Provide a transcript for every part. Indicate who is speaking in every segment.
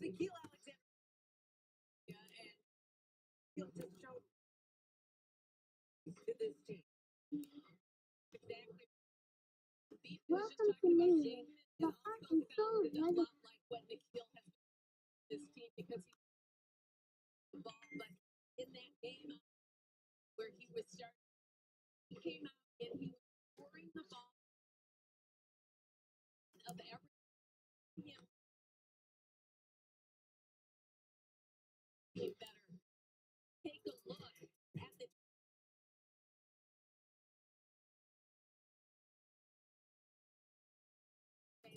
Speaker 1: Nikhil Alexander, and he'll just show to this team. Exactly.
Speaker 2: Welcome to me. The heart and soul of
Speaker 1: A lot like what Nikhil has done with this team because he involved, but in that game where he was starting, he came out and he was scoring the ball of every him better. Take a look at the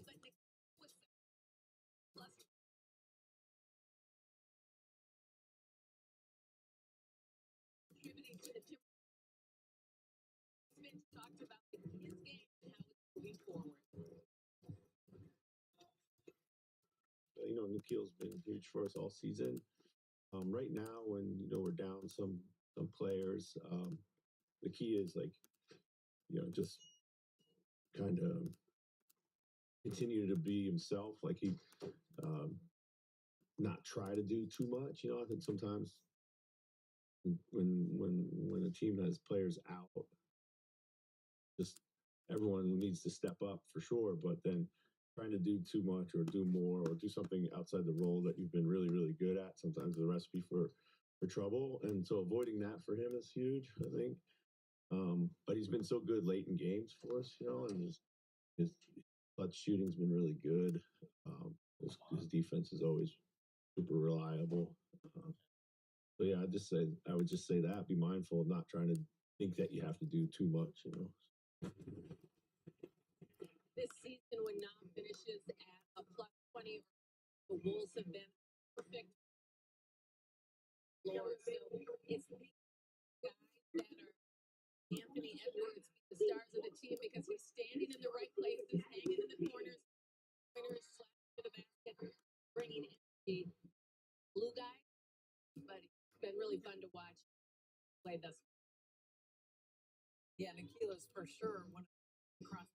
Speaker 1: but Nikhil was plus contributing to the Timberwolves. Talked about his game and how it's moving forward.
Speaker 3: Nikhil's been huge for us all season. Right now, when we're down some players, the key is just kind of continue to be himself. Like he not try to do too much. I think sometimes when a team has players out, just everyone needs to step up for sure. But then trying to do too much or do more or do something outside the role that you've been really, really good at sometimes is a recipe for trouble. And so avoiding that for him is huge, I think. But he's been so good late in games for us, and his clutch shooting's been really good. His defense is always super reliable. So yeah, I would just say that be mindful of not trying to think that you have to do too much,
Speaker 1: This season, when Nam finishes at a plus 20, the Wolves have been perfect. Lord, so it's the guys that are Anthony Edwards, the stars of the team, because he's standing in the right places, hanging in the corners, slashing to the basket, bringing in the blue guy. But it's been really fun to watch play thus far.
Speaker 4: Yeah, Nikhil is for sure one of the cross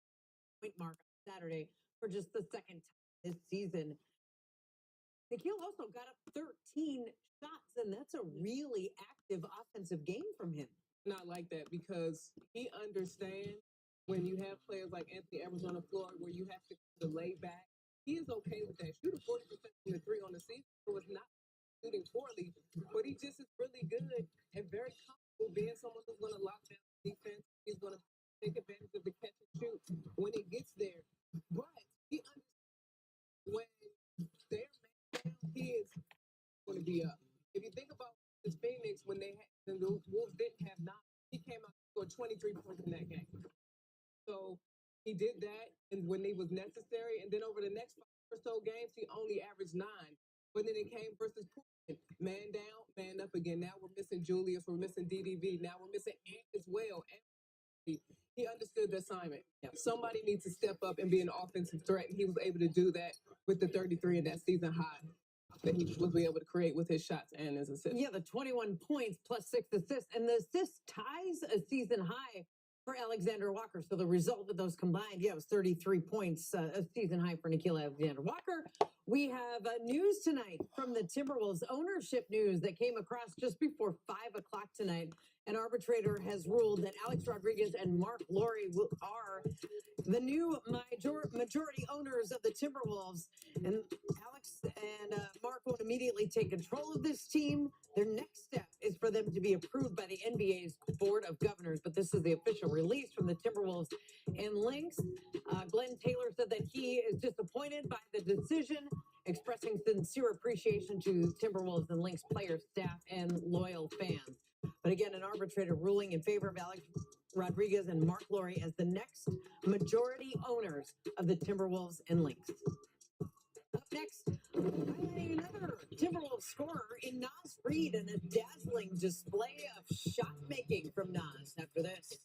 Speaker 4: point mark on Saturday for just the second time this season. Nikhil also got up 13 shots, and that's a really active offensive game from him.
Speaker 5: Not like that because he understands when you have players like Anthony Edwards on the floor where you have to lay back. He is okay with that. Shooting 40% from the three on the season was not shooting poorly, but he just is really good and very comfortable being someone who's going to lock down defense. He's going to take advantage of the catch and shoot when it gets there. But he understands when they're man down, he is going to be up. If you think about the Phoenix when the Wolves didn't have 9, he came out and scored 23 points in that game. So he did that, and when it was necessary, and then over the next 5 or so games, he only averaged 9. But then it came versus Portland, man down, man up again. Now we're missing Julius, we're missing DDB, now we're missing Ant as well. He understood the assignment. Yeah. Somebody needs to step up and be an offensive threat, and he was able to do that with the 33 in that season high that he was able to create with his shots and his assists.
Speaker 4: Yeah, the 21 points plus 6 assists, and the assist ties a season high for Alexander Walker. So the result of those combined, it was 33 points, a season high for Nikhil Alexander Walker. We have news tonight from the Timberwolves, ownership news that came across just before 5 o'clock tonight. An arbitrator has ruled that Alex Rodriguez and Mark Lowry are the new majority owners of the Timberwolves. And Alex and Mark won't immediately take control of this team. Their next step is for them to be approved by the NBA's Board of Governors. But this is the official release from the Timberwolves and Lynx. Glenn Taylor said that he is disappointed by the decision, expressing sincere appreciation to Timberwolves and Lynx players, staff, and loyal fans. But again, an arbitrator ruling in favor of Alex Rodriguez and Mark Lowry as the next majority owners of the Timberwolves and Lynx. Up next, highlighting another Timberwolves scorer in Naz Reid and a dazzling display of shot making from Naz after this.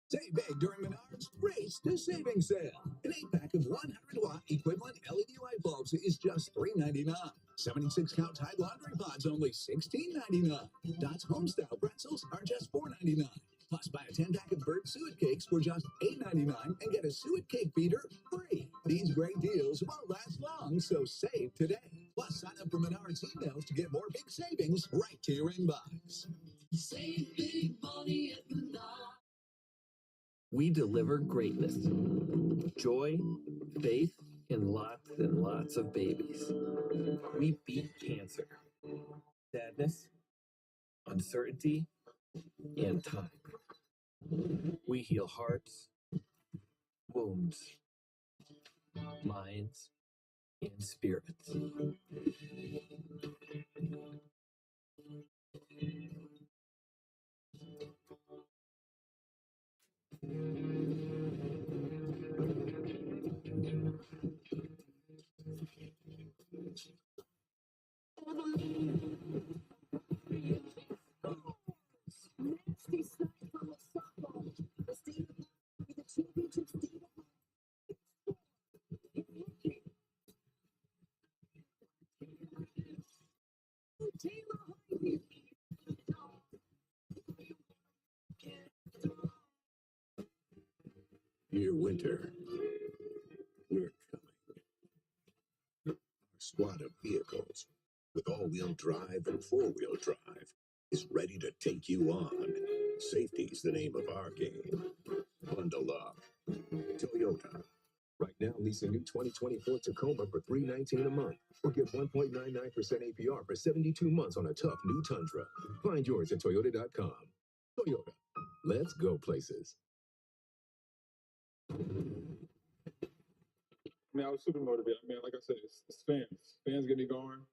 Speaker 6: Save big during Menards Race to Savings Sale. An 8-pack of 100-watt equivalent LED light bulbs is just $3.99. 76-count Tide laundry pods only $16.99. Dots Homestyle pretzels are just $4.99. Plus, buy a 10-pack of Burt suet cakes for just $8.99 and get a suet cake beater free. These great deals won't last long, so save today. Plus, sign up for Menards emails to get more big savings right to your inbox.
Speaker 7: Save big money at Menards.
Speaker 8: We deliver greatness, joy, faith, and lots of babies. We beat cancer, sadness, uncertainty, and time. We heal hearts, wounds, minds, and spirits.
Speaker 2: Nasty stuff from the softball. The state of the championship state of
Speaker 6: Dear winter, we're coming. Our squad of vehicles with all-wheel drive and four-wheel drive is ready to take you on. Safety's the name of our game. Bundle up. Toyota.
Speaker 9: Right now, lease a new 2024 Tacoma for $319 a month, or get 1.99% APR for 72 months on a tough new Tundra. Find yours at Toyota.com. Toyota. Let's go places.
Speaker 10: I mean, I was super motivated. I mean, like I said, it's fans. Fans get me going.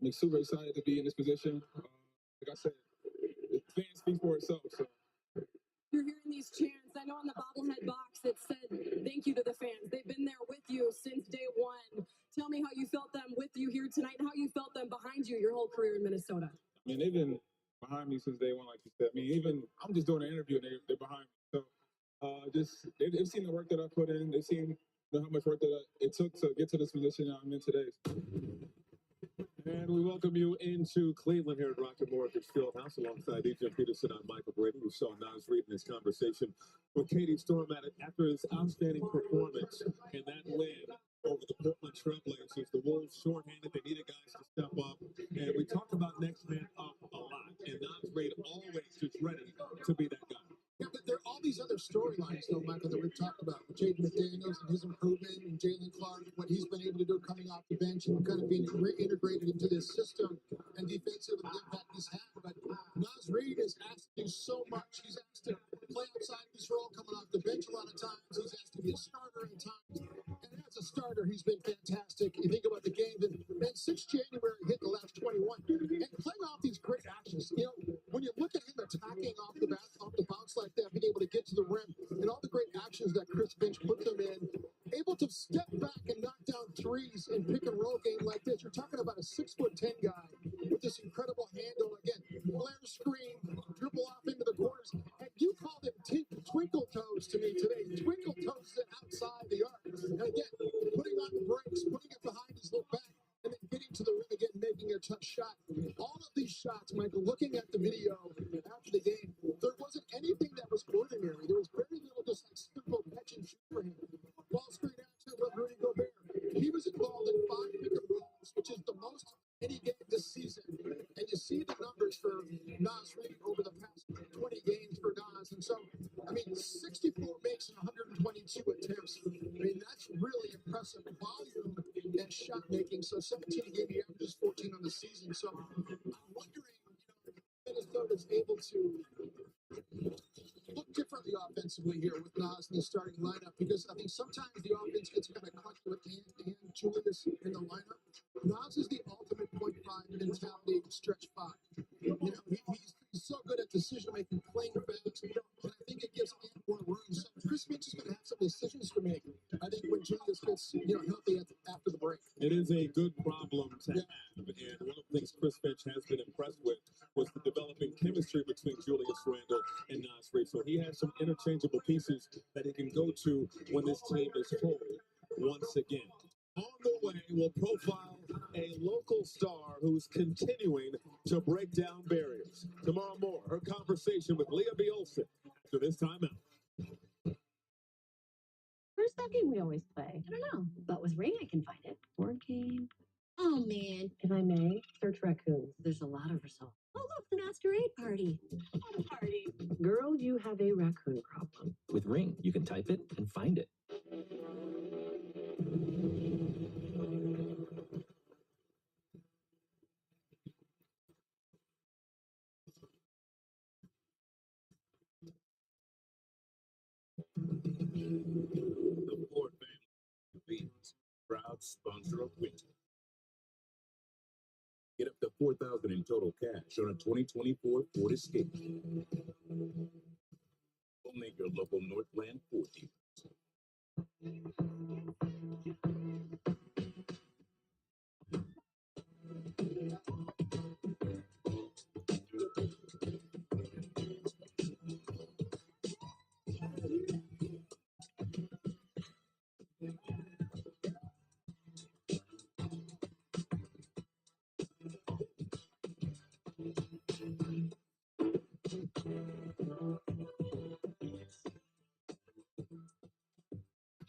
Speaker 10: I'm super excited to be in this position. Like I said, the fans speak for itself. So.
Speaker 1: You're hearing these chants. I know on the bobblehead box it said thank you to the fans. They've been there with you since day one. Tell me how you felt them with you here tonight and how you felt them behind you your whole career in Minnesota.
Speaker 10: I mean, they've been behind me since day one, like you said. I mean, even I'm just doing an interview and they're behind me. So they've seen the work that I put in. They've seen how much work that it took to get to this position I'm in today.
Speaker 11: And we welcome you into Cleveland here at Rocket Mortgage Fieldhouse alongside Adrian Peterson. I'm Michael Brady. We saw Nas Reed in his conversation with Katie Storm after his outstanding performance in that win over the Portland Trailblazers. The Wolves shorthanded. They needed guys to step up. And we talked about next man up a lot. And Nas Reed always just ready to be that guy.
Speaker 12: Yeah, but there are all these other storylines, though, Michael, that we've talked about. With Jaden McDaniels and his improvement, and Jalen Clark, what he's been able to do coming off the bench and kind of being reintegrated into this system and defensive and the impact he's had. But Nas Reed is asked to do so much. He's asked to play outside of his role coming off the bench a lot of times. He's asked to be a starter at times. And as a starter, he's been fantastic. You think about the game, and since January, hit the last 21. And playing off these great actions, you know, when you look at him attacking off the bounce like that, being able to get to the rim, and all the great actions that Chris Finch put them in, able to step back and knock down threes in pick and roll game like this. You're talking about a 6'10" guy with this incredible handle. Again, flare screen, dribble off into the corners, and you called him twinkle toes to me today. Twinkle toes is outside the arc, and again, putting on the brakes, putting it behind his look back, and then getting to the rim again, making a tough shot. All of these shots, Michael, looking at the video after the game, there wasn't anything that was ordinary. There was very little just like simple catch and shoot for him. Ball screen out to Rudy Gobert. He was involved in 5 pick and rolls, which is the most any game this season. And you see the numbers for Nas Reed over the past 20 games for Nas. And so, I mean, 64 makes and 122 attempts. I mean, that's really impressive volume and shot making. So 17 a game, he averages 14 on the season. So I'm wondering, Minnesota's able to look differently offensively here with Nas in the starting lineup, because I think sometimes the offense gets kind of clutched with hand Julius in the lineup. Nas is the ultimate point five mentality stretch five. You know, he's so good at decision making, playing fast, and I think it gives him more room. So Chris Finch is going to have some decisions to make. I think when Julius gets healthy after the break.
Speaker 11: It is a good problem to have, and one of the things Chris Finch has been impressed with was the developing chemistry between Julius Randle and Nas Reed. So he has some interchangeable pieces that he can go to when this team is full once again. On the way, we'll profile a local star who's continuing to break down barriers. Tamara Moore, her conversation with Leah B. Olson after this timeout.
Speaker 2: Where's that game we always play? I don't know, but with Ring, I can find it. Board game. Oh, man. If I may, search raccoons. There's a lot of results. Oh, look, the masquerade party. What a party. Girl, you have a raccoon problem.
Speaker 8: With Ring, you can type it and find it.
Speaker 6: The Ford family convenes, proud sponsor of Winter. Get up to $4,000 in total cash on a 2024 Ford Escape. Only your local Northland Ford dealers.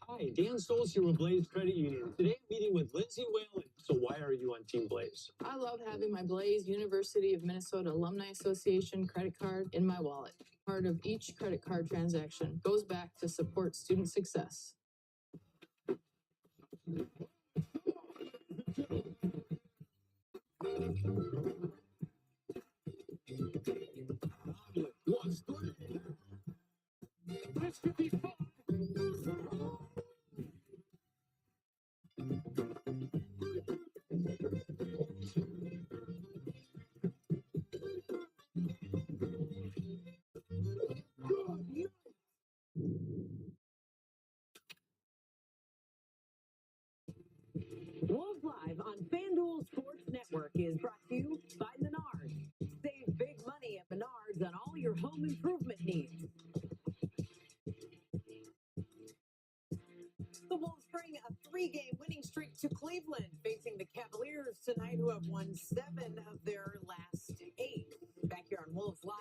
Speaker 13: Hi, Dan Stolz here with Blaze Credit Union. Today I'm meeting with Lindsay Whalen. So why are you on Team Blaze?
Speaker 1: I love having my Blaze University of Minnesota Alumni Association credit card in my wallet. Part of each credit card transaction goes back to support student success.
Speaker 4: Wolves Live on FanDuel Sports Network is brought to you by Menards. Save big money at Menards on all your home improvement needs. The Wolves bring a 3-game winning streak to Cleveland, facing the Cavaliers tonight, who have won 7 of their last 8. Back here on Wolves Live,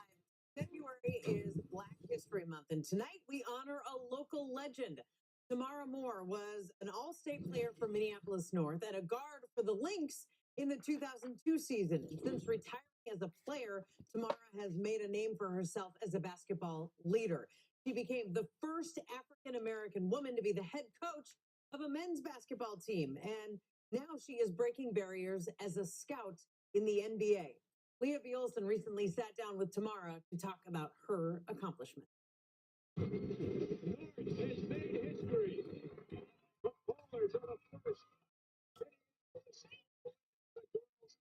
Speaker 4: February is Black History Month, and tonight we honor a local legend. Tamara Moore was an all-state player for Minneapolis North and a guard for the Lynx in the 2002 season. And since retiring as a player, Tamara has made a name for herself as a basketball leader. She became the first African-American woman to be the head coach of a men's basketball team. And now she is breaking barriers as a scout in the NBA. Leah B. Olson recently sat down with Tamara to talk about her accomplishments.
Speaker 11: Has made history. The Ballers are the first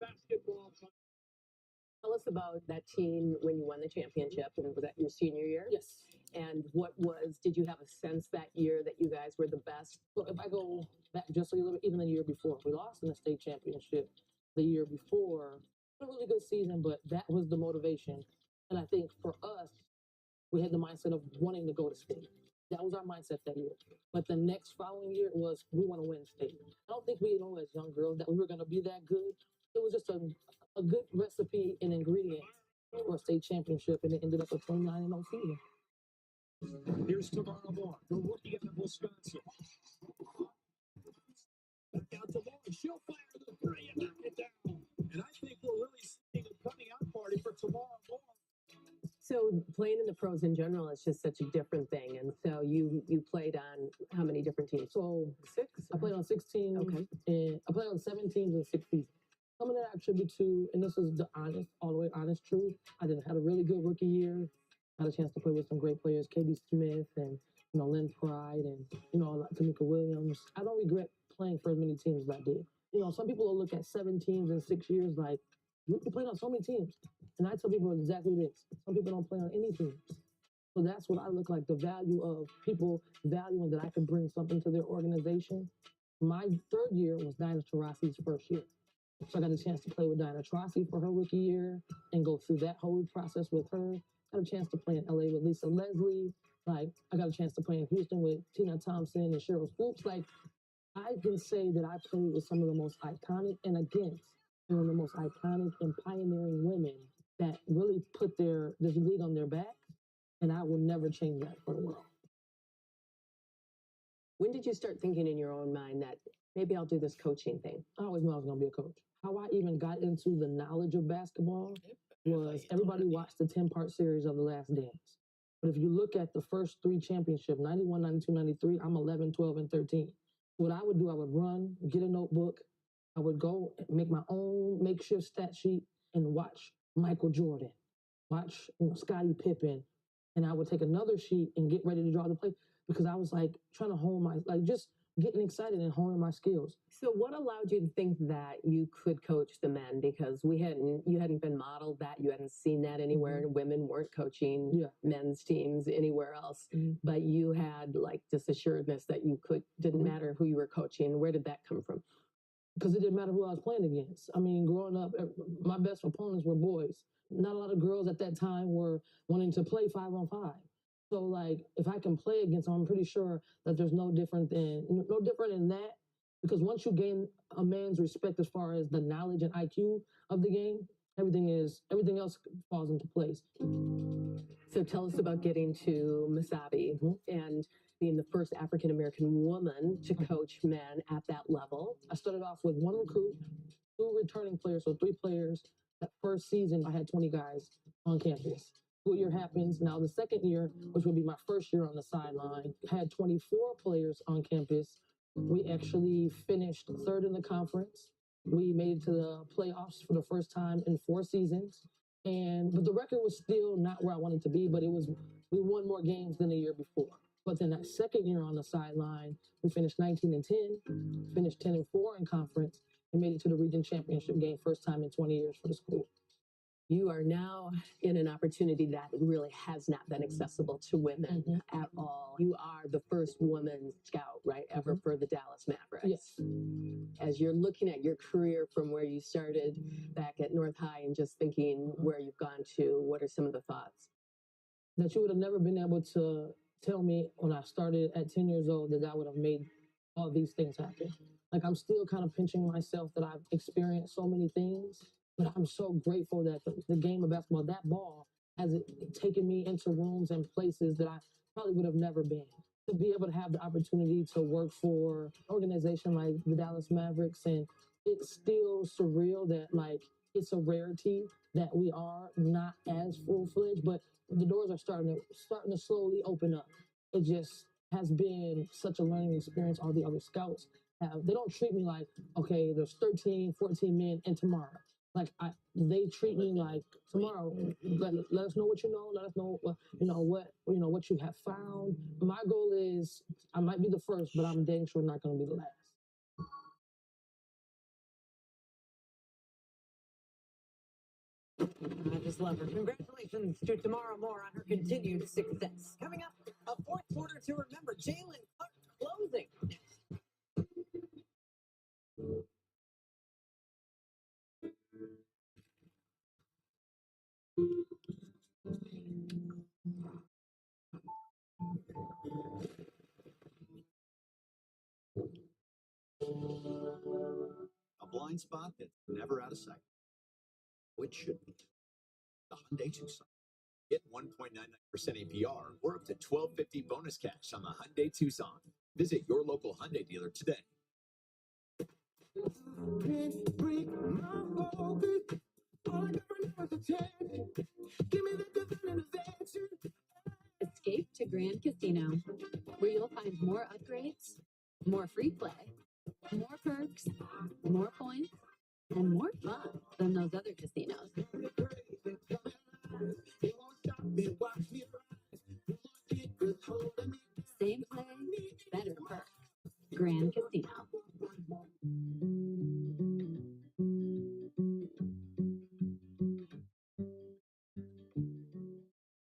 Speaker 11: basketball team.
Speaker 5: Tell us about that team when you won the championship, and was that your senior year?
Speaker 1: Yes.
Speaker 5: And did you have a sense that year that you guys were the best?
Speaker 1: So if I go back just a little bit, even the year before, we lost in the state championship the year before. A really good season, but that was the motivation. And I think for us, we had the mindset of wanting to go to state. That was our mindset that year. But the next following year was we want to win state. I don't think we know as young girls that we were going to be that good. It was just a good recipe and ingredient for a state championship, and it ended up a 29-0 season.
Speaker 11: Here's Tamara Moore, the rookie out of Wisconsin. Back out to Moore. She'll fire the three and knock it down. And I think we're really seeing a coming out party for Tamara Moore.
Speaker 5: So playing in the pros in general is just such a different thing. And so you played on how many different teams?
Speaker 1: So 6. I played on 6 teams.
Speaker 5: Okay.
Speaker 1: And I played on 7 teams in 6 seasons. Some of that I attribute to, and this is the honest, all the way honest truth. I just had a really good rookie year. Had a chance to play with some great players, Katie Smith and Lynn Pride and Tamika Williams. I don't regret playing for as many teams as I did. Some people will look at 7 teams in 6 years like, you played on so many teams. And I tell people exactly this. Some people don't play on any teams. So that's what I look like, the value of people valuing that I can bring something to their organization. My 3rd year was Dinah Taurasi's first year. So I got a chance to play with Dinah Taurasi for her rookie year and go through that whole process with her. Got a chance to play in LA with Lisa Leslie. I got a chance to play in Houston with Tina Thompson and Cheryl Stoops.
Speaker 14: I can say that I played with some of the most iconic and against some of the most iconic and pioneering women that really put this league on their back, and I will never change that for the world.
Speaker 2: When did you start thinking in your own mind that maybe I'll do this coaching thing?
Speaker 14: I always knew I was going to be a coach. How I even got into the knowledge of basketball was everybody watched the 10-part series of The Last Dance. But if you look at the first 3 championships, 91, 92, 93, I'm 11, 12, and 13. What I would do, I would run, get a notebook. I would go make my own makeshift stat sheet and watch Michael Jordan, watch Scottie Pippen. And I would take another sheet and get ready to draw the play because I was like trying to hone just getting excited and honing my skills.
Speaker 2: So what allowed you to think that you could coach the men? Because you hadn't been modeled that, you hadn't seen that anywhere.
Speaker 14: Mm-hmm.
Speaker 2: Women weren't coaching men's teams anywhere else, but you had like this assuredness that you didn't matter who you were coaching. Where did that come from?
Speaker 14: Because it didn't matter who I was playing against. I mean, growing up, my best opponents were boys. Not a lot of girls at that time were wanting to play 5-on-5. So, like, if I can play against them, I'm pretty sure that there's no different in that. Because once you gain a man's respect as far as the knowledge and IQ of the game, everything else falls into place.
Speaker 2: So tell us about getting to Masabi and being the first African-American woman to coach men at that level.
Speaker 14: I started off with 1 recruit, 2 returning players, so 3 players. That first season, I had 20 guys on campus. School year happens. Now the second year, which would be my first year on the sideline, had 24 players on campus. We actually finished 3rd in the conference. We made it to the playoffs for the first time in 4 seasons. But the record was still not where I wanted to be, but we won more games than the year before. But then that second year on the sideline, we finished 19-10, finished 10-4 in conference, and made it to the region championship game, first time in 20 years for the school.
Speaker 2: You are now in an opportunity that really has not been accessible to women at all. You are the first woman scout, right, ever for the Dallas Mavericks.
Speaker 14: Yes.
Speaker 2: As you're looking at your career from where you started back at North High and just thinking where you've gone to, what are some of the thoughts?
Speaker 14: That you would have never been able to tell me when I started at 10 years old that I would have made all these things happen. Like, I'm still kind of pinching myself that I've experienced so many things, but I'm so grateful that the game of basketball, that ball, has taken me into rooms and places that I probably would have never been. To be able to have the opportunity to work for an organization like the Dallas Mavericks, and it's still surreal that, like, it's a rarity that we are not as full-fledged, but the doors are starting to slowly open up. It just has been such a learning experience. All the other scouts have. They don't treat me like, okay, there's 13, 14 men and tomorrow. Like, they treat me like tomorrow. Let us know what you know. Let us know what you have found. My goal is I might be the first, but I'm dang sure not going to be the last.
Speaker 4: I just love her. Congratulations to Tamara Moore on her continued success. Coming up, a 4th quarter to remember. Jalen Clark closing.
Speaker 15: A blind spot that's never out of sight. Which should be the Hyundai Tucson. Get 1.99% APR or up to $12.50 bonus cash on the Hyundai Tucson. Visit your local Hyundai dealer today.
Speaker 16: Escape to Grand Casino, where you'll find more upgrades, more free play, more perks, more points, and more fun than those other casinos. Same play, better perks. Grand Casino.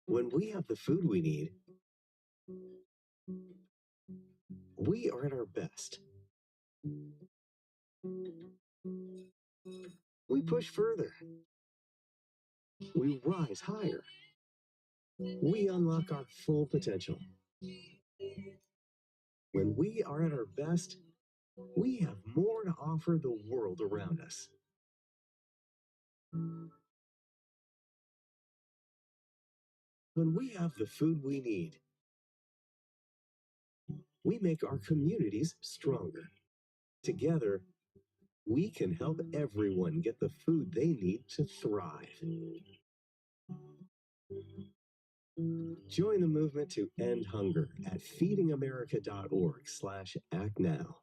Speaker 17: When we have the food we need, we are at our best. We push further. We rise higher. We unlock our full potential. When we are at our best, We have more to offer the world around us. When we have the food we need, we make our communities stronger. Together, we can help everyone get the food they need to thrive. Join the movement to end hunger at feedingamerica.org/actnow.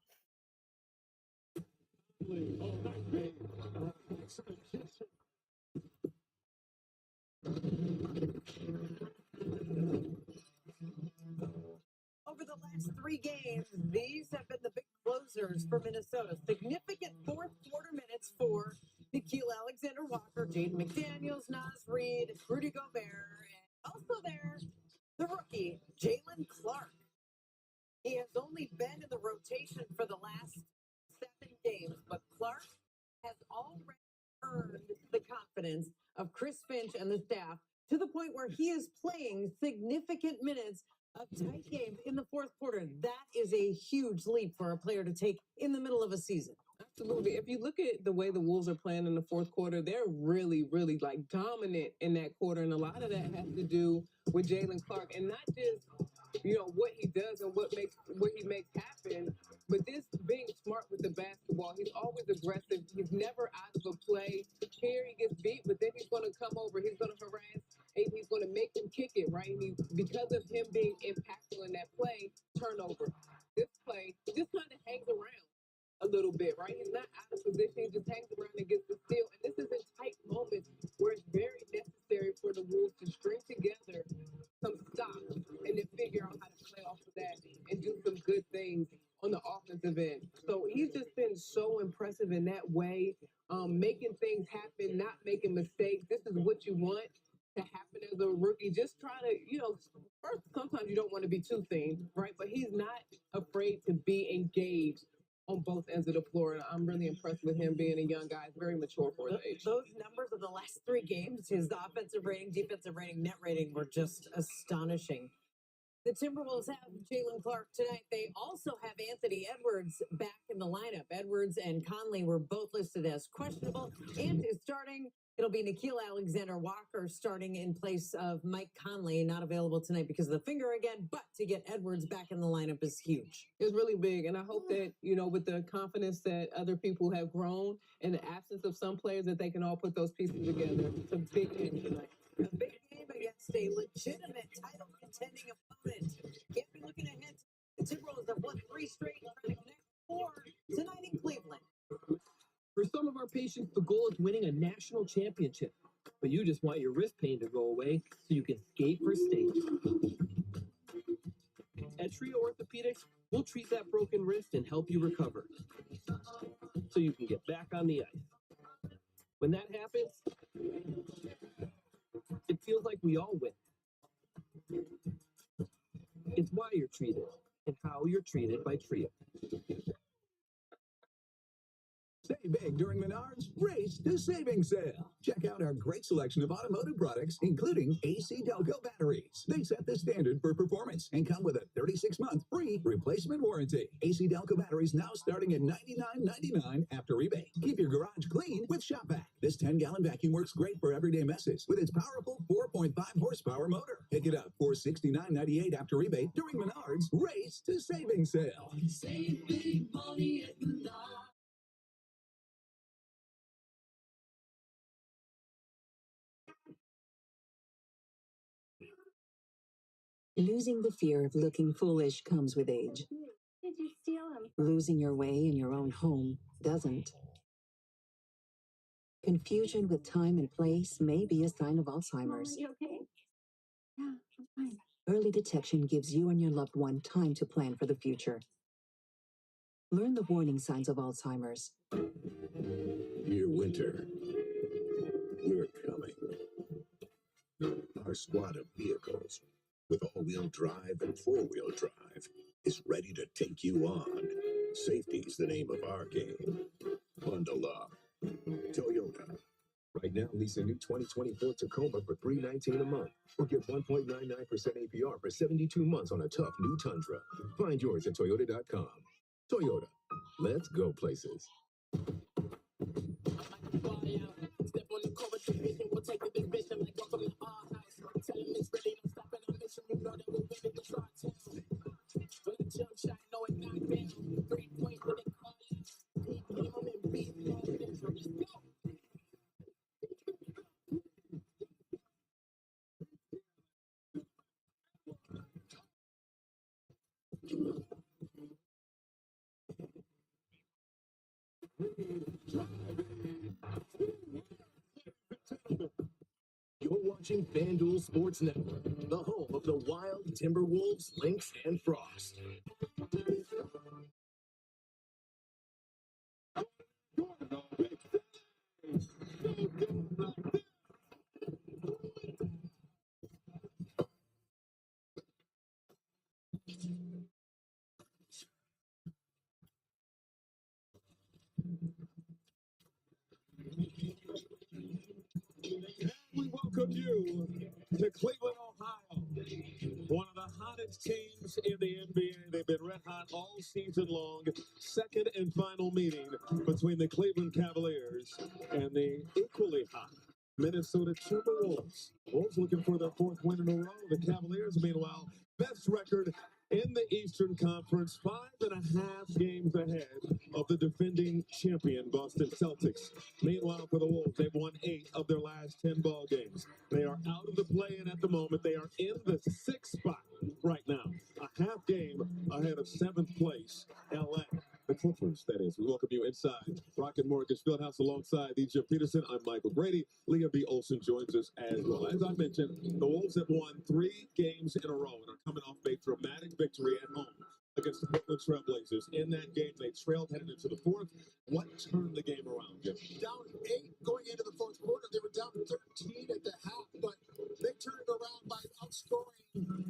Speaker 4: Over the last 3 games, these have been the big closers for Minnesota. Significant fourth quarter minutes for Nickeil Alexander-Walker, Jaden McDaniels, Naz Reid, Rudy Gobert, and also there, the rookie, Jalen Clark. He has only been in the rotation for the last 7 games, but Clark has already earned the confidence of Chris Finch and the staff to the point where he is playing significant minutes of tight games in the fourth quarter. That is a huge leap for a player to take in the middle of a season.
Speaker 5: Absolutely. If you look at the way the Wolves are playing in the fourth quarter, they're really, really like dominant in that quarter. And a lot of that has to do with Jalen Clark, and not just, what he does and what he makes happen, but this being smart with the basketball. He's always aggressive. He's never out of a play. Here he gets beat, but then he's going to come over. He's going to harass, and he's going to make him kick it, right? And because of him being impactful in that play, turnover. This play, he just kind of hangs around a little bit, right? He's not out of position. He just hangs around and gets the steal. And this is in tight moments where it's very necessary for the Wolves to string together some stops and then figure out how to play off of that and do some good things on the offensive end. So he's just been so impressive in that way, making things happen, not making mistakes. This is what you want to happen as a rookie. Just try to, first, sometimes you don't want to be too thin, right? But he's not afraid to be engaged on both ends of the floor. And I'm really impressed with him being a young guy, very mature for his age.
Speaker 4: Those numbers of the last 3 games, his offensive rating, defensive rating, net rating, were just astonishing. The Timberwolves have Jalen Clark tonight. They also have Anthony Edwards back in the lineup. Edwards and Conley were both listed as questionable. Ant is starting. It'll be Nickeil Alexander-Walker starting in place of Mike Conley, not available tonight because of the finger again. But to get Edwards back in the lineup is huge.
Speaker 5: It's really big. And I hope that, with the confidence that other people have grown in the absence of some players, that they can all put those pieces together. It's a big game tonight.
Speaker 4: A big game against a legitimate title contending opponent. Can't be looking ahead. The Timberwolves have won 3 straight, trying to connect 4 tonight in Cleveland.
Speaker 13: For some of our patients, the goal is winning a national championship. But you just want your wrist pain to go away so you can skate for state. At Trio Orthopedics, we'll treat that broken wrist and help you recover so you can get back on the ice. When that happens, it feels like we all win. It's why you're treated and how you're treated by Trio.
Speaker 6: Save big during Menards Race to Savings Sale. Check out our great selection of automotive products, including AC Delco batteries. They set the standard for performance and come with a 36-month free replacement warranty. AC Delco batteries now starting at $99.99 after rebate. Keep your garage clean with Shop Vac. This 10-gallon vacuum works great for everyday messes with its powerful 4.5 horsepower motor. Pick it up for $69.98 after rebate during Menards Race to Savings Sale.
Speaker 7: Save big money at Menards.
Speaker 18: Losing the fear of looking foolish comes with age.
Speaker 2: Did you steal him?
Speaker 18: Losing your way in your own home doesn't. Confusion with time and place may be a sign of Alzheimer's.
Speaker 2: Are you okay? Yeah, I'm fine.
Speaker 18: Early detection gives you and your loved one time to plan for the future. Learn the warning signs of Alzheimer's.
Speaker 6: Dear winter, we're coming. Our squad of vehicles, with all-wheel drive and four-wheel drive, is ready to take you on. Safety's the name of our game. Bundle up. Toyota.
Speaker 9: Right now, lease a new 2024 Tacoma for $319 a month, or get 1.99% APR for 72 months on a tough new Tundra. Find yours at Toyota.com. Toyota, let's go places.
Speaker 7: Step on the cover division, we'll take the division like welcome to our house. Tell them it's ready, don't stop at our mission. You know that we're ready to try to. When the jump shot, no it not down. 3 points when they call it. Beat him and beat him. Let's go.
Speaker 9: You're watching FanDuel Sports Network, the home of the Wild, Timberwolves, Lynx, and Frost.
Speaker 11: We welcome you to Cleveland, Ohio. One of the hottest teams in the NBA. They've been red hot all season long. Second and final meeting between the Cleveland Cavaliers and the equally hot Minnesota Timberwolves. Wolves looking for their 4th win in a row. The Cavaliers, meanwhile, best record in the Eastern Conference, 5.5 games ahead of the defending champion Boston Celtics. Meanwhile, for the Wolves, they've won 8 of their last 10 ball games. They are out of the play-in at the moment. They are in the 6th spot right now, a half game ahead of 7th place LA. The Clippers, that is. We welcome you inside Rocket Mortgage Fieldhouse alongside DJ Peterson. I'm Michael Brady. Leah B. Olson joins us as well. As I mentioned, the Wolves have won 3 games in a row and are coming off a dramatic victory at home against the Portland Trailblazers. In that game, they trailed headed into the 4th. What turned the game around, Jim?
Speaker 12: Down 8 going into the 4th quarter. They were down 13 at the half, but they turned around by outscoring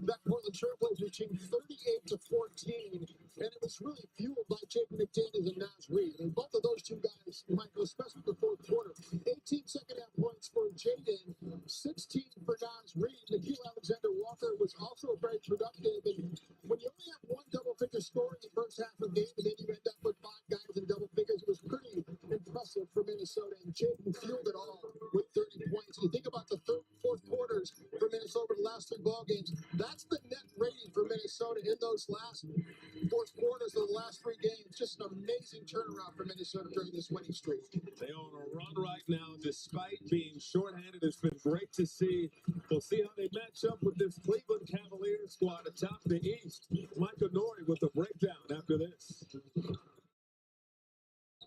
Speaker 12: that Portland Trailblazers team 38-14. And it was really fueled by Jaden McDaniels and Naz Reid. And both of those two guys, Michael, especially the 4th quarter, 18 second half points for Jaden, 16 for Naz Reid. Nikhil Alexander-Walker was also very productive. And when you only have one double-figure score in the first half of the game, and then you end up with 5 guys in double figures, it was pretty impressive for Minnesota. And Jaden fueled it all with 30 points. You think about the 4th quarters for Minnesota, the last 3 ball games. That's the net rating for Minnesota in those last 4th quarters of the last 3 games. Just an amazing turnaround for Minnesota during this winning streak.
Speaker 11: They are on a run right now, despite being shorthanded. It's been great to see. We'll see how they match up with this Cleveland Cavaliers squad atop the East. Michael Nori with the breakdown after this.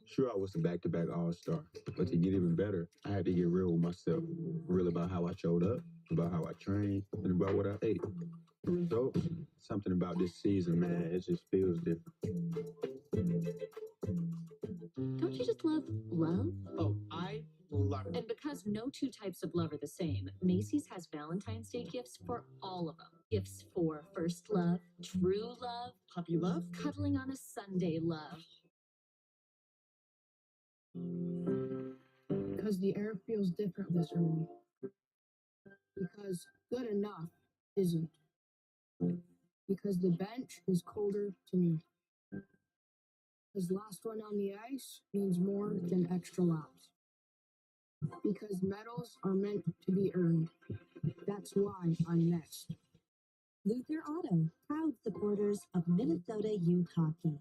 Speaker 19: Sure, I was a back-to-back All-Star, but to get even better, I had to get real with myself. Real about how I showed up, about how I trained, and about what I ate. The results, something about this season, man, it just feels different.
Speaker 16: Don't you just love love?
Speaker 13: Oh, I love it.
Speaker 16: And because no 2 types of love are the same, Macy's has Valentine's Day gifts for all of them. Gifts for first love, true love, puppy love, cuddling on a Sunday love.
Speaker 14: Because the air feels different this early. Because good enough isn't. Because the bench is colder to me. Because last one on the ice means more than extra laps. Because medals are meant to be earned. That's why I'm next.
Speaker 2: Luther Auto, proud supporters of Minnesota Youth Hockey.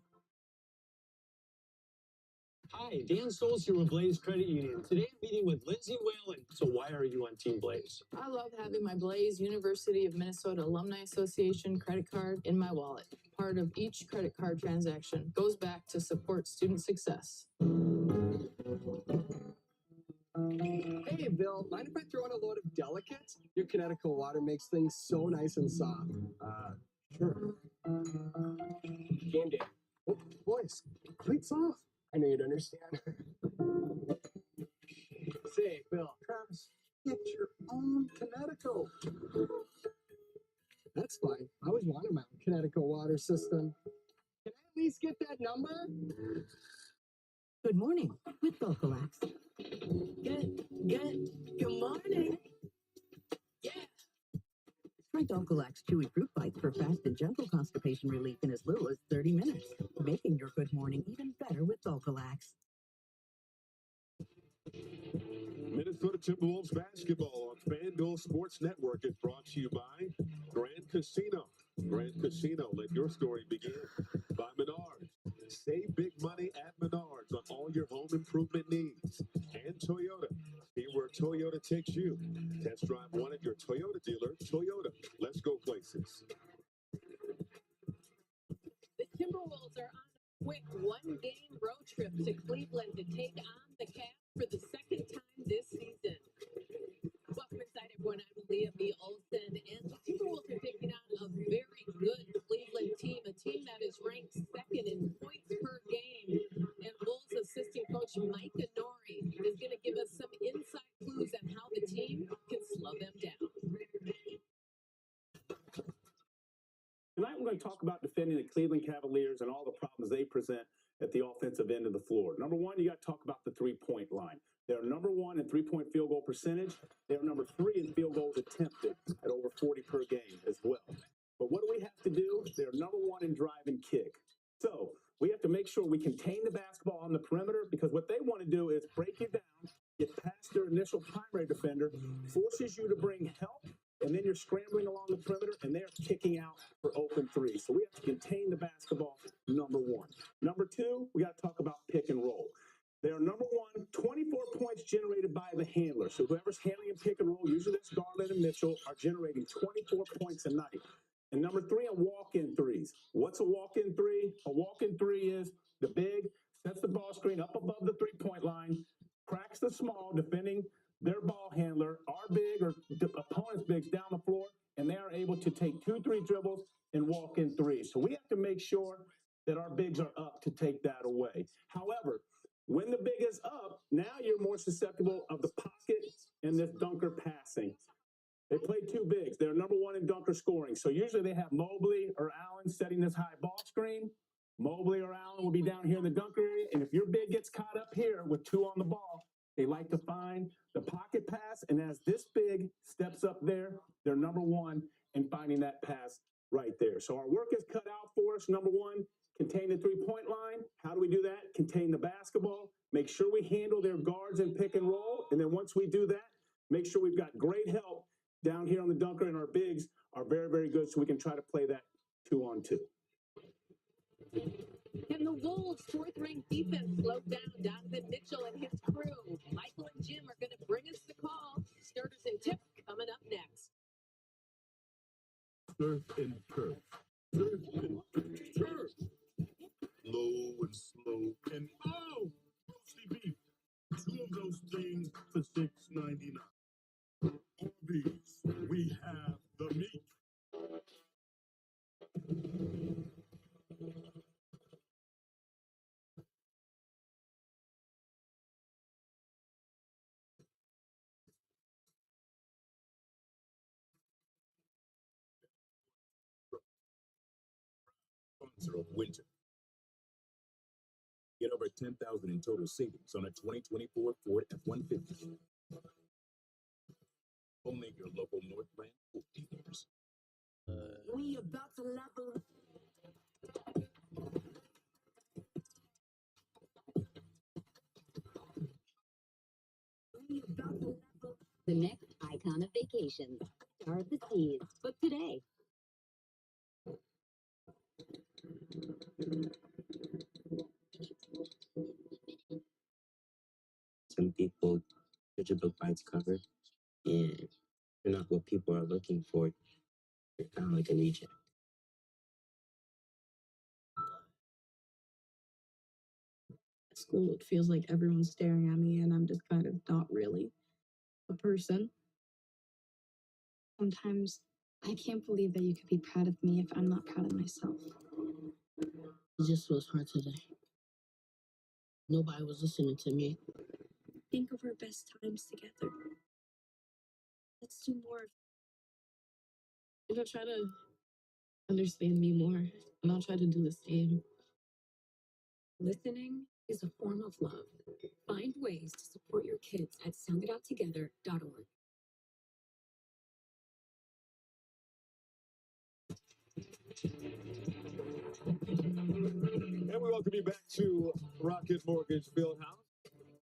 Speaker 13: Hi, Dan Stoles here with Blaze Credit Union. Today I'm meeting with Lindsay Whalen. So why are you on Team Blaze?
Speaker 20: I love having my Blaze University of Minnesota Alumni Association credit card in my wallet. Part of each credit card transaction goes back to support student success.
Speaker 21: Hey, Bill, mind if I throw in a load of delicates? Your Connecticut water makes things so nice and soft. Sure. Candy. Oh, boys, cleats off. I know you'd understand. Say, Bill, Travis, get your own Connecticut. That's fine. I always wanted my own Connecticut water system. Can I at least get that number?
Speaker 2: Good morning with Vocalax.
Speaker 20: Good morning. Yeah.
Speaker 2: Try Dulcolax Chewy Fruit Bites for fast and gentle constipation relief in as little as 30 minutes, making your good morning even better with Dulcolax.
Speaker 11: Minnesota Timberwolves basketball on FanDuel Sports Network is brought to you by Grand Casino. Grand Casino, let your story begin. By Menards. Save big money at Menards on all your home improvement needs. And Toyota. See where Toyota takes you. Test drive one at your Toyota dealer. Toyota, let's go places.
Speaker 1: The Timberwolves are on a quick one-game road trip to Cleveland to take on the Cavs for the second time this season. Welcome inside, everyone. I'm Leah B. Olson, and the Timberwolves are taking on a very good Cleveland team, a team that is ranked second in points per game. And Wolves assistant coach Mike Nori is going to give us some inside clues on how the team can slow them down.
Speaker 3: Tonight, we're going to talk about defending the Cleveland Cavaliers and all the problems they present at the offensive end of the floor. Number one, you got to talk about the three-point line. They're number one in three-point field goal percentage. They're number three in field goals attempted at over 40 per game as well. But what do we have to do? They're number one in drive and kick. So we have to make sure we contain the basketball on the perimeter, because what they want to do is break you down, get past their initial primary defender, forces you to bring help, and then you're scrambling along the perimeter, and they're kicking out for open threes. So we have to contain the basketball, number one. Number two, we got to talk about pick and roll. They are number one, 24 points generated by the handler. So whoever's handling a pick and roll, usually that's Garland and Mitchell, are generating 24 points a night. And number three, on walk-in threes. What's a walk-in three? A walk-in three is the big sets the ball screen up above the three-point line, cracks the small, defending their ball handler, our big or the opponent's bigs down the floor, and they are able to take 2-3 dribbles and walk in threes. So we have to make sure that our bigs are up to take that away. However, when the big is up, now you're more susceptible of the pocket and this dunker passing. They play two bigs. They're number one in dunker scoring. So usually they have Mobley or Allen setting this high ball screen. Mobley or Allen will be down here in the dunker area. And if your big gets caught up here with two on the ball, they like to find the pocket pass. And as this big steps up there, they're number one in finding that pass right there. So our work is cut out for us. Number one, contain the three-point line. How do we do that? Contain the basketball. Make sure we handle their guards and pick and roll. And then once we do that, make sure we've got great help down here on the dunker, and our bigs are very, very good, so we can try to play that 2-on-2.
Speaker 1: And the Wolves' fourth-ranked defense slowed down Donovan Mitchell and his crew. Michael and Jim are going to bring us the call. Starters and tips coming up next.
Speaker 6: Surf and turf. Surf and turf. Low and slow and roasty beef. Two of those things for $6.99. Arby's, we have the meat. Sponsor of winter. Get over $10,000 in total savings on a 2024 Ford F-150. Only your local Northland Ford dealers.
Speaker 2: We about to level.
Speaker 16: The next icon of vacations, Star of the Seas. Book today.
Speaker 22: Some people judge a book by its cover, and they're not what people are looking for. They're kind of like a reject.
Speaker 20: At school, it feels like everyone's staring at me, and I'm just kind of not really a person.
Speaker 23: Sometimes I can't believe that you could be proud of me if I'm not proud of myself.
Speaker 14: It just was hard today. Nobody was listening to me.
Speaker 23: Think of our best times together. Let's do more.
Speaker 20: If I try to understand me more, and I'll try to do the same.
Speaker 2: Listening is a form of love. Find ways to support your kids at sounditouttogether.org.
Speaker 11: welcome you back to Rocket Mortgage Fieldhouse.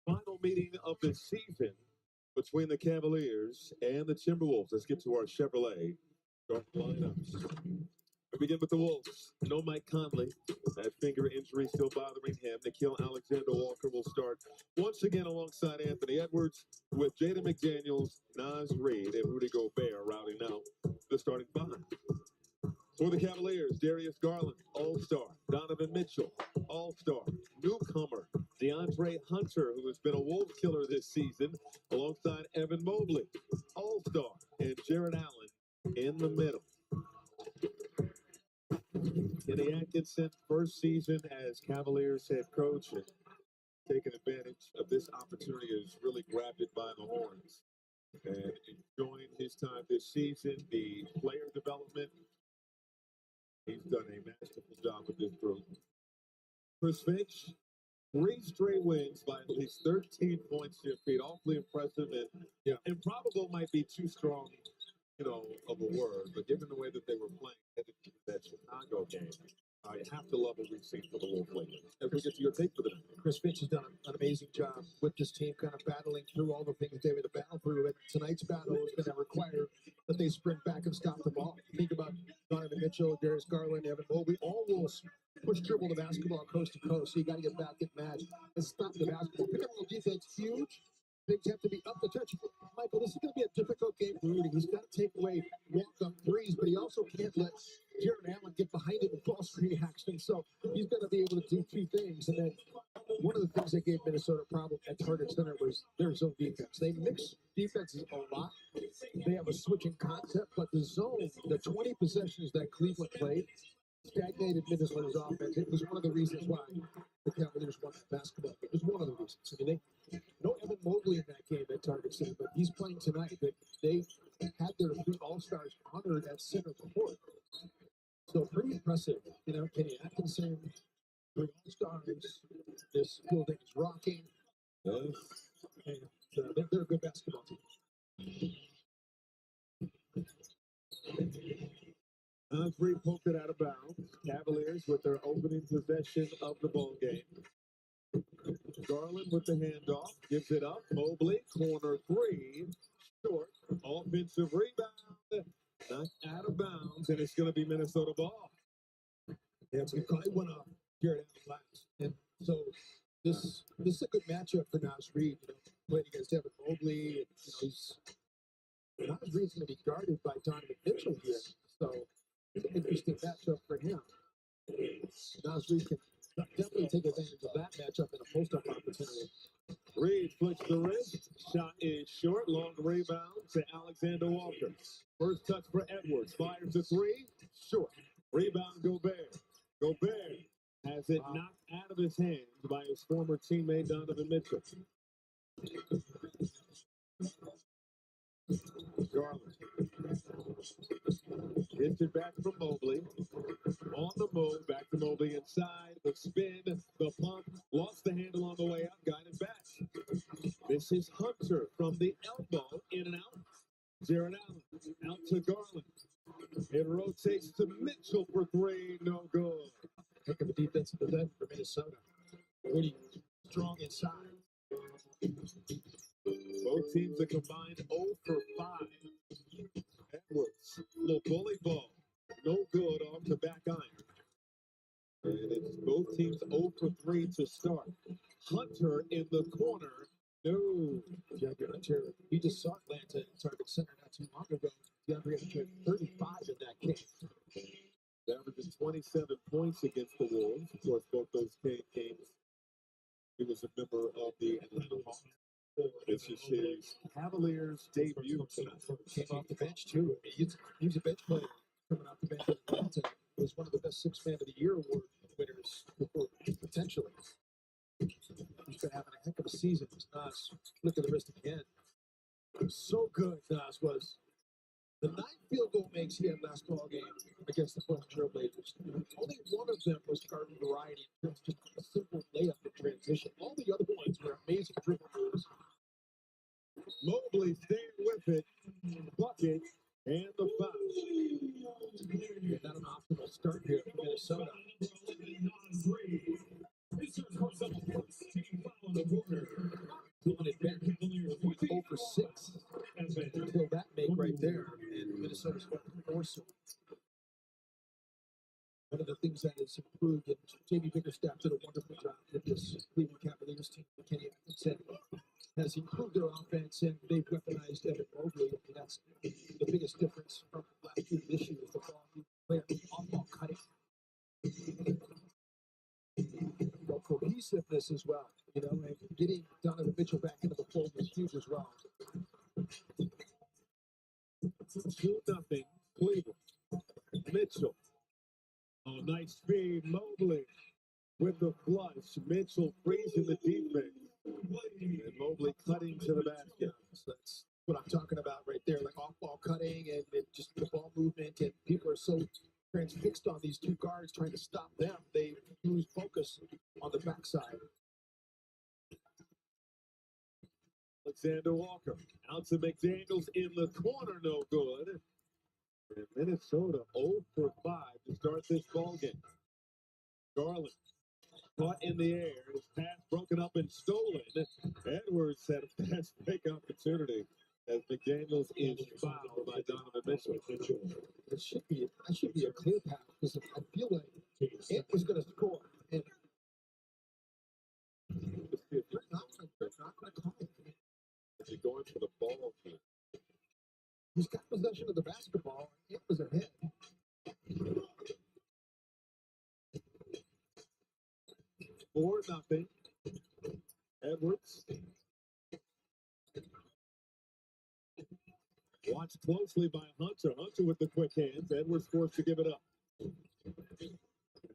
Speaker 11: Final meeting of the season between the Cavaliers and the Timberwolves. Let's get to our Chevrolet start lineups. We begin with the Wolves. No Mike Conley. That finger injury still bothering him. Nickeil Alexander-Walker will start once again alongside Anthony Edwards with Jaden McDaniels, Naz Reid, and Rudy Gobert rounding out the starting five. For the Cavaliers, Darius Garland, All-Star. Donovan Mitchell, All-Star. Newcomer, DeAndre Hunter, who has been a Wolves killer this season, alongside Evan Mobley, All-Star. And Jared Allen in the middle. Kenny Atkinson, first season as Cavaliers head coach, and taking advantage of this opportunity has really grabbed it by the horns. And enjoying his time this season, the player development, he's done a masterful job with this group. Chris Finch, 3 straight wins by at least 13 points to your feet. Awfully impressive, and improbable might be too strong, of a word. But given the way that they were playing headed to that Chicago game, you have to love what we've seen from the Wolves lately. As we get to your take for the night.
Speaker 12: Chris Finch has done an amazing job with this team, kind of battling through all the things they were to battle through. And tonight's battle is going to require that they sprint back and stop the ball. Think about Donovan Mitchell, Darius Garland, Evan Mobley. All will push dribble the basketball coast to coast. So you got to get back, get matched, and stop the basketball. Pick up the defense, huge. Bigs have to be up the touch. Michael, this is going to be a difficult game for Rudy. He's got to take away walk-up threes, but he also can't let Jared Allen get behind him and false reaction. So he's got to be able to do 2 things. And then one of the things that gave Minnesota a problem at target center was their zone defense. They mix defenses a lot. They have a switching concept, but the zone, the 20 possessions that Cleveland played, stagnated Minnesota's offense. It was one of the reasons why the Cavaliers won the basketball. It was one of the reasons. I mean, no Evan Mobley in that game at target center, but he's playing tonight. They had their 3 All-Stars honored at center court. So pretty impressive. Kenny Atkinson, 3 All-Stars. This building is rocking. And they're a good basketball team.
Speaker 11: Naz Reid poked it out of bounds. Cavaliers with their opening possession of the ball game. Garland with the handoff, gives it up. Mobley, corner 3, short, offensive rebound, knocked out of bounds, and it's going to be Minnesota ball.
Speaker 12: Yeah, it's a good call. It went off Jared Allen last. And so this is a good matchup for Naz Reid. Playing against Evan Mobley. And, Naz Reid's going to be guarded by Donovan Mitchell here. So it's an interesting matchup for him. Naz Reid can definitely take advantage of that matchup in a post-up opportunity.
Speaker 11: Reid flicks the wrist. Shot is short. Long rebound to Alexander Walker. First touch for Edwards. Fires a 3. Short. Rebound Gobert. Gobert has it knocked out of his hands by his former teammate Donovan Mitchell. Garland. Gets it back from Mobley. On the move, back to Mobley inside. The spin, the pump. Lost the handle on the way out. Got it back. This is Hunter from the elbow. In and out. Jared Allen. Out to Garland. It rotates to Mitchell for 3. No good.
Speaker 12: Heck of a defensive event for Minnesota. Really strong inside.
Speaker 11: Both teams are combined 0 for 5. Edwards, little bully ball. No good off the back iron. And it's both teams 0 for 3 to start. Hunter in the corner. No.
Speaker 12: DeAndre Hunter, we just saw Atlanta at target center not too long ago. DeAndre Hunter 35 in that game.
Speaker 11: Averaging 27 points against the Wolves. Of course, both those games. He was a member of the Atlanta Hawks. This is his Cavaliers debut tonight.
Speaker 12: Came off the bench, too. He's a bench player coming off the bench at Atlanta. Was one of the best 6 Man of the Year award winners, potentially. He's been having a heck of a season. Naz, look at the wrist again. So good, Naz was. The 9 field goal makes he had last ball game against the Portland Trailblazers. Only one of them was garden variety. It's just a simple layup in transition. All the other ones were amazing dribble moves.
Speaker 11: Mobley staying with it. Bucket and the foul.
Speaker 12: Yeah, not an optimal start here for Minnesota.
Speaker 8: Pulling it back. 0 for 6. Until that make right there. And Minnesota's got to force it. One of the things that has improved, and Jamie Bickerstaff did a wonderful job with this Cleveland Cavaliers team, Kenny said, has improved their offense, and they've weaponized Evan Mobley. And that's the biggest difference from last year to this year is the ball player off-ball cutting. Well, cohesiveness as well, you know, and getting Donovan Mitchell back into the fold was huge as well.
Speaker 11: 2-0 Cleveland. Mitchell. Oh, nice feed. Mobley with the flush. Mitchell freezing the defense. And Mobley cutting to the basket.
Speaker 8: So that's what I'm talking about right there, like off-ball cutting and just the ball movement. And people are so transfixed on these two guards trying to stop them. They lose focus on the backside.
Speaker 11: Alexander Walker out to McDaniels in the corner, no good. And Minnesota 0 for 5 to start this ball game. Garland caught in the air. His pass broken up and stolen. Edwards had a fast break opportunity as McDaniels is fouled by Donovan Mitchell.
Speaker 8: That should be a clear pass because I feel like it was going to score. And they're not going to call it.
Speaker 11: Is he going for the ball?
Speaker 8: He's got possession of the basketball. It was ahead.
Speaker 11: 4-0. Edwards. Watched closely by Hunter. Hunter with the quick hands. Edwards forced to give it up.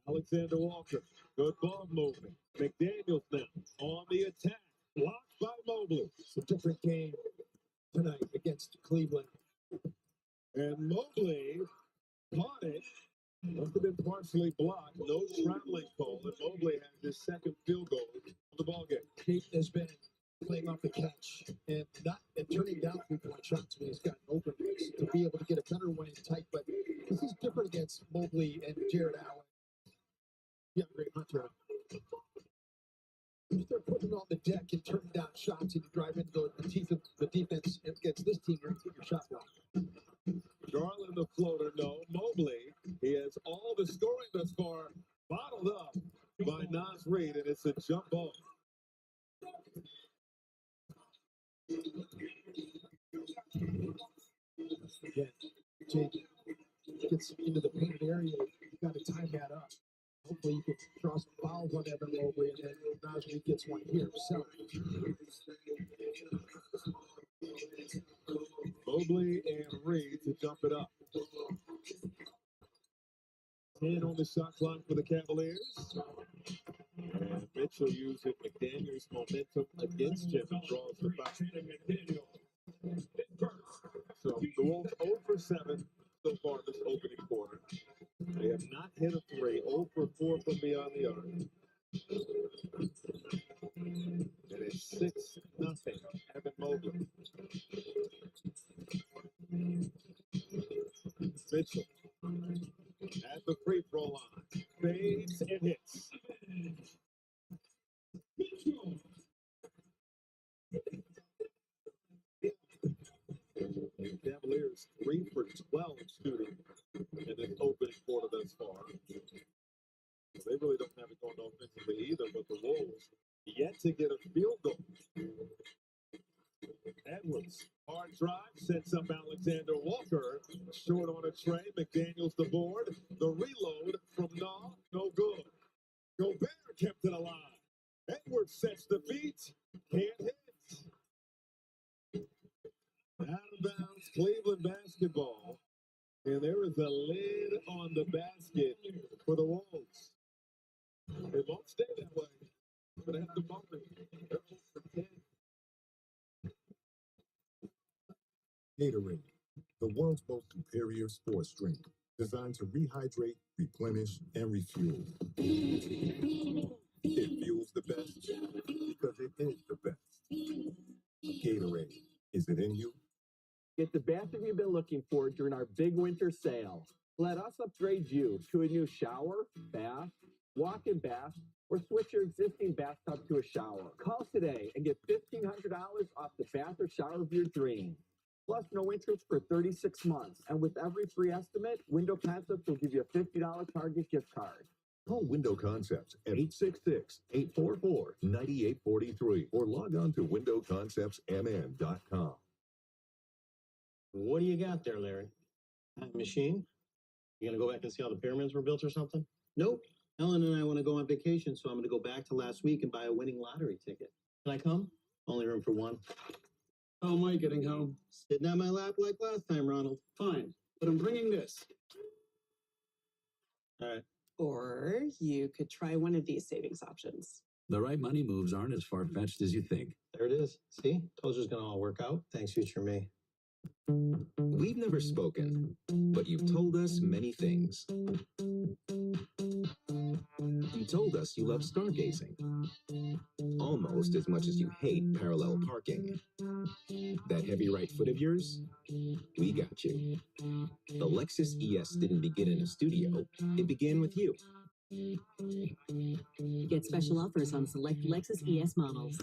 Speaker 11: Alexander Walker. Good ball movement. McDaniels now on the attack. Blocked by Mobley.
Speaker 8: It's a different game tonight against Cleveland.
Speaker 11: And Mobley caught it. Must have been partially blocked. No traveling call. And Mobley has his second field goal of the ball game.
Speaker 8: Peyton has been playing off the catch and turning down 3-point shots when he's gotten open to be able to get a better one in tight. But this is different against Mobley and Jared Allen. Yeah, great Hunter. You start putting on the deck and turning down shots and you drive into the teeth of the defense against this team, you're going to get your shot blocked.
Speaker 11: Garland the floater, no. Mobley, he has all the scoring thus far bottled up by Nas Reed, and it's a jump ball.
Speaker 8: Again, Jake gets into the painted area. You got to time that up. Hopefully, you can draw some fouls on Evan Mobley, and then Nas Reed gets one here. So,
Speaker 11: Mobley and Reed to jump it up. 10 on the shot clock for the Cavaliers. And Mitchell using McDaniels' momentum against him and draws the foul. So the Wolves 0 for 7 so far this opening quarter. They have not hit a 3, 0 for 4 from beyond the arc. And it's 6-0 Evan Mobley. Mitchell at the free throw line. Fades and hits. Cavaliers 3 for 12 shooting in this opening quarter thus far. They really don't have it going offensively either, but the Wolves yet to get a field goal. Edwards, hard drive, sets up Alexander Walker. Short on a tray, McDaniels the board. The reload from Nah, no good. Gobert kept it alive. Edwards sets the beat, can't hit. Out of bounds, Cleveland basketball. And there is a lid on the basket for the Wolves. It won't stay that way. But at the moment, they're 0 for 10.
Speaker 6: Gatorade, the world's most superior sports drink, designed to rehydrate, replenish, and refuel. It fuels the best because it is the best. Gatorade, is it in you?
Speaker 10: Get the bathroom you've been looking for during our big winter sale. Let us upgrade you to a new shower, bath, walk-in bath, or switch your existing bathtub to a shower. Call today and get $1,500 off the bath or shower of your dreams. Plus, no interest for 36 months. And with every free estimate, Window Concepts will give you a $50 Target gift card.
Speaker 6: Call Window Concepts at 866-844-9843 or log on to windowconceptsmn.com.
Speaker 5: What do you got there, Larry? Machine? You gonna go back and see how the pyramids were built or something? Nope. Ellen and I want to go on vacation, so I'm gonna go back to last week and buy a winning lottery ticket. Can I come? Only room for one.
Speaker 15: How am I getting home?
Speaker 5: Sitting on my lap like last time, Ronald.
Speaker 15: Fine, but I'm bringing this.
Speaker 5: All right.
Speaker 17: Or you could try one of these savings options.
Speaker 24: The right money moves aren't as far-fetched as you think.
Speaker 5: There it is. See? Told you it's gonna all work out. Thanks, future me.
Speaker 9: We've never spoken, but you've told us many things. You told us you love stargazing, almost as much as you hate parallel parking. That heavy right foot of yours? We got you. The Lexus ES didn't begin in a studio, it began with you.
Speaker 2: Get special offers on select Lexus ES models.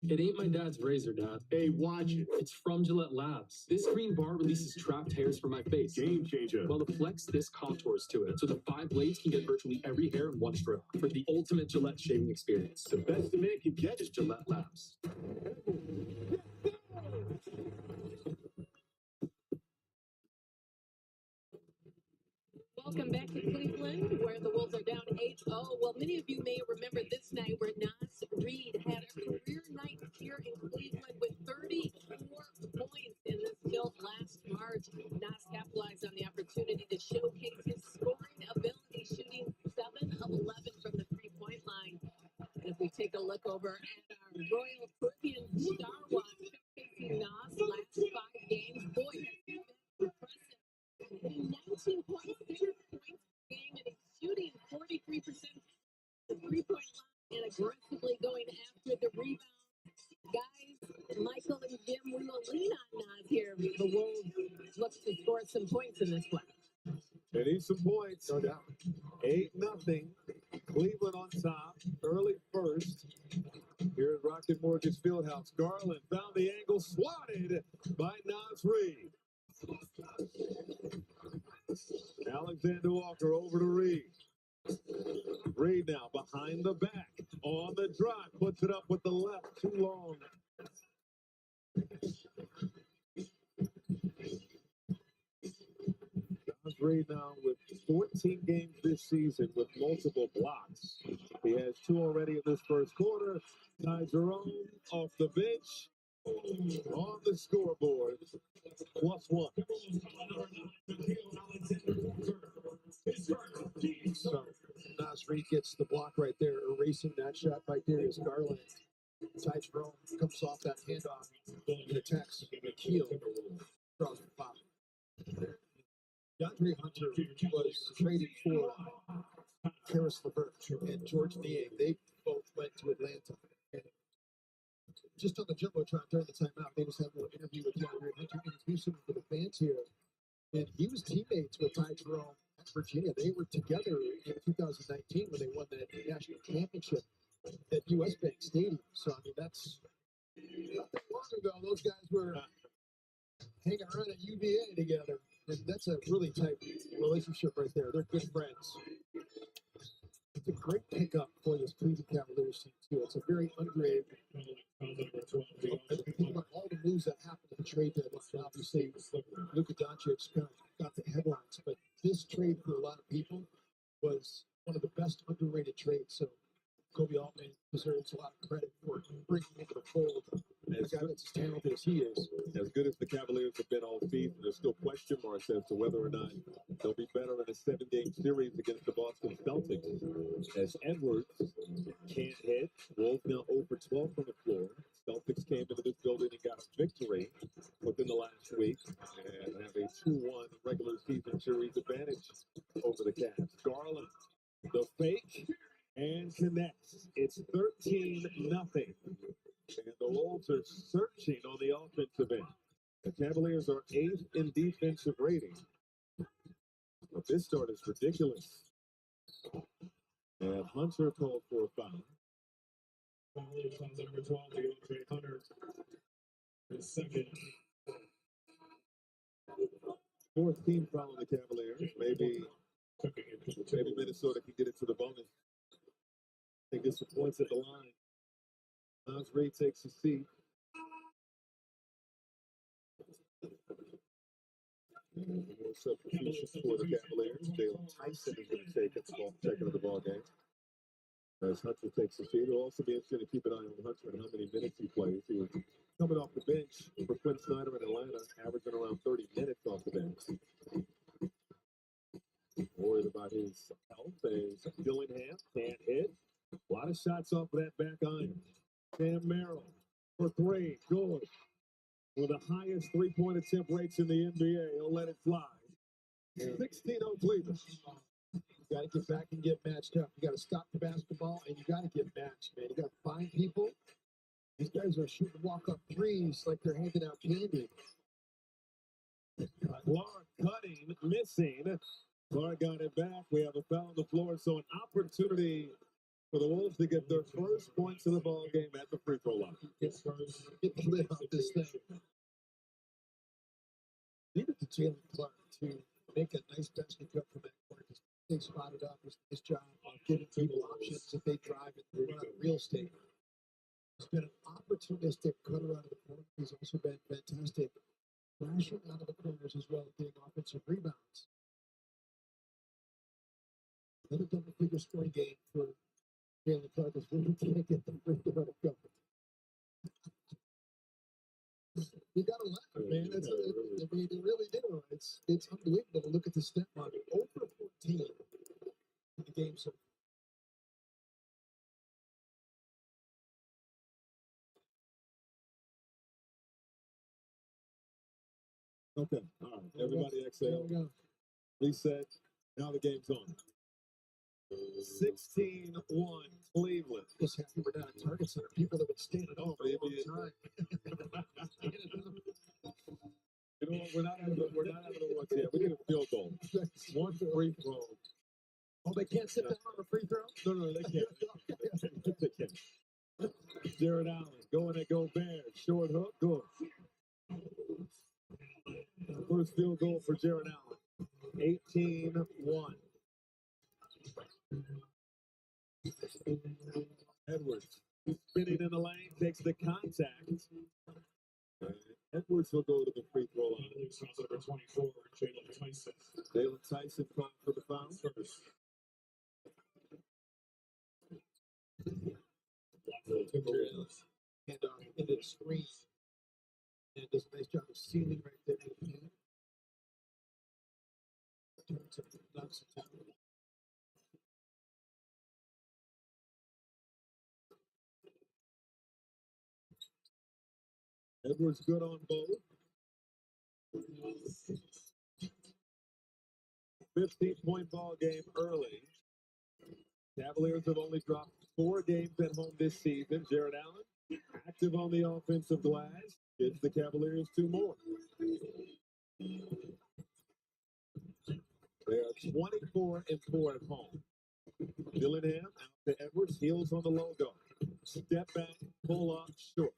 Speaker 25: It ain't my dad's razor, Dad.
Speaker 15: Hey, watch it.
Speaker 25: It's from Gillette Labs. This green bar releases trapped hairs from my face.
Speaker 15: Game changer.
Speaker 25: While the Flex, this contours to it, so the 5 blades can get virtually every hair in one stroke for the ultimate Gillette shaving experience.
Speaker 15: The best a man can get
Speaker 25: is Gillette Labs.
Speaker 1: Welcome back to Cleveland, where the Wolves are down 8-0. Well, many of you may remember this night where Nas Reed had a career night here in Cleveland with 34 points in this field last March. Nas capitalized on the opportunity to showcase his scoring ability, shooting 7 of 11 from the three-point line. And if we take a look over at our Royal Caribbean Star Watch, showcasing Nas last 5 games, boy, has he been impressive. 19 points, 6 points per game, and he's shooting 43% the three-point line and aggressively going after the rebound. Guys, Michael and Jim, we will lean on Nas here. The Wolves look to score some points in this one.
Speaker 11: They need some points, no doubt. 8-0. Cleveland on top, early first. Here at Rocket Mortgage Fieldhouse, Garland found the angle, swatted by Nas Reed. Alexander Walker over to Reed. Reed now behind the back, on the drive, puts it up with the left, too long. Nas Reed now with 14 games this season with multiple blocks. He has 2 already in this first quarter. Ty Jerome off the bench, on the scoreboard, +1.
Speaker 8: So Nas Reed gets the block right there, erasing that shot by Darius Garland. Ty Jerome comes off that handoff and attacks Keel. Draws the foul. DeAndre Hunter was traded for Karis LeVert and George Niang. They both went to Atlanta. And just on the Jumbotron during the timeout, they just had a little interview with DeAndre Hunter, introduced him to the fans here. And he was teammates with Ty Jerome at Virginia. They were together in 2019 when they won that national championship at US Bank Stadium. So, I mean, that's not that long ago. Those guys were hanging around at UVA together. And that's a really tight relationship right there. They're good friends. It's a great pickup for this Cleveland Cavaliers team, too. It's a very underrated. Think about all the moves that happened in the trade deadline. Obviously, Luka Doncic got the headlines, but this trade for a lot of people was one of the best underrated trades. So Kobe Altman deserves a lot of credit for bringing into the fold a guy that's as talented as he is.
Speaker 11: As good as the Cavaliers have been all season, there's still question marks as to whether or not they'll be better in a 7-game series against the Boston Celtics. As Edwards can't hit, Wolves now 0 for 12 from the floor. Celtics came into this building and got a victory within the last week and have a 2-1 regular season series advantage over the Cavs. Garland, the fake, and connects. It's 13-0. And the Wolves are searching on the offensive end. The Cavaliers are 8th in defensive rating. But this start is ridiculous. And Hunter called for a foul.
Speaker 4: Cavaliers on number 12 to go Trey Hunter. His second.
Speaker 11: Fourth team foul on the Cavaliers. Maybe Minnesota can get it to the bonus. They get some points at the line. Nas Ray takes a seat. More substitutions for the Cavaliers. Jalen Tyson is going to take it, second of the ball game. As Hunter takes a seat, it'll also be interesting to keep an eye on Hunter and how many minutes he plays. He was coming off the bench for Quinn Snyder in Atlanta, averaging around 30 minutes off the bench. Worried about his health as Dillingham can't hit. A lot of shots off of that back iron. Sam Merrill for three. Good. With the highest three-point attempt rates in the NBA. He'll let it fly. 16-0 Cleveland.
Speaker 8: You got to get back and get matched up. You got to stop the basketball and you got to get matched, man. You got to find people. These guys are shooting walk-up threes like they're handing out candy.
Speaker 11: Clark cutting, missing. Clark got it back. We have a foul on the floor, so an opportunity for the Wolves to get their first points of the ball game at the free throw line.
Speaker 8: Get the lid off this thing. Leave it to Jalen Clark to make a nice basket cut from that corner. They spotted up. It's his job of giving people options if they drive it through real estate. He's been an opportunistic cutter out of the corner. He's also been fantastic flashing out of the corners as well, getting offensive rebounds. Another double-figure scoring game for Jalen Clark is really can't get the free throw to go. You gotta laugh, man. I mean, they really do. It's unbelievable to look at the step on it. Over 14 in the game so
Speaker 11: Okay, all right. Everybody exhale. Reset. Now the game's on. 16-1 Cleveland.
Speaker 8: Just happy we're not at Target Center. People have been standing over for a long time.
Speaker 11: You know what? We're not having a watch yet. We need a field goal. One free throw.
Speaker 8: Oh, they can't sit down on a free throw?
Speaker 11: No, they can't. They can't. Jared Allen going at Gobert. Short hook. Good. First field goal for Jared Allen. 18-1. Edwards spinning in the lane, takes the contact. Edwards will go to the free throw line.
Speaker 4: Number 24, Jalen Tyson.
Speaker 11: Jalen Tyson called for the foul.
Speaker 8: Timberwolves and into the screen. And does a nice job of sealing right there.
Speaker 11: Edwards good on both. 15-point ball game early. Cavaliers have only dropped 4 games at home this season. Jared Allen, active on the offensive glass, gives the Cavaliers 2 more. They are 24-4 at home. Dillingham out to Edwards, heels on the logo. Step back, pull up, short.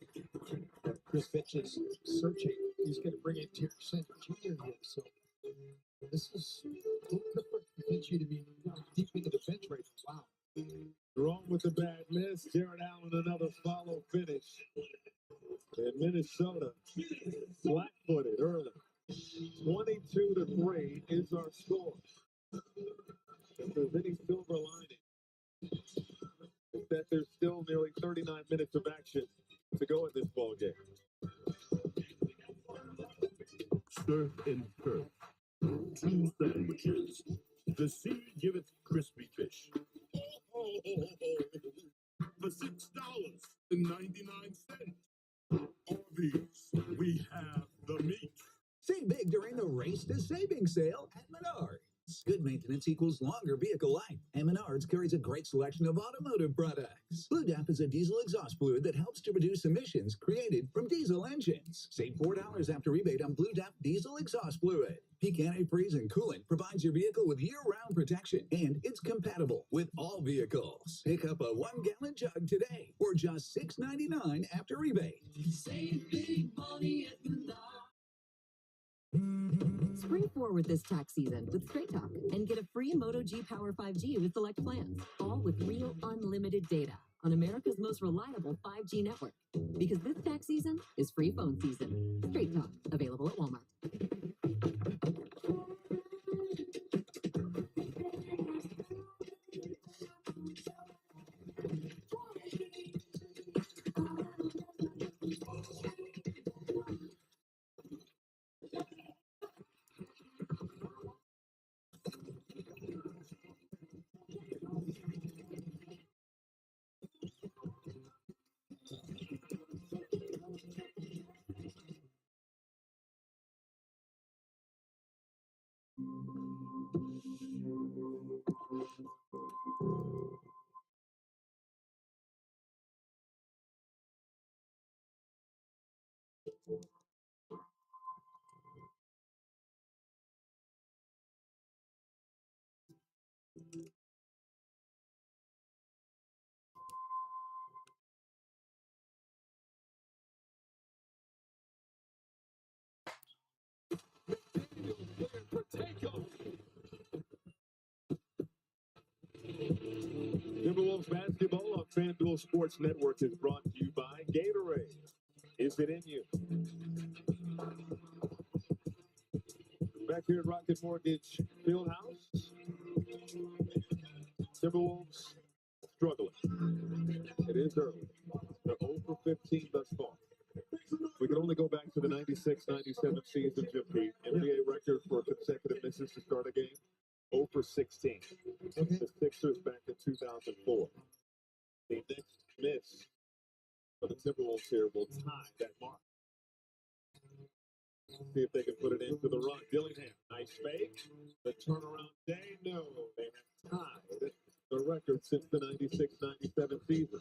Speaker 8: Chris Finch is searching. He's going to bring in Terry Center Jr. here. So this is good for Finch to be deep into the bench right now. Wow.
Speaker 11: Wrong with the bad miss. Jared Allen, another follow finish. And Minnesota, flat-footed early. 22-3 is our score. If there's any silver lining, it's that there's still nearly 39 minutes of action to go in this ball game.
Speaker 6: Surf and turf. 2 sandwiches. The sea giveth crispy fish. For $6.99. Arby's, we have the meat.
Speaker 7: Save big during the Race to Savings sale at Menards. Good maintenance equals longer vehicle life. And Menards carries a great selection of automotive products. Blue DAP is a diesel exhaust fluid that helps to reduce emissions created from diesel engines. Save $4 after rebate on Blue DAP diesel exhaust fluid. Peak antifreeze and coolant provides your vehicle with year-round protection, and it's compatible with all vehicles. Pick up a 1-gallon jug today for just $6.99 after rebate.
Speaker 2: Save big money at Menards. Spring forward this tax season with Straight Talk and get a free Moto G Power 5G with select plans, all with real unlimited data on America's most reliable 5G network. Because this tax season is free phone season. Straight Talk, available at Walmart.
Speaker 11: Timberwolves basketball on FanDuel Sports Network is brought to you by Gatorade. Is it in you? Back here at Rocket Mortgage Fieldhouse, Timberwolves struggling. It is early. They're 0 for 15 thus far. We can only go back to the 96-97 season, Jim Pete. NBA record for consecutive misses to start a game. 0 for 16. The Sixers back in 2004. The next miss for the Timberwolves here will tie that mark. See if they can put it into the run. Dillingham, nice fake. The turnaround day, no. They have tied the record since the 96-97 season.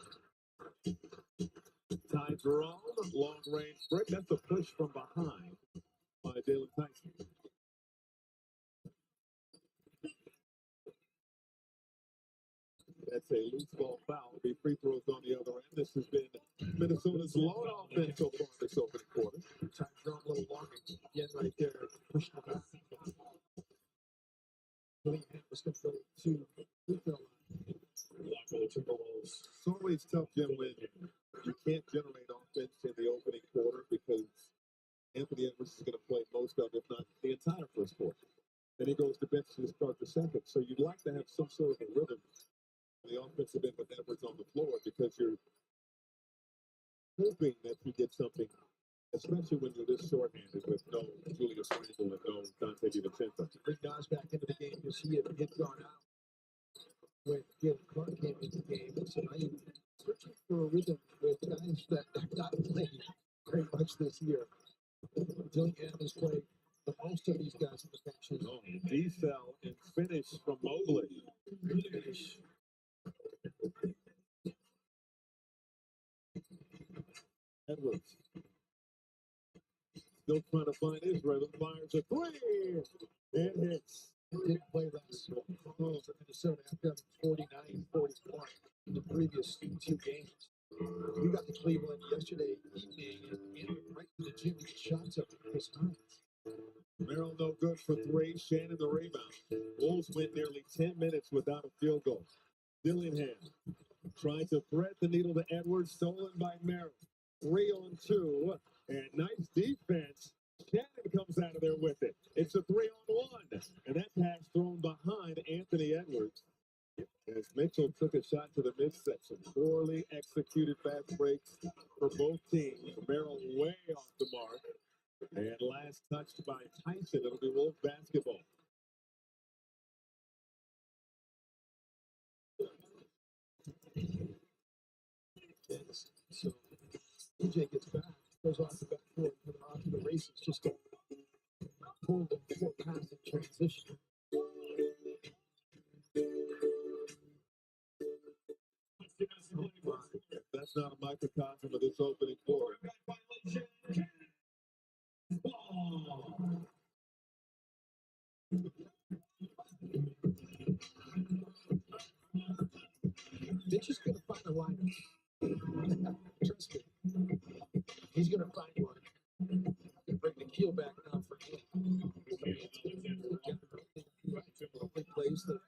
Speaker 11: Ty Jerome, long range break. That's a push from behind by Jalen Tyson. That's a loose ball foul. The free throws on the other end. This has been Minnesota's lone offense so far this opening quarter.
Speaker 8: Ty Jerome a little longer. Again, right there, pushing it back. Dillingham was going to go to free throw line.
Speaker 11: It's always tough, Jim, when you can't generate offense in the opening quarter because Anthony Edwards is going to play most of, if not the entire first quarter. Then he goes to bench to start the second. So you'd like to have some sort of a rhythm on the offensive end with Edwards on the floor because you're hoping that you get something, especially when you're this shorthanded with no Julius Randle and no Dante DiVincenzo.
Speaker 8: To bring guys back into the game because he had gone out when Jalen Clark came into the game. So now you're searching for a rhythm with guys that have not played very much this year. Dillingham has played the most of these guys in the benches.
Speaker 11: Oh, D-cell and finish from Mobley.
Speaker 8: Good finish.
Speaker 11: Edwards. Still trying to find his rhythm. Fires a three. And hits.
Speaker 8: Didn't play last for Minnesota after having 49-41 in the previous two games. We got to Cleveland yesterday evening and right to the gym with shots up Chris Hines.
Speaker 11: Merrill no good for three. Shannon the rebound. Wolves went nearly 10 minutes without a field goal. Dillingham trying to thread the needle to Edwards, stolen by Merrill. 3 on 2, and nice defense. Shannon comes out of there with it. It's a 3-on-1, and that pass thrown behind Anthony Edwards. As Mitchell took a shot to the midsection. Poorly executed fast breaks for both teams. Merrill way off the mark. And last touched by Tyson. It'll be Wolf basketball.
Speaker 8: Yes. So DJ gets back, goes off the backboard, and off to the races, just to pull the four pass in transition.
Speaker 11: That's not a microcosm of this opening quarter.
Speaker 8: Mitch is going to find a line. Trust me. He's going to find one. And bring the keel back now for him. Big plays the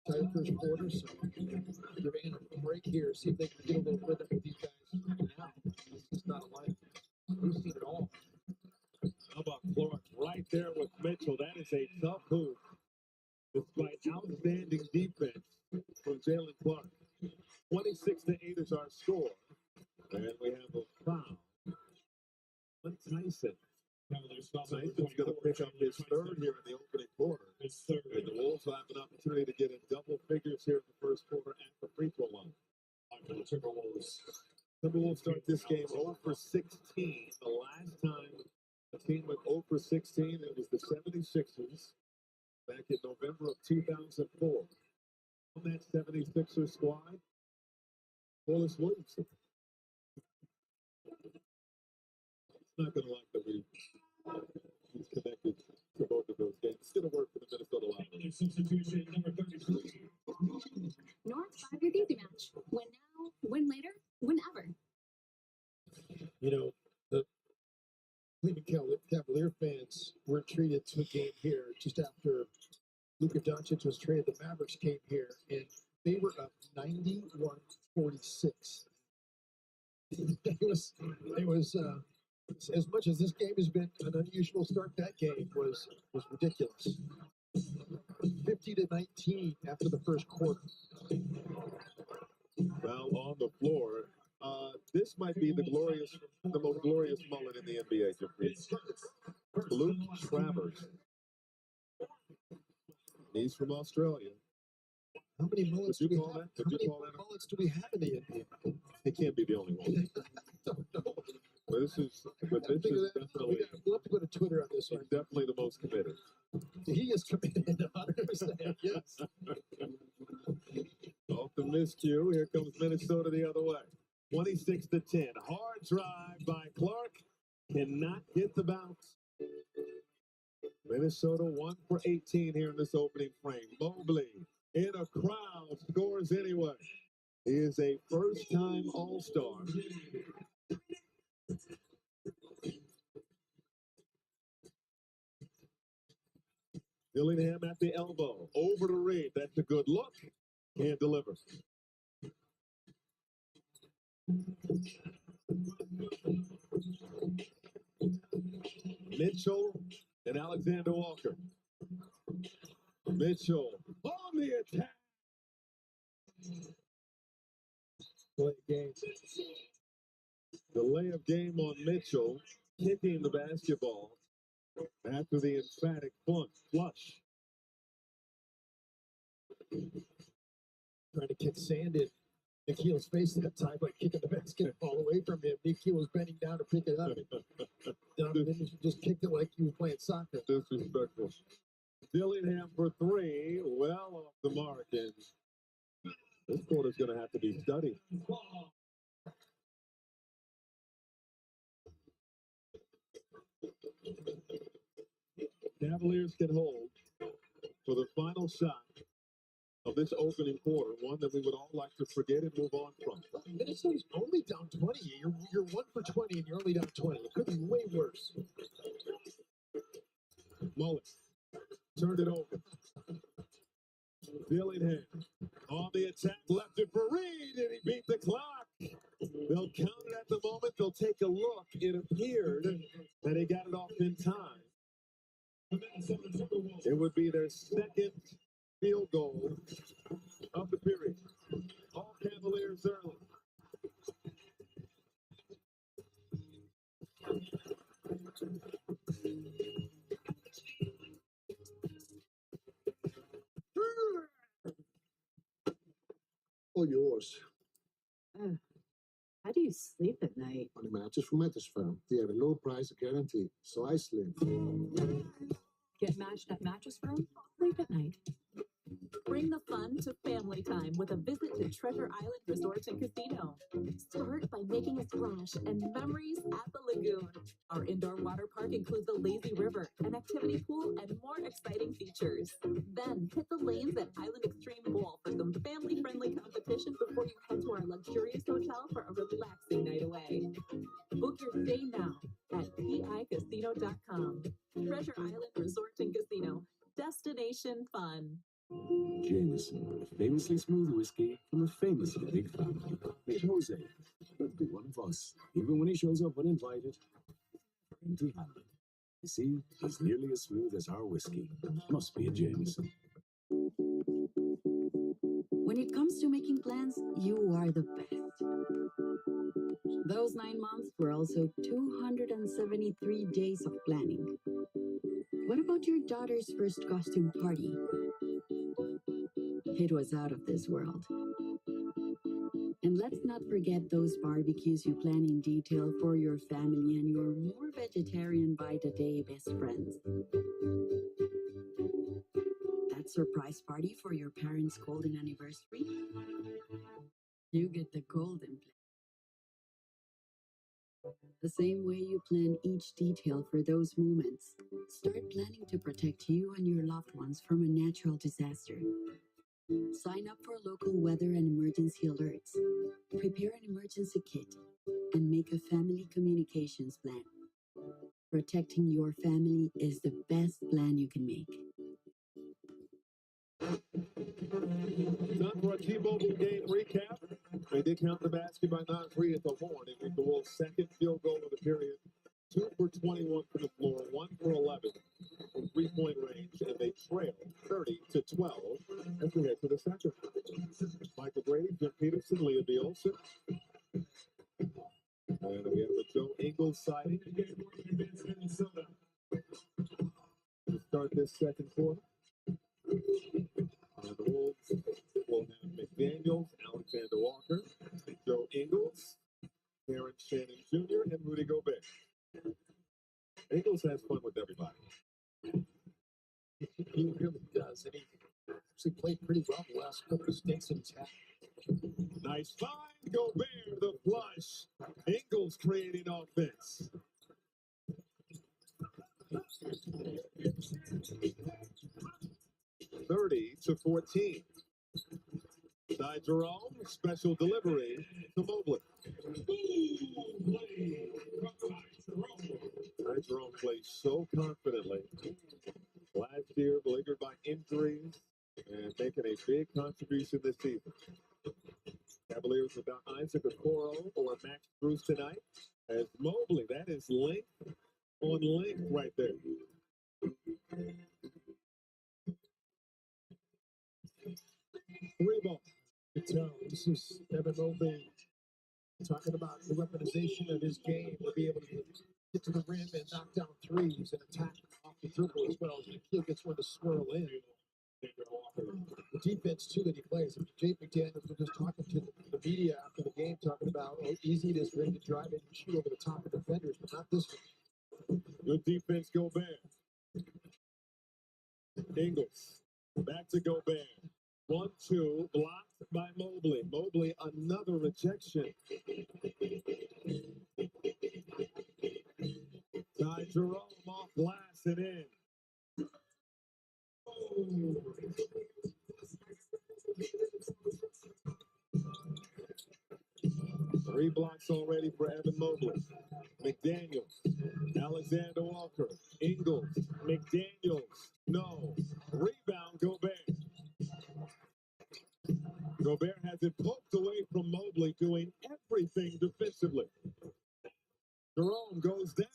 Speaker 8: entire first quarter, so give Anna a break here, see if they can get a little rhythm with these guys now. It's just not a line. We've seen it all.
Speaker 11: How about Clark right there with Mitchell? That is a tough move. Despite outstanding defense from Jalen Clark. 26-8 is our score. And we have a foul. On Tyson. Tyson's going to pick up his third here in the opening quarter. And the Wolves will have an opportunity to get in double figures here in the first quarter at the free throw line. Timberwolves start this game 0 for 16. The last time a team went 0 for 16, it was the 76ers back in November of 2004. On that 76ers squad, Wallace Williamson. It's not going to like that he's connected to both of those games. It's going to work for the Minnesota Lottery.
Speaker 4: Substitution number 33.
Speaker 16: North's 5-year easy match. Win now, win later, whenever.
Speaker 8: You know, the Cleveland Cavalier fans were treated to a game here just after Luka Doncic was traded. The Mavericks came here, and they were up 91-46. It was as much as this game has been an unusual start. That game was ridiculous. 50-19 after the first quarter.
Speaker 11: Well, on the floor, this might be the most glorious mullet in the NBA, Jeffrey. Luke Travers. He's from Australia.
Speaker 8: How many mullets do we have?
Speaker 11: How many
Speaker 8: mullets do we have in the NBA?
Speaker 11: It can't be the only one. But this is definitely.
Speaker 8: We'll have to go to Twitter on this one.
Speaker 11: Definitely the most committed.
Speaker 8: He is committed 100%. Yes.
Speaker 11: Off the miscue, here comes Minnesota the other way. 26-10. Hard drive by Clark. Cannot get the bounce. Minnesota 1 for 18 here in this opening frame. Mobley in a crowd scores anyway. He is a first-time All-Star. Dillingham at the elbow. Over to Reed. That's a good look. Can't deliver. Mitchell and Alexander Walker. Mitchell on the attack.
Speaker 8: Play game.
Speaker 11: Delay of game on Mitchell, kicking the basketball after the emphatic flush.
Speaker 8: Trying to kick sand in Nikhil's face that time by kicking the basketball away from him. Nikhil was bending down to pick it up. Then he just kicked it like he was playing soccer.
Speaker 11: Disrespectful. Dillingham for three, well off the mark, and this quarter's going to have to be studied. Cavaliers can hold for the final shot of this opening quarter, one that we would all like to forget and move on from.
Speaker 8: Minnesota's only down 20. You're 1 for 20 and you're only down 20. It could be way worse.
Speaker 11: Mullet turned it over. Dillingham on the attack, left it for Reed, and he beat the clock. They'll count it at the moment. They'll take a look. It appeared that he got it off in time. It would be their second field goal of the period. All Cavaliers early.
Speaker 12: All yours.
Speaker 17: How do you sleep at night?
Speaker 12: On the mattress from Mattress Firm. They have a low price guarantee, so I sleep.
Speaker 20: Get matched at Mattress Firm. Sleep at night.
Speaker 2: Bring the fun to family time with a visit to Treasure Island Resort and Casino. Start by making a splash and memories at the lagoon. Our indoor water park includes a lazy river, an activity pool, and more exciting features. Then hit the lanes at Island Extreme Bowl for some family-friendly competition before you head to our luxurious hotel for a relaxing night away. Book your stay now at picasino.com. Treasure Island Resort and Casino. Destination fun.
Speaker 24: Jameson, a famously smooth whiskey from a famously big family. Meet Jose, but be one of us, even when he shows up uninvited. Empty-handed. You see, he's nearly as smooth as our whiskey. Must be a Jameson.
Speaker 16: When it comes to making plans, you are the best. Those 9 months were also 273 days of planning. What about your daughter's first costume party? It was out of this world. And let's not forget those barbecues you plan in detail for your family and your more vegetarian by the day best friends. That surprise party for your parents' golden anniversary? You get the golden plan. The same way you plan each detail for those moments. Start planning to protect you and your loved ones from a natural disaster. Sign up for local weather and emergency alerts. Prepare an emergency kit and make a family communications plan. Protecting your family is the best plan you can make.
Speaker 11: Time for a T-Mobile game recap. They did count the basket by 9-3 at the horn. It was the Wolves' second field goal of the period. 2 for 21 from the floor, 1 for 11 from three-point range, and they trail 30-12 as we head to the second. Michael Brady, Jim Peterson, Leah B. Olson. And we have the Joe Ingles sighting to start this second quarter. And the Wolves will have McDaniels, Alexander Walker, Joe Ingles, Terrence Shannon Jr., and Rudy Gobert. Ingles has fun with everybody.
Speaker 12: He really does. And he actually played pretty well the last couple of stints in his hat.
Speaker 11: Nice find, Gobert, the flush. Ingles creating offense. (30-14). Ty Jerome, special delivery to Mobley. Ty Jerome plays so confidently. Last year, beleaguered by injuries and making a big contribution this season. Cavaliers without Isaac Okoro or Max Bruce tonight. As Mobley, that is length on length right there.
Speaker 12: Three ball. You can tell this is Evan Mobley talking about the weaponization of his game to be able to get to the rim and knock down threes and attack off the dribble as well. He gets one to swirl in. The defense, too, that he plays. Jake McDaniels was just talking to the media after the game, talking about how easy it is for him to drive in and shoot over the top of defenders, but not this one.
Speaker 11: Good defense, Gobert. Ingles. Back to Gobert. 1-2, blocked by Mobley. Mobley, another rejection. Ty Jerome off glass and in. Three blocks already for Evan Mobley. McDaniels, Alexander Walker, Ingles, McDaniels, no. Rebound, Gobert. Gobert has it poked away from Mobley, doing everything defensively. Jerome goes down.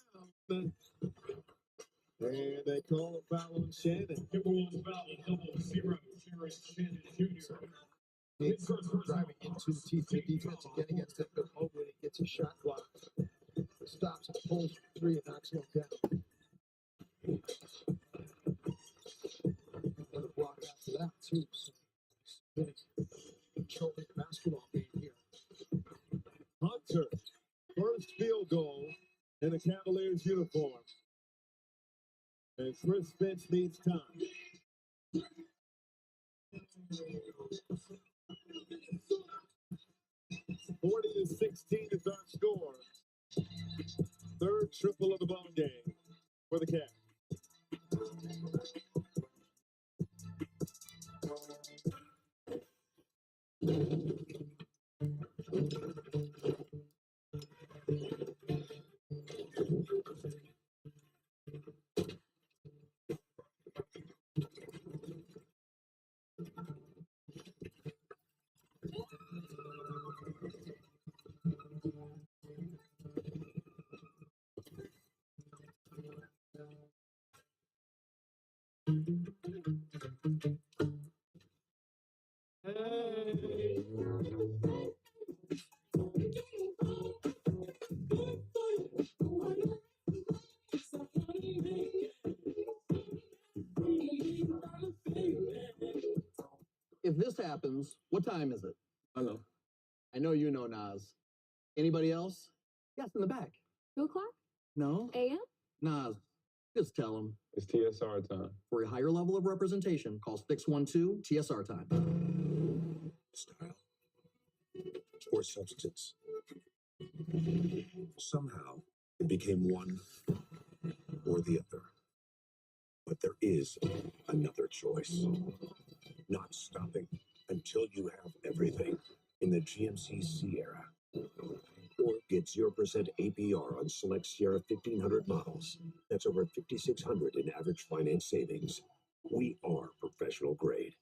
Speaker 11: And they call a foul on Shannon.
Speaker 4: Timberwolves foul, 0-0, Shannon Jr.
Speaker 12: He's driving into the teeth of the defense again against it, but Mobley gets a shot block. Stops and pulls for three and knocks one down. Another block after that, too. So controlling the basketball game here.
Speaker 11: Hunter, first field goal in a Cavaliers uniform. And Chris Finch needs time. 40-16 is our score. Third triple of the ball game for the Cavs.
Speaker 10: If this happens, what time is it?
Speaker 15: I know.
Speaker 10: I know you know, Nas. Anybody else? Yes, in the back.
Speaker 23: 2 o'clock
Speaker 10: No?
Speaker 23: a.m.?
Speaker 10: Nas, just tell them.
Speaker 11: It's TSR time.
Speaker 10: For a higher level of representation, call 612 TSR time.
Speaker 6: Style or substance. Somehow it became one or the other. But there is another choice. Not stopping until you have everything in the GMC Sierra. Or get 0% APR on select Sierra 1500 models. That's over $5,600 in average finance savings. We are professional grade.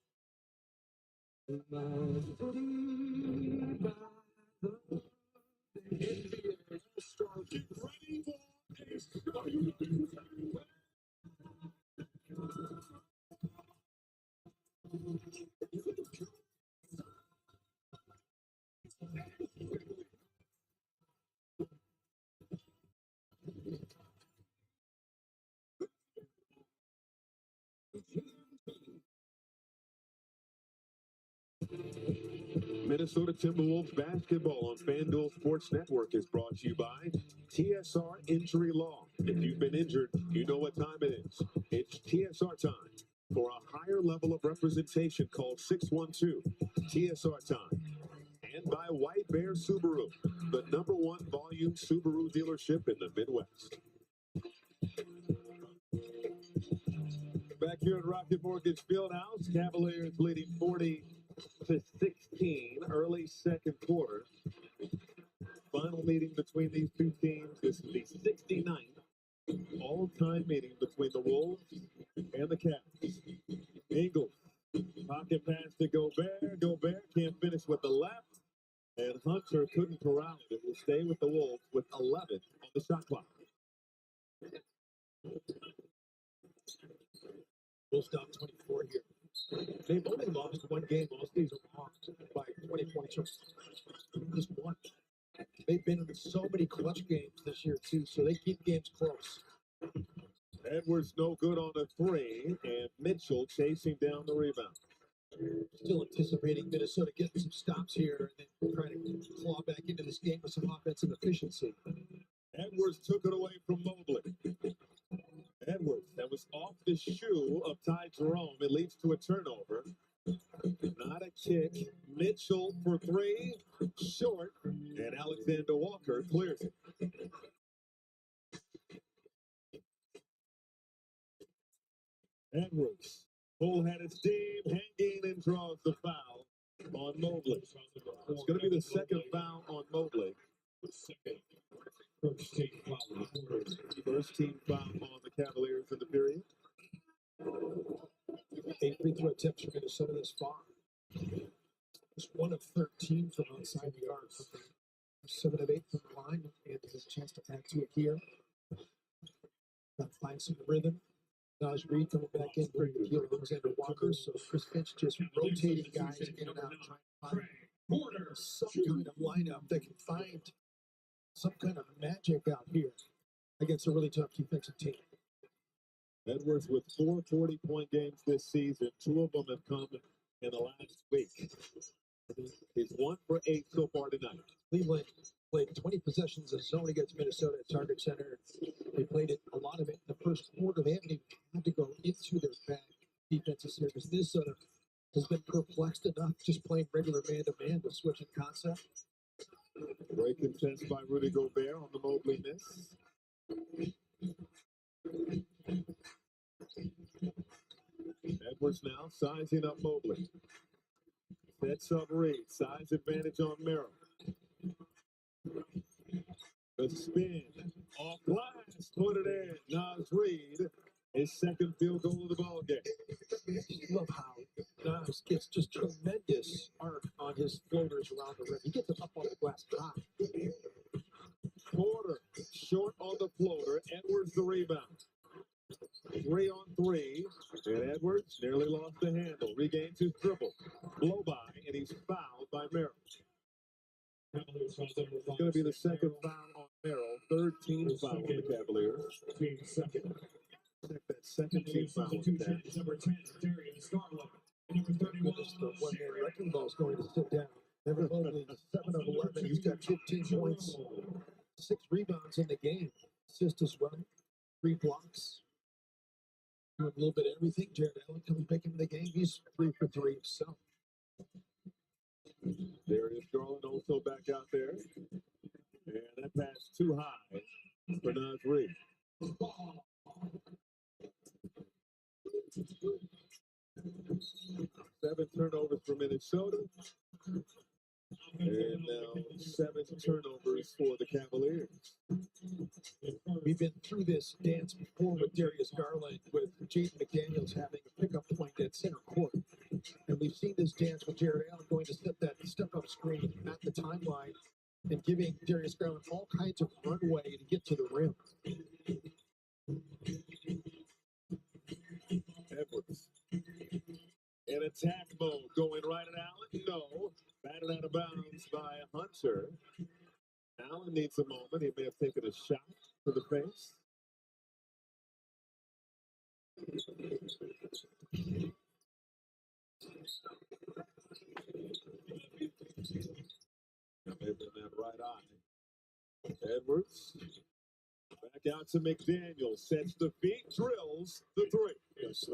Speaker 11: Minnesota Timberwolves basketball on FanDuel Sports Network is brought to you by TSR Injury Law. If you've been injured, you know what time it is. It's TSR time. For a higher level of representation, call 612 TSR time. And by White Bear Subaru, the #1 volume Subaru dealership in the Midwest. Back here at Rocket Mortgage Fieldhouse, Cavaliers leading 40-16, early second quarter. Final meeting between these two teams. This is the 69th all-time meeting between the Wolves and the Cavs. Ingles, pocket pass to Gobert. Gobert can't finish with the left. And Hunter couldn't corral it. It will stay with the Wolves with 11 on the shot clock.
Speaker 8: Wolves down 24 here. They've only lost one game all season long by 20 points. Just one. They've been in so many clutch games this year, too, so they keep games close.
Speaker 11: Edwards no good on the three, and Mitchell chasing down the rebound.
Speaker 8: Still anticipating Minnesota getting some stops here and then trying to claw back into this game with some offensive efficiency.
Speaker 11: Edwards took it away from Mobley. Edwards, that was off the shoe of Ty Jerome. It leads to a turnover. Not a kick. Mitchell for three. Short. And Alexander Walker clears it. Edwards, full-headed steam, hanging and draws the foul on Mobley. It's going to be the second foul on Mobley. First team foul on the Cavaliers in the period.
Speaker 8: 8 free throw attempts for Minnesota this far. Just 1 of 13 from outside the arc. 7 of 8 from the line. And has a chance to add to it here. Got to find some rhythm. Naj Reed coming back in for the heel of Alexander Walker. So Chris Finch just rotating guys in and out, trying to find some kind of lineup that can find some kind of magic out here against a really tough defensive team.
Speaker 11: Edwards with 4 40-point games this season. 2 of them have come in the last week. He's 1 for 8 so far tonight.
Speaker 8: Cleveland played 20 possessions of zone against Minnesota at Target Center. They played it, a lot of it in the first quarter. They haven't even had to go into their back defensive service. Minnesota has been perplexed enough just playing regular man-to-man to switch in concept.
Speaker 11: Great contest by Rudy Gobert on the Mobley miss. Edwards now sizing up Mobley. Sets up Reed. Size advantage on Merrill. The spin. Off glass. Put it in. Nas Reed. His second field goal of the ball game.
Speaker 8: I just love how Nas gets just tremendous arc on his floaters around the rim. He gets it up on the glass high.
Speaker 11: Porter short on the floater. Edwards the rebound. 3 on 3. And Edwards nearly lost the handle. Regains his dribble. Blow by, and he's fouled by Merrill. It's going to be the second foul on Merrill. Third team foul on the Cavaliers. Check that second team foul on that.
Speaker 8: Number 10, Darius Garland. Number 31, the one-man wrecking ball is going to sit down. Evan Mobley, 7 of 11. He's got 15 points, 6 rebounds in the game. Assist as well. 3 blocks. Doing a little bit of everything. Jared Allen comes back into the game. He's 3 for 3 himself.
Speaker 11: Darius Garland also back out there. And that pass too high for Nas Reed. 7 turnovers for Minnesota. And now 7 turnovers for the Cavaliers.
Speaker 8: We've been through this dance before with Darius Garland, with Jaden McDaniels having a pickup point at center court. And we've seen this dance with Jared Allen going to set that step-up screen at the timeline and giving Darius Garland all kinds of runway to get to the rim.
Speaker 11: Edwards. In attack mode, going right at Allen. No. Batted out of bounds by Hunter. Allen needs a moment. He may have taken a shot to the face. Maybe in that right eye. Edwards. Back out to McDaniel. Sets the feet, drills the 3. Yes,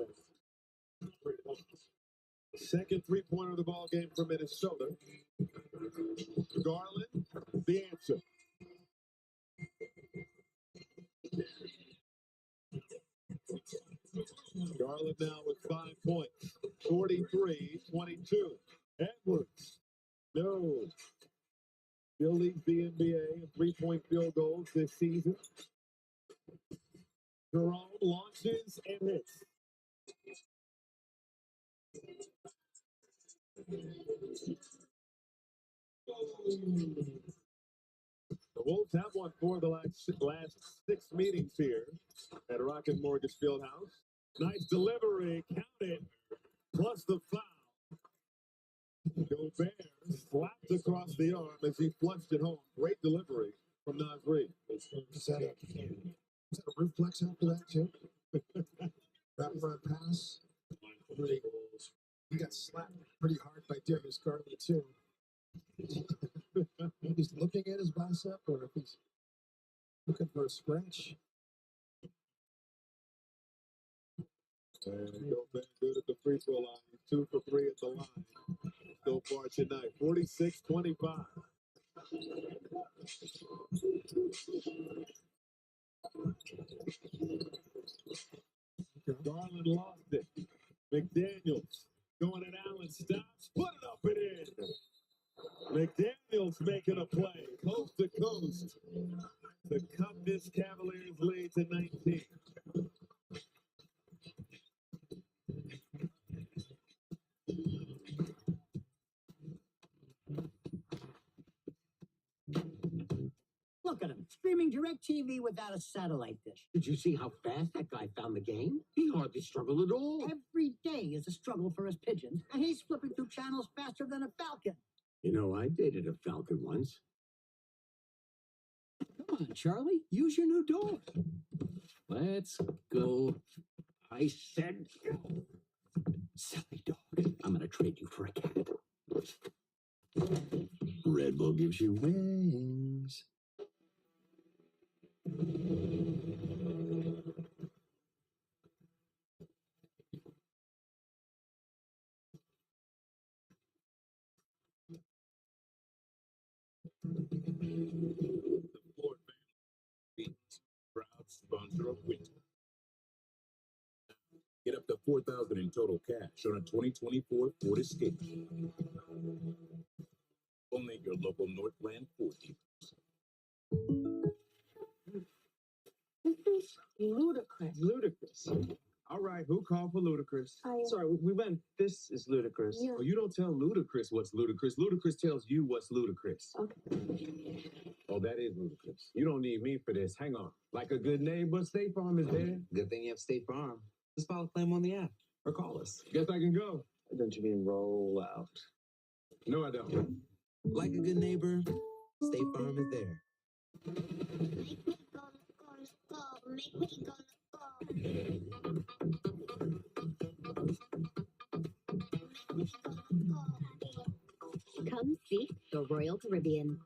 Speaker 11: second three-pointer of the ball game for Minnesota. Garland, the answer. Garland now with 5 points. 43-22. Edwards. No. Still leads the NBA in 3-point field goals this season. Jerome launches and hits. The Wolves have won 4 of the last 6 meetings here at Rocket Mortgage Fieldhouse. Nice delivery, count it, plus the foul. Gobert slapped across the arm as he flushed it home. Great delivery from Nas Reed.
Speaker 8: Is that a reflex after that, too? Wraparound pass. He got slapped pretty hard by Darius Garland, too. If he's looking at his bicep or if he's looking for a scratch.
Speaker 11: And Gobert good at the free throw line. 2 for 3 at the line so far tonight. 46-25. Garland lost it. McDaniels going at Allen. Stops. Put it up and in. McDaniels making a play. Coast to coast. To cut this Cavaliers lead to 19.
Speaker 2: Look at him, streaming DirecTV without a satellite dish. Did you see how fast that guy found the game? He hardly struggled at all. Every day is a struggle for us pigeons, and he's flipping through channels faster than a falcon. You know, I dated a falcon once. Come on, Charlie, use your new dog. Let's go. I said go. Silly dog, I'm gonna trade you for a cat. Red Bull gives you wings.
Speaker 6: The Ford family, proud sponsor of winter. Get up to $4,000 in total cash on a 2024 Ford Escape. Only at your local Northland Ford dealer.
Speaker 17: This is ludicrous.
Speaker 3: Ludicrous. All right, who called for ludicrous? Sorry, we went. This is ludicrous.
Speaker 17: Yeah.
Speaker 3: Oh, you don't tell ludicrous what's ludicrous. Ludicrous tells you what's ludicrous.
Speaker 17: Okay.
Speaker 3: Oh, that is ludicrous. You don't need me for this. Hang on. Like a good neighbor, State Farm is there.
Speaker 22: Good thing you have State Farm. Just file a claim on the app or call us.
Speaker 3: Guess I can go.
Speaker 22: Don't you mean roll out?
Speaker 3: No, I don't.
Speaker 22: Like a good neighbor, State Farm is there.
Speaker 2: Come see the Royal Caribbean.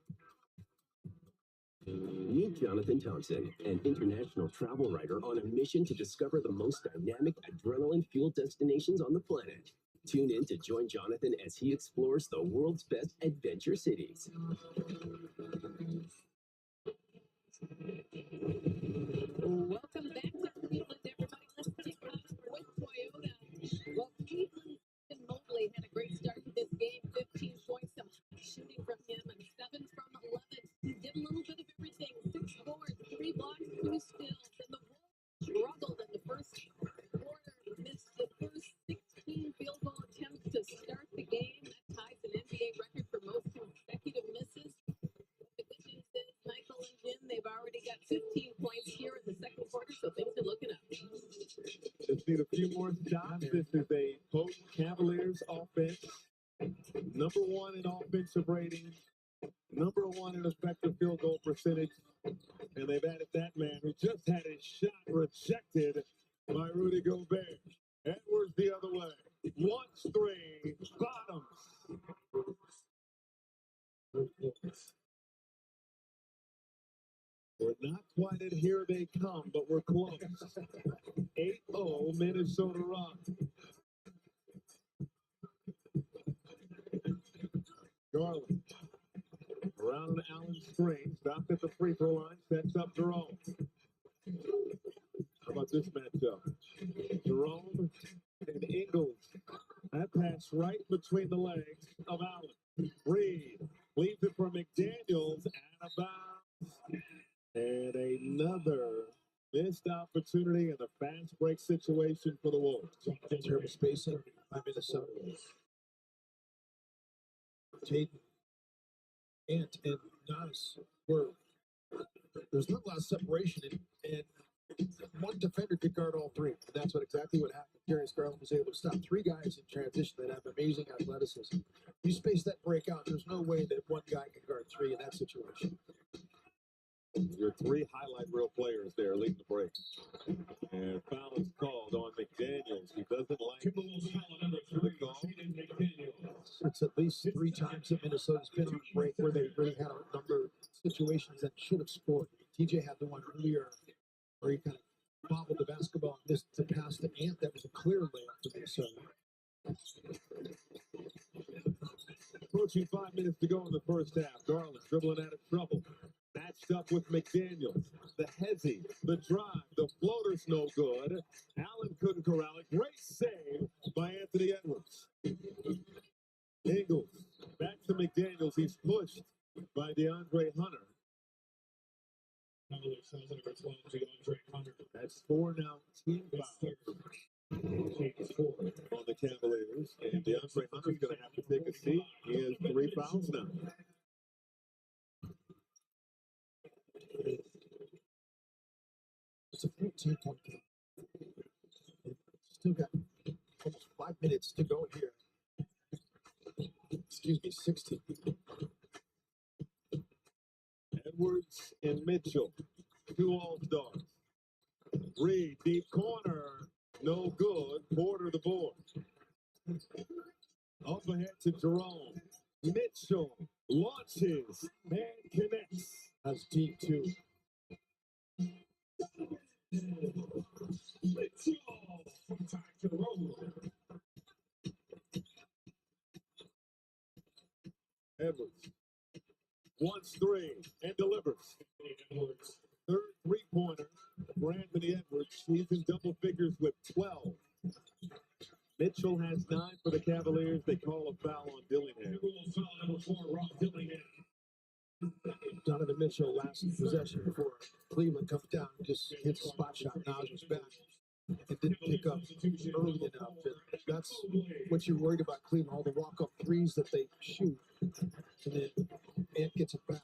Speaker 13: Meet Jonathan Thompson, an international travel writer on a mission to discover the most dynamic adrenaline-fueled destinations on the planet. Tune in to join Jonathan as he explores the world's best adventure cities.
Speaker 1: Welcome back to Cleveland, everybody. Let's kick it off with Toyota. Well, Cleveland and Mobley had a great start to this game. 15 points, some hot shooting from him, and 7 from 11. He did a little bit of everything. 6 scores, 3 blocks, 2 steals. And the Wolves struggled in the first quarter. Missed the first 16 field goal attempts to start the game. That ties an NBA record for most consecutive misses. The good news is Michael and Jim, they've already got 15 points here in the second quarter, so things are looking up.
Speaker 11: Just need a few more shots. This is a post-Cavaliers offense. Number 1 in offensive rating. Number 1 in effective field goal percentage. And they've added that man who just had his shot rejected by Rudy Gobert. Edwards the other way. Wants 3. Bottoms. We're not quite at here they come, but we're close. 8-0 Minnesota run. Garland around an Allen screen, stopped at the free throw line, sets up Jerome. How about this matchup? Jerome and Ingles. That pass right between the legs of Allen. Reed leaves it for McDaniels, out of bounds. And another missed opportunity in the fast break situation for the Wolves.
Speaker 8: Terrible spacing by Minnesota. Tatum, Ant, and Giannis were. There's not a lot of separation, and one defender could guard all 3. And that's exactly what happened. Darius Garland was able to stop 3 guys in transition that have amazing athleticism. You space that break out, there's no way that one guy can guard 3 in that situation.
Speaker 11: Your 3 highlight reel players there leading the break. And foul is called on McDaniels. He doesn't like the call.
Speaker 8: It's at least 3 times that Minnesota's been on a break where they really had a number of situations that should have scored. TJ had the one earlier where he kind of bobbled the basketball and missed the pass to Ant. That was a clear layup for Minnesota.
Speaker 11: Approaching 5 minutes to go in the first half. Garland dribbling out of trouble. Matched up with McDaniels. The hezzy, the drive, the floater's no good. Allen couldn't corral it. Great save by Anthony Edwards. Ingles back to McDaniels. He's pushed by DeAndre Hunter. That's 4 now. Team fouls on the Cavaliers. And DeAndre Hunter's going to have to take a seat. He has 3 fouls now.
Speaker 8: It's a 14-point game. Still got almost 5 minutes to go here. Excuse me, 16.
Speaker 11: Edwards and Mitchell, 2 All-Stars. Reed, deep corner, no good. Porter the board. Up ahead to Jerome. Mitchell launches and connects.
Speaker 8: That's deep, too.
Speaker 11: Edwards Wants three and delivers. Third three-pointer for Anthony Edwards. He's in double figures with 12. Mitchell has 9 for the Cavaliers. They call a foul on Dillingham.
Speaker 8: Donovan Mitchell, last possession before Cleveland comes down, just hits a spot shot. Nas was back. It didn't pick up early enough. That's what you're worried about Cleveland, all the walk-up threes that they shoot. And then Ant gets it back.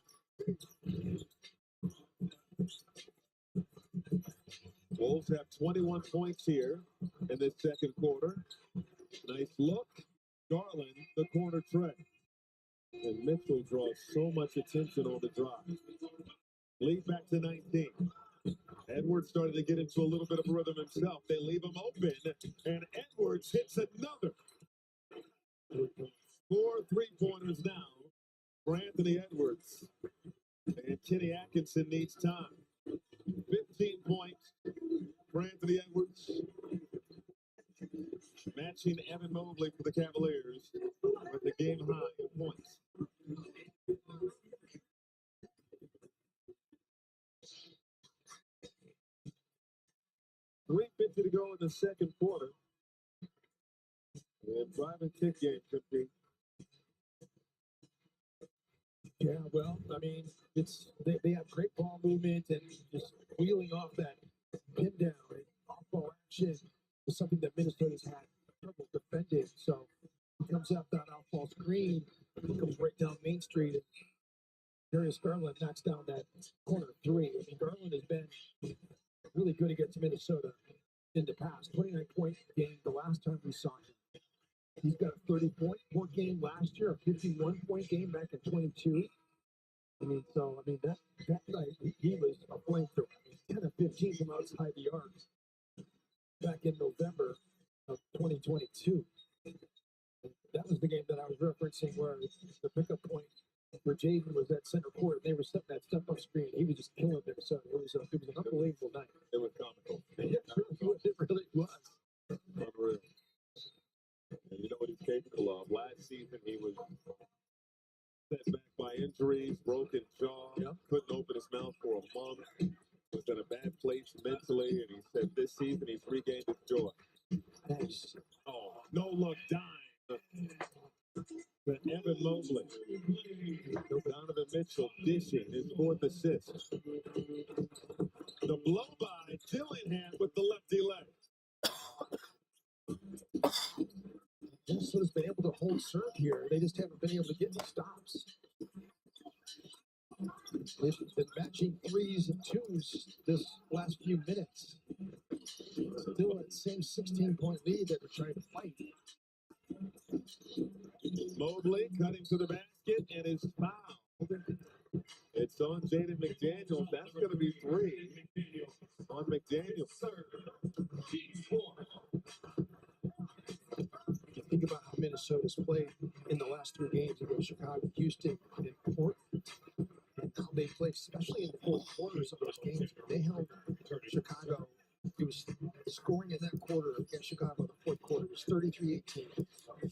Speaker 11: Wolves have 21 points here in this second quarter. Nice look. Garland, the corner tray. And Mitchell draws so much attention on the drive. Lead back to 19. Edwards started to get into a little bit of a rhythm himself. They leave him open, and Edwards hits another. 4 3-pointers now for Anthony Edwards. And Kenny Atkinson needs time. 15 points for Anthony Edwards. Matching Evan Mobley for the Cavaliers with the game high in points. .350 to go in the second quarter. And drive and kick game could be.
Speaker 8: Yeah, well, I mean, they have great ball movement and just wheeling off that pin down and off ball action is something that Minnesota's had trouble defending. So he comes out that off ball screen, comes right down Main Street, and Darius Garland knocks down that corner three. I mean, Garland has been really good against Minnesota in the past. 29-point game the last time we saw him. He's got a 30-point game last year, a 51-point game back in 22. I mean, that night he was a flamethrower. 10 of 15 from outside the arc back in November of 2022. That was the game that I was referencing where the pickup point where Jaden was at center court and they were setting that step up screen. He was just killing Minnesota. It was an unbelievable night.
Speaker 11: It was comical.
Speaker 8: It really was.
Speaker 11: Unreal. And you know what he's capable of. Last season, he was set back by injuries, broken jaw, couldn't open his mouth for a month, was in a bad place mentally, and he said this season he's regained his joy.
Speaker 8: Nice.
Speaker 11: Oh, no look dime for Evan Mobley. Donovan Mitchell dishing his 4th assist. The blow by Dillingham with the lefty leg.
Speaker 8: Minnesota's been able to hold serve here. They just haven't been able to get any stops. They've been matching threes and twos this last few minutes. Still that same 16-point lead that they're trying to fight.
Speaker 11: Mobley cutting to the basket and is fouled. It's on Jaden McDaniels. That's going to be 3 on McDaniels.
Speaker 8: You think about how Minnesota's played in the last 3 games against Chicago, Houston, and Portland, and how they played, especially in the fourth quarters of those games. They held Chicago. It was scoring in that quarter against Chicago. The fourth quarter was 33-18,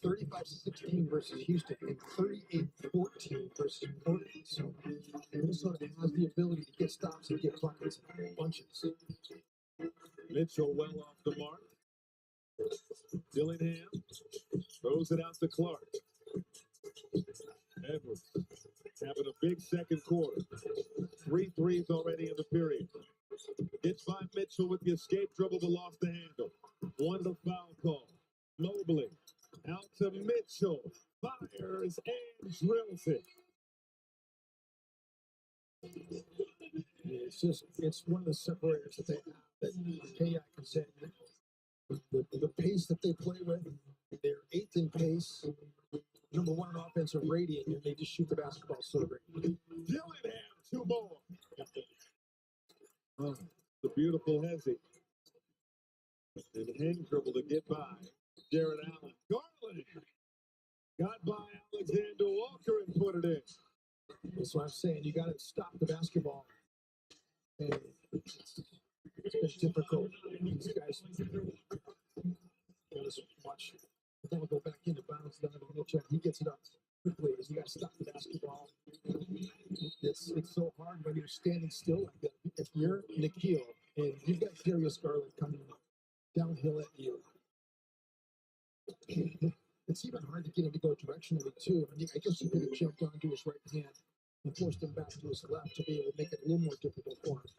Speaker 8: 35-16 versus Houston, and 38-14 versus Portland. So Minnesota has the ability to get stops and get buckets in bunches.
Speaker 11: Mitchell well off the mark. Dillingham throws it out to Clark. Edwards having a big second quarter. 3 threes already in the period. Gets by Mitchell with the escape dribble but lost the handle. 1 to foul call. Mobley out to Mitchell. Fires and drills it.
Speaker 8: It's one of the separators that they have that KI can say. The pace that they play with, they're 8th in pace, number 1 in offensive rating, and they just shoot the basketball so great.
Speaker 11: Dillingham, 2 more. Oh, the beautiful Hezzy. And hand dribble to get by Jared Allen. Garland got by Alexander Walker and put it in.
Speaker 8: That's what I'm saying. You got to stop the basketball. And it's been difficult. These guys, let's watch. Then we'll go back into bounds. Donovan Mitchell. He gets it up quickly. You got to stop the basketball. It's so hard when you're standing still like that. If you're Nikhil and you've got Darius Garland coming downhill at you, it's even hard to get him to go directionally too. I mean, I guess you could have jumped onto his right hand and forced him back to his left to be able to make it a little more difficult for him.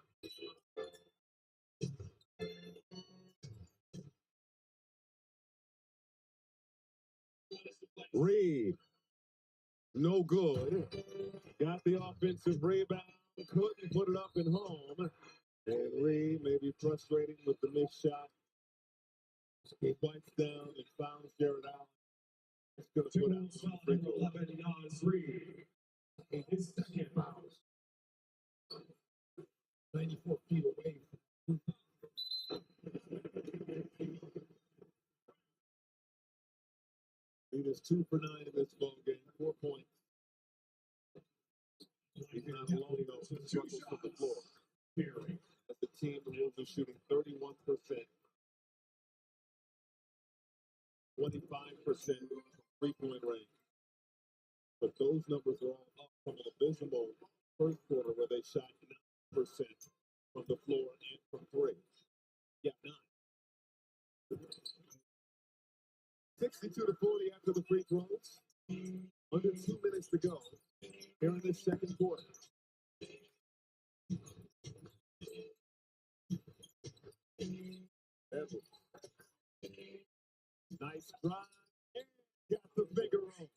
Speaker 11: Reed, no good. Got the offensive rebound, couldn't put it up and home. And Reed may be frustrated with the missed shot. He bites down and fouls Jared Allen. It's going to put out some free throws.
Speaker 8: Reed. His second foul. 94 feet away.
Speaker 11: He was 2 for 9 in this ball game, 4 points. He's not alone though. He struggles from the floor. As the team, the Wolves are shooting 31%, 25% three-point range. But those numbers are all up from an abysmal first quarter where they shot 9% from the floor and from three. Yeah, 9. 62 to 40 after the free throws. Under 2 minutes to go here in this second quarter. Edwards. Nice drive. And got the finger roll.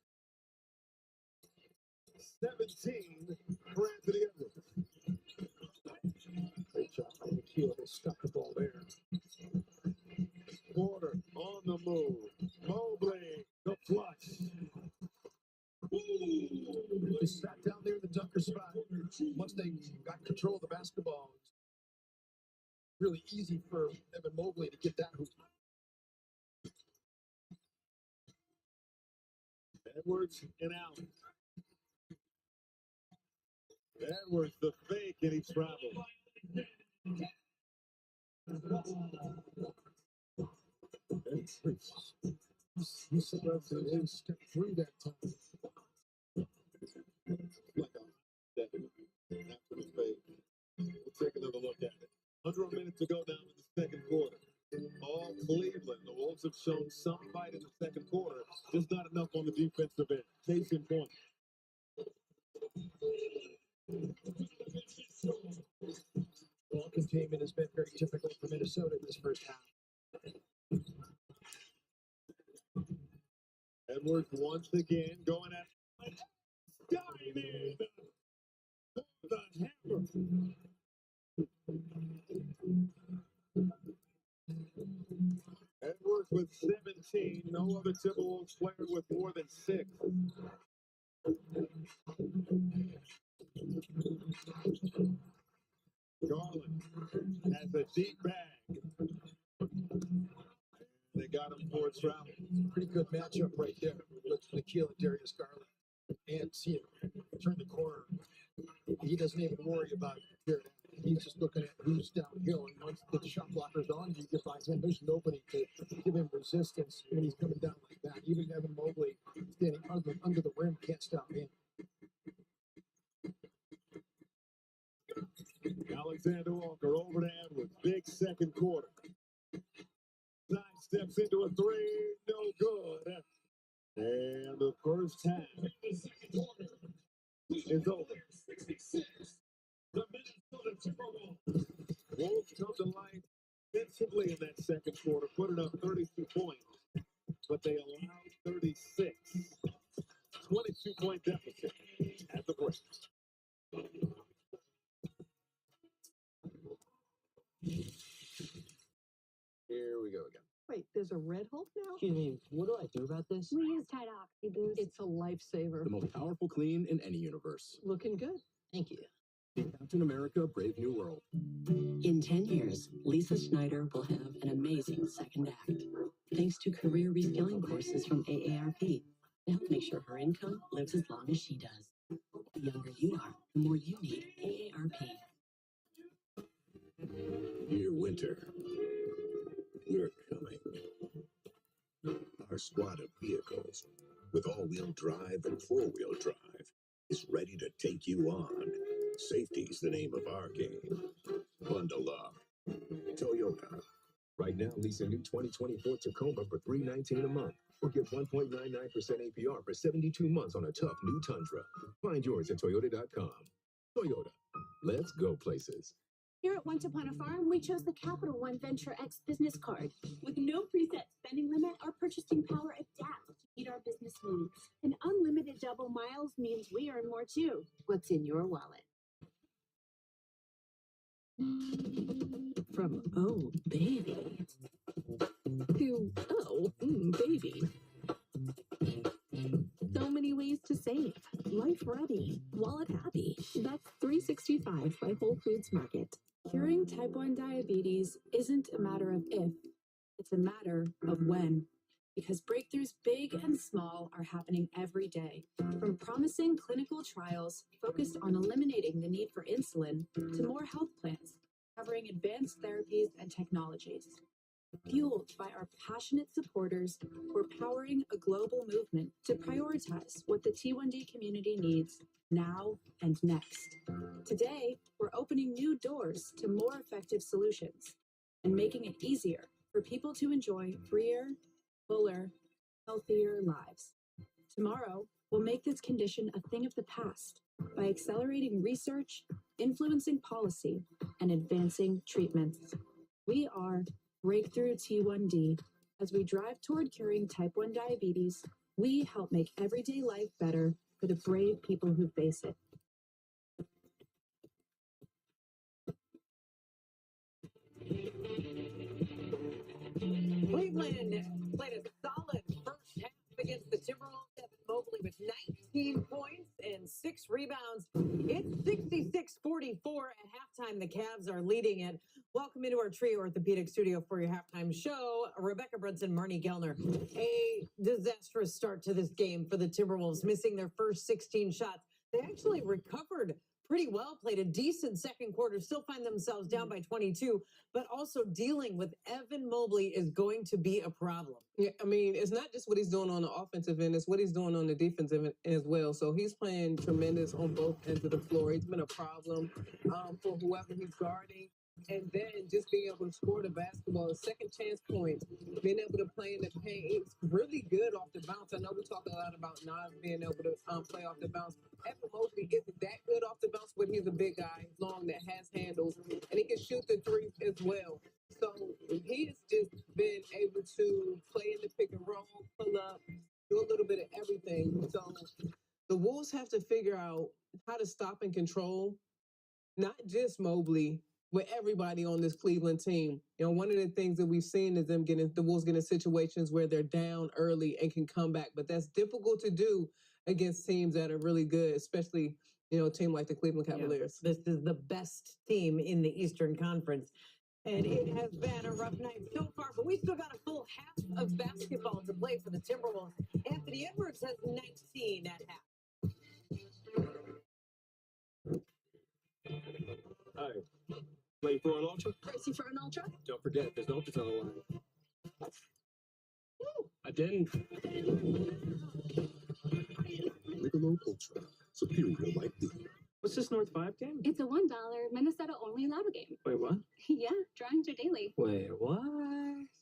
Speaker 11: 17 for Anthony Edwards.
Speaker 8: Great job by Nikhil. They stuck the ball there.
Speaker 11: Porter on the move. Mobley, the flush.
Speaker 8: They sat down there in the dunker spot. Once they got control of the basketball, it was really easy for Evan Mobley to get that hoop.
Speaker 11: Edwards and Allen. Edwards the fake and he travels.
Speaker 8: He survived and step through that time.
Speaker 11: Like a after the fake. We'll take another look at it. Under a minute to go down in the second quarter. All Cleveland. The Wolves have shown some fight in the second quarter, just not enough on the defensive end. Case in point.
Speaker 8: Ball containment has been very difficult for Minnesota in this first half.
Speaker 11: Edwards once again going at Diamond for the hammer. Edwards with 17. No other Timberwolves player with more than 6. Garland has a deep bag. They got him for a travel.
Speaker 8: Pretty good matchup right there with Nikhil and Darius Garland. And see him turn the corner. He doesn't even worry about Jared. He's just looking at who's downhill. And once the shot blocker's on, you get by him. There's nobody to give him resistance when he's coming down like that. Even Evan Mobley standing under the rim can't stop him.
Speaker 11: Alexander Walker over to Edwards. Big second quarter. Side steps into a three. No good. And the first half is over. 66. The Minnesota Timberwolves. Wolves come to life defensively in that second quarter, put it up 32 points, but they allowed 36. 22-point deficit at the break.
Speaker 10: Here we go again.
Speaker 17: Wait, there's a red Hulk now?
Speaker 22: Excuse me, what do I do about this?
Speaker 23: We use Tide Oxy Boost.
Speaker 17: It's a lifesaver.
Speaker 5: The most powerful clean in any universe.
Speaker 17: Looking good.
Speaker 22: Thank you.
Speaker 5: Captain America, Brave New World.
Speaker 16: In 10 years, Lisa Schneider will have an amazing second act, thanks to career reskilling courses from AARP to help make sure her income lives as long as she does. The younger you are, the more you need AARP.
Speaker 6: Dear winter, we're coming. Our squad of vehicles with all-wheel drive and four-wheel drive is ready to take you on. Safety's the name of our game. Bundle up. Toyota.
Speaker 13: Right now, lease a new 2024 Tacoma for $319 a month, or get 1.99% APR for 72 months on a tough new Tundra. Find yours at Toyota.com. Toyota. Let's go places.
Speaker 2: Here at Once Upon a Farm, we chose the Capital One Venture X business card. With no preset spending limit, our purchasing power adapts to meet our business needs. And unlimited double miles means we earn more too. What's in your wallet?
Speaker 9: From oh, baby to oh, baby. So many ways to save. Life ready, wallet happy. That's 365 by Whole Foods Market.
Speaker 14: Curing type 1 diabetes isn't a matter of if, it's a matter of when. Because breakthroughs big and small are happening every day. From promising clinical trials focused on eliminating the need for insulin to more health plans covering advanced therapies and technologies. Fueled by our passionate supporters, we're powering a global movement to prioritize what the T1D community needs now and next. Today, we're opening new doors to more effective solutions and making it easier for people to enjoy freer, fuller, healthier lives. Tomorrow, we'll make this condition a thing of the past by accelerating research, influencing policy, and advancing treatments. We are Breakthrough T1D. As we drive toward curing type 1 diabetes, we help make everyday life better for the brave people who face it.
Speaker 18: Cleveland played a solid first half against the Timberwolves. Evan Mobley with 19 points and 6 rebounds. It's 66-44 at halftime. The Cavs are leading it. Welcome into our Trio Orthopedic Studio for your halftime show. Rebecca Brunson, Marnie Gellner. A disastrous start to this game for the Timberwolves, missing their first 16 shots. They actually recovered pretty well, played a decent second quarter, still find themselves down by 22, but also dealing with Evan Mobley is going to be a problem.
Speaker 19: Yeah, I mean, it's not just what he's doing on the offensive end, it's what he's doing on the defensive end as well. So he's playing tremendous on both ends of the floor. He's been a problem for whoever he's guarding. And then just being able to score the basketball, second chance points, being able to play in the paint. It's really good off the bounce. I know we talk a lot about Nas being able to play off the bounce. Evan Mobley isn't that good off the bounce, but he's a big guy, long, that has handles, and he can shoot the three as well. So he has just been able to play in the pick and roll, pull up, do a little bit of everything. So the Wolves have to figure out how to stop and control not just Mobley, with everybody on this Cleveland team. You know, one of the things that we've seen is them the Wolves getting situations where they're down early and can come back, but that's difficult to do against teams that are really good, especially, you know, a team like the Cleveland Cavaliers.
Speaker 18: Yeah, this is the best team in the Eastern Conference. And it has been a rough night so far, but we still got a full half of basketball to play for the Timberwolves. Anthony Edwards has 19 at half.
Speaker 25: Hi. Ready for an ultra?
Speaker 2: Pricey for an ultra?
Speaker 25: Don't forget, there's no ultras on the line. I didn't.
Speaker 6: Michelob Ultra. Superior like beer.
Speaker 25: What's this North 5 game?
Speaker 2: It's a $1 Minnesota-only lotto game.
Speaker 25: Wait, what?
Speaker 2: Yeah, drawings are daily.
Speaker 25: Wait, what?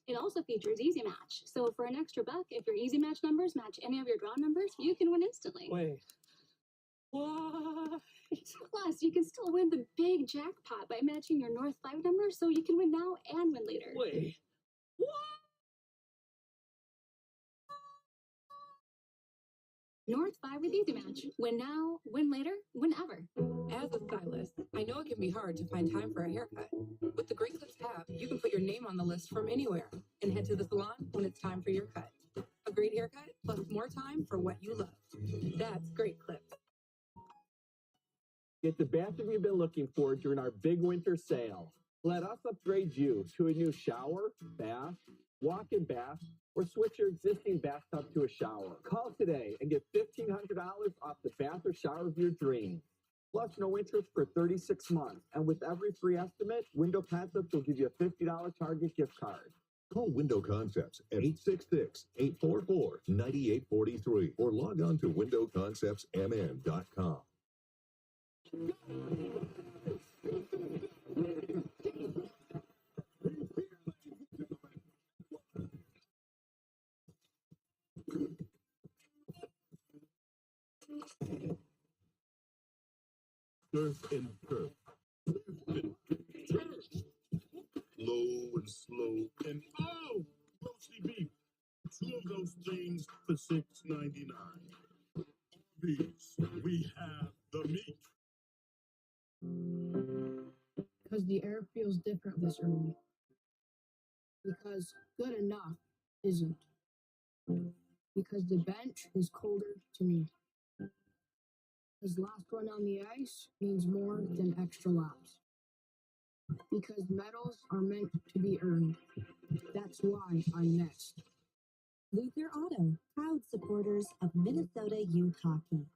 Speaker 2: It also features Easy Match. So for an extra buck, if your Easy Match numbers match any of your draw numbers, you can win instantly.
Speaker 25: Wait. What?
Speaker 2: Plus, you can still win the big jackpot by matching your North 5 number, so you can win now and win later.
Speaker 25: Wait. What?
Speaker 2: North 5 with Easy Match. Win now, win later, whenever.
Speaker 21: As a stylist, I know it can be hard to find time for a haircut. With the Great Clips app, you can put your name on the list from anywhere and head to the salon when it's time for your cut. A great haircut plus more time for what you love. That's Great Clips.
Speaker 10: Get the bathroom you've been looking for during our big winter sale. Let us upgrade you to a new shower, bath, walk-in bath, or switch your existing bathtub to a shower. Call today and get $1,500 off the bath or shower of your dreams. Plus no interest for 36 months. And with every free estimate, Window Concepts will give you a $50 Target gift card.
Speaker 6: Call Window Concepts at 866-844-9843 or log on to windowconceptsmn.com. Surf and turf. Low and slow and roasty beef. 2 of those things for $6.99. These, we have the meat.
Speaker 4: Because the air feels different this early. Because good enough isn't. Because the bench is colder to me. Because last one on the ice means more than extra laps. Because medals are meant to be earned. That's why I'm next.
Speaker 2: Luther Auto, proud supporters of Minnesota youth hockey.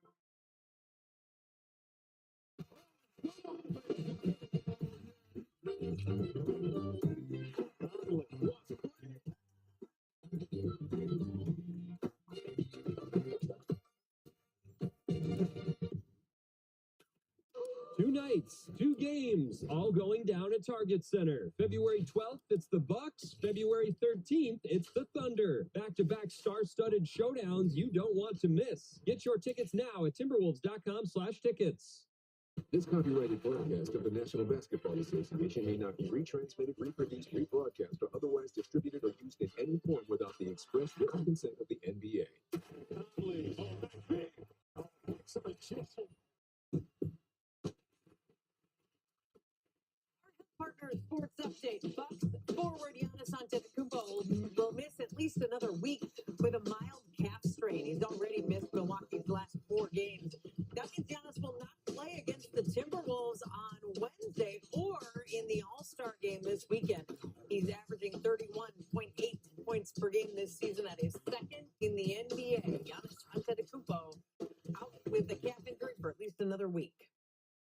Speaker 13: Two nights, 2 games, all going down at Target Center. February 12th, it's the Bucks. February 13th, it's the Thunder. Back-to-back star-studded showdowns you don't want to miss. Get your tickets now at timberwolves.com/tickets.
Speaker 5: This copyrighted broadcast of the National Basketball Association may not be retransmitted, reproduced, rebroadcast, or otherwise distributed or used in any form without the express written consent of the NBA.
Speaker 18: Partner Sports Update. Bucks forward Giannis Antetokounmpo will miss at least another week with a mild calf strain. He's already missed Milwaukee's last 4 games. That means Giannis will not play against the Timberwolves on Wednesday or in the All-Star game this weekend. He's averaging 31.8 points per game this season. That is second in the NBA. Giannis Antetokounmpo out with a calf injury for at least another week.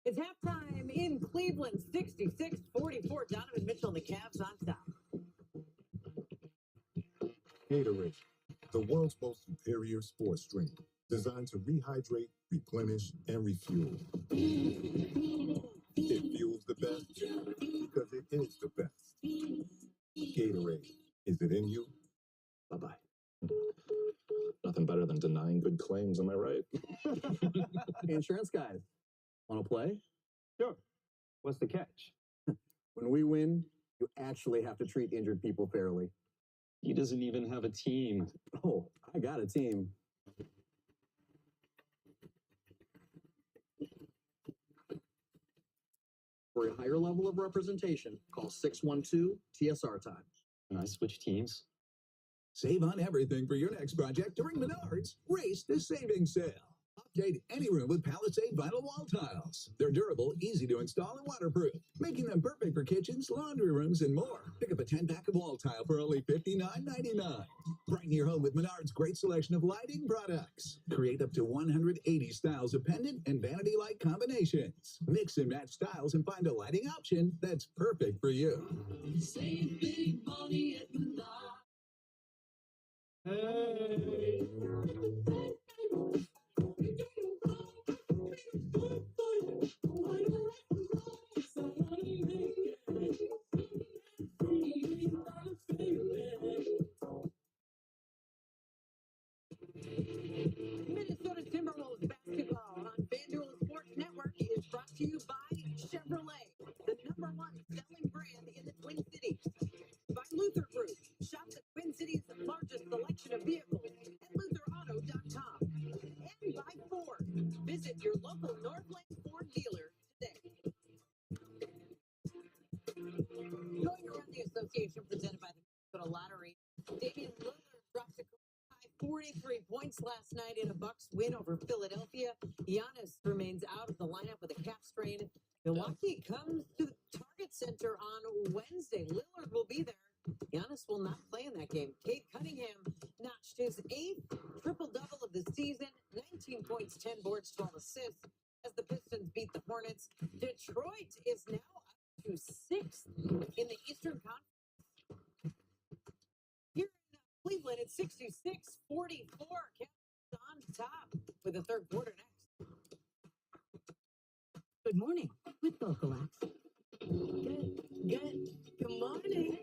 Speaker 18: It's halftime in Cleveland, 66-44. Donovan Mitchell and the Cavs on top.
Speaker 6: Gatorade, the world's most superior sports drink, designed to rehydrate, replenish, and refuel. It fuels the best because it is the best. Gatorade, is it in you?
Speaker 5: Bye-bye. Nothing better than denying good claims, am I right?
Speaker 10: Hey, insurance guys, want to play?
Speaker 3: Sure. What's the catch?
Speaker 10: When we win, you actually have to treat injured people fairly.
Speaker 5: He doesn't even have a team.
Speaker 10: Oh, I got a team. For a higher level of representation, call 612-TSR time.
Speaker 5: Can I switch teams?
Speaker 7: Save on everything for your next project during Menards Race the Savings Sale. Update any room with Palisade vinyl wall tiles. They're durable, easy to install, and waterproof, making them perfect for kitchens, laundry rooms, and more. Pick up a 10-pack of wall tile for only $59.99. Brighten your home with Menards' great selection of lighting products. Create up to 180 styles of pendant and vanity light combinations. Mix and match styles and find a lighting option that's perfect for you.
Speaker 2: Save big money at Menards.
Speaker 7: Hey.
Speaker 18: Minnesota Timberwolves basketball on FanDuel Sports Network is brought to you by Chevrolet, the #1 selling brand in the Twin Cities. By Luther Group, shop the Twin Cities' largest selection of vehicles at lutherauto.com. And by Ford, visit your local Northland Ford dealer today. Going around the association presented by the Minnesota Lottery, Damian Lillard dropped a 43 points last night in a Bucks win over Philadelphia. Giannis remains out of the lineup with a calf strain. Milwaukee comes to the Target Center on Wednesday. Lillard will be there. Giannis will not play in that game. Cade Cunningham notched his 8th triple-double of the season, 19 points, 10 boards, 12 assists, as the Pistons beat the Hornets. Detroit is now up to 6th in the Eastern Conference. Cleveland at 66-44. Cavs on top with the third quarter next.
Speaker 2: Good morning with Vocalax.
Speaker 18: Good morning.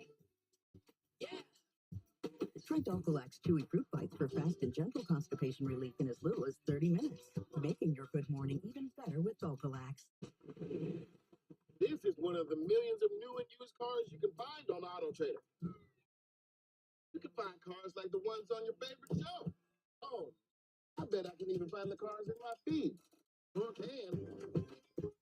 Speaker 2: Try Vocalax Chewy Fruit Bites for fast and gentle constipation relief in as little as 30 minutes, making your good morning even better with Vocalax.
Speaker 1: This is one of the millions of new and used cars you can find on Auto Trader. You can find cars like the ones on your favorite show. Oh, I bet I can even find the cars in my feed. And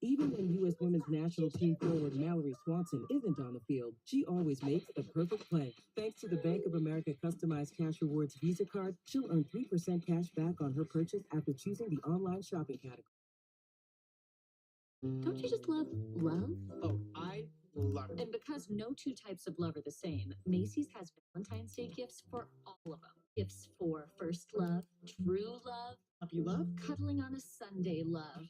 Speaker 12: even when U.S. Women's National Team forward Mallory Swanson isn't on the field, she always makes the perfect play. Thanks to the Bank of America Customized Cash Rewards Visa card, she'll earn 3% cash back on her purchase after choosing the online shopping category.
Speaker 15: Don't you just love love?
Speaker 1: oh, I love it.
Speaker 15: And because no two types of love are the same, Macy's has Valentine's Day gifts for all of them. Gifts for first love, true love,
Speaker 1: puppy love,
Speaker 15: cuddling on a Sunday love.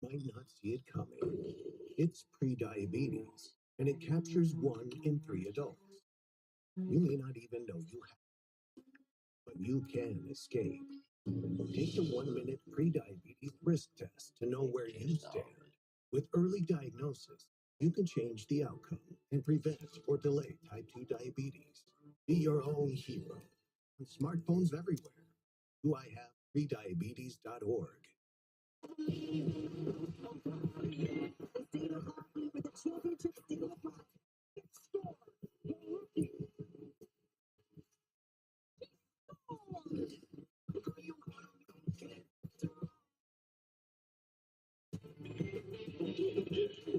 Speaker 6: Might not see it coming. It's prediabetes, and it captures 1 in 3 adults. You may not even know you have it, but you can escape. Take the 1-minute prediabetes risk test to know where you stand. With early diagnosis, you can change the outcome and prevent or delay type 2 diabetes. Be your own hero. On smartphones everywhere. Do I have prediabetes.org?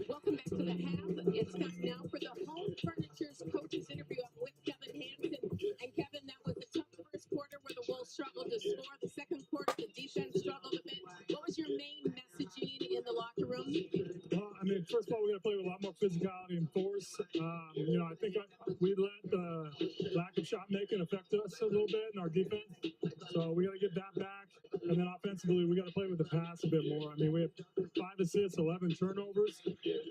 Speaker 14: Welcome back to the Hab. It's time now for the Home Furniture's coaches interview. I'm with Kevin Hansen. And Kevin, that was a tough first quarter where the Wolves struggled to score. The second quarter, the defense struggled a bit. What was your main messaging in the locker room?
Speaker 20: Well, I mean, first of all, we got to play with a lot more physicality and force. I think we let the lack of shot making affect us a little bit in our defense. So we got to get that back. And then offensively, we got to play with the pass a bit more. I mean, we have 5 assists, 11 turnovers.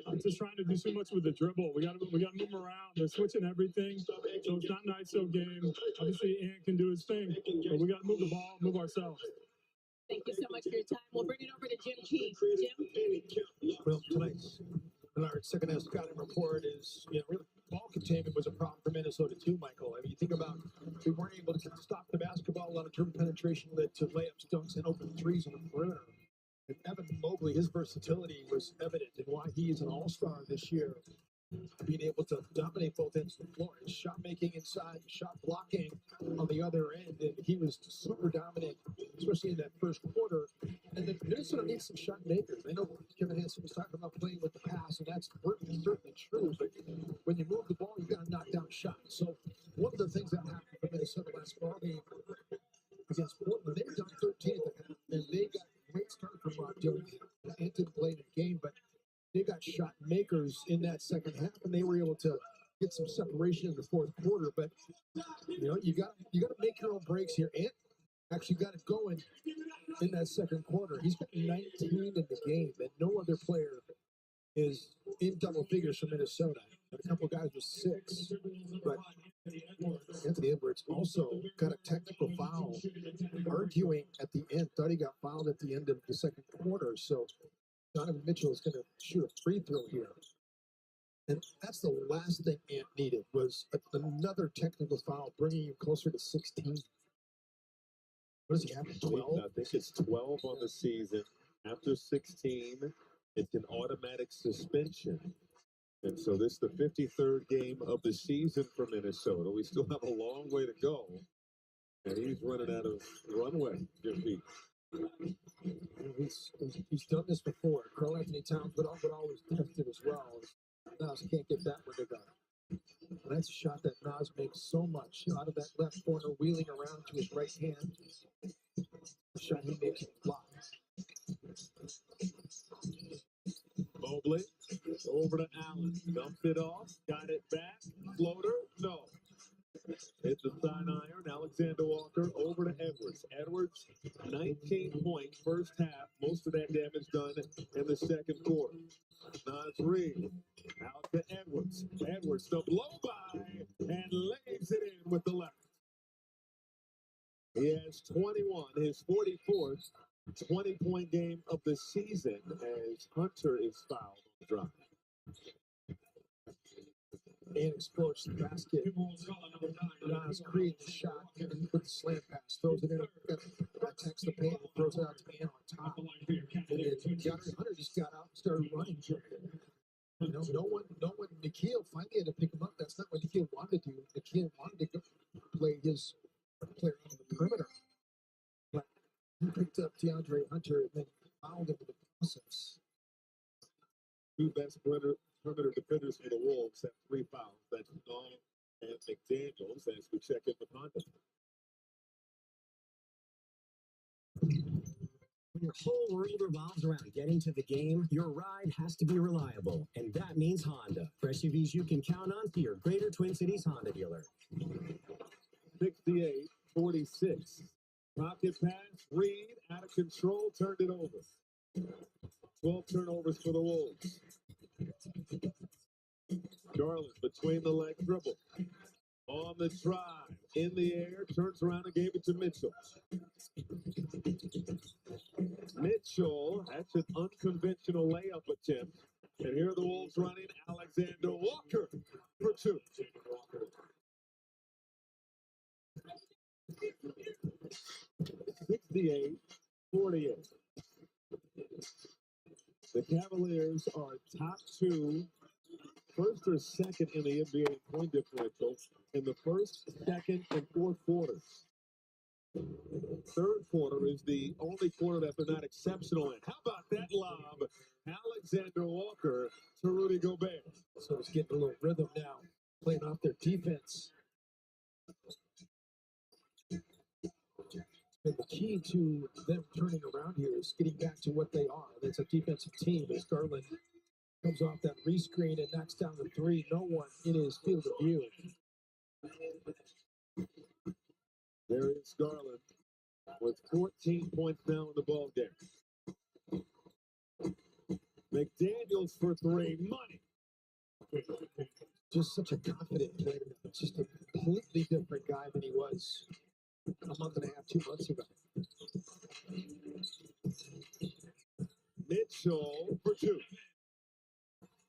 Speaker 20: I'm just trying to do so much with the dribble. We got to move them around. They're switching everything. So it's not an ISO game. Obviously, Ant can do his thing, but we got to move the ball, move ourselves.
Speaker 14: Thank you so much for your time. We'll bring it over to Jim Key. Jim?
Speaker 8: Well, tonight's Menard's second half scouting report is, really ball containment was a problem for Minnesota too, Michael. I mean, you think about we weren't able to stop the basketball. A lot of dribble penetration led to layups, dunks, and open threes on the perimeter. And Evan Mobley, his versatility was evident in why he is an all-star this year. Being able to dominate both ends of the floor, his shot making inside, shot blocking on the other end, and he was super dominant, especially in that first quarter. And then Minnesota needs some shot makers. I know Kevin Hansen was talking about playing with the pass, and that's certainly true. But when you move the ball, you got to knock down shots. So one of the things that happened for Minnesota last ball game against Portland, they were down 13 at the half, and they got a great start from Rob Dillon. Ant didn't play in the game, but they got shot makers in that second half, and they were able to get some separation in the fourth quarter. But you got to make your own breaks here. Ant actually got it going in that second quarter. He's got 19 in the game, and no other player is in double figures for Minnesota. And a couple guys with 6, but Anthony Edwards also got a technical foul, arguing at the end. Thought he got fouled at the end of the second quarter, so Donovan Mitchell is going to shoot a free throw here. And that's the last thing Ant needed, was another technical foul, bringing him closer to 16. What does he have, 12?
Speaker 11: I think it's 12 on the season. After 16, it's an automatic suspension. And so this is the 53rd game of the season for Minnesota. We still have a long way to go. And he's running out of runway, Jim Pete.
Speaker 8: He's done this before. Karl Anthony Towns would always test it as well. Now he can't get that one to go. That's a shot that Nas makes so much out of that left corner, wheeling around to his right hand. The shot he makes a lot.
Speaker 11: Mobley over to Allen. Dumped it off. Got it back. Floater. No. It's a side iron. Alexander Walker over to Edwards. Edwards, 19 points first half. Most of that damage done in the second quarter. Nas Reed out to Edwards. Edwards, the blow by, and lays it in with the left. He has 21, his 44th 20-point game of the season as Hunter is fouled on the drive.
Speaker 8: And explodes the basket. Nas creates the shot and puts the slam pass, throws it in, attacks the paint, and throws it out to Ann on top. And then Hunter just got out and started running. You know, no one, Nikhil finally had to pick him up. That's not what Nikhil wanted to do. Nikhil wanted to go play his player on the perimeter. But he picked up DeAndre Hunter and then fouled him in the process.
Speaker 11: Two best perimeter defenders for the Wolves have 3 fouls. That's Nong and McDaniels as we check in with Honda.
Speaker 16: When your whole world revolves around getting to the game, your ride has to be reliable. And that means Honda. For SUVs you can count on, see your Greater Twin Cities Honda dealer.
Speaker 11: 68-46. Pocket pass, Reed, out of control, turned it over. 12 turnovers for the Wolves. Garland between the leg dribble. On the drive, in the air, turns around and gave it to Mitchell. Mitchell, that's an unconventional layup attempt. And here are the Wolves running Alexander Walker for 2. (68-48). The Cavaliers are top 2, first or second in the NBA in point differential in the first, second, and fourth quarters. Third quarter is the only quarter that they're not exceptional in. How about that lob? Alexander Walker to Rudy Gobert.
Speaker 8: So it's getting a little rhythm now, playing off their defense. And the key to them turning around here is getting back to what they are. That's a defensive team. As Garland comes off that rescreen and knocks down the 3, no one in his field of view.
Speaker 11: There is Garland with 14 points now in the ball game. McDaniels for 3, money.
Speaker 8: Just such a confident player. Just a completely different guy than he was a month and a half, 2 months ago.
Speaker 11: Mitchell for 2.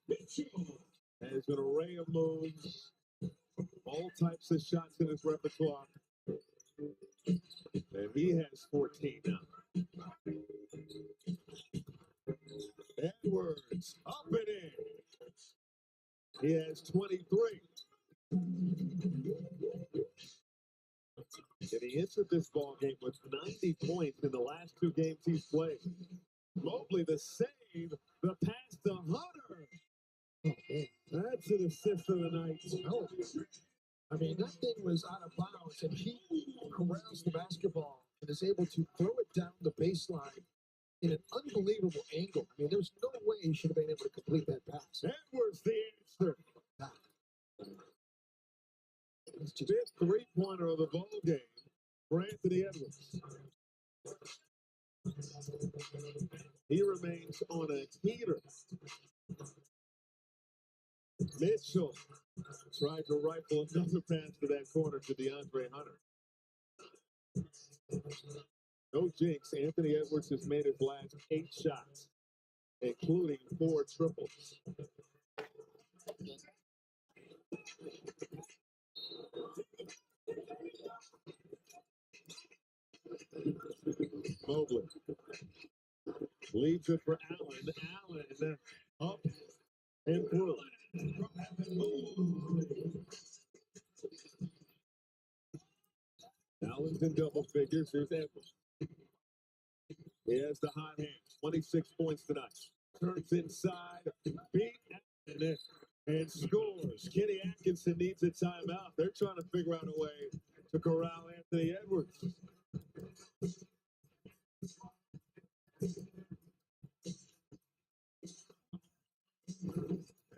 Speaker 11: Mitchell has an array of moves, all types of shots in his repertoire. And he has 14 now. Edwards up and in. He has 23. And he entered this ball game with 90 points in the last 2 games he's played. Mobley the save, the pass to Hunter. That's an assist of the night.
Speaker 8: Oh. I mean, that thing was out of bounds, and he corrals the basketball and is able to throw it down the baseline in an unbelievable angle. I mean, there's no way he should have been able to complete that pass.
Speaker 11: Edwards the answer. Fifth 3-pointer of the ball game for Anthony Edwards. He remains on a heater. Mitchell tried to rifle another pass to that corner to DeAndre Hunter. No jinx. Anthony Edwards has made his last 8 shots, including 4 triples. Mobley leaves it for Allen. Allen up and through. Allen's in double figures. Here's Edwards. He has the hot hand. 26 points tonight. Turns inside. Beat Allen. and scores. Kenny Atkinson needs a timeout. They're trying to figure out a way to corral Anthony Edwards.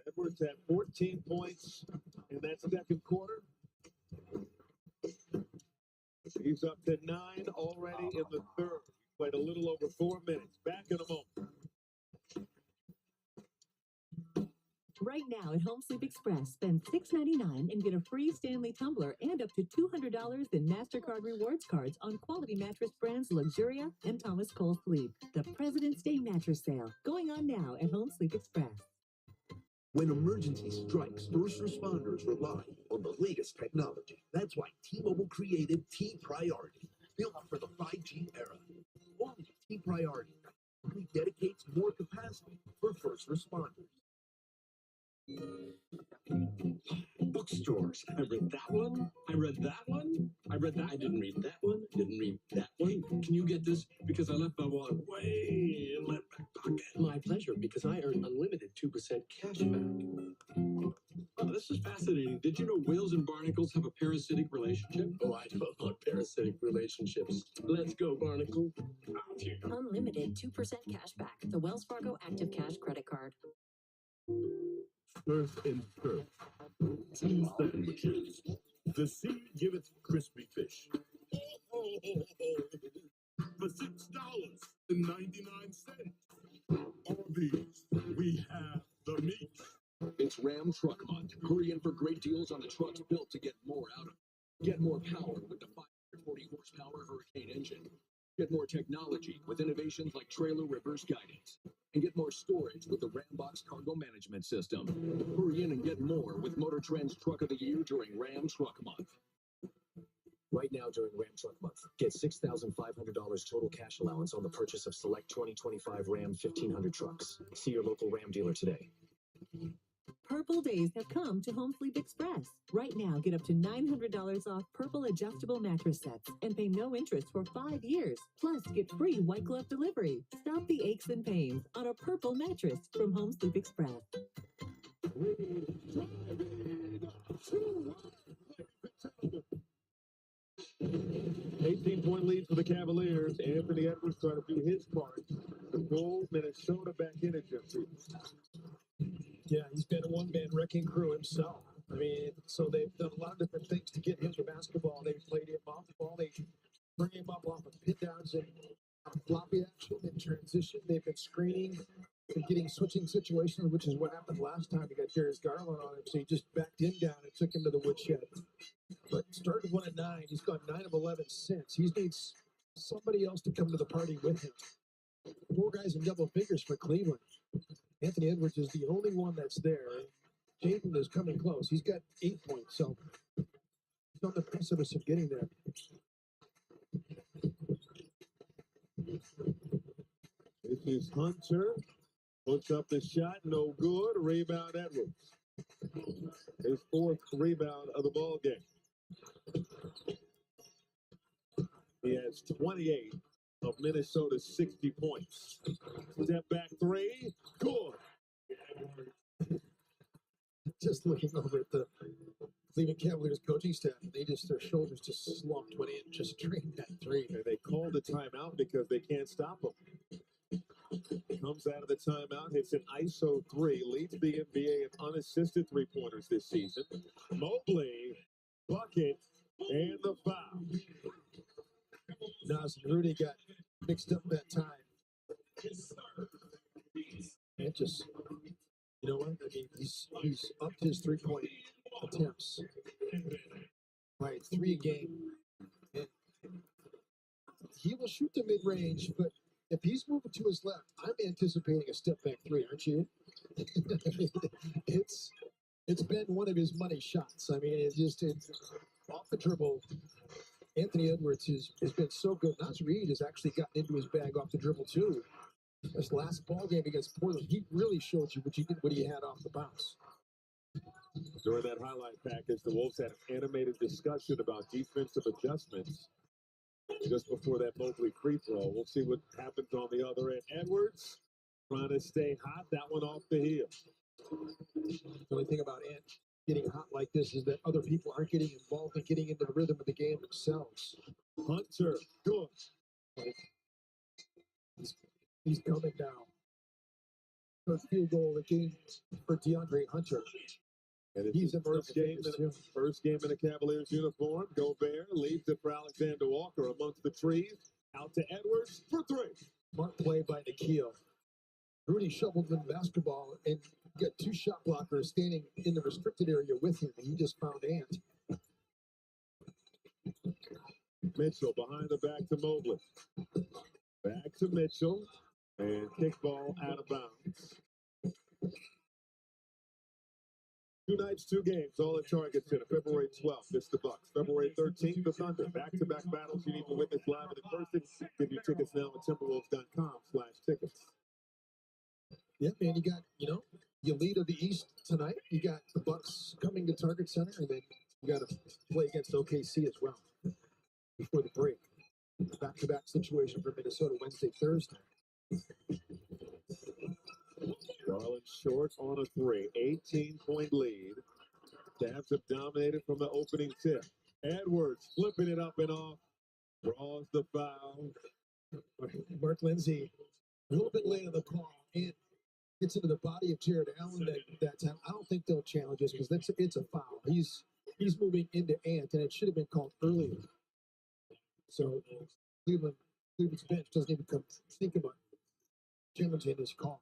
Speaker 11: Edwards had 14 points in that second quarter. He's up to 9 already in the third. He played a little over 4 minutes. Back in a moment.
Speaker 9: Right now at Home Sleep Express, spend $6.99 and get a free Stanley tumbler and up to $200 in MasterCard rewards cards on quality mattress brands Luxuria and Thomas Cole Sleep. The President's Day mattress sale going on now at Home Sleep Express.
Speaker 6: When emergency strikes, first responders rely on the latest technology. That's why T-Mobile created T-Priority, built for the 5G era. Only T-Priority only dedicates more capacity for first responders.
Speaker 17: Bookstores. I read that one. I read that one. I read that. I didn't read that one. Didn't read that one. Can you get this? Because I left my wallet way in my back pocket. My pleasure, because I earn unlimited 2% cash back. Oh, this is fascinating. Did you know whales and barnacles have a parasitic relationship? Oh, I know about parasitic relationships. Let's go, barnacle. Out you go.
Speaker 15: Unlimited 2% cash back. The Wells Fargo Active Cash credit card.
Speaker 6: Surf and turf. 2 sandwiches. The sea giveth crispy fish. For $6.99. Arby's, we have the meat.
Speaker 5: It's Ram Truck Month. Hurry in for great deals on the trucks built to get more out of it. Get more power with the 540 horsepower Hurricane engine. Get more technology with innovations like trailer reverse guidance. And get more storage with the Rambox cargo management system. Hurry in and get more with Motor Trend's Truck of the Year during Ram Truck Month.
Speaker 16: Right now during Ram Truck Month, get $6,500 total cash allowance on the purchase of select 2025 Ram 1500 trucks. See your local Ram dealer today.
Speaker 9: Purple days have come to Home Sleep Express. Right now, get up to $900 off Purple adjustable mattress sets and pay no interest for 5 years. Plus, get free white glove delivery. Stop the aches and pains on a Purple mattress from Home Sleep Express.
Speaker 11: 18-point lead for the Cavaliers. Anthony Edwards trying to do his part to pull Minnesota back in at Jim.
Speaker 8: Yeah, he's been a one-man wrecking crew himself. I mean, so they've done a lot of different things to get him to basketball. They've played him off the ball. They bring him up off of pin downs and floppy action in transition. They've been screening and getting switching situations, which is what happened last time. He got Darius Garland on him, so he just backed him down and took him to the woodshed. But started 1 of 9. He's gone 9 of 11 since. He needs somebody else to come to the party with him. 4 guys in double figures for Cleveland. Anthony Edwards is the only one that's there. Jaden is coming close. He's got 8 points, so he's on the precipice of getting there.
Speaker 11: This is Hunter. Puts up the shot, no good. Rebound Edwards. His 4th rebound of the ball game. He has 28 of Minnesota's 60 points. Step back 3, good.
Speaker 8: Just looking over at the Cleveland Cavaliers coaching staff, their shoulders just slumped when he just drained that 3.
Speaker 11: And they called the timeout because they can't stop him. Comes out of the timeout, hits an ISO 3, leads the NBA in unassisted 3-pointers this season. Mobley, bucket, and the foul.
Speaker 8: Nas and Rudy got mixed up that time. It just, you know what? I mean, he's upped his 3-point attempts by 3 a game. And he will shoot the mid-range, but if he's moving to his left, I'm anticipating a step back 3, aren't you? It's been one of his money shots. I mean, it's off the dribble. Anthony Edwards has been so good. Nas Reed has actually gotten into his bag off the dribble too. This last ball game against Portland, he really showed you what he had off the bounce.
Speaker 11: During that highlight package, the Wolves had an animated discussion about defensive adjustments just before that Mobley free throw. We'll see what happens on the other end. Edwards trying to stay hot. That one off the heel.
Speaker 8: The only thing about Ant getting hot like this is that other people aren't getting involved and getting into the rhythm of the game themselves.
Speaker 11: Hunter, good.
Speaker 8: He's coming down. First field goal of the game for DeAndre Hunter.
Speaker 11: And
Speaker 8: He's
Speaker 11: his first game in a Cavaliers uniform. Gobert leads it for Alexander Walker amongst the trees. Out to Edwards for three.
Speaker 8: Smart play by Nikhil. Rudy shoveled the basketball and got two shot blockers standing in the restricted area with him. He just found Ant.
Speaker 11: Mitchell behind the back to Mobley. Back to Mitchell. And kickball out of bounds. 2 nights, 2 games, all at Target Center. February 12th, it's the Bucks. February 13th, the Thunder. Back-to-back battles you need to witness live and in person. Get your tickets now at Timberwolves.com/tickets.
Speaker 8: Yeah, man, you got, your lead of the East tonight. You got the Bucks coming to Target Center, and then you got to play against OKC as well before the break. Back-to-back situation for Minnesota Wednesday, Thursday.
Speaker 11: Garland short on a 3. 18-point lead. Cavs have dominated from the opening tip. Edwards flipping it up and off. Draws the foul.
Speaker 8: Mark Lindsay, a little bit late on the call. And gets into the body of Jared Allen that time. I don't think they'll challenge us because it's a foul. He's moving into Ant, and it should have been called earlier. So Cleveland's bench doesn't even come think about challenging this call.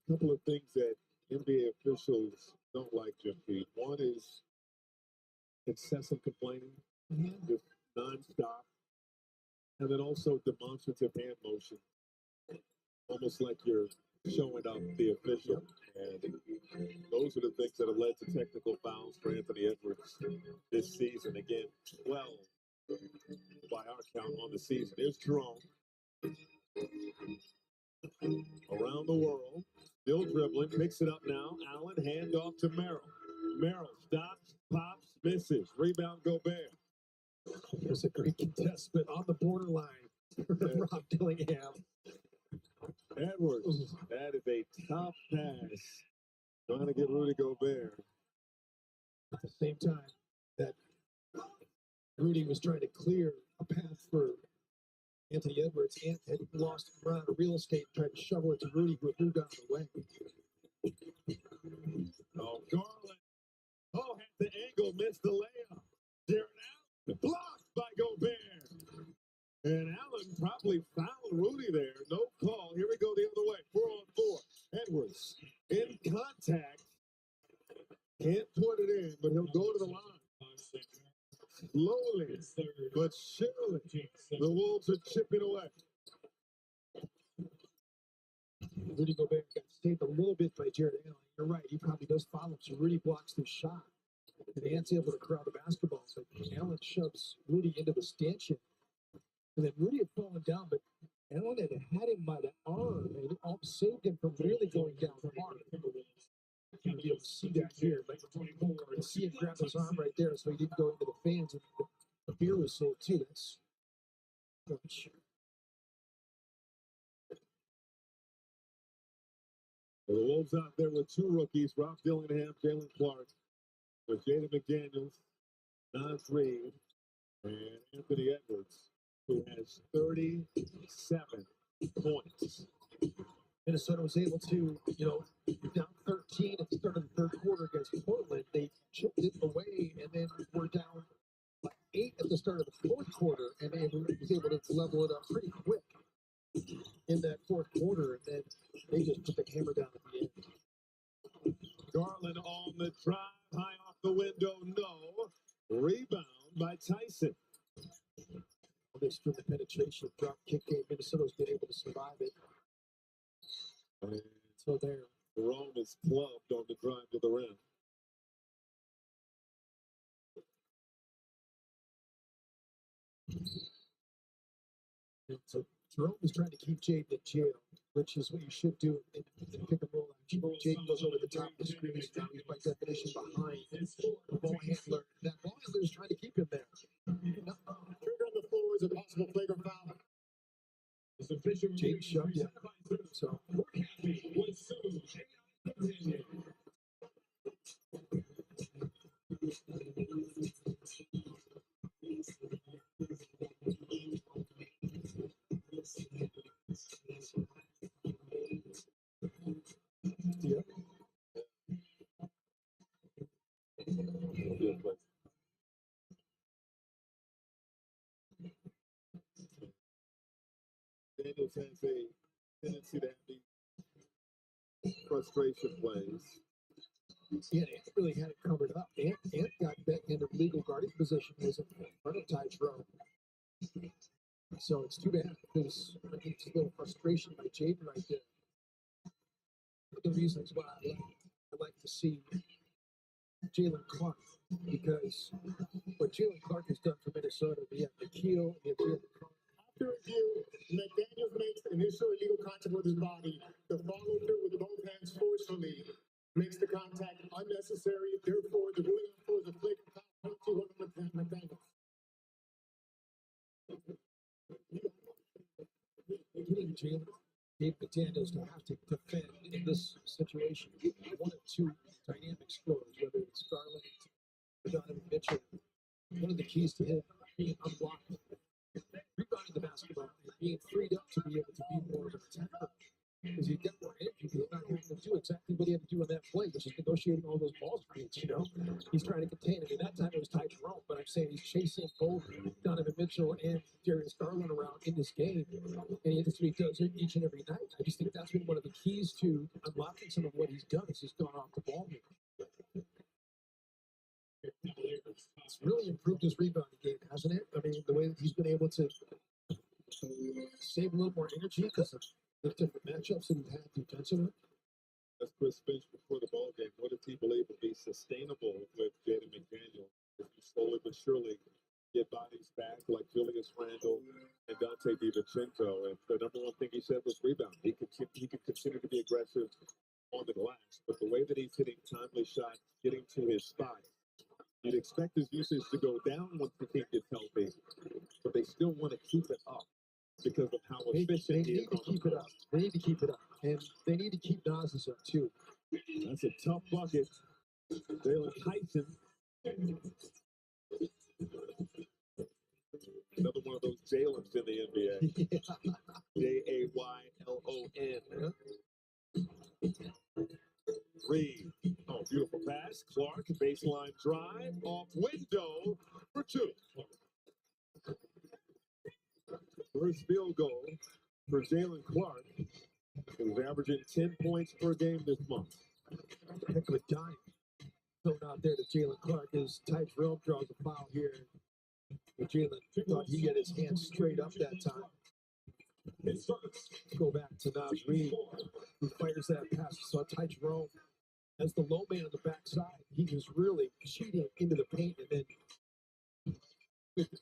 Speaker 11: A couple of things that NBA officials don't like, Jim Pete. One is incessant complaining, just nonstop, and then also demonstrative hand motion, almost like you're showing up the official. And those are the things that have led to technical fouls for Anthony Edwards this season. Again, 12 by our count on the season. Here's Jerome. Around the world, still dribbling, picks it up now. Allen, handoff to Merrill. Merrill stops, pops, misses. Rebound, Gobert.
Speaker 8: There's a great contestment on the borderline for Rob Dillingham.
Speaker 11: Edwards, that is a tough pass. Trying to get Rudy Gobert.
Speaker 8: At the same time that Rudy was trying to clear a path for Anthony Edwards, Ant had lost around of real estate, tried to shovel it to Rudy, who had moved out of the way.
Speaker 11: Oh, Garland. Oh, had the angle, missed the layup. Jared Allen, blocked by Gobert. And Allen probably fouled Rudy there. No call. Here we go the other way. 4-on-4. Edwards in contact. Can't put it in, but he'll go to the line. Slowly, but surely, the Wolves are chipping away.
Speaker 8: Rudy Gobert got saved a little bit by Jared Allen. You're right. He probably does follow him, so Rudy blocks the shot. And Ant's able to crowd the basketball. So Allen shoves Rudy into the stanchion. And then Rudy had fallen down, but Allen had him by the arm and it all saved him from really going down hard. You'll be able to see that here, but you see him grab his arm right there, so he didn't go into the fans. And the beer was saved too. That's much.
Speaker 11: The Wolves out there with 2 rookies, Rob Dillingham, Jalen Clark, with Jaden McDaniels, Nas Reed, and Anthony Edwards, who has 37 points.
Speaker 8: Minnesota was able to, down 13 at the start of the third quarter against Portland. They chipped it away, and then were down by 8 at the start of the fourth quarter, and they was able to level it up pretty quick in that fourth quarter, and then they just put the hammer down at the end.
Speaker 11: Garland on the drive, high off the window, no. Rebound by Tyson.
Speaker 8: This from the penetration drop kick game, Minnesota's been able to survive it.
Speaker 11: And
Speaker 8: so there.
Speaker 11: Jerome is clubbed on the drive to the rim.
Speaker 8: And so Jerome is trying to keep Jaden in jail, which is what you should do in pick and roll. Jaden goes over the top of the screen. He's by definition behind the ball handler. That ball handler is trying to keep him there.
Speaker 1: Trigger on the floor is a possible flagrant foul.
Speaker 8: Jake shoved it. So. Yeah.
Speaker 11: Daniels has a tendency to have these frustration plays.
Speaker 8: Yeah, Ant really had it covered up. Ant got back into legal guarding position was in front of Tyrone. So it's too bad because I think it's a little frustration by Jaden right there. One of the reasons why I like to see Jalen Clark, because what Jalen Clark has done for Minnesota, we have Nikhil, we have Jalen Clark.
Speaker 1: After review, McDaniels makes initial illegal contact with his body. The follow through with both hands forcefully makes the contact unnecessary. Therefore, the ruling for the flick penalty with McDaniels.
Speaker 8: Getting Dave McDaniels to have to defend in this situation. One of two dynamic scorers, whether it's Garland or Donovan Mitchell. One of the keys to him being unblocked, rebounding the basketball, and being freed up to be able to be more of an attacker. Because you get more energy, he's not having to do exactly what he had to do on that play, which is negotiating all those ball screens, you know? He's trying to contain it. And that time it was Ty Jerome, but I'm saying he's chasing both Donovan Mitchell and Darius Garland around in this game. And that's what he does each and every night. I just think that's been one of the keys to unlocking some of what he's done. Is he's gone off the ball here. It's really improved his rebounding game, hasn't it? I mean, the way that he's been able to save a little more energy because of the different matchups that he's had defensively.
Speaker 11: As Chris finished before the ball game, what does he believe will be sustainable with Jaden McDaniel? If you slowly but surely get bodies back like Julius Randle and Dante DiVincenzo, and the number one thing he said was rebound. He could continue to be aggressive on the glass, but the way that he's hitting timely shots, getting to his spot, you'd expect his usage to go down once the team gets healthy, but they still want to keep it up because of how efficient
Speaker 8: they need to keep it up. They need to keep it up. And they need to keep Nazis up, too.
Speaker 11: That's a tough bucket. Jalen Tyson. Another one of those Jalens in the NBA. Jaylon. Reed. Oh, beautiful pass. Clark, baseline drive, off window for two. First field goal for Jalen Clark. He's averaging 10 points per game this month.
Speaker 8: Heck of a dime thrown out there to Jalen Clark as Ty Jerome draws a foul here. But Jalen thought he had his hands straight up that time. Go back to Naz Reid, who fires that pass. So Ty Jerome, as the low man on the backside, he was really cheating into the paint and then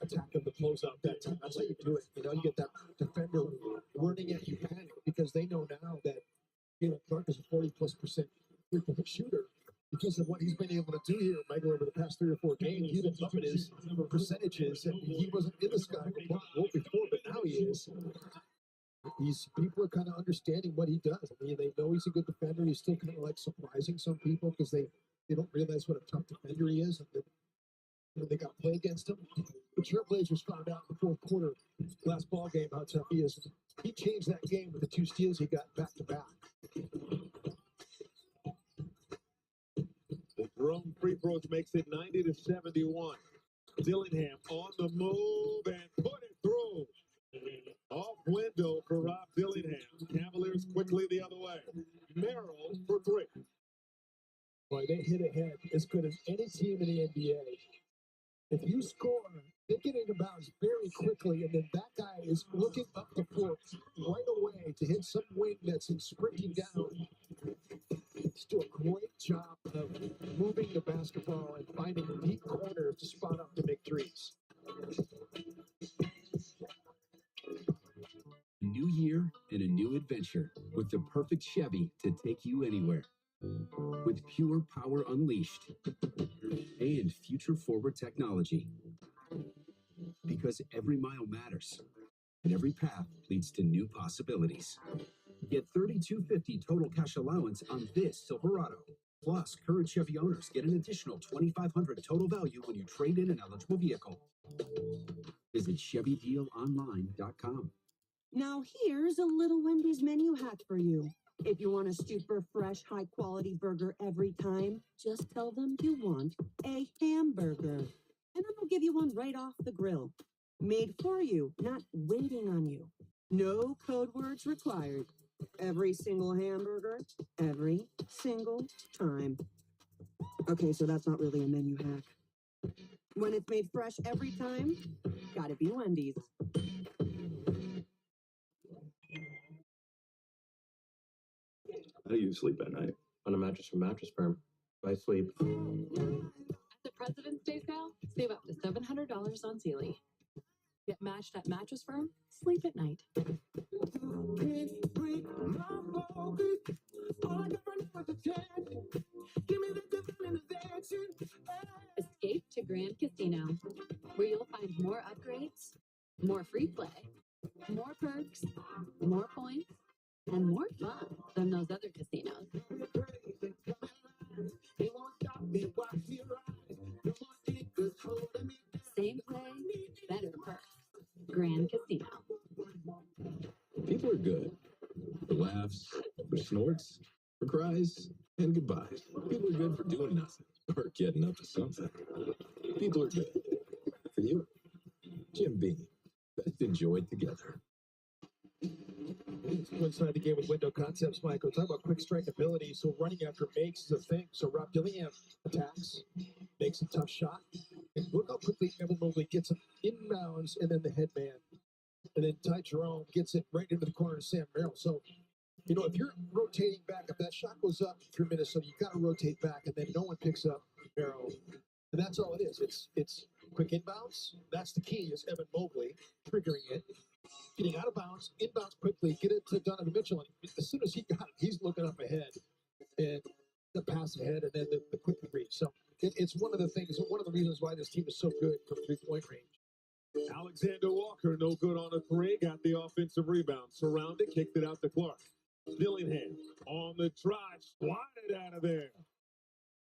Speaker 8: attack of the closeout that time. That's how you do it. You know, you get that defender running at you panic because they know now that Jalen Clark is a 40+% three-point shooter because of what he's been able to do here, Michael, over the past 3 or 4 games. He's been upping his percentages, and he wasn't in the sky before, but now he is. These people are kind of understanding what he does. I mean, they know he's a good defender. He's still kind of like surprising some people because they don't realize what a tough defender he is. And they got to play against him. The Trailblazers found out in the fourth quarter, last ball game, how tough he is. He changed that game with the 2 steals he got back to back.
Speaker 11: The Jerome free throws makes it 90-71. Dillingham on the move and put it through. Off window for Rob Dillingham. Cavaliers quickly the other way. Merrill for 3.
Speaker 8: Boy, they hit ahead as good as any team in the NBA. If you score, they get into bounds very quickly, and then that guy is looking up the court right away to hit some wing that's sprinting down. He's doing a great job of moving the basketball and finding deep corners to spot up to make threes.
Speaker 13: A new year and a new adventure with the perfect Chevy to take you anywhere. With pure power unleashed and future-forward technology. Because every mile matters.
Speaker 19: and every path leads to new possibilities. Get $3,250 total cash allowance on this Silverado. Plus, current Chevy owners get an additional $2,500 total value when you trade in an eligible vehicle. Visit ChevyDealOnline.com.
Speaker 22: Now here's a little Wendy's menu hack for you. If you want a super fresh, high-quality burger every time, just tell them you want a hamburger. And then they'll give you one right off the grill. Made for you, not waiting on you. No code words required. Every single hamburger, every single time. Okay, so that's not really a menu hack. When it's made fresh every time, gotta be Wendy's.
Speaker 23: How do you sleep at night? On a mattress from Mattress Firm. I sleep.
Speaker 21: At the President's Day sale, save up to $700 on Sealy. Get matched at Mattress Firm, sleep at night. Escape to Grand Casino, where you'll find more upgrades, more free play, more perks, more points, and more fun than those other casinos. Same play, better perks. Grand Casino.
Speaker 19: People are good. For laughs, for snorts, for cries, and goodbyes. People are good for doing nothing or getting up to something. People are good. For you, Jim Beam. Best enjoyed together.
Speaker 8: One side of the game with window concepts, Michael. Talk about quick strike ability. So running after makes is a thing. So Rob Dillingham attacks, makes a tough shot. And look how quickly Evan Mobley gets him inbounds and then the headman. And then Ty Jerome gets it right into the corner of Sam Merrill. So, you know, if you're rotating back, if that shot goes up through Minnesota, you got to rotate back, and then no one picks up Merrill. And that's all it is. It's quick inbounds. That's the key, is Evan Mobley triggering it. Getting out of bounds, inbounds quickly, get it to Donovan Mitchell. And as soon as he got it, he's looking up ahead. And the pass ahead, and then the quick reach. So it's one of the things, one of the reasons why this team is so good from three-point range.
Speaker 11: Alexander Walker, no good on a three, got the offensive rebound. Surrounded, kicked it out to Clark. Dillingham on the drive, slided out of there.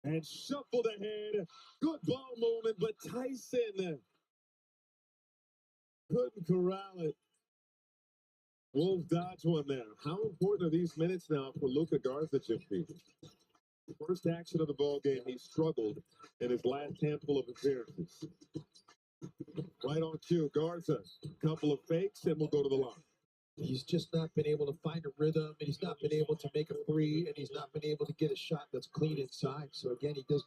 Speaker 11: And shuffled ahead. Good ball movement, but Tyson couldn't corral it. Wolves dodge one there. How important are these minutes now for Luka Garza, Jim Peters? First action of the ball game, he struggled in his last handful of appearances. Right on cue, Garza, couple of fakes, and we'll go to the line.
Speaker 8: He's just not been able to find a rhythm, and he's not been able to make a three, and he's not been able to get a shot that's clean inside. So again, he does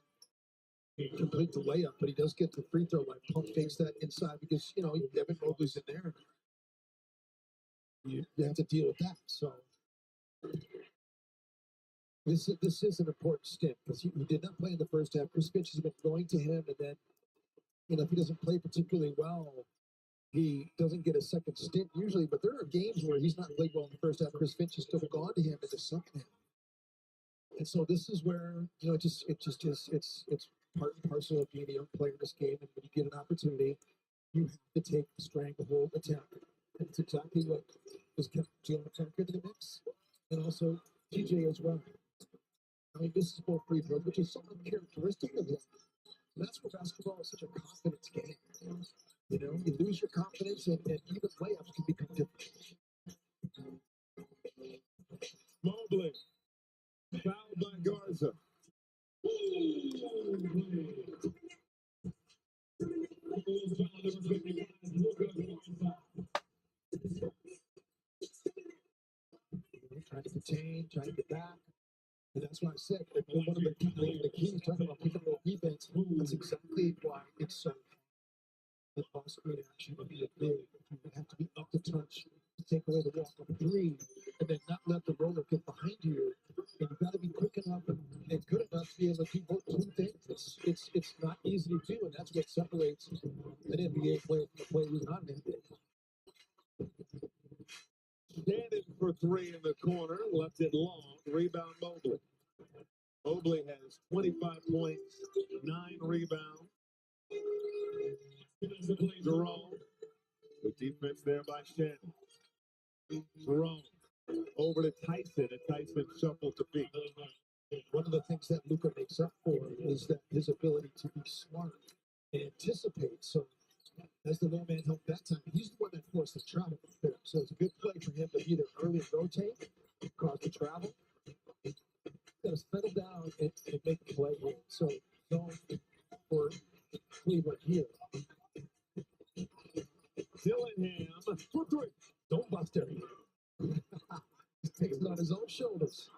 Speaker 8: complete the layup, but he does get the free throw line. Pump fakes that inside because, you know, Evan Mobley's in there. You have to deal with that. So this is an important stint because he did not play in the first half. Chris Finch has been going to him, and then, you know, if he doesn't play particularly well, he doesn't get a second stint usually. But there are games where he's not played well in the first half. Chris Finch has still gone to him in the second half. And so this is where, you know, it's part and parcel of being a young player in this game. And when you get an opportunity, you have to take the stranglehold attempt. That's exactly what was kept Jalen McCarthy in the mix, and also TJ as well. I mean, this is both free throws, which is something characteristic of him. That's where basketball is such a confidence game. You know, you lose your confidence, and even layups can become difficult.
Speaker 11: Mobley, fouled by Garza.
Speaker 8: Trying to contain, trying to get back. And that's why I said that one of the keys talking about picking up defense. That's exactly why it's so the ball screen action would be a big. You would have to be up to touch to take away the walk up three, and then not let the roller get behind you. And you've got to be quick enough and good enough to be able to do both two things. It's not easy to do, and that's what separates an NBA player from a player who's not an NBA.
Speaker 11: Standing for three in the corner, left it long. Rebound Mobley. Mobley has 25 points, 9 rebounds. Jerome with Defense there by Shannon. Jerome over to Tyson, and Tyson shuffles the feet.
Speaker 8: One of the things that Luka makes up for is that his ability to be smart and anticipate. So as the low man helped that time, he's the one that forced the travel there. So it's a good play for him to be there early and rotate, cause the travel. Got to settle down and make a play here. So don't for Cleveland here.
Speaker 11: Dillingham for three.
Speaker 8: Don't bust everything. He takes it on his own shoulders.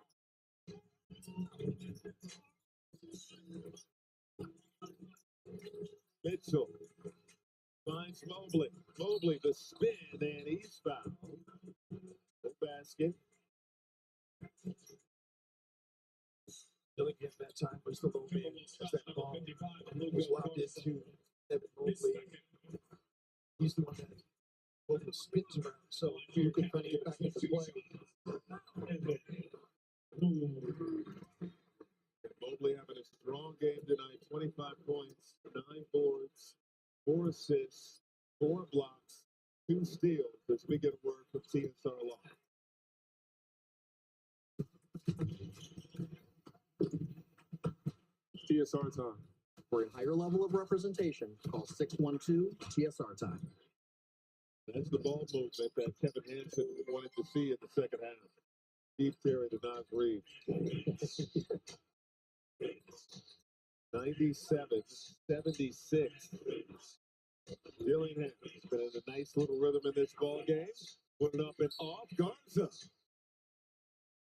Speaker 11: Mitchell finds Mobley. Mobley the spin, and he's fouled. The basket.
Speaker 8: Dillingham that time was the low man. As that ball was lobbed into Evan Mobley. He's the one that Mobley spins around. So you can try to get back into play.
Speaker 11: Mobley having a strong game tonight. 25 points, 9 boards, 4 assists, 4 blocks, 2 steals. As we get a word from TSR Law.
Speaker 3: TSR time. For a higher level of representation, call 612-TSR time.
Speaker 11: That's the ball movement that Kevin Hansen wanted to see in the second half. Steve Terry did not read. 97-76. Dillingham has been in a nice little rhythm in this ball game. Put it up and off. Garza.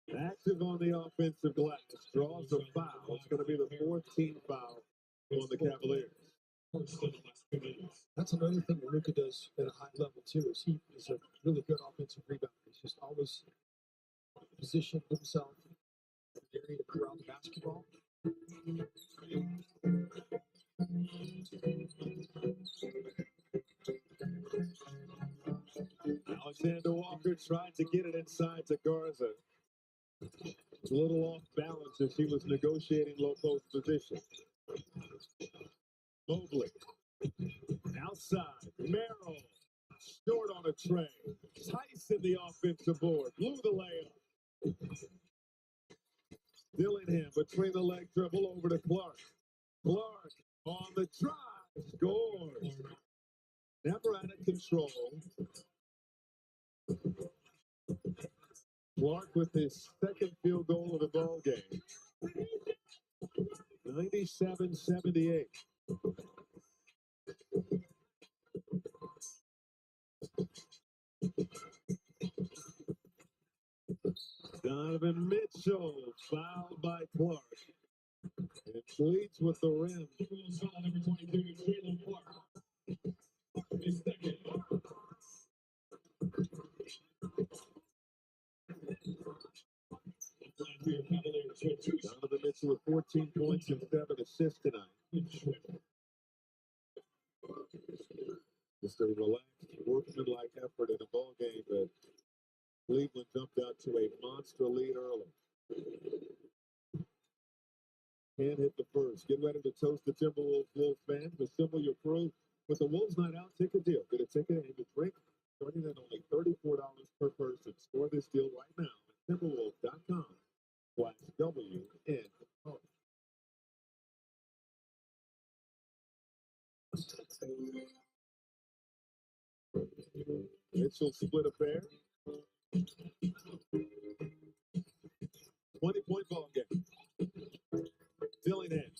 Speaker 11: Active on the offensive glass. Draws a foul. It's going to be the 4th team foul on the Cavaliers.
Speaker 8: That's another thing that Luka does at a high level too. Is he is a really good offensive rebounder. He's just always positioned himself in the area around the basketball.
Speaker 11: Alexander Walker tried to get it inside to Garza. A little off balance as he was negotiating low post position. Mobley. Outside. Merrill. Short on a tray. Tyson the offensive board. Blew the layup. Dillingham between the leg dribble over to Clark. Clark on the drive. Scores. Never out of control. Clark with his 2nd field goal of the ball game. 97-78. Donovan Mitchell fouled by Clark. And leads with the rim. Donovan Mitchell with 14 points and 7 assists tonight. Just a relaxed, workmanlike effort in a ball game, but Cleveland jumped out to a monster lead early. Can't hit the first. Get ready to toast the Timberwolves Wolves fans. Assemble your crew with the Wolves Night Out ticket deal. Get a ticket and a drink starting at only $34 per person. Score this deal right now at Timberwolves.com/WN. Mitchell split a pair. 20-point ball game. Dillingham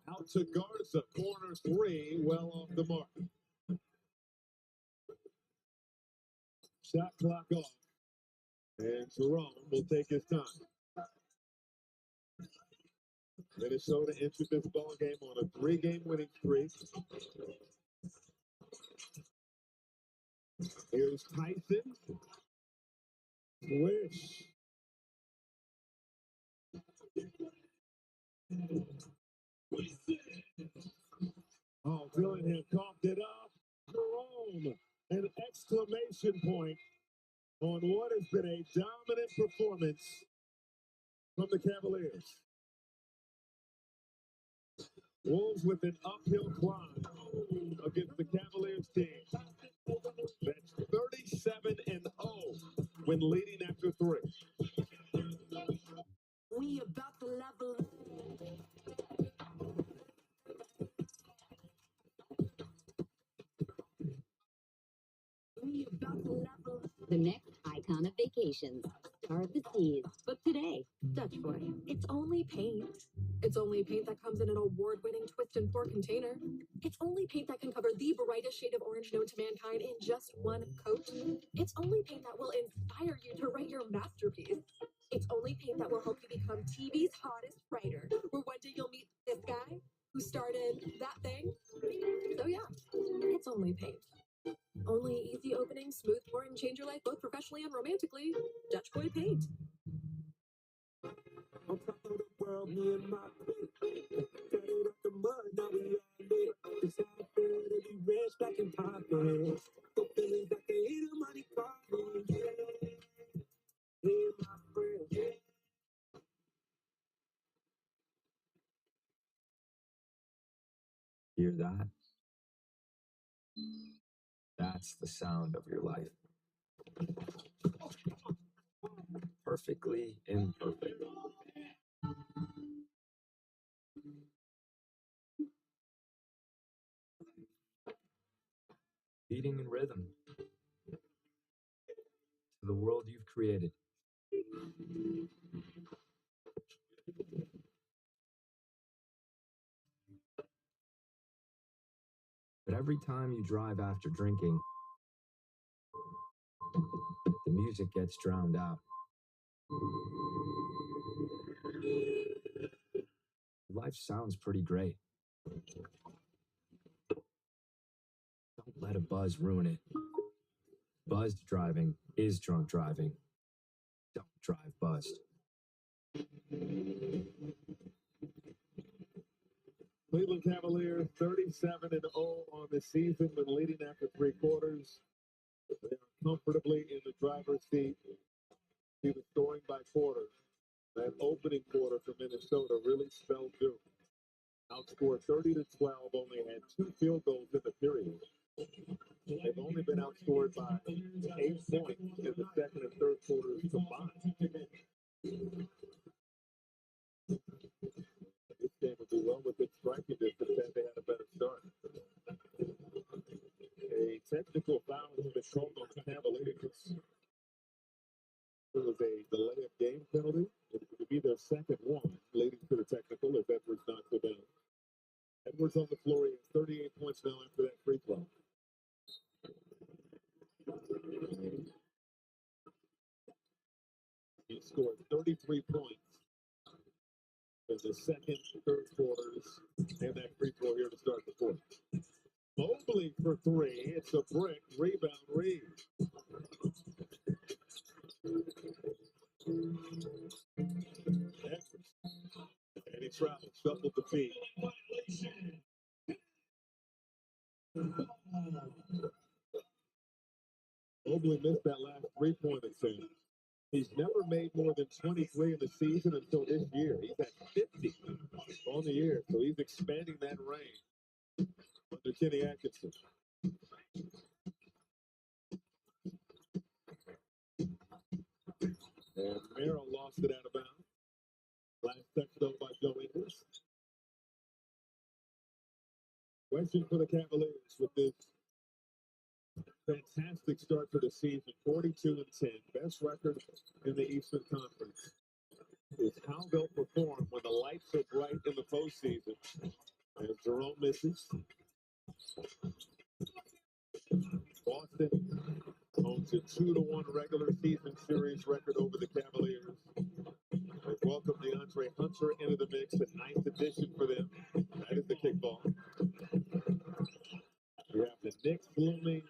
Speaker 11: out to Garza. Corner 3, well off the mark. Shot clock off. And Jerome will take his time. Minnesota entered this ball game on a 3-game winning streak. Here's Tyson. Swish. Oh, Dillingham coughed it up. Jerome, an exclamation point on what has been a dominant performance from the Cavaliers. Wolves with an uphill climb against the Cavaliers team. when leading after 3.
Speaker 2: We about to level up. We about to level up. The next icon of vacations, Star of the Seas. But today, Dutch Boy, it's only paint.
Speaker 21: It's only paint that comes in an award-winning twist and pour container. It's only paint that can cover the brightest shade of orange known to mankind in just one coat. It's only paint that will inspire you to write your masterpiece. It's only paint that will help you become TV's hottest writer, where one day you'll meet this guy who started that thing. So yeah, it's only paint. Only easy opening, smooth pour, and change your life both professionally and romantically. Dutch Boy Paint.
Speaker 2: On top of the world, me and my clique. Got it up the mud, now we all lit. It's all good to be rich, back and poppin'. The feelings that can hit the money calling. Yeah, me and my friends.
Speaker 4: Hear that? That's the sound of your life. Perfectly imperfect. Beating in rhythm to the world you've created. But every time you drive after drinking, the music gets drowned out. Life sounds pretty great. Don't let a buzz ruin it. Buzzed driving is drunk driving. Don't drive buzzed.
Speaker 11: Cleveland Cavaliers 37-0 on the season, but leading after 3 quarters. They are comfortably in the driver's seat. He was scoring by quarters. That opening quarter for Minnesota really spelled doom. Outscored 30-12, only had 2 field goals in the period. They've only been outscored by 8 points in the second and third quarters combined. This game would do well within striking distance had they had a better start. A technical foul has been called on the Cavaliers. It was a delay of game penalty. It would be their second one, leading to the technical if Edwards knocks it down. Edwards on the floor, he has 38 points now after that free throw. He scored 33 points in the second, third quarters, and that free throw here to start the fourth. Mobley for 3. It's a brick. Rebound, Reed. And he travels, shuffled the feet. Mobley missed that last 3-point attempt. He's never made more than 23 in the season until this year. He's at 50 on the year, so he's expanding that range under Kenny Atkinson. And Merrill lost it out of bounds. Last touchdown by Joe Ingles. Question for the Cavaliers with this fantastic start to the season, 42-10, best record in the Eastern Conference. Is how they'll perform when the lights are bright in the postseason. As Jerome misses. Boston owns a 2-1 regular season series record over the Cavaliers. They welcome DeAndre Hunter into the mix, a ninth addition for them. That is the kickball. We have the Knicks looming.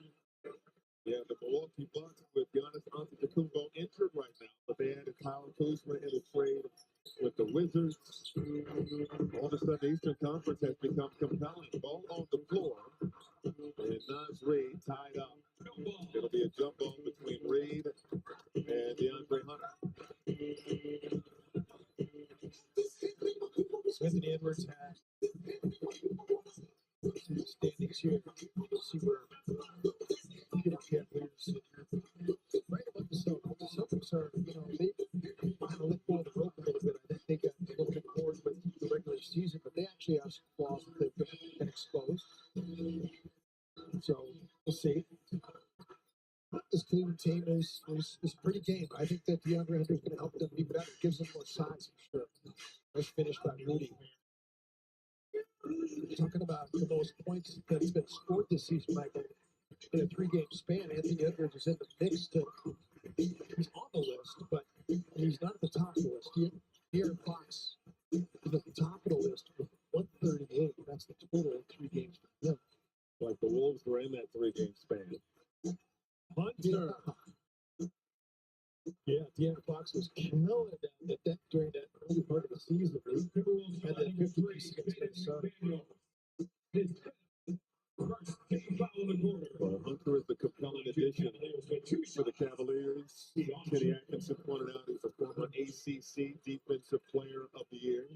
Speaker 11: We have the Milwaukee Bucks with Giannis Antetokounmpo injured right now, but they added Kyle Kuzma in a trade with the Wizards. All of a sudden, the Eastern Conference has become compelling. Ball on the floor, and Naz Reid tied up. It'll be a jump ball between Reid and DeAndre Hunter.
Speaker 8: Anthony Edwards has standings here. See where Cavaliers right above the stone. Timberwolves are, they kind of let go of the rope a little bit. I think they got a little bit bored with the regular season, but they actually have some flaws that they've been exposed. So we'll see. This Cleveland team is pretty game. I think that DeAndre Hunter is going to help them be better. Gives them more size for sure. Nice finish by Moody. Talking about the most points that has been scored this season, Michael, in a 3-game span. Anthony Edwards is in the mix. He's on the list, but he's not at the top of the list. De'Aaron Fox is at the top of the list with 138. That's the total in 3 games for him.
Speaker 11: Like the Wolves were in that 3-game span. Hunter.
Speaker 8: Yeah, De'Aaron Fox was killing that during that early part of the season. He had that 50 piece against Minnesota.
Speaker 11: Well, Hunter is the compelling addition for the Cavaliers. Kenny Atkinson pointed out he's a former ACC Defensive Player of the Year.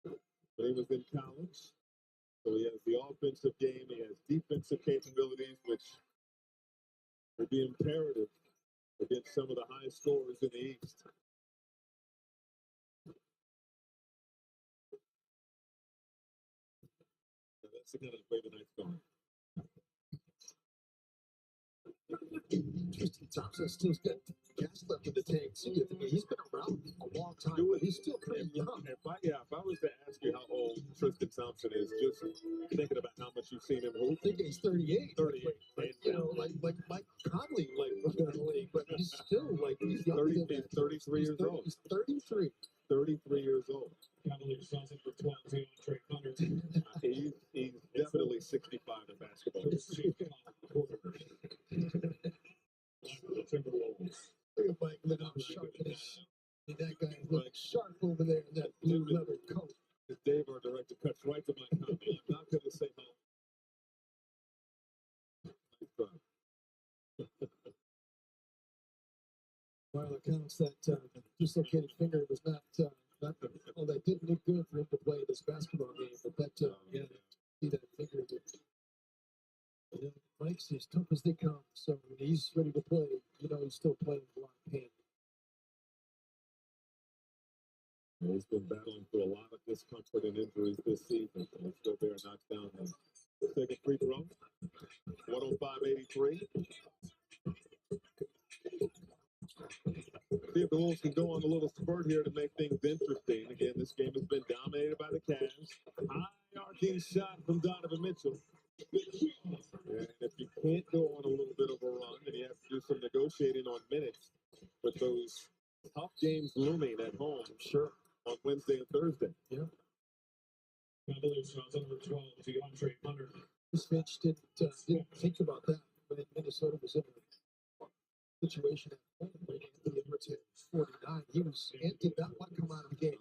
Speaker 11: But he was in college. So he has the offensive game. He has defensive capabilities, which will be imperative against some of the high scorers in the East. So that's the kind of way the night's going.
Speaker 8: Tristan Thompson still's got gas left in the tank. See, he's been around a long time. He's still pretty young.
Speaker 11: If I was to ask you how old Tristan Thompson is, just thinking about how much you've seen him hoop.
Speaker 8: I think he's 38.
Speaker 11: 38.
Speaker 8: Like Mike Conley, was going to the league, but he's still he's younger than that.
Speaker 11: 33 years old.
Speaker 8: He's 33.
Speaker 11: 33 years old.
Speaker 17: Cavaliers Johnson for 12 on Trey Hunter.
Speaker 11: He's definitely 65 in basketball.
Speaker 17: Timberwolves.
Speaker 8: Look at Mike looking sharp in his. That guy is looking sharp over there in that blue leather coat.
Speaker 11: Dave, our director, cuts right to my comment. I'm not going to say how.
Speaker 8: While accounts that dislocated finger was not well, that didn't look good for him to play this basketball game, but that see that finger. Mike's as tough as they come, so when he's ready to play, he's still playing with a lot of pain.
Speaker 11: He's been battling through a lot of discomfort and injuries this season. He's still there, knocks down his second free throw. 105-83. See if the Wolves can go on a little spurt here to make things interesting. Again, this game has been dominated by the Cavs. High arcing shot from Donovan Mitchell. And if you can't go on a little bit of a run, then you have to do some negotiating on minutes with those tough games looming at home. Sure. On Wednesday and Thursday.
Speaker 8: Yeah.
Speaker 17: Cavaliers Johnson for 12 on Trey Hunter.
Speaker 8: This Finch didn't think about that when Minnesota was in a situation at home when Anthony Edwards hit 49. Ant did not want to come out of the game.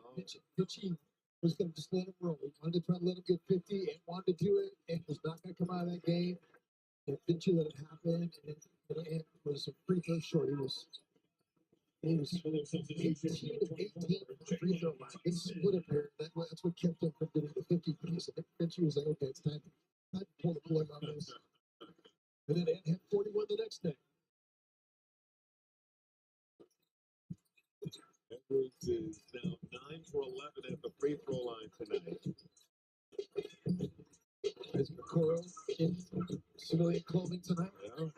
Speaker 8: Finchie was going to just let him roll. He wanted to try to let him get 50 and wanted to do it and was not going to come out of that game. And Finchie let it happen. And Ant was a free throw short. He was 18 of 18 free throw line. They split up here. That's what kept him from getting the 50 piece. And Finchie was like, okay, it's time to pull the plug on this. And then Ant had 41 the next day.
Speaker 11: Edwards is now 9 for 11 at the free throw line tonight.
Speaker 8: Is Okoro in civilian clothing tonight?
Speaker 11: Yeah.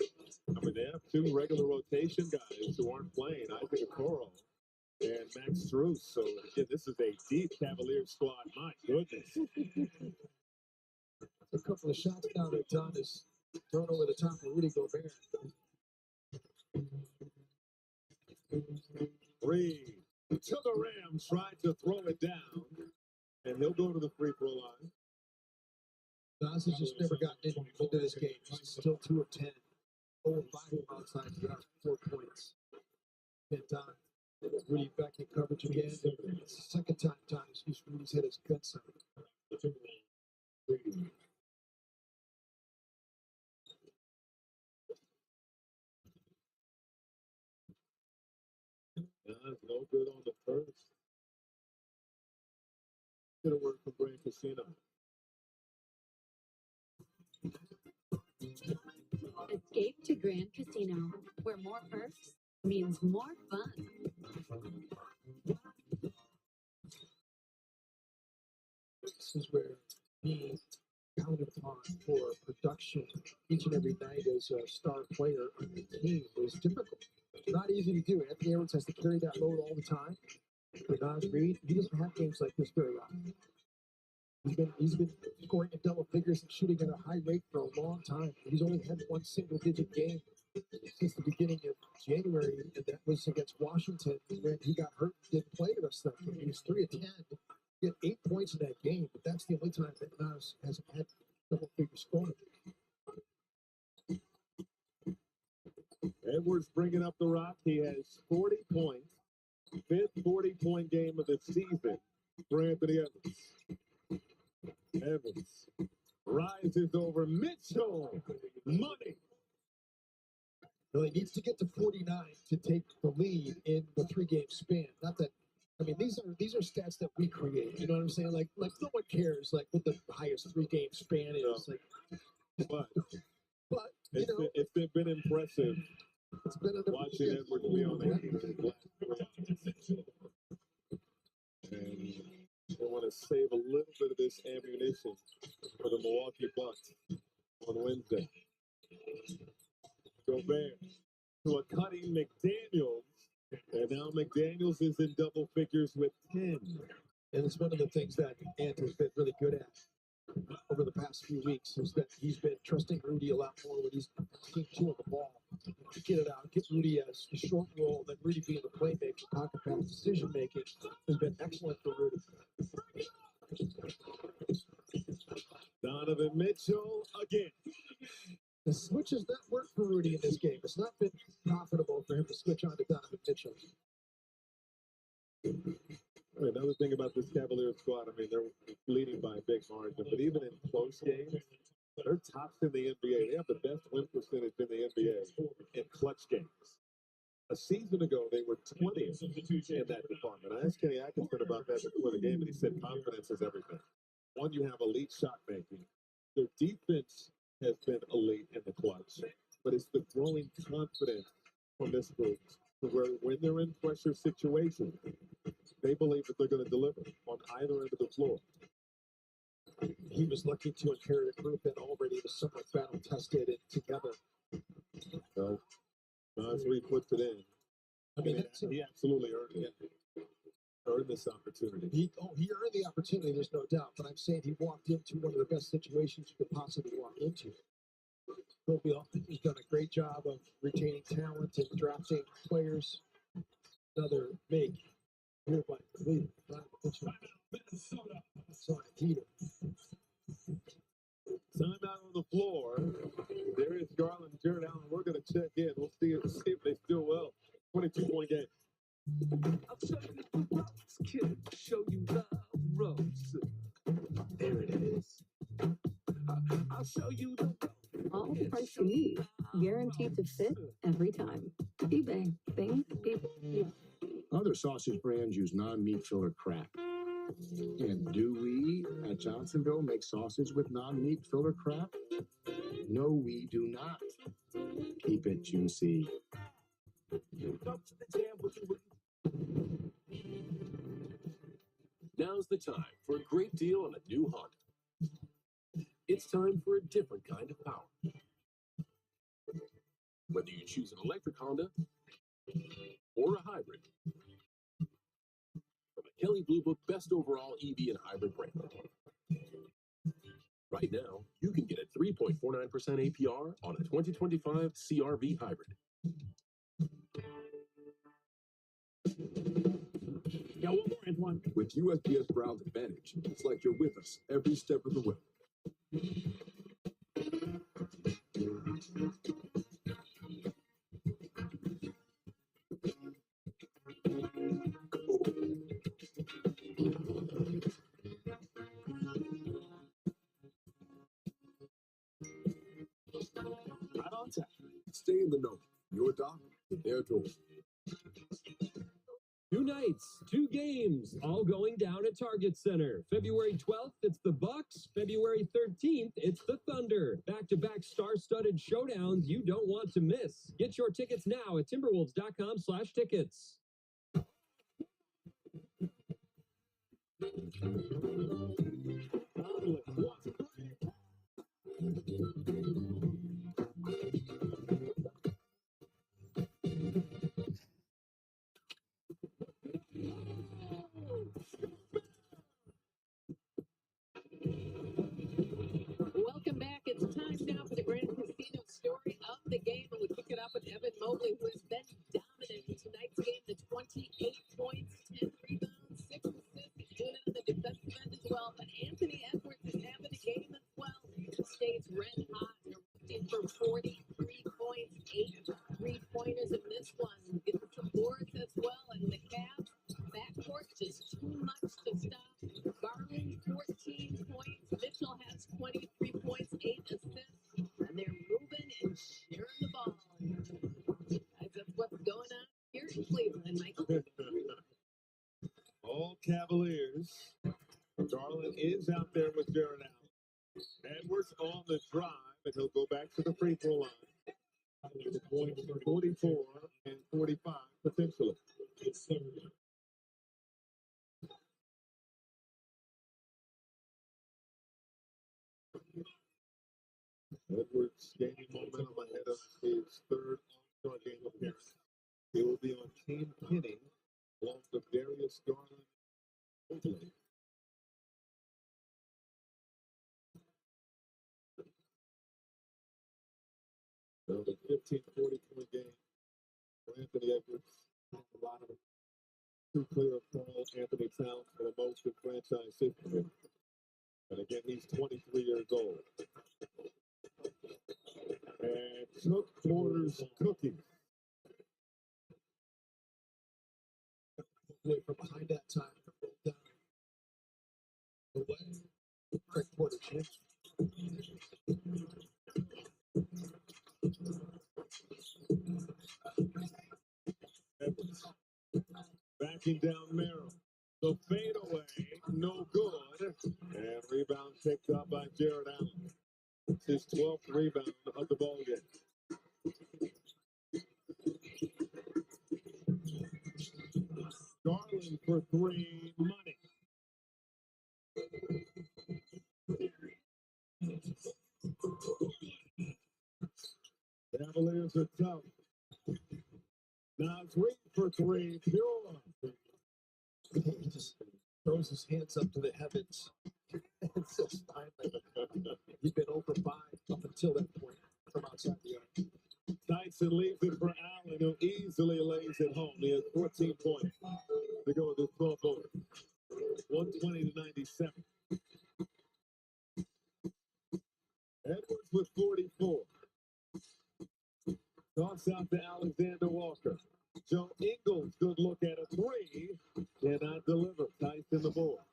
Speaker 11: I mean, they have 2 regular rotation guys who aren't playing, Isaac Okoro and Max Strus. So, again, this is a deep Cavaliers squad. My goodness.
Speaker 8: A couple of shots down that Don is thrown over the top of Rudy Gobert.
Speaker 11: 3 to the rim, tried to throw it down, and he'll go to the free throw line.
Speaker 8: Nas has just never gotten into this game. He's still 2 of 10. 0 of 5 from outside the arc, 4 points. And Don, Rudy back in coverage again. It's the second time Rudy's hit his guts out.
Speaker 11: No good on the first. Good work from Grand Casino.
Speaker 15: Escape to Grand Casino, where more perks means more fun.
Speaker 8: This is where being counted upon for production each and every night as a star player on the team is difficult. Not easy to do. Anthony Edwards has to carry that load all the time. But Naz Reid, he doesn't have games like this very often. He's been scoring in double figures and shooting at a high rate for a long time. He's only had one single-digit game since the beginning of January, and that was against Washington when he got hurt and didn't play the rest of that game. He was 3 of 10. He had 8 points in that game, but that's the only time that Naz hasn't had double-figure scoring.
Speaker 11: Edwards bringing up the rock. He has 40 points. 5th 40-point game of the season for Anthony Edwards. Evans rises over Mitchell. Money.
Speaker 8: Well, he needs to get to 49 to take the lead in the 3-game span. Not that, I mean, these are stats that we create. You know what I'm saying? Like no one cares like what the highest 3-game span is.
Speaker 11: But
Speaker 8: you know,
Speaker 11: it's been impressive.
Speaker 8: It's been
Speaker 11: watching Edwards be on the and they want to save a little bit of this ammunition for the Milwaukee Bucks on Wednesday. Gobert to a cutting McDaniels, and now McDaniels is in double figures with 10.
Speaker 8: And it's one of the things that Ant has been really good at over the past few weeks is that he's been trusting Rudy a lot more when he's team 2 of the ball. Get it out, get Rudy a short roll, then Rudy being the playmaker, pocket pass, decision making has been excellent for Rudy.
Speaker 11: Donovan Mitchell again.
Speaker 8: The switches that work for Rudy in this game. It's not been profitable for him to switch on to Donovan Mitchell.
Speaker 11: Another thing about this Cavaliers squad, I mean, they're leading by a big margin, but even in close games, they're tops in the NBA. They have the best win percentage in the NBA in clutch games. A season ago, they were 20th in that department. I asked Kenny Atkinson about that before the game, and he said confidence is everything. One, you have elite shot making. Their defense has been elite in the clutch, but it's the growing confidence from this group where when they're in pressure situations, they believe that they're going to deliver on either end of the floor.
Speaker 8: He was lucky to inherit a group that already was somewhat battle tested and together.
Speaker 11: So, Naz Reid puts it in.
Speaker 8: I mean,
Speaker 11: he absolutely earned it. Earned this opportunity.
Speaker 8: He earned the opportunity, there's no doubt. But I'm saying he walked into one of the best situations you could possibly walk into. He's done a great job of retaining talent and drafting players. Another big here by Cleveland.
Speaker 11: Timeout on the floor. There is Garland and Jared Allen. We're going to check in. We'll see if they still will. 22-point game.
Speaker 7: I'll show you the ropes, kid. Show you the ropes. There it is. I'll show you the ropes.
Speaker 2: All the parts you need, guaranteed to fit every time. eBay. Things people need.
Speaker 1: Other sausage brands use non-meat filler crap. And do we at Johnsonville make sausage with non-meat filler crap? No, we do not. Keep it juicy.
Speaker 13: Now's the time for a great deal on a new Honda. It's time for a different kind of power. Whether you choose an electric Honda or a hybrid, from a Kelley Blue Book Best Overall EV and Hybrid brand. Right now, you can get a 3.49% APR on a 2025 CR-V Hybrid.
Speaker 7: Yeah, one more, Antoine.
Speaker 5: With USPS Browse Advantage, it's like you're with us every step of the way.
Speaker 7: Right on time.
Speaker 5: Stay in the know. Your dock, their door.
Speaker 17: 2 nights, 2
Speaker 10: games, all going down at Target Center. February 12th, it's the Bucks. February 13th, it's the Thunder. Back-to-back star-studded showdowns you don't want to miss. Get your tickets now at timberwolves.com/tickets.
Speaker 9: Welcome back. It's time now for the Grand Casino story of the game. And we kick it off with Evan Mobley, who has been dominant in tonight's game. The 28 points, 10 rebounds, 6 assists. He's doing it on the defensive end as well. But Anthony Edwards is having a game as well. Stays red hot, erupting for 43 points, 8 3-pointers in this one. Gets some boards as well. And the Cavs backcourt just too much to stop. Garland, 14 points. Mitchell has 23 points, 8 assists. And they're moving and sharing the ball. That's what's going on here in Cleveland, Michael.
Speaker 11: All Cavaliers. Garland is out there with Jared Allen. Edwards on the drive, and he'll go back to the free throw line. 44 and 45 potentially. Edwards gaining momentum ahead of his third All-Star game appearance. He will be on Team Penny along with Darius Garland. Mobley. The 15-40-point game for Anthony Edwards. A lot of too clear of Carl Anthony Towns for the most in franchise history. And again, he's 23 years old. And took Porter's cookies.
Speaker 8: Away from behind that time. Down. Away. Craig Porter changed.
Speaker 11: Edwards backing down Merrill. The fadeaway, no good. And rebound picked up by Jared Allen. It's his 12th rebound of the ball game. Garland for three, money. Cavaliers are tough. Now three for three, pure.
Speaker 8: He just throws his hands up to the heavens and says, finally. He's been over 5 up until that point from outside the arc.
Speaker 11: Tyson leaves it for Allen, who easily lays it home. He has 14 points to go with this ball forward. 120-97. Edwards with 44. Toss out to Alexander Walker. Joe Ingles, good look at a three. Cannot deliver. Tyson the board.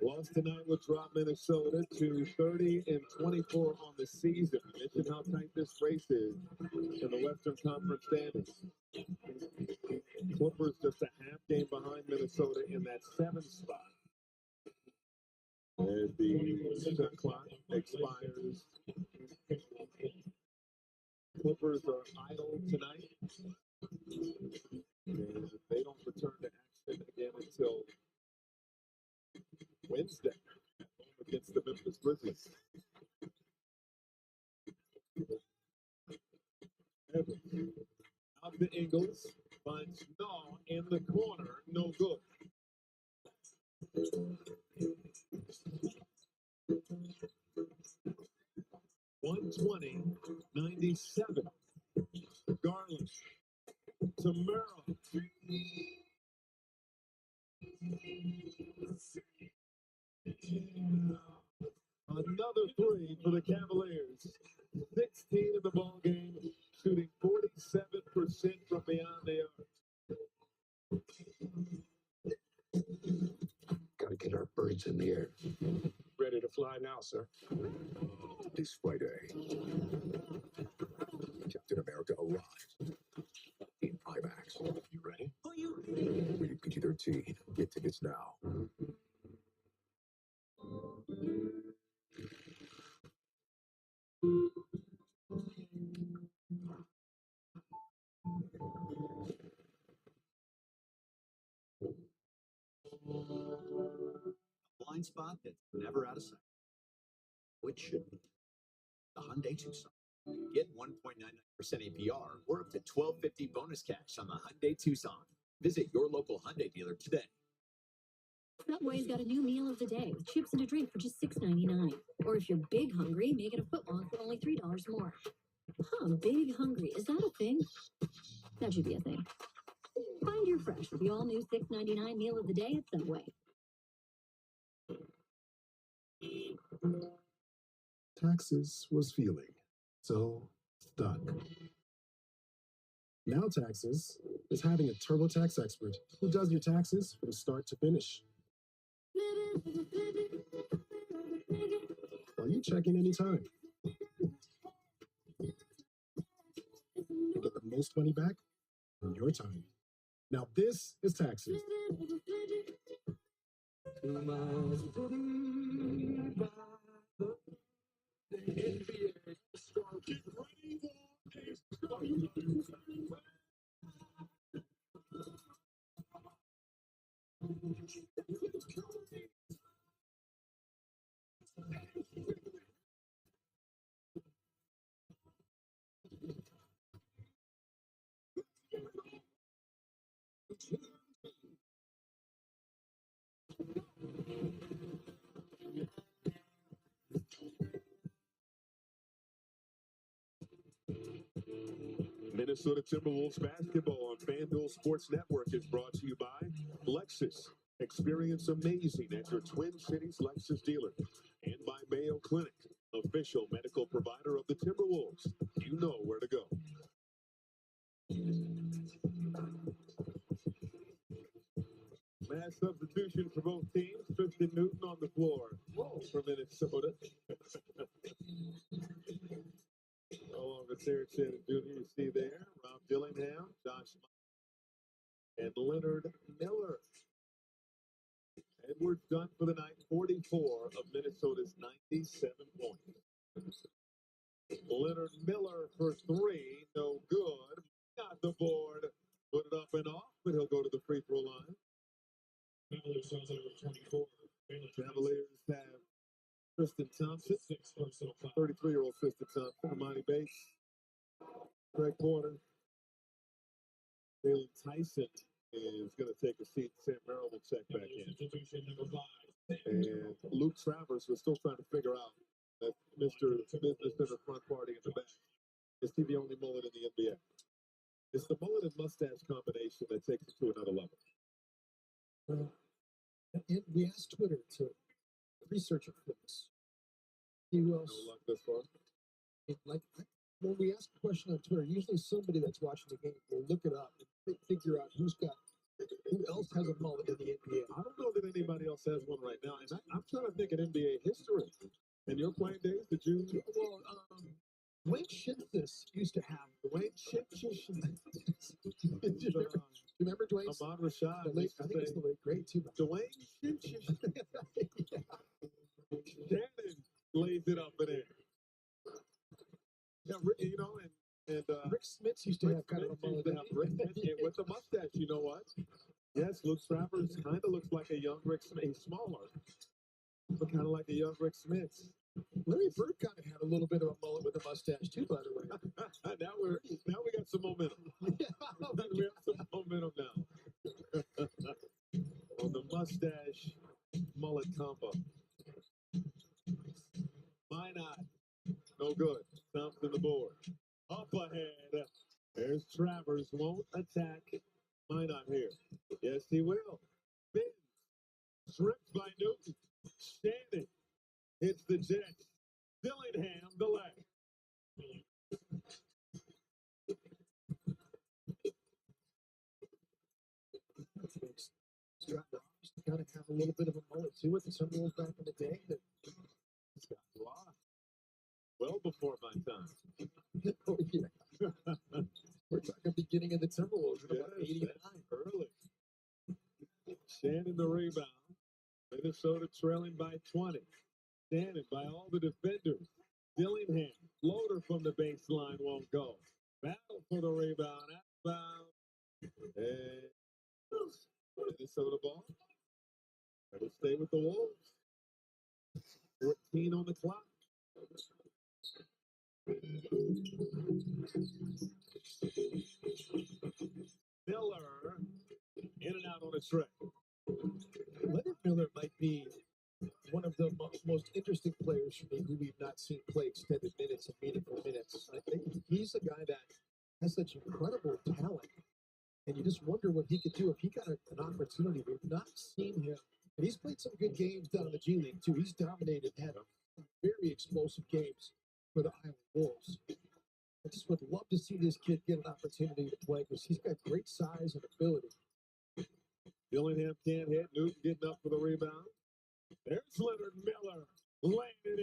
Speaker 11: Lost tonight will drop Minnesota to 30-24 on the season. Mention how tight this race is in the Western Conference standings. Clippers just a half game behind Minnesota in that 7th spot. As the shot clock expires. Clippers are idle tonight. And they don't return to action again until Wednesday against the Memphis Grizzlies. Evans out to Ingles, finds Naw in the corner, no good. $120-97. Garland to Merrill. Another three for the Cavaliers. 16 in the ball game, shooting 47% from beyond the arc.
Speaker 17: Gotta get our birds in the air.
Speaker 11: Ready to
Speaker 12: fly now, sir.
Speaker 6: This Friday, Captain America arrives in IMAX. You ready? Rated PG-13. Get tickets now.
Speaker 3: Blind spot that's never out of sight. Which should be the Hyundai Tucson. Get 1.99% APR or up to $12.50 bonus cash on the Hyundai Tucson. Visit your local Hyundai dealer today.
Speaker 2: Subway's got a new meal of the day with chips and a drink for just $6.99. Or if you're big hungry, make it a footlong for only $3 more. Huh, big hungry. Is that a thing? That should be a thing. Find your fresh with the all-new $6.99 meal of the day at Subway.
Speaker 18: Taxes was feeling so stuck. Now Taxes is having a TurboTax expert who does your taxes from start to finish. While you check in anytime. You get the most money back in your time. Now this is Taxes.
Speaker 7: 2 miles by the NBA. Get ready for
Speaker 11: Minnesota Timberwolves basketball on FanDuel Sports Network is brought to you by Lexus. Experience amazing at your Twin Cities Lexus dealer. And by Mayo Clinic, official medical provider of the Timberwolves. You know where to go. Mass substitution for both teams. Tristan Newton on the floor for Minnesota. Along with Sarah Shannon Jr., you see there, Rob Dillingham, Josh, and Leonard Miller. Edwards done for the night, 44 of Minnesota's 97 points. Leonard Miller for three, no good. Got the board, put it up and off, but he'll go to the free throw line.
Speaker 12: Cavaliers also number 24.
Speaker 11: Cavaliers have Tristan Thompson, 33-year-old Tristan Thompson, Amani Bates, Greg Porter, Jalen Tyson is going to take a seat. Sam Merrill will check back in. And Luke Travers, we're still trying to figure out that Mr. Business Center front party in the back. Is he the only mullet in the NBA? It's the mullet and mustache combination that takes it to another level.
Speaker 8: And we asked Twitter to research it for us. See who else.
Speaker 11: No luck thus far.
Speaker 8: When we ask a question on Twitter, usually somebody that's watching the game will look it up and figure out who else has a mullet in the NBA.
Speaker 11: I don't know that anybody else has one right now. And I'm trying to think of NBA history. In your playing days, did you?
Speaker 8: Well, Dwayne Shinsis used to have.
Speaker 11: Dwayne Shinsis.
Speaker 8: Remember Dwayne?
Speaker 11: Ahmad Rashad.
Speaker 8: I think it's the late great too.
Speaker 11: Dwayne Shinsis. Shannon lays it up in there. Yeah, you know, and
Speaker 8: Rick Smits used to have kind of a mullet.
Speaker 11: With the mustache, you know what? Yes, Luke Travers kind of looks like a young Rick Smith. He's smaller, but kind of like a young Rick Smith.
Speaker 8: Larry Bird kind of had a little bit of a mullet with a mustache too, by the way.
Speaker 11: now we got some momentum. We have some momentum now. On the mustache mullet combo. Why not? No good. Thompson the board. Up ahead. There's Travers. Won't attack. Why not here? Yes, he will. Spins. Stripped by Newton. Shannon. Hits the Jets. Dillingham the leg.
Speaker 8: Kind of have a little bit of a mullet too with the Timberwolves back in the day. That
Speaker 11: Well before my time.
Speaker 8: Oh, yeah. We're talking beginning of the Timberwolves in about
Speaker 11: Yes,
Speaker 8: 89.
Speaker 11: that's early. Shannon the rebound. Minnesota trailing by 20. Shannon by all the defenders. Dillingham, floater from the baseline won't go. Battle for the rebound. Outbound. And Minnesota ball. It'll stay with the Wolves. 14 on the clock. Miller in and out on a trick.
Speaker 8: Leonard Miller might be one of the most interesting players for me who we've not seen play extended minutes and meaningful minutes. I think he's a guy that has such incredible talent, and you just wonder what he could do if he got an opportunity. We've not seen him, and he's played some good games down in the G League too. He's dominated, had very explosive games for the Iowa Wolves. I just would love to see this kid get an opportunity to play because he's got great size and ability.
Speaker 11: Dillingham can't hit. Newton getting up for the rebound. There's Leonard Miller laying it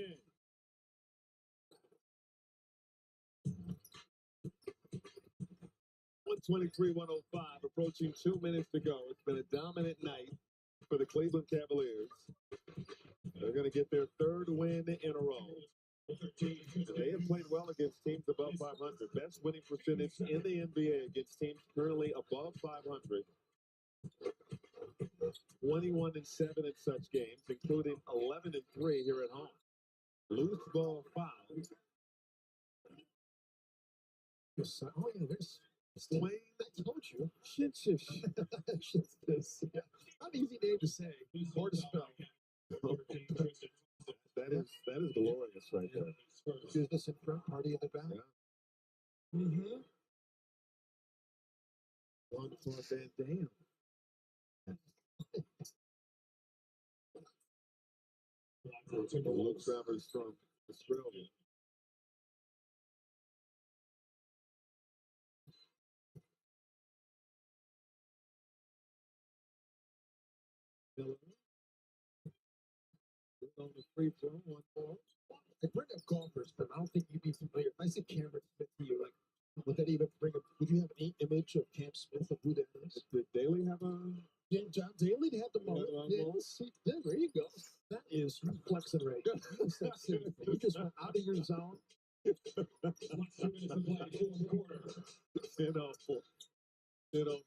Speaker 11: in. (123-105), approaching 2 minutes to go. It's been a dominant night for the Cleveland Cavaliers. They're going to get their third win in a row. They have played well against teams above 500. Best winning percentage in the NBA against teams currently above 500. 21-7 in such games, including 11-3 here at home. Loose ball foul.
Speaker 8: Oh, yeah, there's
Speaker 11: Swain.
Speaker 8: I told you. Shit. Yeah. Not an easy name to say. Hard to spell.
Speaker 11: That is glorious right there.
Speaker 8: Business in front, party in the back.
Speaker 11: Yeah. Mm-hmm. One for Van Dam. Luke Travers from Australia. On the free throw, 1 ball.
Speaker 8: I bring up golfers, but I don't think you'd be familiar. If I said Cameron Smith to you, like, would that even bring up? Would you have any image of Cam Smith of who that is?
Speaker 11: Did Daly have a?
Speaker 8: Yeah, John Daly had the moment. Yeah, see, there you go. That is you flexing right. You just went out of your zone.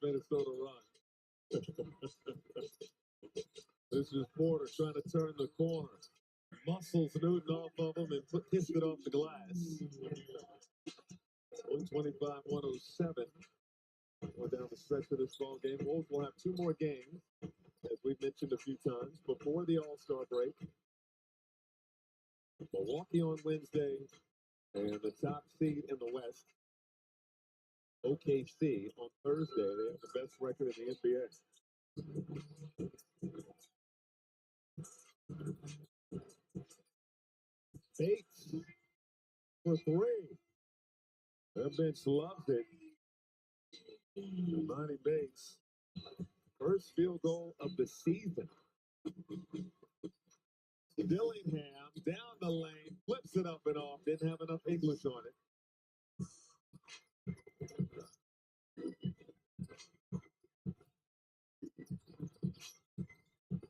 Speaker 11: Minnesota run. This is Porter trying to turn the corner. Muscles Newton off of him and hits it off the glass. 125-107. We're down the stretch of this ball game. Wolves will have 2 more games, as we've mentioned a few times, before the All-Star break. Milwaukee on Wednesday, and the top seed in the West, OKC, on Thursday. They have the best record in the NBA. Bates for 3. Their bench loves it. Monty Bates, first field goal of the season. Dillingham down the lane, flips it up and off. Didn't have enough English on it.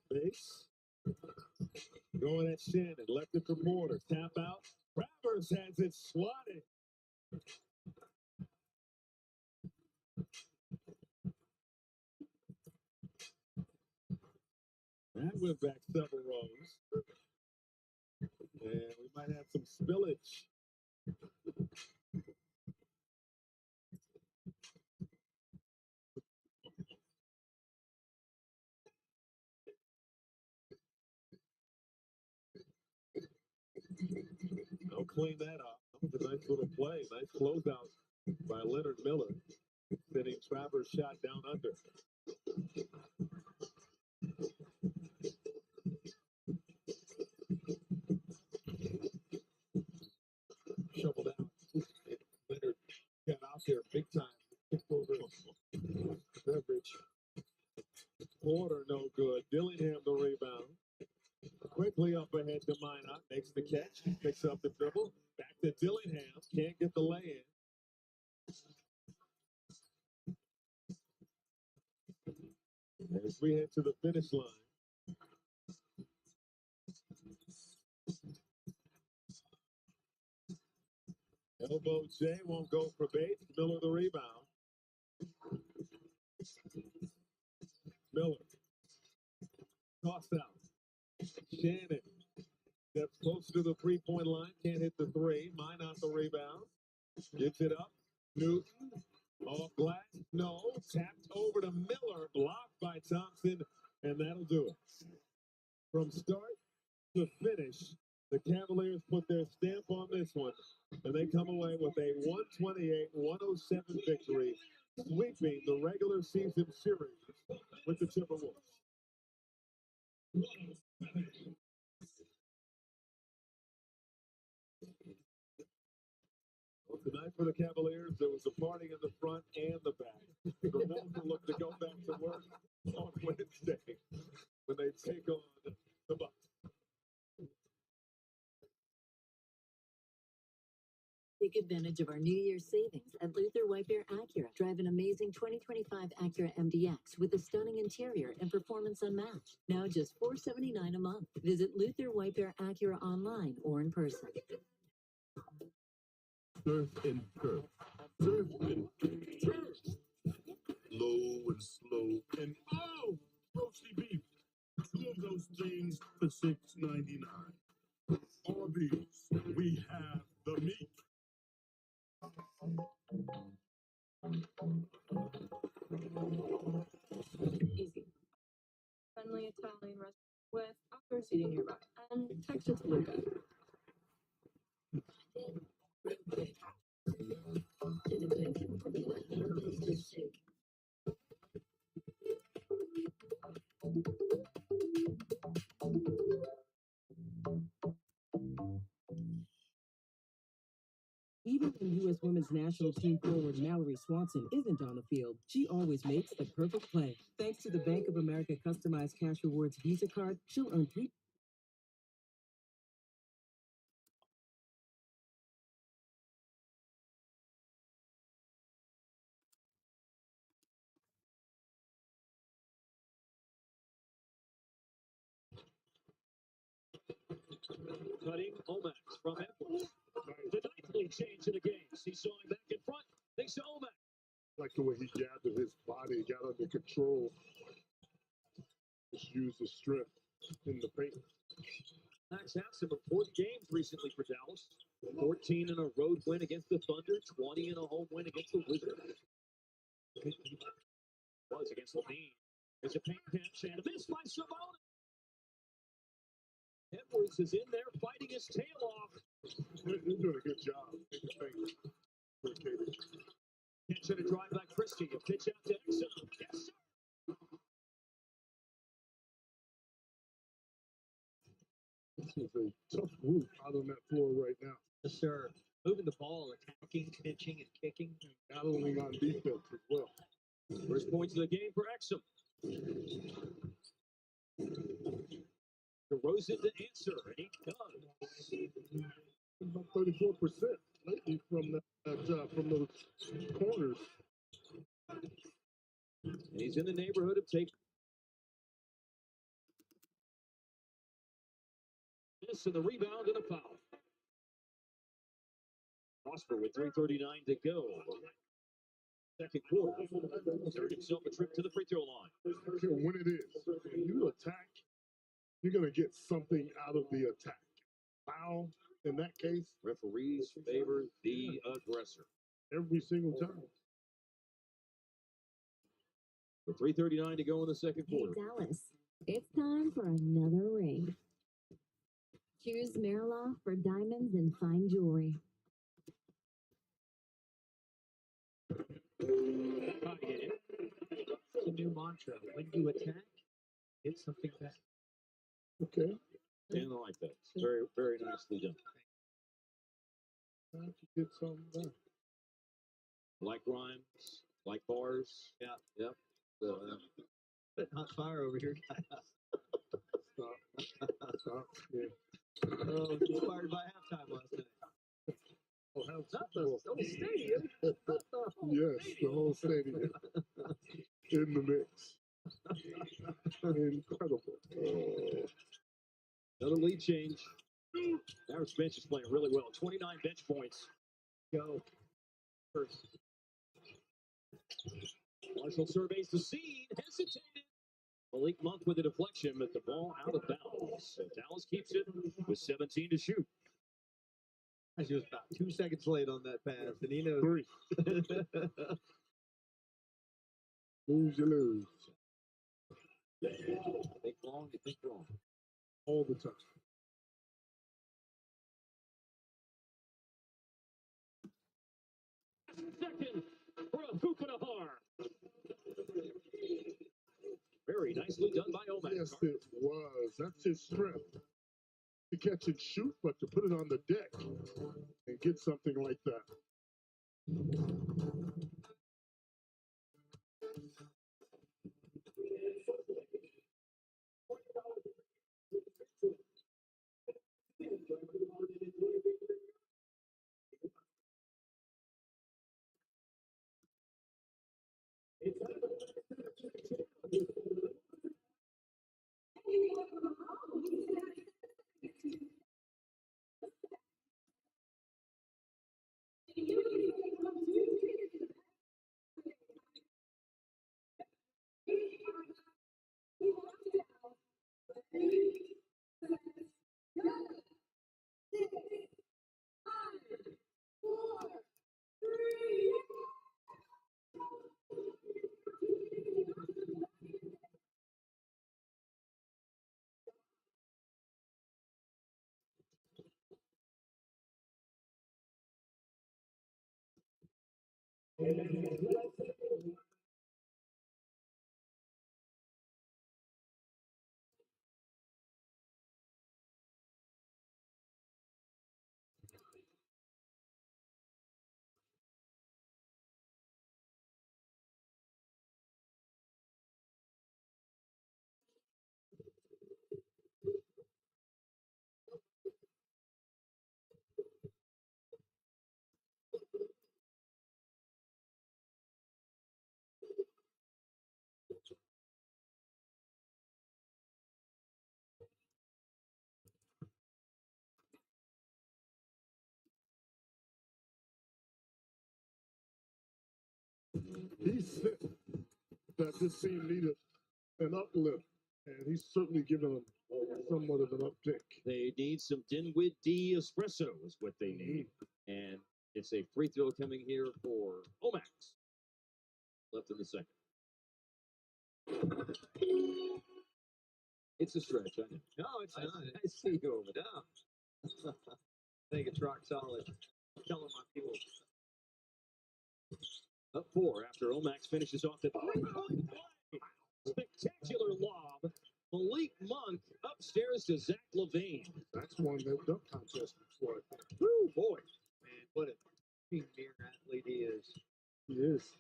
Speaker 11: Bates going at Shannon, left it for Porter. Tap out. Travers has it swatted. That went back several rows. And we might have some spillage. I'll clean that up. That was a nice little play. Nice closeout by Leonard Miller. Sending Travers' shot down under.
Speaker 8: Shoveled out. Leonard got out there big time. Kicked over Beveridge.
Speaker 11: Porter no good. Dillingham the rebound. Quickly up Up ahead to Minot, makes the catch, picks up the dribble, back to Dillingham, can't get the lay-in. As we head to the finish line. Elbow J won't go for Bates. Miller the rebound. Miller. Tossed out. Shannon. Steps closer to the three-point line. Can't hit the three. Minot the rebound. Gets it up. Newton. Off glass. No. Tapped over to Miller. Blocked by Thompson. And that'll do it. From start to finish, the Cavaliers put their stamp on this one. And they come away with a 128-107 victory, sweeping the regular season series with the Timberwolves. Well, tonight for the Cavaliers, there was a party in the front and the back. The Wolves will look to go back to work on Wednesday when they take on the Bucks.
Speaker 9: Take advantage of our New Year's savings at Luther White Bear Acura. Drive an amazing 2025 Acura MDX with a stunning interior and performance unmatched. Now just $479 a month. Visit Luther White Bear Acura online or in person.
Speaker 6: Surf and turf. Surf and turf. Low and slow and oh, roasty beef. Two of those things for $6.99. Arby's, we have the meat.
Speaker 21: Easy. Friendly Italian restaurant with outdoor seating nearby and Texas blue guy.
Speaker 14: Even when U.S. women's national team forward Mallory Swanson isn't on the field, she always makes the perfect play. Thanks to the Bank of America customized cash rewards Visa card, she'll earn $3.
Speaker 5: Cutting Omax from Edwards. The nightly change in the game. He saw him back in front. They saw Omax.
Speaker 12: Like the way he gathered his body, got under control. Just used his strength in the paint.
Speaker 5: Max had some important games recently for Dallas. 14 in a road win against the Thunder, 20 in a home win against the Wizards. Was against Levine. There's a paint catch and a miss by Sabonis. Edwards is in there fighting his tail off.
Speaker 12: They're doing a good job.
Speaker 5: Catch and a drive by Christie. A pitch out to Exum. Yes, sir.
Speaker 12: This is a tough group out on that floor right now.
Speaker 5: Yes, sir. Moving the ball, attacking, pitching, and kicking.
Speaker 12: Battling on defense as well.
Speaker 5: First points of the game for Exum. DeRozan to answer, and he does.
Speaker 12: About 34% lately from those corners.
Speaker 5: And he's in the neighborhood of taking this and the rebound and a foul. Prosper with 3:39 to go. Second quarter. Earned himself a trip to the free throw line.
Speaker 12: I don't care when it is. When you attack, you're going to get something out of the attack. Foul, in that case.
Speaker 5: Referees favor the aggressor.
Speaker 12: Every single time.
Speaker 5: With 3:39 to go in the second quarter.
Speaker 2: Hey, Dallas, it's time for another ring. Choose Mariloff for diamonds and fine jewelry.
Speaker 5: It's a new mantra. When you attack, get something back.
Speaker 12: Okay.
Speaker 5: And I like that. It's very, very nicely done.
Speaker 12: Time to get something back.
Speaker 5: Like rhymes, like bars. Yeah, yep. So,
Speaker 16: hot fire over here.
Speaker 12: Stop. Yeah.
Speaker 3: Oh, inspired by halftime last night.
Speaker 12: Oh, how's
Speaker 3: Not the whole stadium.
Speaker 12: yes, the whole stadium in the mix. Incredible.
Speaker 5: Another lead change. Mavericks bench is playing really well. 29 bench points.
Speaker 3: Go. First.
Speaker 5: Marshall surveys the scene, hesitated. Malik Monk with a deflection, but the ball out of bounds. So Dallas keeps it with 17 to shoot.
Speaker 3: He was about 2 seconds late on that pass, and he knows.
Speaker 12: 3. Lose, you lose.
Speaker 5: Think long, you think wrong.
Speaker 12: All the time.
Speaker 5: Second for a hoop and a har. Very nicely done by Omac.
Speaker 12: Yes, it was. That's his strength. To catch and shoot, but to put it on the deck and get something like that. He said that this team needed an uplift, and he's certainly given them somewhat of an uptick.
Speaker 5: They need some Dinwiddie D espresso is what they need. And it's a free throw coming here for Omax. Left in the second. It's a stretch, I know.
Speaker 3: No, it's not. I see you over there. I think it's rock solid. I'm telling my people.
Speaker 5: Up 4 after Omax finishes off the three-point play. Spectacular lob. Malik Monk upstairs to Zach LaVine.
Speaker 12: That's one that dunk contest before.
Speaker 5: Woo, boy.
Speaker 3: Man, what a premier athlete he is.
Speaker 12: He is.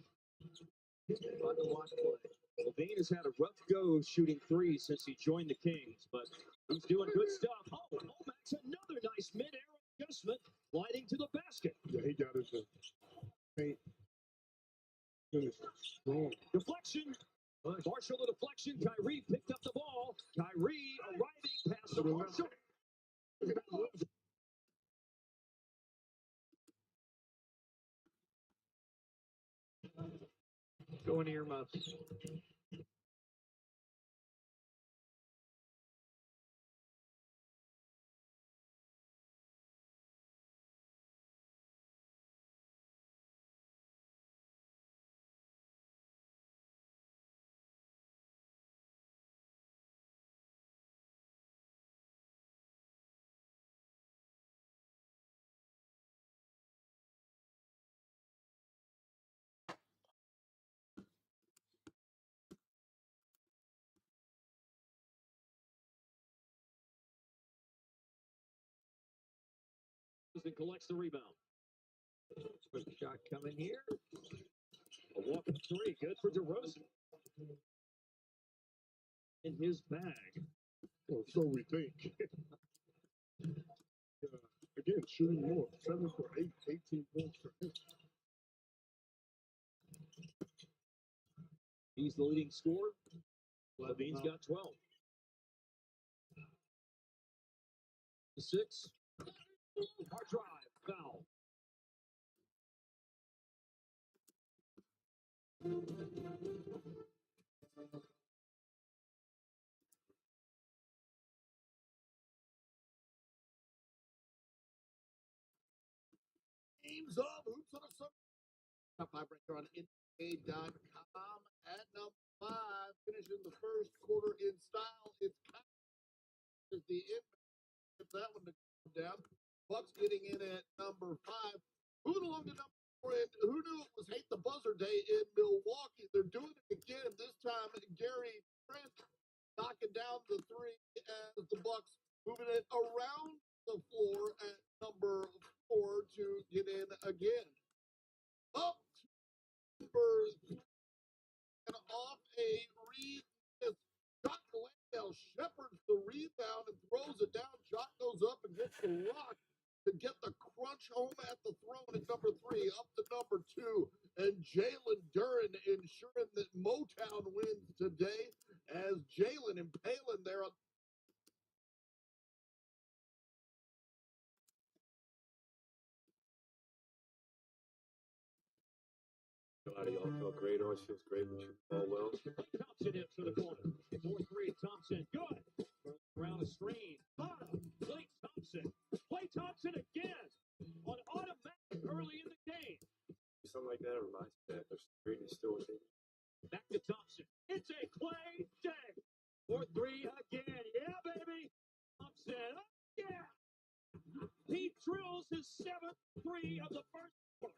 Speaker 3: Fun to watch play.
Speaker 5: LaVine has had a rough go shooting threes since he joined the Kings, but he's doing good stuff. Oh, Omax, another nice mid-air adjustment, sliding to the basket.
Speaker 12: Yeah, he got his paint. Finish strong.
Speaker 5: Deflection. Marshall the deflection. Kyrie picked up the ball. Kyrie arriving past the Marshall.
Speaker 3: Go in earmuffs.
Speaker 5: And collects the rebound.
Speaker 3: Quick shot coming here.
Speaker 5: A walking three, good for DeRozan. In his bag.
Speaker 12: Well, so we think. Again, shooting more. 7 for 8, 18 points for him.
Speaker 5: He's the leading scorer. Levine's got 12. 6. Hard drive. Foul.
Speaker 1: Games of Hoops on a Sunday. Top 5 breaker on NBA.com at number 5. Finishing the first quarter in style. It's the end. That one to come down. Bucks getting in at number 5. Moving along to number 4. And who knew it was Hate the Buzzer Day in Milwaukee? They're doing it again. This time, Gary Trent knocking down the 3 as the Bucks moving it around the floor at number 4 to get in again. Up for and off a read. Shot Glendale shepherds the rebound and throws it down. Shot goes up and hits the rock to get the crunch home at the throne at number 3. Up to number 2. And Jalen Duren ensuring that Motown wins today as Jalen impaling there on
Speaker 23: A lot of y'all feel great. Always feels great when you shoot the ball well.
Speaker 5: Thompson hits to the corner. 4-3. Thompson. Good. Around a screen. Bottom. Klay Thompson. Klay Thompson again. On automatic early in the game.
Speaker 23: Something like that reminds me that there's greatness still within you.
Speaker 5: Back to Thompson. It's a Klay day. 4-3 again. Yeah, baby. Thompson. Oh, yeah. He drills his 7th 3 of the first quarter.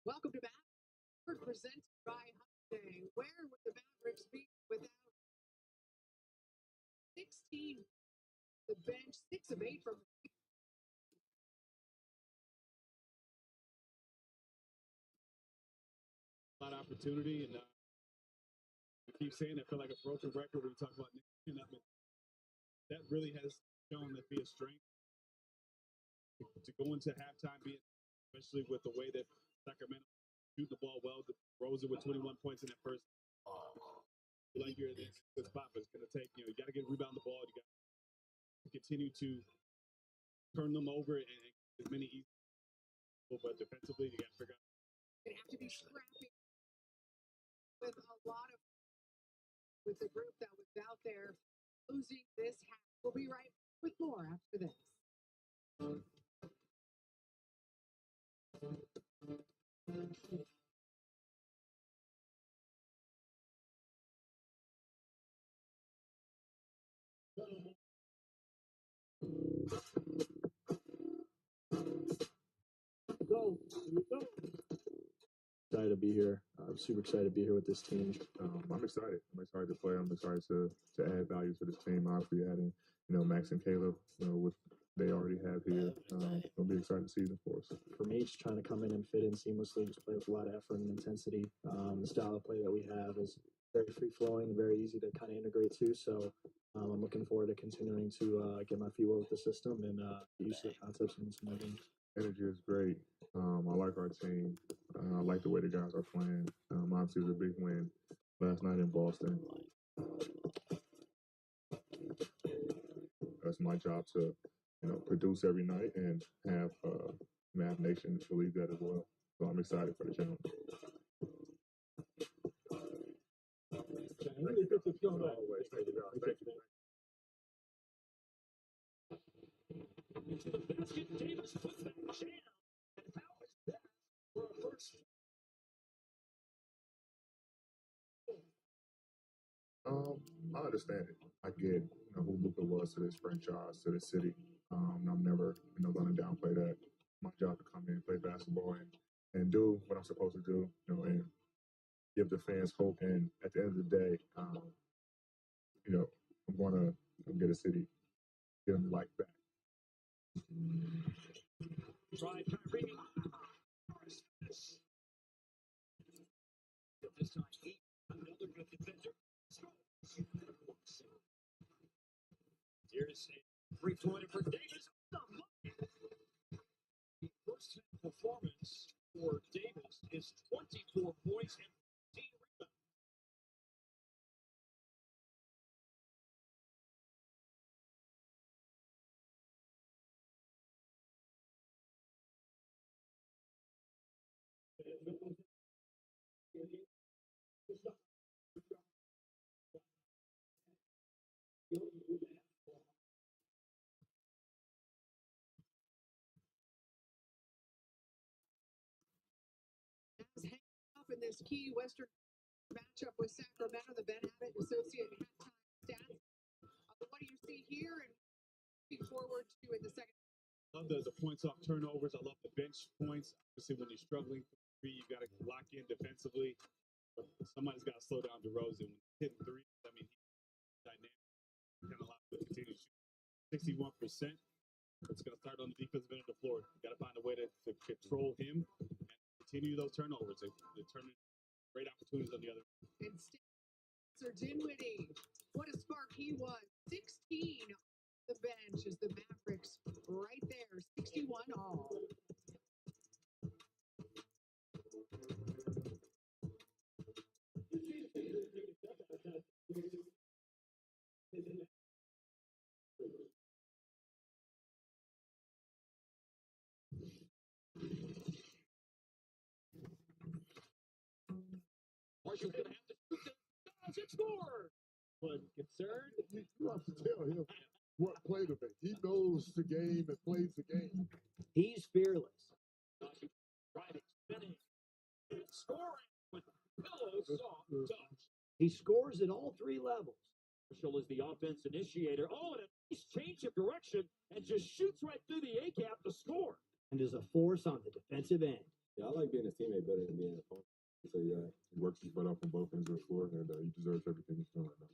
Speaker 16: Welcome to Mavericks, presented by Hyundai. Where would the Mavericks be without 16 the bench, 6 of 8 from
Speaker 11: A lot of opportunity, and we keep saying I feel like a broken record when we talk about Nick. That really has shown to be a strength to go into halftime, especially with the way that Sacramento shoot the ball well. Rosen with 21 points in that first. Like you're in this spot, but it's going to take, you got to get rebound the ball. You got to continue to turn them over and as many easy. But defensively, you got to figure out.
Speaker 16: Going to have to be scrappy with a lot of with the group that was out there losing this half. We'll be right with more after this.
Speaker 8: Go.
Speaker 20: Excited to be here. I'm super excited to be here with this team.
Speaker 22: I'm excited. I'm excited to play. I'm excited to add value to this team. Obviously, adding Max and Caleb, with they already have here. It'll be an exciting season for us.
Speaker 20: For me, just trying to come in and fit in seamlessly, just play with a lot of effort and intensity. The style of play that we have is very free flowing, very easy to kind of integrate to. So I'm looking forward to continuing to get my feet wet with the system and use the concepts in some of games.
Speaker 22: Energy is great. I like our team. I like the way the guys are playing. Obviously, it was a big win last night in Boston. That's my job to, produce every night and have Mav Nation believe that as well. So I'm excited for the challenge.
Speaker 5: Into the basket, Davis puts that jam. And how is that for a first?
Speaker 22: I understand it. I get, who Luka was to this franchise, to this city. I'm never, going to downplay that. My job to come in, play basketball, and do what I'm supposed to do, and give the fans hope. And at the end of the day, I'm going to get a city, get them like that.
Speaker 5: Try Kyrie. This time, another good defender. Here's a three-pointer for Davis. The first performance for Davis is 24 points and 15 rebounds.
Speaker 16: As hanging up in this key Western matchup with Sacramento, the Ben Abbott Associate halftime stats. What do you see here and looking forward to in the second?
Speaker 11: I love the points off turnovers. I love the bench points. Obviously, when you're struggling for three, you got to lock in defensively. But somebody's got to slow down DeRozan. When he's hitting three, I mean, he's dynamic. Kind of allows him to continue to shoot 61%. It's going to start on the defensive end of the floor. You got to find a way to control him and continue those turnovers. They turn into great opportunities on the other end.
Speaker 16: And Spencer Dinwiddie, what a spark he was. 16 on the bench as the Mavericks right there, 61 all.
Speaker 5: Marshall's going to have to shoot it. Does it score? But concerned?
Speaker 12: You have to tell him what play to make. He knows the game and plays the game.
Speaker 4: He's fearless.
Speaker 5: Riding, spinning, scoring with pillow soft touch.
Speaker 4: He scores at all three levels.
Speaker 5: Marshall is the offense initiator. Oh, and a nice change of direction and just shoots right through the A-gap to score.
Speaker 4: And is a force on the defensive end.
Speaker 22: Yeah, I like being a teammate better than being an opponent. So yeah, he works his butt off on both ends of the floor, and he deserves everything he's doing right now.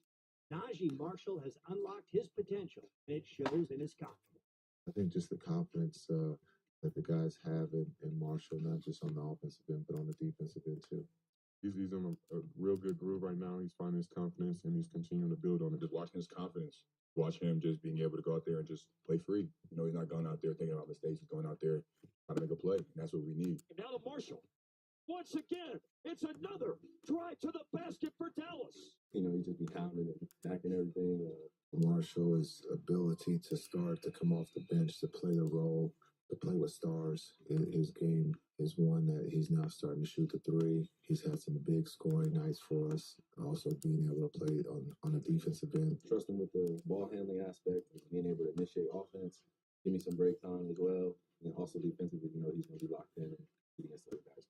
Speaker 4: Najee Marshall has unlocked his potential, and it shows in his confidence.
Speaker 22: I think just the confidence that the guys have in Marshall, not just on the offensive end, but on the defensive end too. He's in a real good groove right now. He's finding his confidence, and he's continuing to build on it. Just watching his confidence, watch him just being able to go out there and just play free. You know, he's not going out there thinking about mistakes. He's going out there trying to make a play, and that's what we need.
Speaker 5: And now to Marshall. Once again, it's another drive to the basket for Dallas.
Speaker 22: You know, he just be pounding and attacking everything. Marshall's ability to start to come off the bench, to play the role, to play with stars. His game is one that he's now starting to shoot the three. He's had some big scoring nights for us. Also being able to play on the defensive end. Trust him with the ball handling aspect, being able to initiate offense, give me some break time as well. And also defensively, you know, he's going to be locked in and beating against other guys.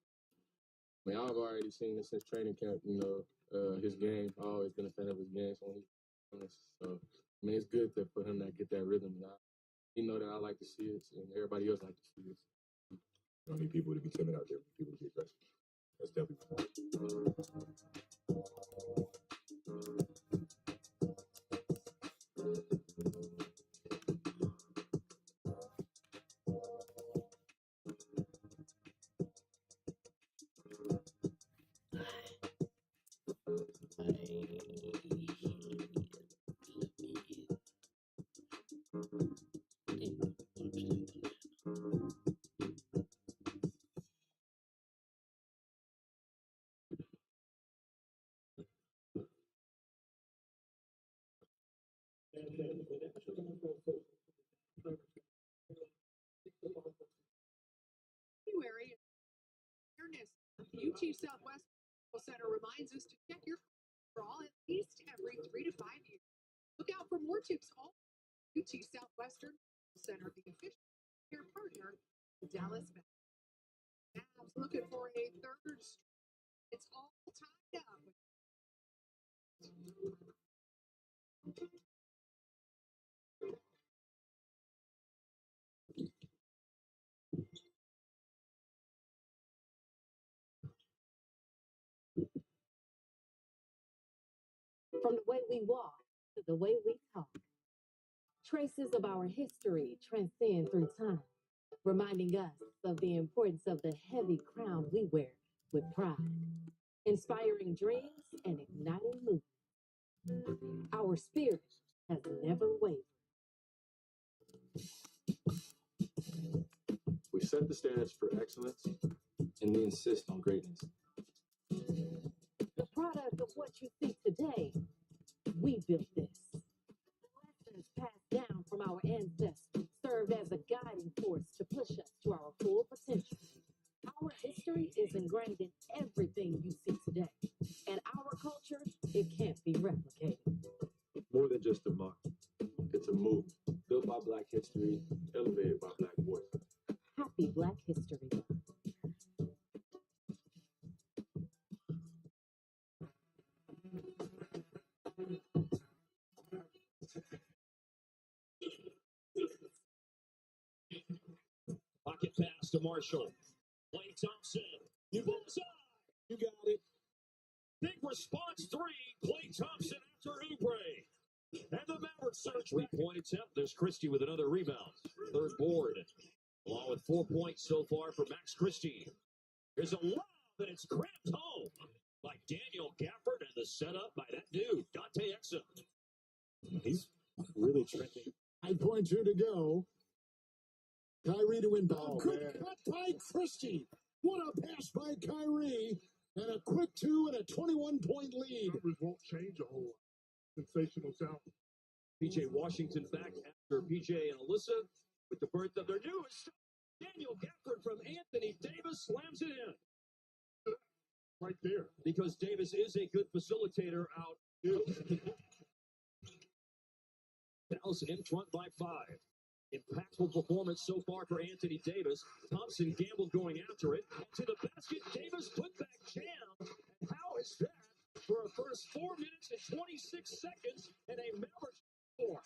Speaker 15: I mean, I've already seen this since training camp, you know, his game. I've always been a fan of his game. So, I mean, it's good to for him to get that rhythm. You know that I like to see it, and everybody else like to see it.
Speaker 22: You don't need people to be timid out there, people to be aggressive. That's definitely
Speaker 16: January awareness. UT Southwest Center reminds us to check your all at least every 3 to 5 years. Look out for more tips. All UT Southwestern Center, the official care partner, of Dallas Mavs looking for a third. It's all tied up.
Speaker 2: From the way we walk to the way we talk,
Speaker 9: Traces of our history transcend through time, reminding us of the importance of the heavy crown we wear with pride, inspiring dreams and igniting movement. Our spirit has never wavered.
Speaker 17: We set the standards for excellence and we insist on greatness.
Speaker 9: The product of what you see today, we built this. Lessons passed down from our ancestors served as a guiding force to push us to our full potential. Our history is ingrained in everything you see today, and our culture, it can't be replicated.
Speaker 17: More than just a mark, it's a movement built by Black history, elevated by Black voice.
Speaker 9: Happy Black History Month.
Speaker 10: Pocket pass to Marshall. Klay Thompson. You bullseye. You got it. Big response three. Klay Thompson after Oubre. And the Mavericks search 3-point attempt. There's Christie with another rebound. Third board. Along with 4 points so far for Max Christie. There's a lob, and it's cramped home by Daniel Gafford, and the setup by that dude, Dante Exum.
Speaker 18: He's really trending. 5.2 to go. Kyrie to inbound. Good cut by Christie. What a pass by Kyrie. And a quick 2 and a 21-point lead.
Speaker 12: Numbers won't change a whole lot. Sensational sound.
Speaker 10: PJ Washington back after PJ and Alyssa with the birth of their newest. Daniel Gafford from Anthony Davis slams it in.
Speaker 12: Right there.
Speaker 10: Because Davis is a good facilitator out. Dallas in front by 5. Impactful performance so far for Anthony Davis. Thompson gambled going after it. To the basket, Davis put back jam. And how is that for a first 4 minutes and 26 seconds and a Mavericks score?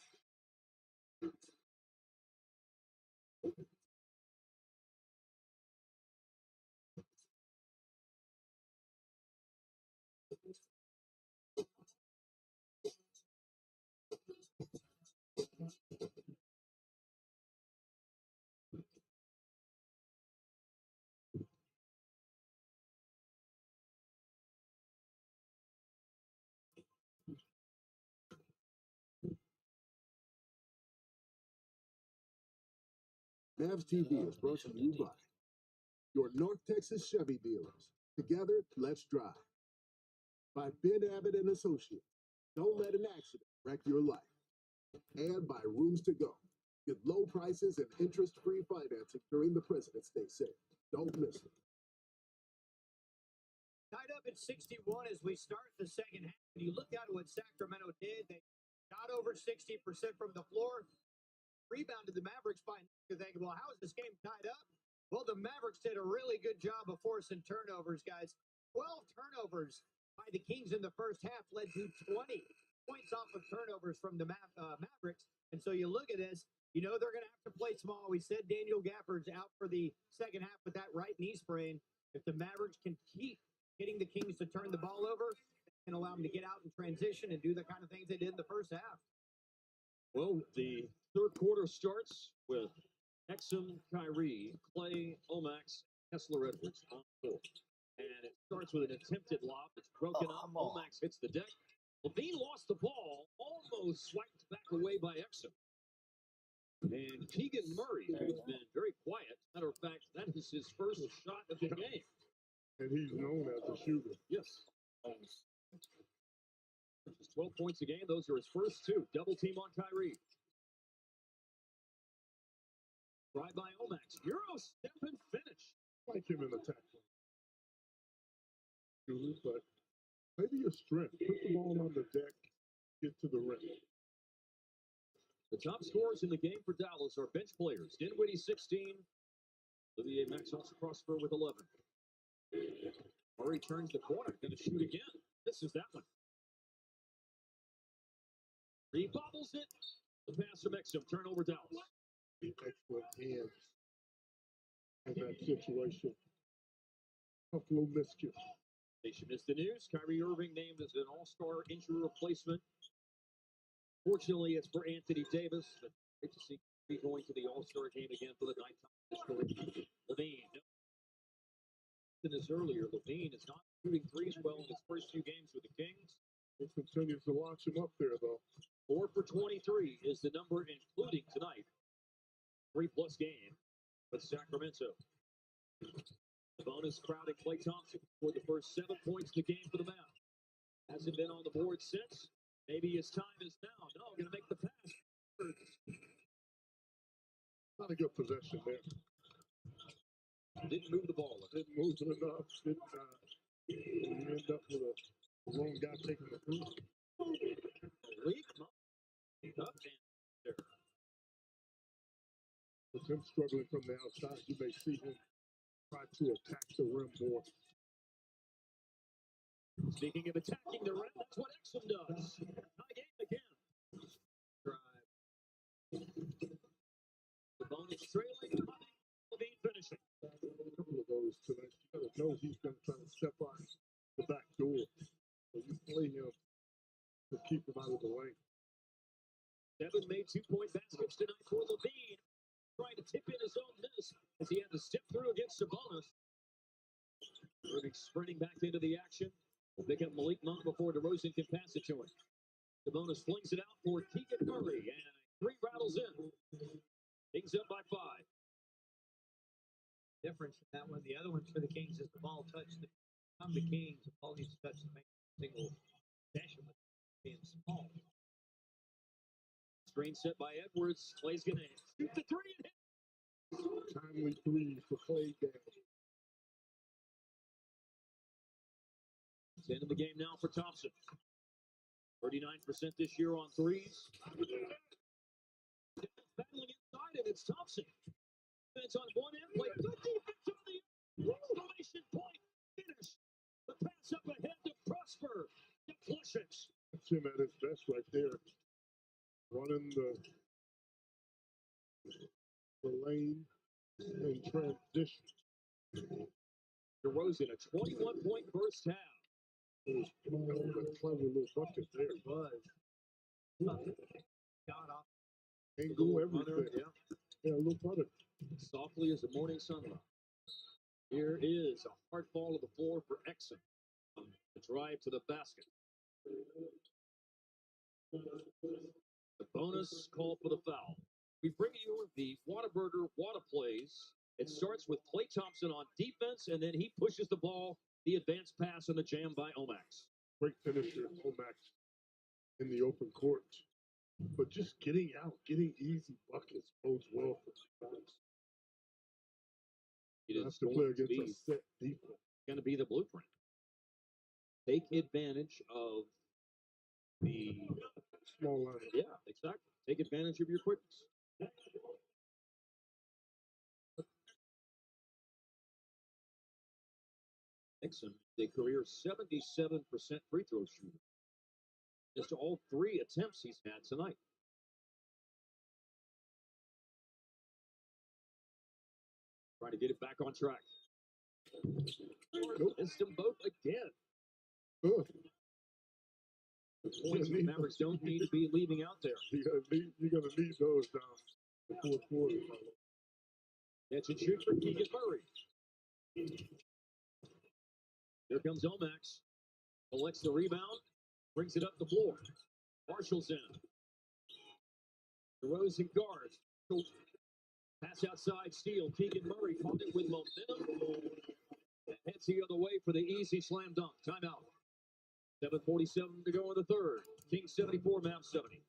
Speaker 6: Mavs TV is brought to you by your North Texas Chevy dealers. Together, let's drive. By Ben Abbott and Associates. Don't let an accident wreck your life. And by Rooms to Go. Get low prices and interest-free financing during the President's Day sale. Don't miss it.
Speaker 4: Tied up at 61 as we start the second half. When you look at what Sacramento did, they got over 60% from the floor. Rebounded the Mavericks by thinking, well, how is this game tied up? Well, the Mavericks did a really good job of forcing turnovers, guys. 12 turnovers by the Kings in the first half led to 20 points off of turnovers from the Mavericks. And so you look at this, you know they're going to have to play small. We said Daniel Gafford's out for the second half with that right knee sprain. If the Mavericks can keep getting the Kings to turn the ball over and allow them to get out and transition and do the kind of things they did in the first half.
Speaker 10: Well, the third quarter starts with Exum, Kyrie, Klay, Omax, Kessler Edwards on court. And it starts with an attempted lob. It's broken up. Omax hits the deck. Levine lost the ball, almost swiped back away by Exum. And Keegan Murray, who's been very quiet. Matter of fact, that is his first shot of the game.
Speaker 12: And he's known as a shooter.
Speaker 10: Yes. 12 points a game. Those are his first 2. Double team on Kyrie. Drive by Omax. Euro step and finish.
Speaker 12: Like him in attack. But maybe your strength. Put the ball on the deck. Get to the rim.
Speaker 10: The top scorers in the game for Dallas are bench players. Dinwiddie 16. Olivier Maxence Prosper with 11. Murray turns the corner. Going to shoot again. This is that one. He bobbles it. The pass from Exum. Turnover Dallas.
Speaker 12: Excellent hands in that situation. Buffalo mischief.
Speaker 10: Nation is the news. Kyrie Irving named as an all-star injury replacement Fortunately, it's for Anthony Davis, but great to see him going to the All-Star game again for the ninth time in his career. Levine. This earlier, Levine is not shooting threes well in his first few games with the Kings.
Speaker 12: He continues to launch him up there, though.
Speaker 10: 4 for 23 is the number, including tonight. 3+ game with Sacramento. Bonus crowd at Klay Thompson for the first 7 points of the game for the Mavs. Hasn't been on the board since. Maybe his time is now. No, going to make the pass.
Speaker 12: Not a good possession there.
Speaker 10: Didn't move the ball.
Speaker 12: Didn't move it enough. You end up with a wrong guy taking the three.
Speaker 10: Leak up and there.
Speaker 12: With him struggling from the outside, you may see him try to attack the rim more.
Speaker 10: Speaking of attacking the rim, that's what Exum does. Tie game again. Drive. The bonus trailing. Levine finishing.
Speaker 12: A couple of those tonight. You gotta know he's gonna try to step out the back door. So you play him to keep him out of the lane.
Speaker 10: 7 made 2-point baskets tonight for Levine. Trying to tip in his own miss as he had to step through against Sabonis. Irving sprinting back into the action. Will pick up Malik Monk before DeRozan can pass it to him. Sabonis flings it out for Keegan Murray, and 3 rattles in. Kings up by 5.
Speaker 4: Difference in that one. The other one's for the Kings is the ball touched. On the Kings, the ball needs to touch the single possession, but being small.
Speaker 10: Screen set by Edwards. Clay's going to shoot the 3 and hit.
Speaker 12: Timely 3 for Clay down.
Speaker 10: It's the end of the game now for Thompson. 39% this year on threes. Battling inside, and it's Thompson. Defense on one end, play good defense on the exclamation point. Finish. The pass up ahead to Prosper. Deflections.
Speaker 12: That's him at his best right there. Running the lane in transition.
Speaker 10: DeRozan, a 21-point first half.
Speaker 12: It was a clever little bucket there.
Speaker 4: It was. Got off.
Speaker 12: Angle, everything. Yeah, a little butter.
Speaker 10: Softly as the morning sunrise. Here is a hard ball to the floor for Exum. The drive to the basket. The bonus call for the foul. We bring you the Whataburger Whata plays. It starts with Klay Thompson on defense, and then he pushes the ball, the advanced pass, and the jam by Omax.
Speaker 12: Great finisher, Omax, in the open court. But just getting out, getting easy buckets bodes well for the Spurs.
Speaker 10: It
Speaker 12: Have
Speaker 10: is
Speaker 12: to play
Speaker 10: going to
Speaker 12: against a
Speaker 10: be
Speaker 12: set defense.
Speaker 10: going to be the blueprint. Take advantage of the
Speaker 12: small line.
Speaker 10: Yeah, exactly. Take advantage of your quickness. Nixon, a career 77% free throw shooter. Just all 3 attempts he's had tonight. Trying to get it back on track. Missed them both again. Points the Mavericks don't need to be leaving out there.
Speaker 12: You're going to need those down the fourth quarter.
Speaker 10: Catch and shoot for Keegan Murray. Here comes Omax. Collects the rebound. Brings it up the floor. Marshall's in. DeRozan guards. Pass outside, steal. Keegan Murray caught it with momentum. And heads the other way for the easy slam dunk. Timeout. 7:47 to go in the third. Kings 74, Mavs 70.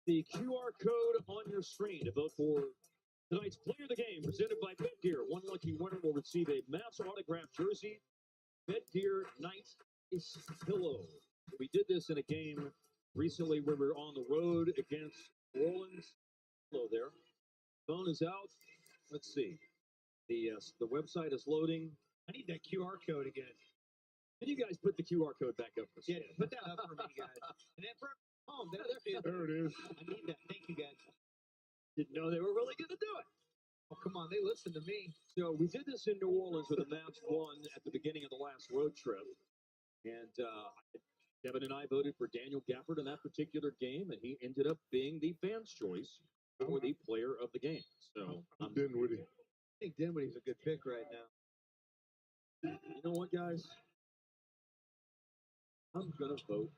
Speaker 10: The QR code on your screen to vote for tonight's Player of the Game, presented by Bedgear. One lucky winner will receive a Mavs autographed jersey, Bedgear Night Ice Pillow. We did this in a game recently where we were on the road against New Orleans. Hello there. Phone is out. Let's see. The website is loading.
Speaker 4: I need that QR code again.
Speaker 10: Can you guys put the QR code back up for
Speaker 4: Yeah, put that up for me, guys. And then for home, there it is.
Speaker 12: There it is.
Speaker 4: I need that. Thank you, guys.
Speaker 10: Didn't know they were really going to do it.
Speaker 4: Oh, come on. They listen to me.
Speaker 10: So we did this in New Orleans with the Mavs won at the beginning of the last road trip. And Kevin and I voted for Daniel Gafford in that particular game, and he ended up being the fans' choice for the player of the game. So
Speaker 12: I'm Dinwiddie.
Speaker 4: I think Dinwiddie's a good pick right now.
Speaker 10: You know what, guys? I'm going to vote.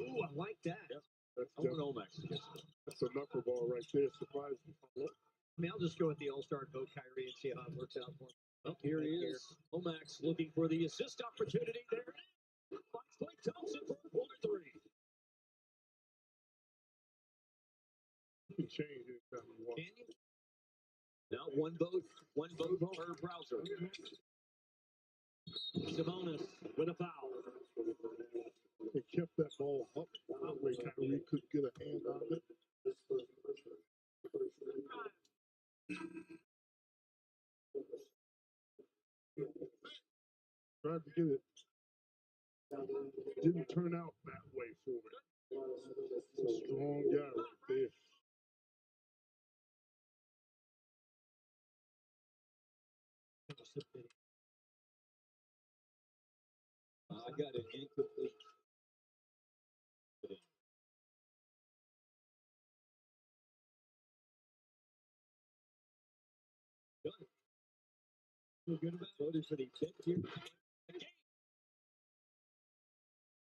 Speaker 4: Ooh, I like that.
Speaker 10: Yep.
Speaker 12: That's
Speaker 10: I want Omax against it.
Speaker 12: That's a knuckleball right there. Surprised me.
Speaker 4: I mean, I'll just go with the All-Star vote Kyrie and see how it works out for him.
Speaker 10: Well, here he is. Omax looking for the assist opportunity there. Finds Klay Thompson for a corner three.
Speaker 12: You can change it anytime you want.
Speaker 10: Can you? Now one vote per browser. Sabonis with a foul.
Speaker 12: They kept that ball up. That way Kyrie could get a hand on it. Tried to get it. Didn't turn out that way for it. It's a strong guy right there.
Speaker 10: I got an incomplete. Done. Feel good about voting for the 10th here.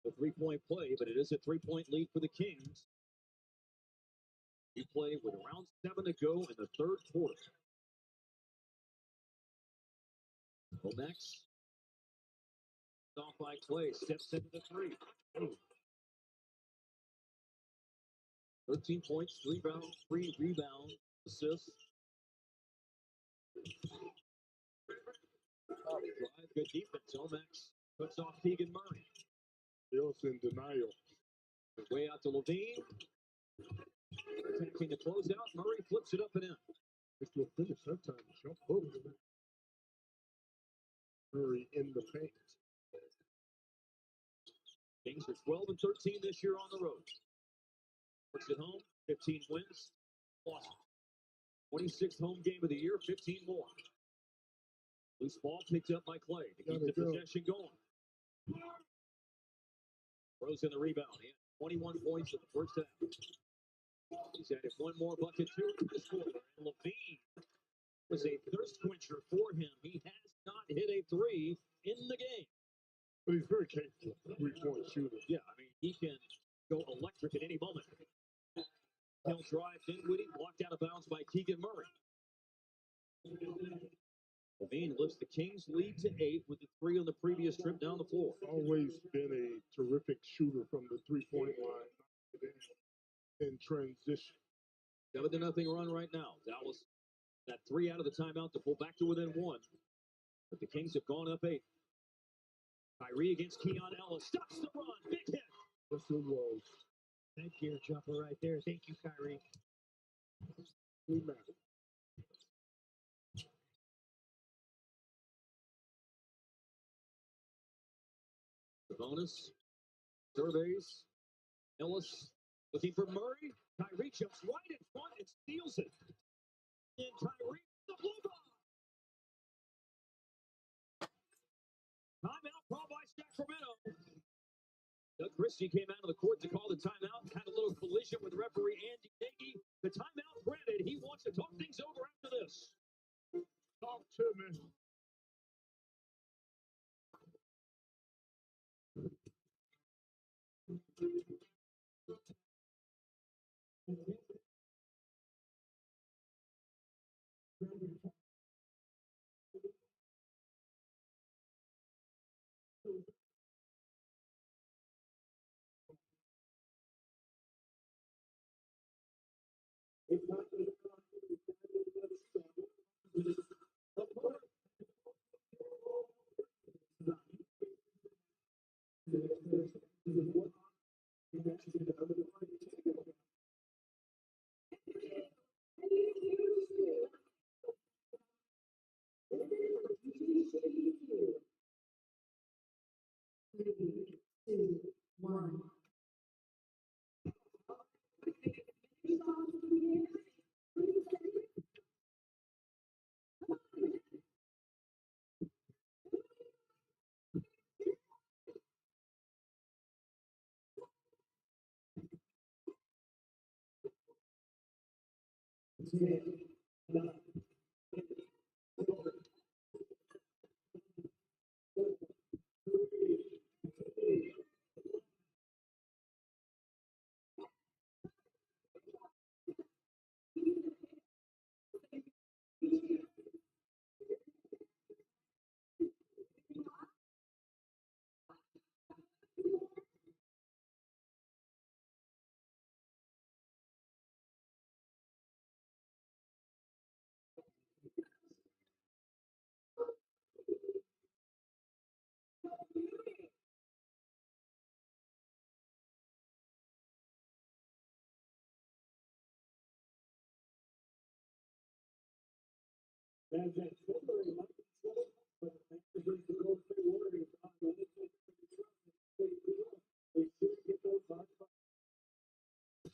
Speaker 10: A 3-point play, but it is a 3-point lead for the Kings. You play with around 7 to go in the third quarter. Omax. Off by Clay, steps into the three. 13 points, 3 rebounds, assists. Drive, good defense. Omax cuts off Keegan Murray.
Speaker 12: They're also in denial.
Speaker 10: Way out to Levine. Attempting to close out. Murray flips it up and in.
Speaker 12: It's to a finish that time. Jump over. Murray in the paint.
Speaker 10: Kings are 12 and 13 this year on the road. Works at home, 15 wins. Lost 26th home game of the year, 15 more. Loose ball picked up by Clay to keep the possession going. Throws in the rebound. He had 21 points in the first half. He's added one more bucket to it this quarter. And Levine was a thirst quencher for him. He has not hit a three in the game.
Speaker 12: But he's very capable, three-point shooter.
Speaker 10: Yeah, I mean, he can go electric at any moment. He'll drive Dinwiddie, blocked out of bounds by Keegan Murray. Levine lifts the Kings' lead to 8 with the 3 on the previous trip down the floor.
Speaker 12: Always been a terrific shooter from the three-point line in transition.
Speaker 10: 7-0 run right now. Dallas got 3 out of the timeout to pull back to within 1. But the Kings have gone up 8. Kyrie against Keon Ellis. Stops the run. Big hit.
Speaker 12: Yes, it was.
Speaker 4: That gear jumper right there. Thank you, Kyrie.
Speaker 12: We matter.
Speaker 10: Bonus. Surveys. Ellis looking for Murray. Kyrie jumps right in front and steals it. And Kyrie, the blue ball. Timeout called by Sacramento. Doug Christie came out of the court to call the timeout. Had a little collision with referee Andy Nagy. The timeout granted. He wants to talk things over after this.
Speaker 12: Talk to me.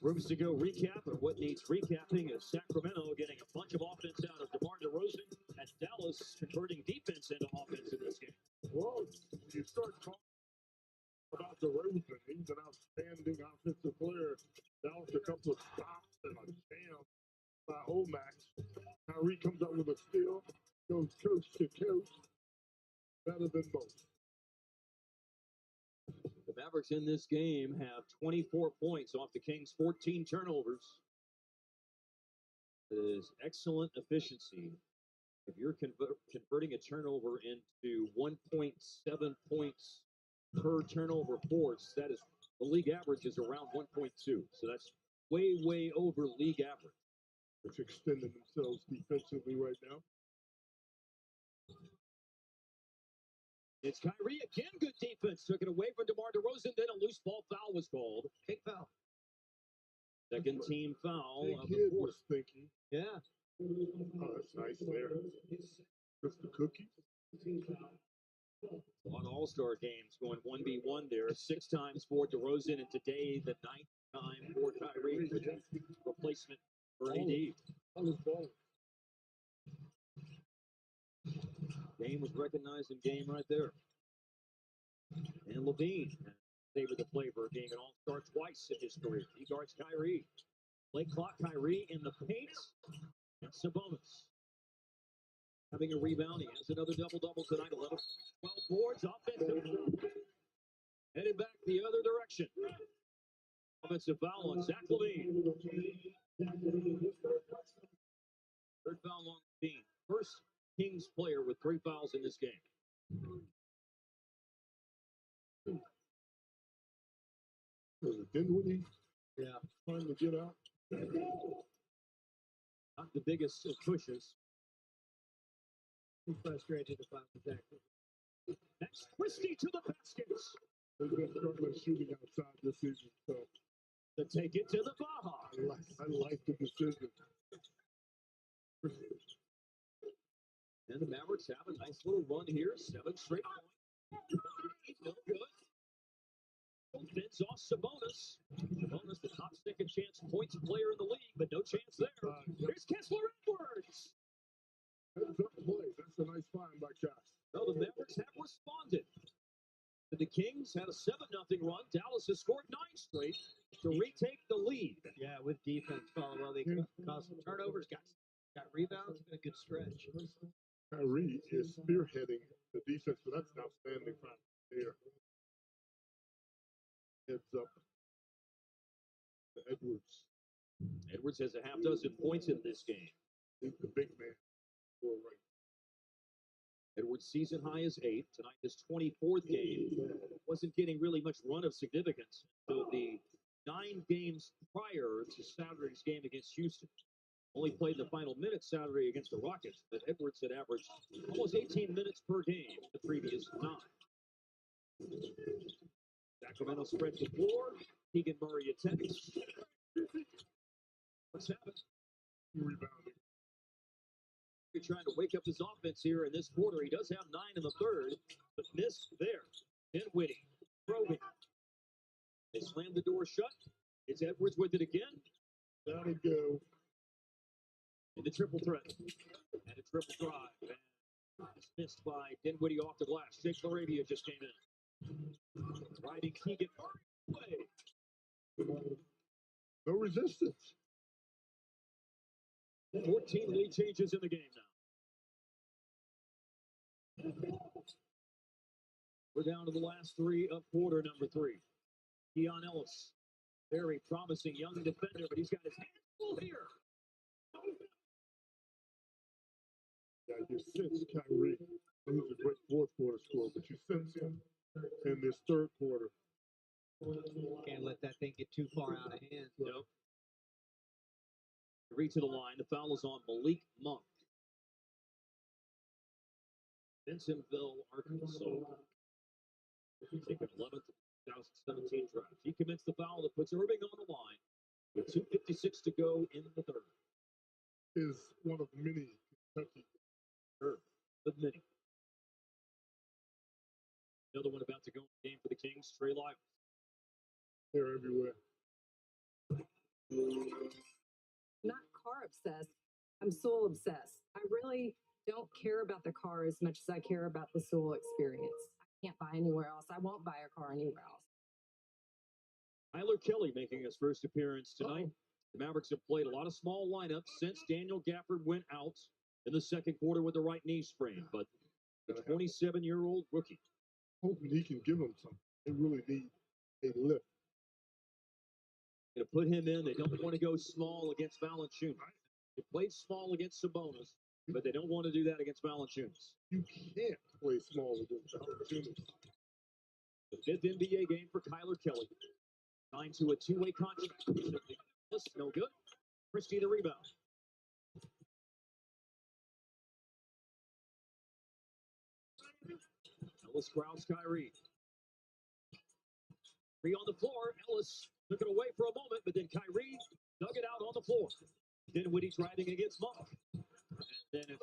Speaker 10: Rooms to go recap, or what needs recapping is Sacramento getting a bunch of offense out of DeMar DeRozan, and Dallas converting defense into offense in this game.
Speaker 12: Well, you start talking about DeRozan. He's an outstanding offensive player. Dallas a couple of stops and a jam by Omax. Kyrie comes up with a steal, goes coast to coast, better than both.
Speaker 10: The Mavericks in this game have 24 points off the Kings' 14 turnovers. It is excellent efficiency. If you're converting a turnover into 1.7 points per turnover force, that is the league average is around 1.2. So that's way, way over league average.
Speaker 12: It's extending themselves defensively right now.
Speaker 10: It's Kyrie again. Good defense. Took it away from DeMar DeRozan. Then a loose ball foul was called. Big foul. Second team foul of the quarter.
Speaker 12: Thinking.
Speaker 10: Yeah.
Speaker 12: Oh, that's nice there. Just the cookie.
Speaker 10: On All-Star games going 1v1 there. 6 times for DeRozan, and today the 9th time for Kyrie. Replacement for AD. Game was recognized in game right there. And Levine favored the flavor of being an all-star twice in his career. He guards Kyrie. Play clock, Kyrie in the paint. And Sabonis having a rebound. He has another double-double tonight. 11, 12 boards. Offensive. Headed back the other direction. Offensive foul on Zach Levine. Third foul on Levine. First Kings player with 3 fouls in this game.
Speaker 12: Dinwiddie.
Speaker 10: Yeah.
Speaker 12: Trying to get out.
Speaker 10: Not the biggest of pushes.
Speaker 4: He's frustrated about that.
Speaker 10: Next, Christie to the basket.
Speaker 12: They've been struggling shooting outside this season, so
Speaker 10: to take it to the Baja.
Speaker 12: I like the decision.
Speaker 10: And the Mavericks have a nice little run here. 7 straight points. No good. Fends off Sabonis. Sabonis, the top second chance points player in the league, but no chance there. Here's Kessler Edwards.
Speaker 12: Heads up play. That's a nice find by Cass.
Speaker 10: Well, the Mavericks have responded. The Kings had a 7-0 run. Dallas has scored 9 straight to retake the lead.
Speaker 4: Yeah, with defense following well. They caused some turnovers, got rebounds. It's been a good stretch.
Speaker 12: Kyrie is spearheading the defense, but that's an outstanding find there. Heads up to Edwards.
Speaker 10: Edwards has a half dozen points in this game.
Speaker 12: He's the big man. Right.
Speaker 10: Edwards' season high is 8. Tonight, his 24th game. Wasn't getting really much run of significance until the 9 games prior to Saturday's game against Houston. Only played the final minutes Saturday against the Rockets, but Edwards had averaged almost 18 minutes per game the previous 9. Sacramento spreads the floor. Keegan Murray attacks. What's happened?
Speaker 12: Rebounding.
Speaker 10: Trying to wake up his offense here in this quarter. He does have 9 in the third, but missed there. Dinwiddie, probing. They slam the door shut. It's Edwards with it again.
Speaker 12: That'll go.
Speaker 10: And the triple threat. And a triple drive. And it's missed by Dinwiddie off the glass. Jake Arabia just came in. Riding Keegan away.
Speaker 12: No resistance.
Speaker 10: 14 lead changes in the game now. We're down to the last 3 of quarter number 3. Keon Ellis, very promising young defender, but he's got his hands full here.
Speaker 12: Yeah, you sense Kyrie. He's a great fourth quarter scorer, but you sense him in this third quarter.
Speaker 4: Can't let that thing get too far out of hand.
Speaker 10: Nope. Three to the line. The foul is on Malik Monk. Bensenville, Arkansas. Taken 11th 2017 draft. He commits the foul that puts Irving on the line with 2:56 to go in the third.
Speaker 12: Is one of many Kentucky.
Speaker 10: Sure, but many. Another one about to go in the game for the Kings, Trey Lyles.
Speaker 12: They're everywhere.
Speaker 2: Not car obsessed. I'm soul obsessed. I really don't care about the car as much as I care about the soul experience. I can't buy anywhere else. I won't buy a car anywhere else.
Speaker 10: Tyler Kelly making his first appearance tonight. The Mavericks have played a lot of small lineups since Daniel Gafford went out in the second quarter with a right knee sprain. But the 27-year-old rookie.
Speaker 12: Hoping he can give them something. They really need a lift.
Speaker 10: To put him in, they don't want to go small against Valanciunas. They played small against Sabonis, but they don't want to do that against Valanciunas.
Speaker 12: You can't play small against Valanciunas.
Speaker 10: The 5th NBA game for Tyler Kelly. Signed to a 2-way contract. No good. Christie the rebound. Ellis Krause, Kyrie. Kyrie on the floor. Ellis took it away for a moment, but then Kyrie dug it out on the floor. Dinwiddie driving against Monk. And then it's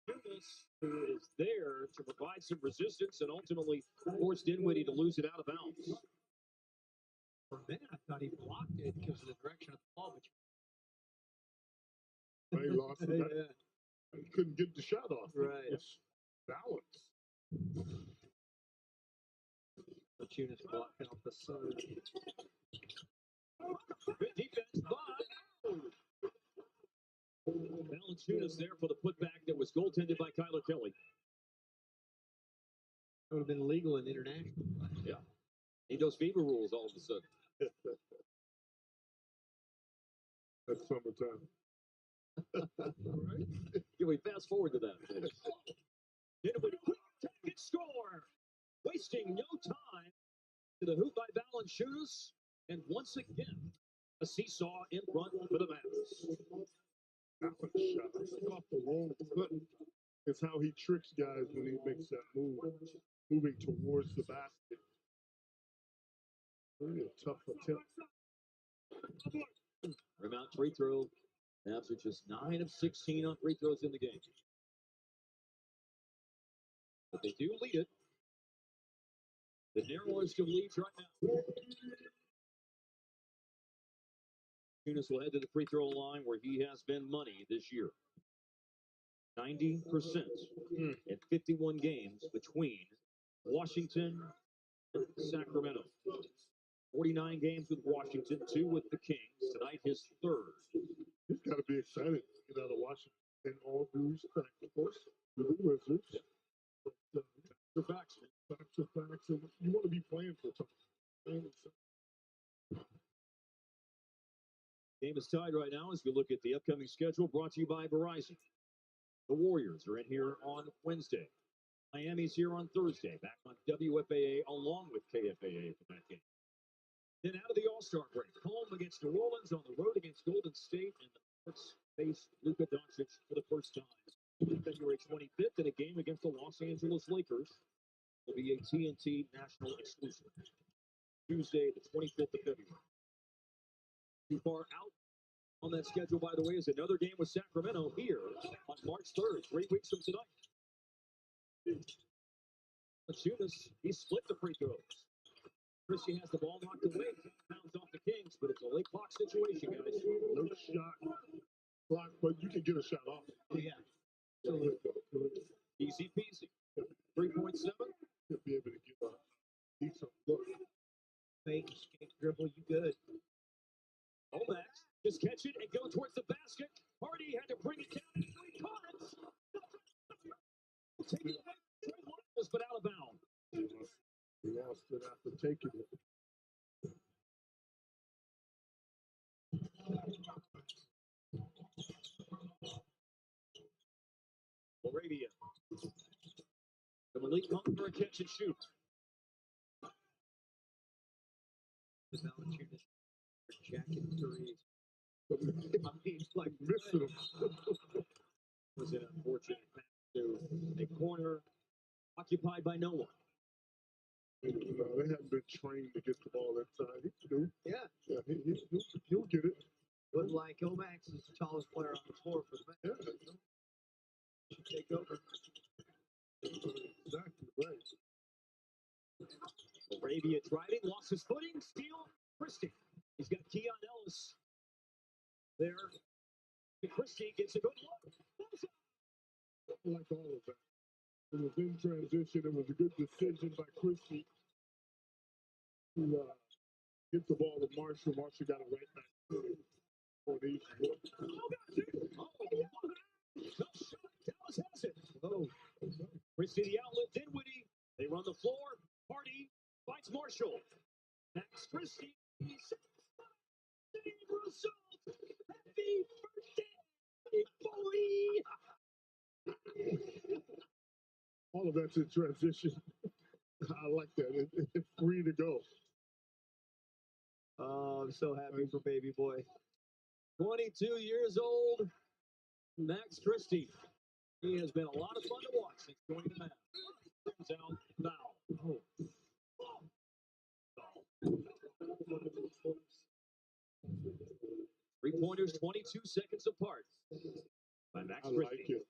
Speaker 10: Valanciunas who is there to provide some resistance and ultimately forced Dinwiddie to lose it out of bounds.
Speaker 4: For a minute, I thought he blocked it because of the direction of the ball.
Speaker 12: But he lost it.
Speaker 4: Yeah.
Speaker 12: He couldn't get the shot off.
Speaker 4: Right.
Speaker 12: It's balance.
Speaker 4: Valanciunas blocking off the side.
Speaker 10: Good defense by Valanciunas there for the putback that was goaltended by Tyler Kelly.
Speaker 4: That would have been illegal in international.
Speaker 10: Yeah. Need those FIBA rules all of a sudden.
Speaker 12: That's summertime.
Speaker 10: Right? Can we fast forward to that? Dinwiddie, quick take score. Wasting no time to the hoop by Valanciunas. And once again, a seesaw in front for the Mavs.
Speaker 12: That one shot off the wrong foot. It's how he tricks guys when he makes that move, moving towards the basket. Really a tough attempt.
Speaker 10: Rim out free throw. Mavs are just 9 of 16 on free throws in the game. But they do lead it. The narrowest of leads right now. Tunis will head to the free throw line where he has been money this year. 90% in 51 games between Washington and Sacramento. 49 games with Washington, 2 with the Kings. Tonight, his third.
Speaker 12: He's got to be excited to get out of Washington. In all due respect, of course, to the Wizards. But
Speaker 10: the facts.
Speaker 12: Facts are facts. And you want to be playing for something.
Speaker 10: Game is tied right now as we look at the upcoming schedule brought to you by Verizon. The Warriors are in here on Wednesday. Miami's here on Thursday, back on WFAA along with KFAA for that game. Then out of the All-Star break, home against New Orleans, on the road against Golden State, and the Mavericks face Luka Doncic for the first time. February 25th in a game against the Los Angeles Lakers will be a TNT national exclusive. Tuesday, the 25th of February. Too far out on that schedule, by the way, is another game with Sacramento here on March 3rd, 3 weeks from tonight. Tunis, he split the free throws. Christie has the ball knocked away, pounds off the Kings, but it's a late clock situation, guys.
Speaker 12: No shot clock, but you can get a shot off.
Speaker 10: Oh, yeah. Easy peasy. 3.7.
Speaker 12: You'll be able to get a decent look.
Speaker 4: Fake, escape, dribble, you good.
Speaker 10: Omax, just catch it and go towards the basket. Hardy had to bring it down and he caught it. Taking it back, but out of bounds.
Speaker 12: He lost it after taking it.
Speaker 10: Arabia. The Malik Monk for a catch and shoot.
Speaker 4: The Valanciunas jacket three. I mean, like
Speaker 12: missing him.
Speaker 10: Was an unfortunate pass to a corner occupied by no one.
Speaker 12: They haven't been trained to get the ball inside. He can do.
Speaker 4: Yeah.
Speaker 12: He'll get it.
Speaker 4: Looked like Omax is the tallest player on the floor for the Mavs.
Speaker 12: Yeah.
Speaker 4: Should take over.
Speaker 12: Exactly right.
Speaker 10: Arabia driving, lost his footing, steal, Christie. He's got Keon Ellis there. And Christie gets a good look.
Speaker 12: I like all of that. It was in transition. It was a good decision by Christie to get the ball to Marshall. Marshall got it right back for the East.
Speaker 10: Dallas has it. Oh. Christie the outlet, Dinwiddie. They run the floor. Hardy fights Marshall. Max Christie. Result. Happy birthday, boy.
Speaker 12: All of that's in transition. I like that. It's free to go.
Speaker 4: Oh, I'm so happy for baby boy.
Speaker 10: 22 years old, Max Christie. He has been a lot of fun to watch since joining the Mavs. Comes out now. Oh. 3-pointers, 22 seconds apart by Max
Speaker 12: I
Speaker 10: Christie.
Speaker 12: like it.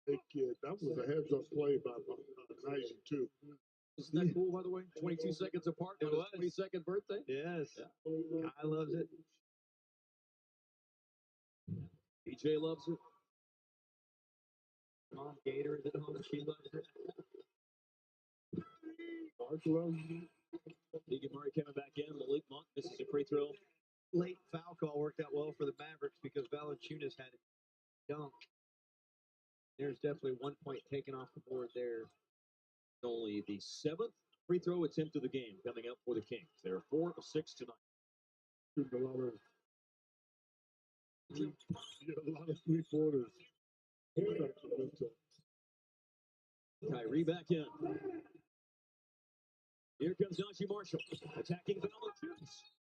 Speaker 12: Hey, kid, that was a heads-up play by Nigel, too.
Speaker 10: Isn't that cool, by the way? 22 seconds apart on his 22nd birthday?
Speaker 4: Yes.
Speaker 10: Yeah.
Speaker 4: Guy loves it.
Speaker 10: DJ loves it.
Speaker 4: Mom Gator is at home. She loves it.
Speaker 12: Mark loves it.
Speaker 10: Keegan Murray coming back in. Malik Monk misses a free throw.
Speaker 4: Late foul call worked out well for the Mavericks because Valanciunas had it dunked. There's definitely 1 point taken off the board there.
Speaker 10: Only the 7th free throw attempt of the game coming up for the Kings. They're 4 of 6 tonight.
Speaker 12: A lot of three-pointers.
Speaker 10: Kyrie back in. Here comes Najee Marshall attacking Valanciunas.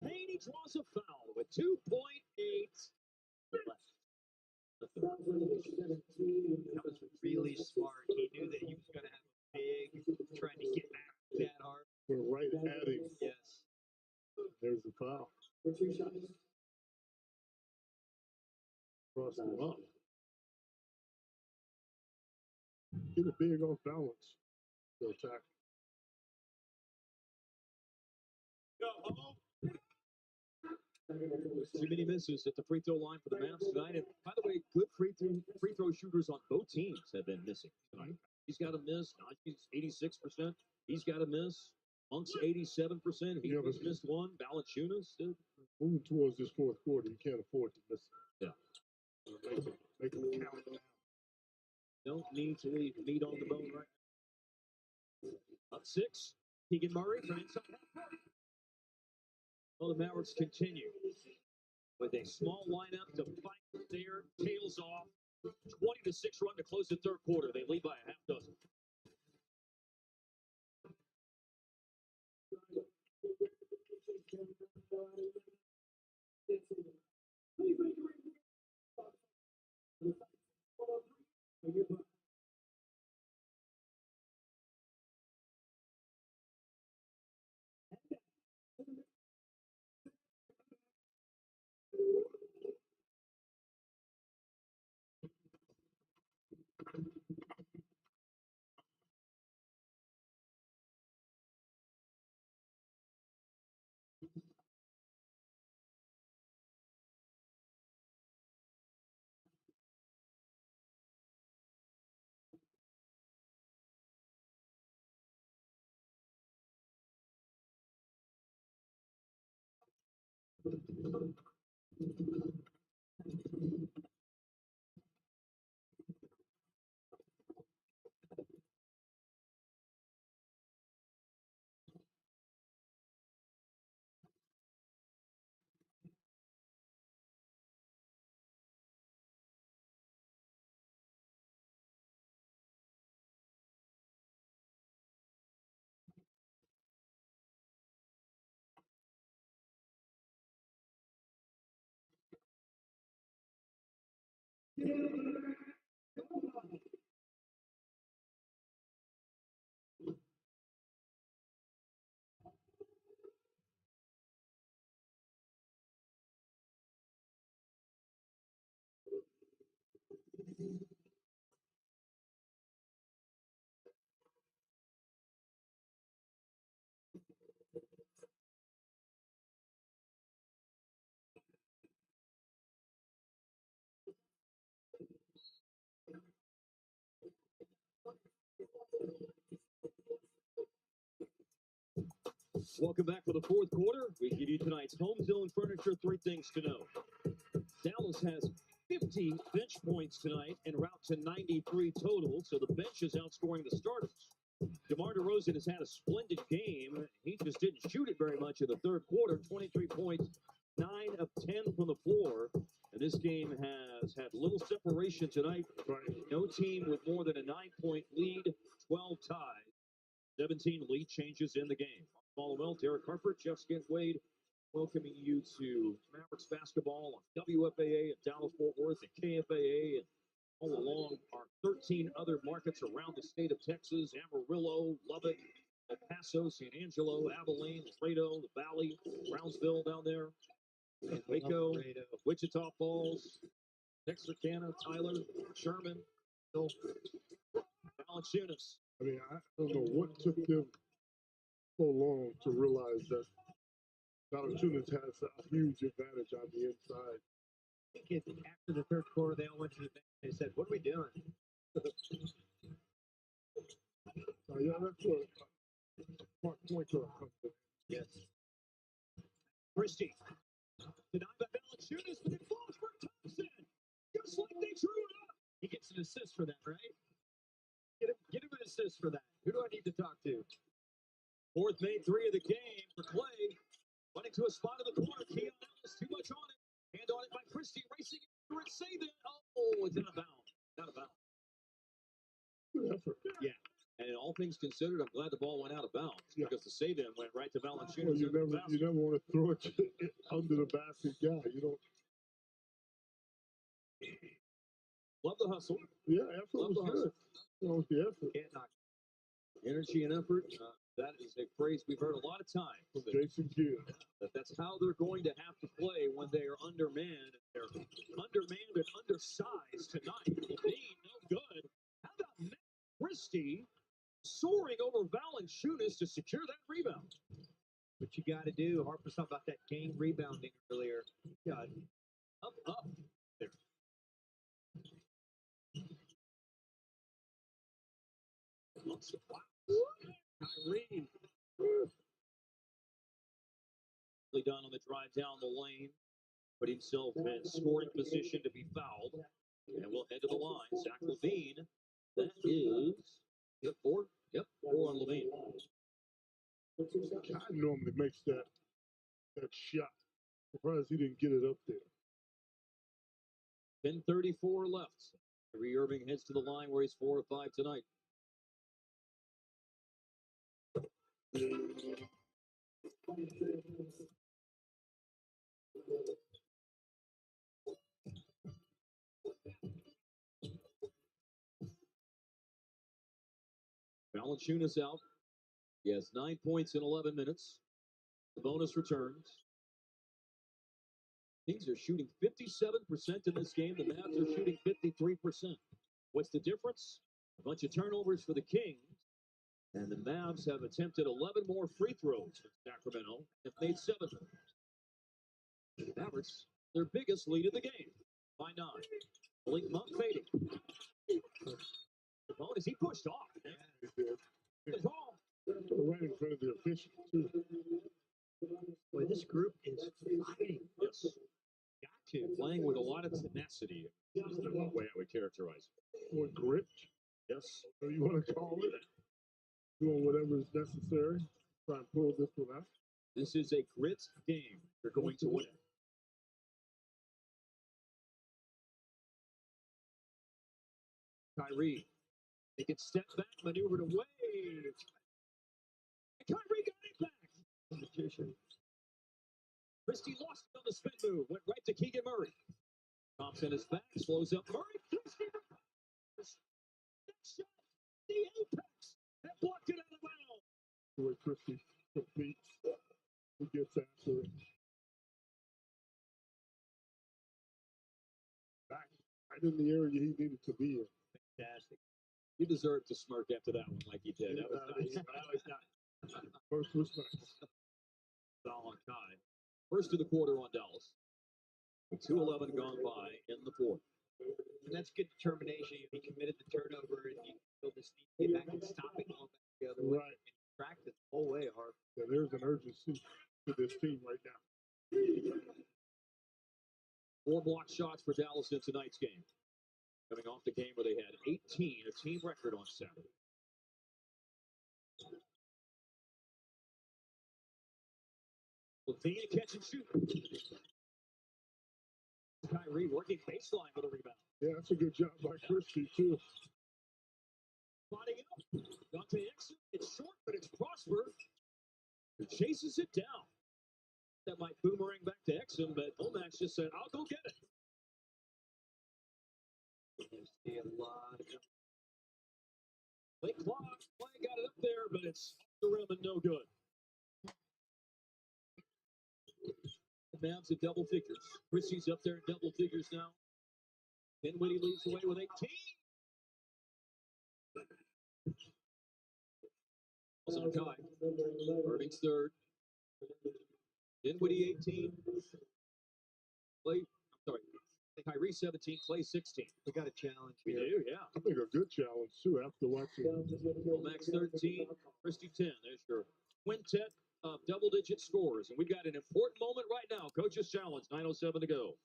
Speaker 10: Payne, he draws a foul with 2.8 left.
Speaker 4: That was really smart. He knew that he was going to have a big, trying to get back that hard.
Speaker 12: We're right at him.
Speaker 4: Yes.
Speaker 12: There's the foul. Cross them up. Get a big off balance. To attack.
Speaker 10: Too many misses at the free throw line for the Mavs tonight. And by the way, good free throw shooters on both teams have been missing tonight. He's got a miss. Najee's 86%. He's got a miss. Monk's 87%. He just missed one. Valanciunas did.
Speaker 12: Moving towards this fourth quarter, you can't afford to miss it.
Speaker 10: Yeah.
Speaker 12: Make it count.
Speaker 10: Don't need to leave meat on the bone right now. Up 6. Keegan Murray from inside half court. Well, the Mavericks continue with a small lineup to fight their tails off. 20-6 run to close the third quarter. They lead by a half dozen. Welcome back for the fourth quarter. We give you tonight's Home Zone Furniture 3 things to know. Dallas has 50 bench points tonight en route to 93 total, so the bench is outscoring the starters. DeMar DeRozan has had a splendid game. He just didn't shoot it very much in the third quarter. 23 points, 9 of 10 from the floor. And this game has had little separation tonight. No team with more than a 9-point lead, 12 ties, 17 lead changes in the game. Follow well, Derek Harper, Jeff Skint-Wade, welcoming you to Mavericks basketball on WFAA at Dallas-Fort Worth and KFAA and all along our 13 other markets around the state of Texas, Amarillo, Lubbock, El Paso, San Angelo, Abilene, Laredo, the Valley, Brownsville down there, Waco, Wichita Falls, Texarkana, Tyler, Sherman, Valanciunas.
Speaker 12: I mean, I don't know what took them so long to realize that Valanciunas has a huge advantage on the inside.
Speaker 4: I think after the third quarter, they all went to the bench. They said, "What are we doing?"
Speaker 12: Yeah, that's what Mark point guard comes in.
Speaker 4: Yes. Christie. Denied by Valanciunas, but it falls for Thompson. Just like they drew it up. He gets an assist for that, right? Get him an assist for that. Who do I need to talk to?
Speaker 10: Fourth made 3 of the game for Clay. Running to a spot in the corner. Keon Ellis, too much on it. Hand on it by Christie, racing after it. Save it. Oh, it's out of bounds. Out of bounds.
Speaker 12: Good effort.
Speaker 10: Yeah. And all things considered, I'm glad the ball went out of bounds because the save in went right to Valanciunas.
Speaker 12: Well, you never want to throw it under the basket guy. You don't.
Speaker 10: Love the hustle.
Speaker 12: Yeah, effort was good. That was the effort.
Speaker 10: Can't knock energy and effort. That is a phrase we've heard a lot of times. From
Speaker 12: Jason Kidd.
Speaker 10: That's how they're going to have to play when they are undermanned. They're undermanned and undersized tonight. Levine, no good. How about Matt Christie soaring over Valanciunas to secure that rebound?
Speaker 4: What you got to do, Harper's talking about that game rebounding earlier. You got
Speaker 10: Up there. Kyrie. Done on the drive down the lane. Put himself in scoring position to be fouled. And we'll head to the line. Zach Levine. That is four. Yep, 4 on Levine.
Speaker 12: Kai normally makes that shot. Surprised he didn't get it up there.
Speaker 10: 10:34 left. Kyrie Irving heads to the line where he's 4 or 5 tonight. Valanciunas out. He has 9 points in 11 minutes. The bonus returns. Kings are shooting 57% in this game. The Mavs are shooting 53%. What's the difference? A bunch of turnovers for the Kings. And the Mavs have attempted 11 more free throws in Sacramento and made 7 of them. The Mavericks, their biggest lead of the game, by 9. Blake Monk fading. The bonus, he pushed off. The call.
Speaker 12: Right in front of the official, too.
Speaker 4: Boy, this group is fighting.
Speaker 10: Yes. Got to. Playing with a lot of tenacity is the way I would characterize it.
Speaker 12: Or grit.
Speaker 10: Yes.
Speaker 12: Whatever you want to call it. Doing whatever is necessary. Try and pull this one out.
Speaker 10: This is a grit game. You're going to win it. Kyrie. They can step back, maneuvered away. And Kyrie got it back. Competition. Christie lost it on the spin move. Went right to Keegan Murray. Thompson is back. Slows up Murray. Christie. Next shot. The apex. And blocked it out of bounds.
Speaker 12: The way Christie competes. He gets after it. Back right in the area he needed to be in.
Speaker 10: Fantastic. You deserve to smirk after that one like you did. That was nice.
Speaker 12: First was nice.
Speaker 10: Foul on Kai. First of the quarter on Dallas. 2:11 gone by in the fourth.
Speaker 4: And that's good determination. He committed the turnover, and you feel this need to get back and stop it going back the other way.
Speaker 12: Right.
Speaker 4: And track it the whole way, Harp.
Speaker 12: Yeah, there's an urgency to this team right now.
Speaker 10: 4 block shots for Dallas in tonight's game. Coming off the game where they had 18, a team record on Saturday. Levine catch and shoot. Kyrie working baseline with a rebound.
Speaker 12: Yeah, that's a good job by Christie, too.
Speaker 10: Spotting up. Dante Exum. It's short, but it's Prosper. He chases it down. That might boomerang back to Exum, but Lomax just said, I'll go get it.
Speaker 4: See a lot of
Speaker 10: Late clock. Play got it up there, but it's off the rim and no good. The Mavs at double figures. Christie's up there in double figures now. Dinwiddie leads the way with 18. On Kai. Irving's third. Dinwiddie 18. Clay, I'm sorry. Kyrie 17, Clay 16.
Speaker 4: We got a challenge.
Speaker 10: We
Speaker 4: here.
Speaker 10: do, yeah.
Speaker 12: I think a good challenge, too, after watching.
Speaker 10: Max 13, Christie 10. There's your quintet of double-digit scores. And we've got an important moment right now. Coach's challenge, 9:07 to go.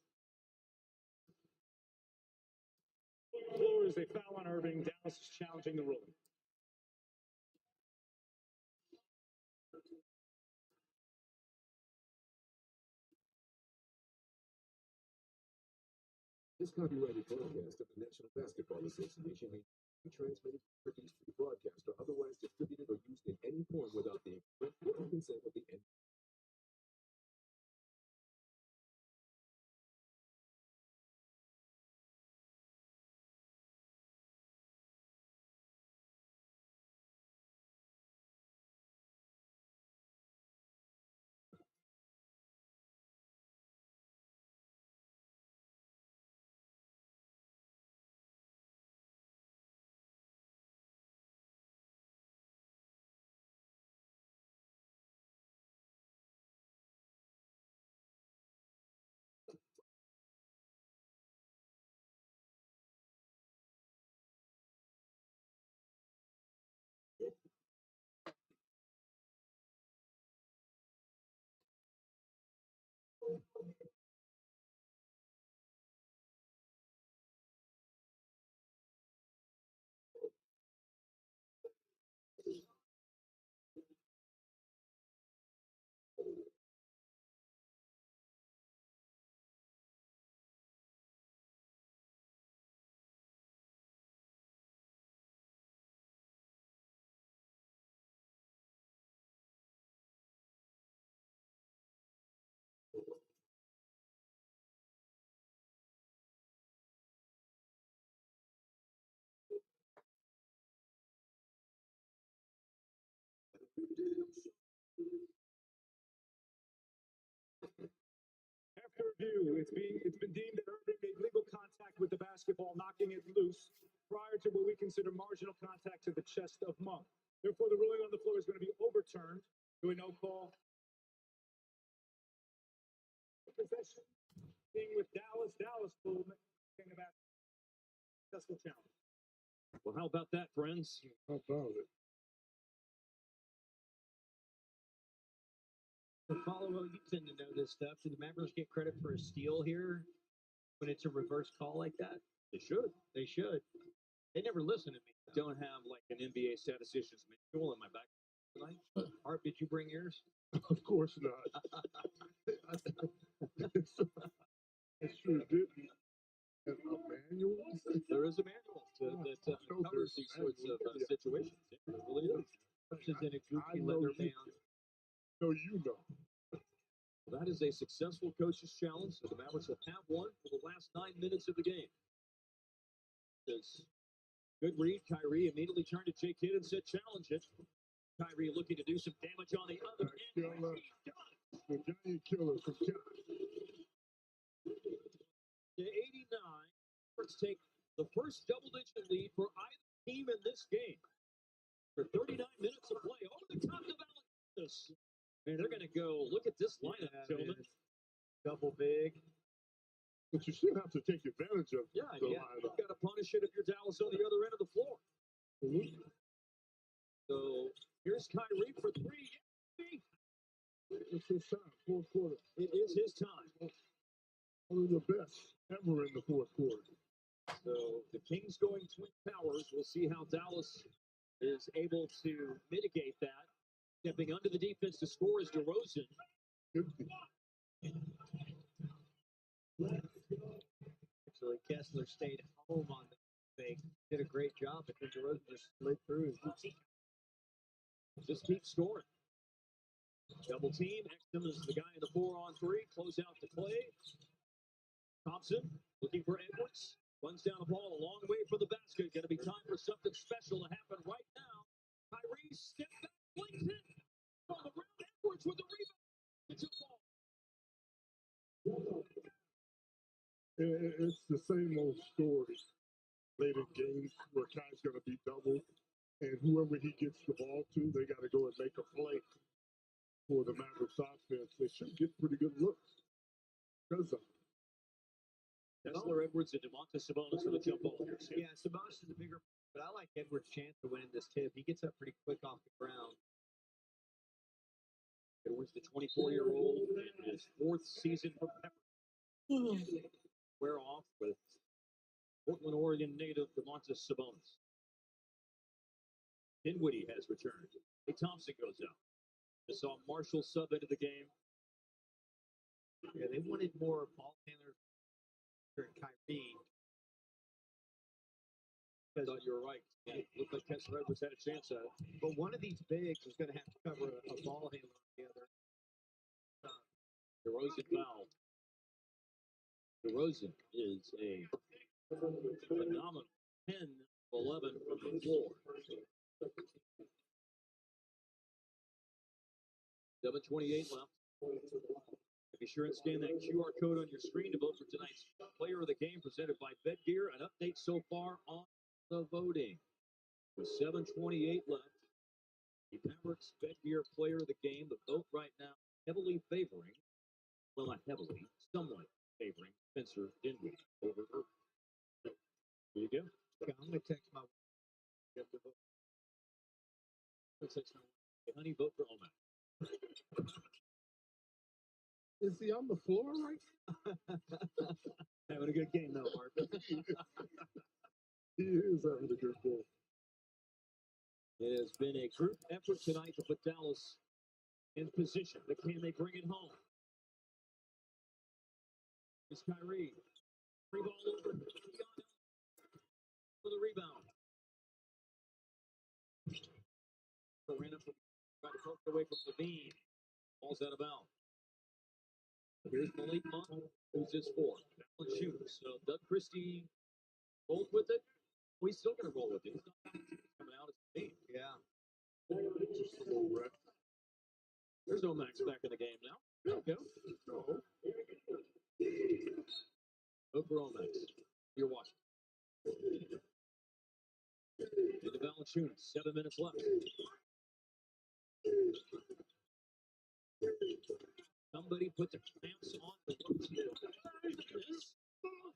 Speaker 7: Floor is a foul on Irving. Dallas is challenging the ruling.
Speaker 5: This copyrighted broadcast of the National Basketball Association may be transmitted, produced, broadcast, or otherwise distributed or used in any form without the express written consent of the
Speaker 7: After review, it's been deemed that Irving made legal contact with the basketball, knocking it loose prior to what we consider marginal contact to the chest of Monk. Therefore, the ruling on the floor is going to be overturned to a no call. Possession being with Dallas. Dallas will make about successful challenge.
Speaker 12: Well, how about that, friends? How about it?
Speaker 4: Follow, you tend to know this stuff. Do the Mavericks get credit for a steal here when it's a reverse call like that?
Speaker 12: They should.
Speaker 4: They should. They never listen to me.
Speaker 12: I don't have like an NBA statistician's manual in my back tonight.
Speaker 4: Art, did you bring yours?
Speaker 12: Of course not. I sure didn't. And a manual?
Speaker 4: There is a manual that covers these sorts of situations. It really is. Such as in a goofy leather band.
Speaker 12: No, you know.
Speaker 3: That is a successful coach's challenge, so the Mavericks will have one for the last 9 minutes of the game. This good read. Kyrie immediately turned to Jake Kidd and said, challenge it. Kyrie looking to do some damage on the other end.
Speaker 12: The giant killer from Cal.
Speaker 3: To 89, Mavericks take the first double-digit lead for either team in this game. For 39 minutes of play, over the top of Alexis. And they're going to go, look at this lineup, gentlemen.
Speaker 4: Double big.
Speaker 12: But you still have to take advantage of the lineup.
Speaker 3: You've got to punish it if you're Dallas on the other end of the floor.
Speaker 12: Mm-hmm.
Speaker 3: So here's Kyrie for three.
Speaker 12: It's his time, fourth quarter.
Speaker 3: It is his time.
Speaker 12: One of the best ever in the fourth quarter.
Speaker 3: So the Kings going twin towers. We'll see how Dallas is able to mitigate that. Stepping under the defense to score is DeRozan.
Speaker 4: Actually, Kessler stayed home on the fake. Did a great job, but then DeRozan just slid through.
Speaker 3: Just keep scoring. Double team. Exum is the guy in the 4-on-3. Close out to Clay. Thompson looking for Edwards. Runs down the ball a long way from the basket. Going to be time for something special to happen right now. Kyrie step back, flings it on the ground. Edwards with the rebound. It's a ball.
Speaker 12: It's the same old story. Late in games where Kai's going to be doubled, and whoever he gets the ball to, they got to go and make a play for the Mavericks offense. They should get pretty good looks because of it.
Speaker 3: Kessler, Edwards, and DeMontis Sabonis for the jump ball here.
Speaker 4: Yeah, Sabonis is a bigger, but I like Edwards' chance of winning this tip. He gets up pretty quick off the ground.
Speaker 3: Edwards, the 24-year-old, in his fourth season for Pepper. Square off with Portland, Oregon native DeMontis Sabonis. Dinwiddie has returned. Hey, Thompson goes out. I saw Marshall sub into the game.
Speaker 4: Yeah, they wanted more ball handlers than Kyrie.
Speaker 3: I thought you were right. Yeah, it looked like Kessler Edwards had a chance at it.
Speaker 4: But one of these bigs was going to have to cover a ball handler on the other.
Speaker 3: DeRozan fouled. DeRozan is a phenomenal 10 of 11 from the floor. 7:28 left. Be sure and scan that QR code on your screen to vote for tonight's Player of the Game presented by Betgear. An update so far on the voting. With 7:28 left, the Mavericks Betgear Player of the Game. The vote right now heavily favoring, well, not heavily, somewhat favoring Spencer Dinwiddie over Irving. There you go.
Speaker 4: Yeah, I'm going to text my wife.
Speaker 3: You have to vote. Text my wife. Hey, honey, vote for Omac.
Speaker 12: Is he on the floor right
Speaker 3: now? Having a good game, though, Mark.
Speaker 12: He is having a good game.
Speaker 3: It has been a group effort tonight to put Dallas in position. But can they bring it home? It's Kyrie. Free ball over. For the rebound. Ran up, tried to poke away from Levine. Ball's out of bounds. Here's Malik Monk. Who's this for? Allen shoots. So Doug Christie rolled with it. Well, he's still going to roll with it. He's not coming out as a team.
Speaker 4: Yeah.
Speaker 12: Just a little rest.
Speaker 10: There's no Max back in the game now. There we go.
Speaker 12: No.
Speaker 10: Look for Omax. You're watching. Into Valanciunas. 7 minutes left. Somebody put the clamps on the ropes.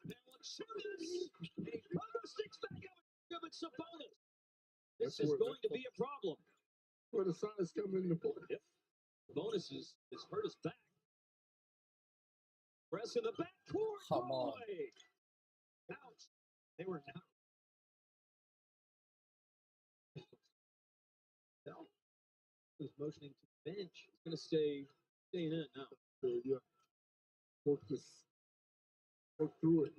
Speaker 10: Valanciunas. He sticks back up at Sabonis. This is going to be a problem.
Speaker 12: Where the size coming into play.
Speaker 10: Yep. Sabonis is hurt his back. Press in the backcourt.
Speaker 13: Come on.
Speaker 10: Ouch. They were now. He's motioning to the bench. He's going to stay in now.
Speaker 12: Yeah. Work through it.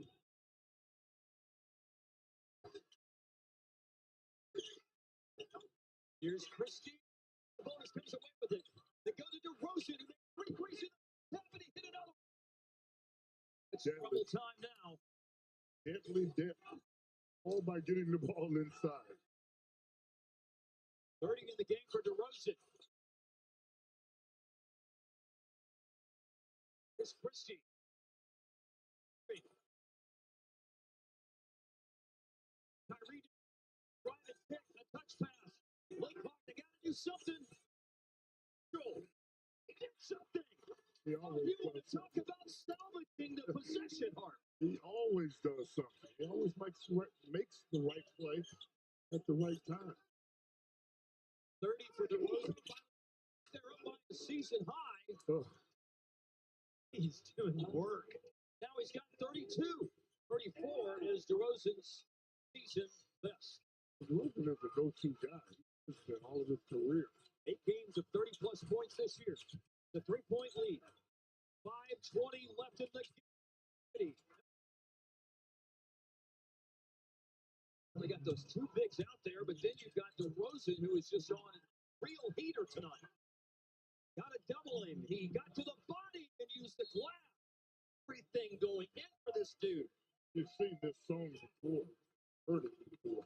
Speaker 10: Here's Christie. The bonus comes away with it. They go to DeRozan, and they increase it. Happened, he hit another. It's trouble time now.
Speaker 12: Deadly depth. All by getting the ball inside.
Speaker 10: 30 in the game for DeRozan. Here's Christie. Kyrie trying to pick a touch pass. Late clock, they got to do something. Joel, get something.
Speaker 12: He always
Speaker 10: you want to talk about salvaging the possession, Hart.
Speaker 12: He always does something. He always makes the right play at the right time.
Speaker 10: 30 for DeRozan. They're up by the season high.
Speaker 12: Oh.
Speaker 10: He's doing work. Now he's got 32. 34 is DeRozan's season best.
Speaker 12: DeRozan is the go-to guy. He's been all of his career.
Speaker 10: 8 games of 30-plus points this year. The 3-point lead. 5:20 left in the game. They got those two bigs out there, but then you've got DeRozan, who is just on real heater tonight. Got a double him. He got to the body and used the glass. Everything going in for this dude.
Speaker 12: You've seen this song before. Heard it before.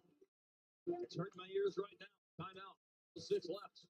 Speaker 10: It's hurting my ears right now. Timeout. 6 left.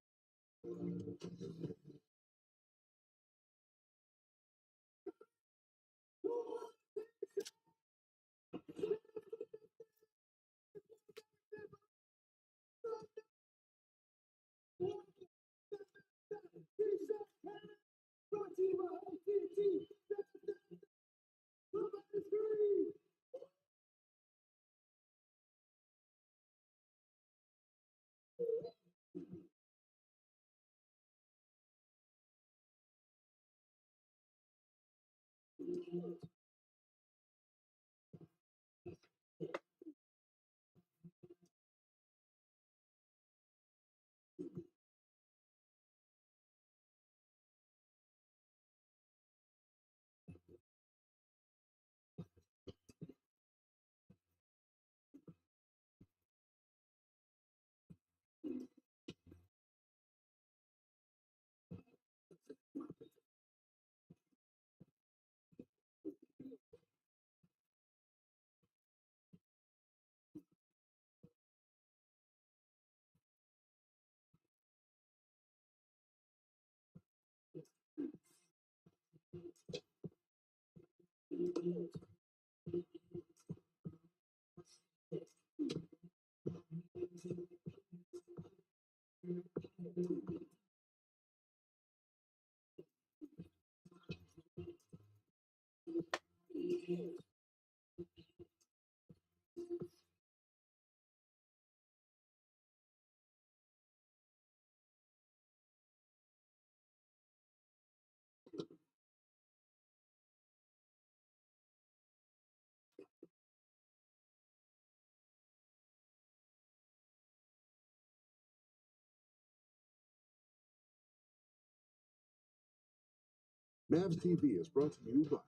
Speaker 6: Mavs TV is brought to you by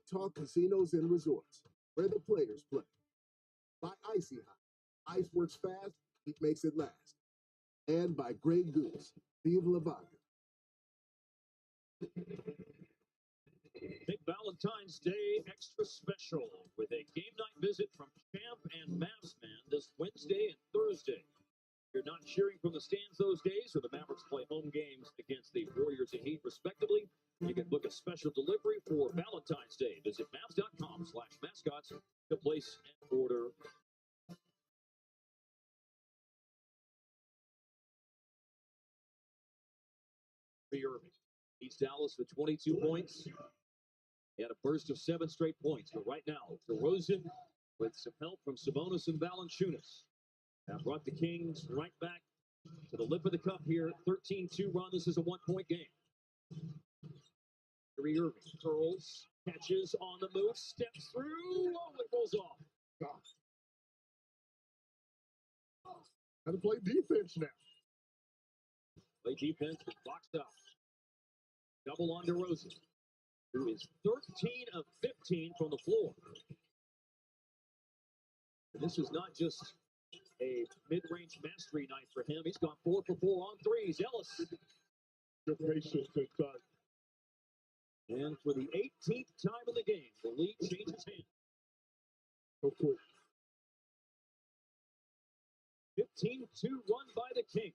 Speaker 6: Talk Casinos and Resorts, where the players play. By Icy Hot, ice works fast, heat makes it last. And by Grey Goose, Vive la Vodka.
Speaker 10: Big Valentine's Day extra special with a game night visit from Champ and Mavs Man this Wednesday and Thursday. If you're not cheering from the stands home games against the Warriors and Heat, respectively. You can book a special delivery for Valentine's Day. Visit Mavs.com/mascots to place an order. Irving beats Dallas with 22 points. He had a burst of 7 straight points, but right now, DeRozan, with some help from Sabonis and Valanciunas, have brought the Kings right back to the lip of the cup here. 13-2 run. This is a 1-point game. Kyrie Irving curls, catches on the move, steps through. Oh, it rolls off.
Speaker 12: Got to play defense now.
Speaker 10: Play defense and boxed out. Double on DeRozan, who is 13 of 15 from the floor. And this was not just a mid-range mastery night for him. He's gone 4 for 4 on threes. Ellis.
Speaker 12: Good patience inside.
Speaker 10: And for the 18th time in the game, the lead changes hands.
Speaker 12: So quick.
Speaker 10: 15-2 run by the King.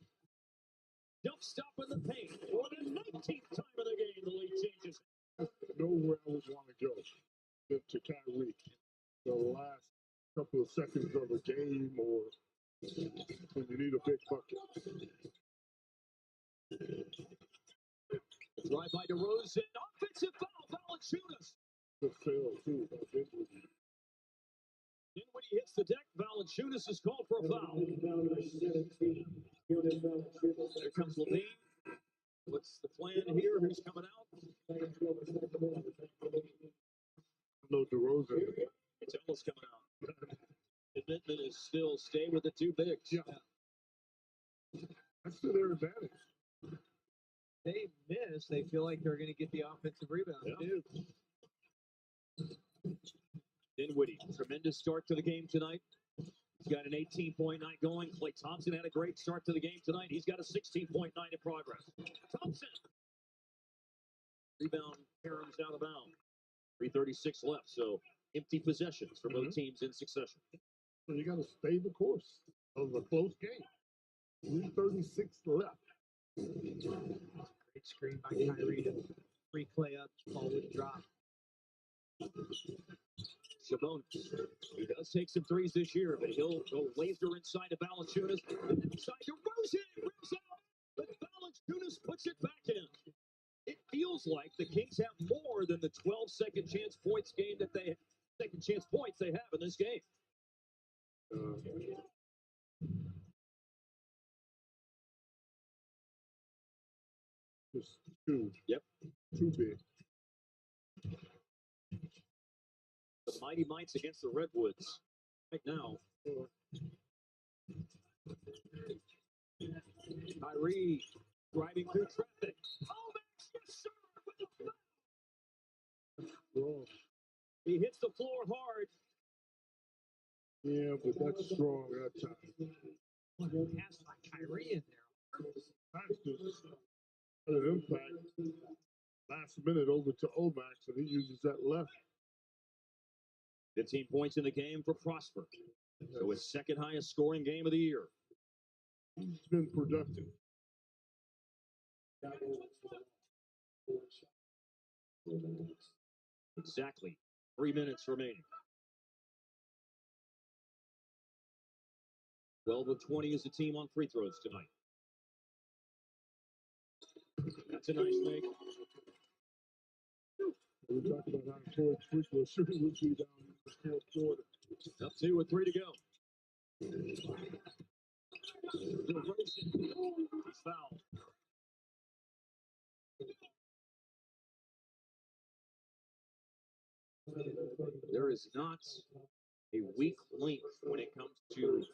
Speaker 10: Jump stop in the paint. For the 19th time in the game, the lead changes.
Speaker 12: Nowhere I would want to go than to Kyrie. The last couple of seconds of a game or when you need a big bucket.
Speaker 10: Drive by DeRozan. Offensive foul. Valanciunas.
Speaker 12: Good fail, too.
Speaker 10: Then when he hits the deck, Valanciunas is called for a foul. There comes Levine. What's the plan here? Who's coming out?
Speaker 12: No, DeRozan.
Speaker 10: It's almost coming out. Commitment is still stay with the two bigs.
Speaker 12: Yeah. That's to their advantage.
Speaker 4: They miss. They feel like they're going to get the offensive rebound.
Speaker 10: Yeah. Dinwiddie, tremendous start to the game tonight. He's got an 18-point night going. Klay Thompson had a great start to the game tonight. He's got a 16-point night in progress. Thompson. Rebound, Karam's out of bounds. 3:36 left, so empty possessions for both teams in succession.
Speaker 12: So you got to stay the course of a close game. 3:36 left.
Speaker 4: Great screen by Kyrie to free Klay up. Ball would drop.
Speaker 10: Sabonis. He does take some threes this year, but he'll go laser inside to Valanciunas. And then inside to Rosen. Rips out, but Valanciunas puts it back in. It feels like the Kings have more than the 12 second chance points game that they have in this game.
Speaker 12: Just two.
Speaker 10: Yep.
Speaker 12: Too big.
Speaker 10: The Mighty Mites against the Redwoods right now. Kyrie driving through traffic. Oh, Max, yes, sir, with the foul. He hits the floor hard.
Speaker 12: Yeah, but that's strong that time.
Speaker 4: Pass by Kyrie in there.
Speaker 12: Max just had an impact. Last minute over to Omax, and he uses that left.
Speaker 10: 15 points in the game for Prosper. So his second highest scoring game of the year.
Speaker 12: He's been productive.
Speaker 10: Exactly. 3 minutes remaining. 12 of 20 is the team on free throws tonight. That's a nice make.
Speaker 12: We talked about how important free throw shooting would be down in the fourth quarter.
Speaker 10: Up 2 with 3 to go. He's fouled. There is not a weak link when it comes to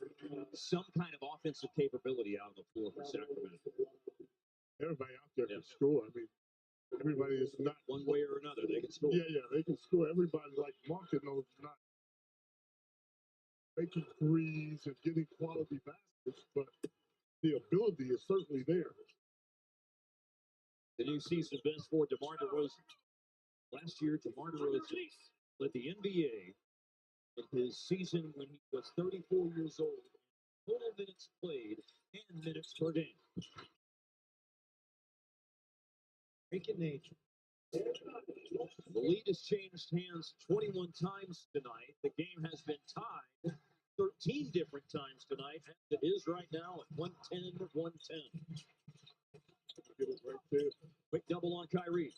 Speaker 10: some kind of offensive capability out on the floor for Sacramento.
Speaker 12: Everybody out there can score. I mean, everybody is not
Speaker 10: one way or another. They can score.
Speaker 12: Yeah, they can score. Everybody like Monken knows not making threes and getting quality baskets, but the ability is certainly there.
Speaker 10: The new season best for DeMar DeRozan. Last year, DeMar DeRozan led the NBA in his season when he was 34 years old. Total minutes played and minutes per game. Freaking nature. The lead has changed hands 21 times tonight. The game has been tied 13 different times tonight. It is right now at 110-110.
Speaker 12: Get it right there.
Speaker 10: Quick double on Kyrie.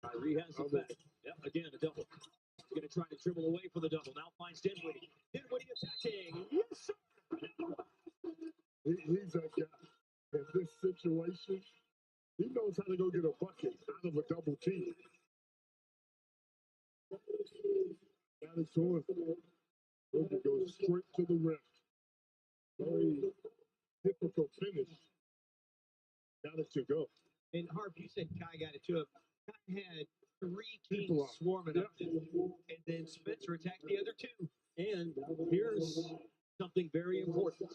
Speaker 10: Kyrie has it back. Yep, again, a double. He's going to try to dribble away for the double. Now finds Dinwiddie. Dinwiddie attacking. Yes, sir.
Speaker 12: He's that guy. In this situation, he knows how to go get a bucket out of a double team. Got it to him. It goes straight to the rim. Very difficult finish. Got it to go.
Speaker 4: And Harp, you said Kai got it to him. Kai had 3 Kings
Speaker 12: People up.
Speaker 4: swarming up to him. And then Spencer attacked the other 2.
Speaker 10: And here's something very important.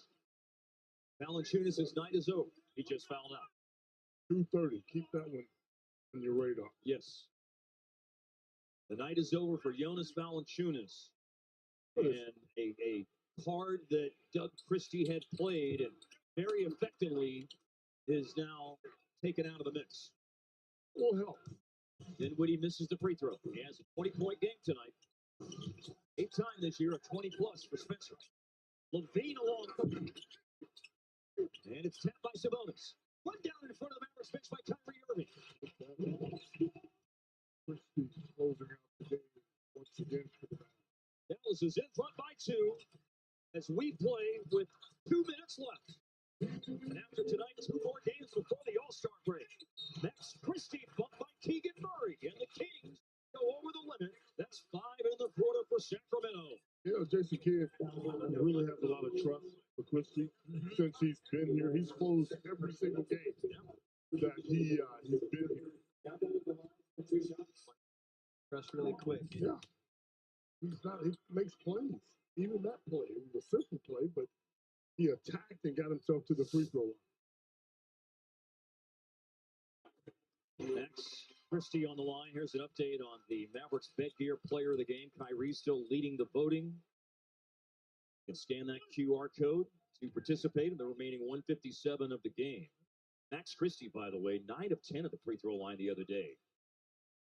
Speaker 10: Valanciunas' night is over. He just fouled out.
Speaker 12: 2:30. Keep that one on your radar.
Speaker 10: Yes. The night is over for Jonas Valanciunas. And a card that Doug Christie had played and very effectively is now taken out of the mix.
Speaker 12: Will help.
Speaker 10: Dinwiddie misses the free throw. He has a 20-point game tonight. 8th time this year, a 20-plus for Spencer. Levine along. And it's tapped by Sabonis. Run down in front of the Mavericks bench by Kyrie Irving.
Speaker 12: Christie closing out the game once again for the Mavericks.
Speaker 10: Dallas is in front by 2 as we play with 2 minutes left. And after tonight, 2 more games before the All-Star break. Max Christie bumped by Keegan Murray, and the Kings go over the limit. That's 5 in the quarter for Sacramento.
Speaker 12: Yeah, Jason Kidd really has a lot of trust for Christie since he's been here. He's closed every single game that he's been here.
Speaker 4: Trust really quick.
Speaker 12: Yeah. He makes plays. Even that play. It was a simple play, but he attacked and got himself to the free throw line.
Speaker 10: Max Christie on the line. Here's an update on the Mavericks Bedgear player of the game. Kyrie still leading the voting. You can scan that QR code to participate in the remaining 157 of the game. Max Christie, by the way, 9 of 10 at the free throw line the other day.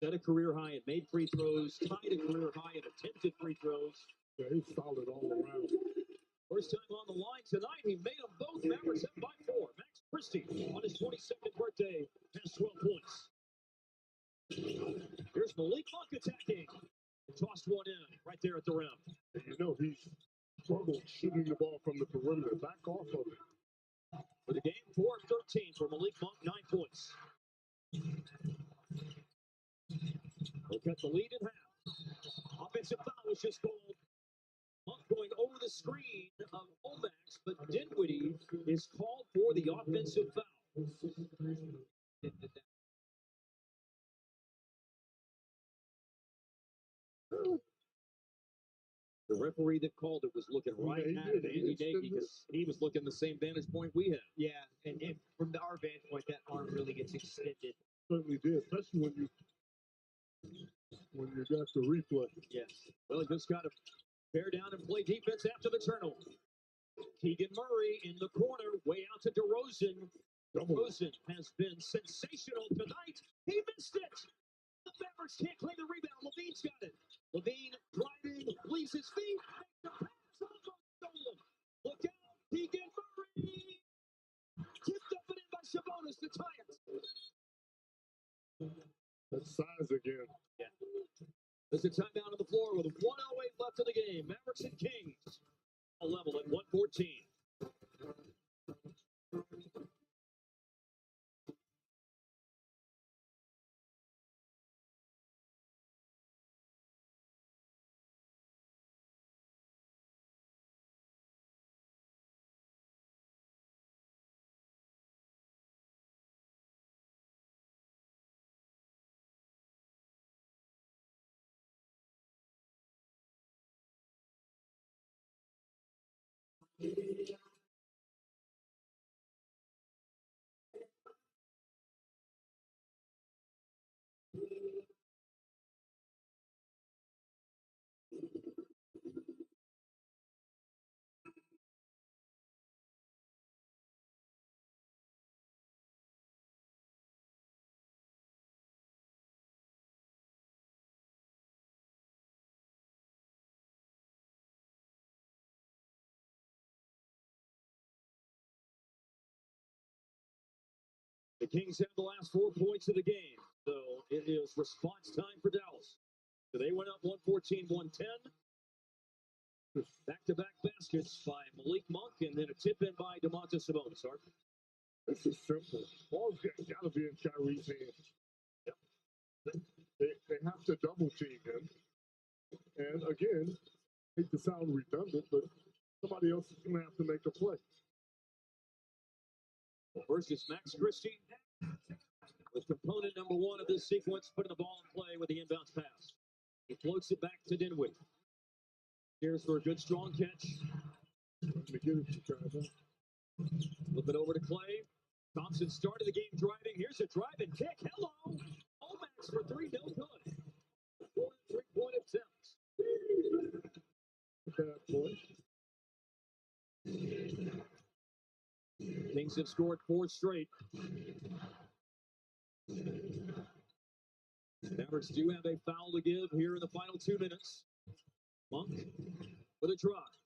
Speaker 10: Set a career high in made free throws, tied a career high in attempted free throws.
Speaker 12: Yeah, he's solid all around.
Speaker 10: First time on the line tonight, he made them both. Mavericks up by 4. Max Christie on his 22nd birthday has 12 points. Here's Malik Monk attacking. Tossed one in right there at the rim.
Speaker 12: And you know, he's struggled shooting the ball from the perimeter. Back off of it.
Speaker 10: For the game, 4 of 13 for Malik Monk, 9 points. They'll cut the lead in half. Offensive foul was just called. Monk going over the screen of Omax, but Dinwiddie is called for the offensive foul. The referee that called it was looking right at it, Andy Nagy, because he was looking the same vantage point we had.
Speaker 4: Yeah, and from our vantage point, that arm really gets extended.
Speaker 12: Certainly did, especially when you got the replay.
Speaker 10: Yes. Well, he just got to bear down and play defense after the turnover. Keegan Murray in the corner, way out to DeRozan. DeRozan has been sensational tonight. He missed it. The Mavericks can't claim the rebound. Levine's got it. Levine driving, leaves his feet, makes the pass, almost stolen. Look out, Keegan Murray. Tipped up and in by Sabonis to tie it.
Speaker 12: That's size again.
Speaker 10: Yeah. There's a timeout on the floor with 1:08 left in the game. Mavericks and Kings a level at 114. The Kings have the last 4 points of the game, so it is response time for Dallas. So they went up 114-110. Back-to-back baskets by Malik Monk, and then a tip-in by Domantas Sabonis. Art?
Speaker 12: This is simple. Ball's got to be in Kyrie's hands. Yep. They have to double team him. And again, hate to sound redundant, but somebody else is going to have to make a play.
Speaker 10: First is Max Christie with component number 1 of this sequence, putting the ball in play with the inbounds pass. He floats it back to Dinwiddie. Here's for a good, strong catch. Flip it over to Clay. Thompson started the game driving. Here's a drive and kick. Hello. Omax for 3, no good. 4 3-point attempts.
Speaker 12: Bad boy.
Speaker 10: Kings have scored 4 straight. Mavericks do have a foul to give here in the final 2 minutes. Monk with a drive.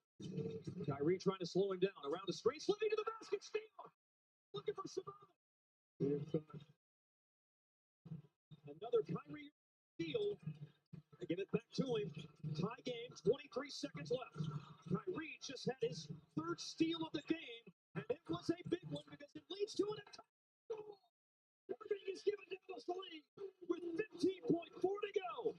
Speaker 10: Kyrie trying to slow him down. Around the screen, slipping to the basket, steal. Looking for Sabonis. Another Kyrie steal. They give it back to him. Tie game, 23 seconds left. Kyrie just had his 3rd steal of the game, and it was a big one because it leads to an attack. Irving is given Dallas the lead with 15.4 to go.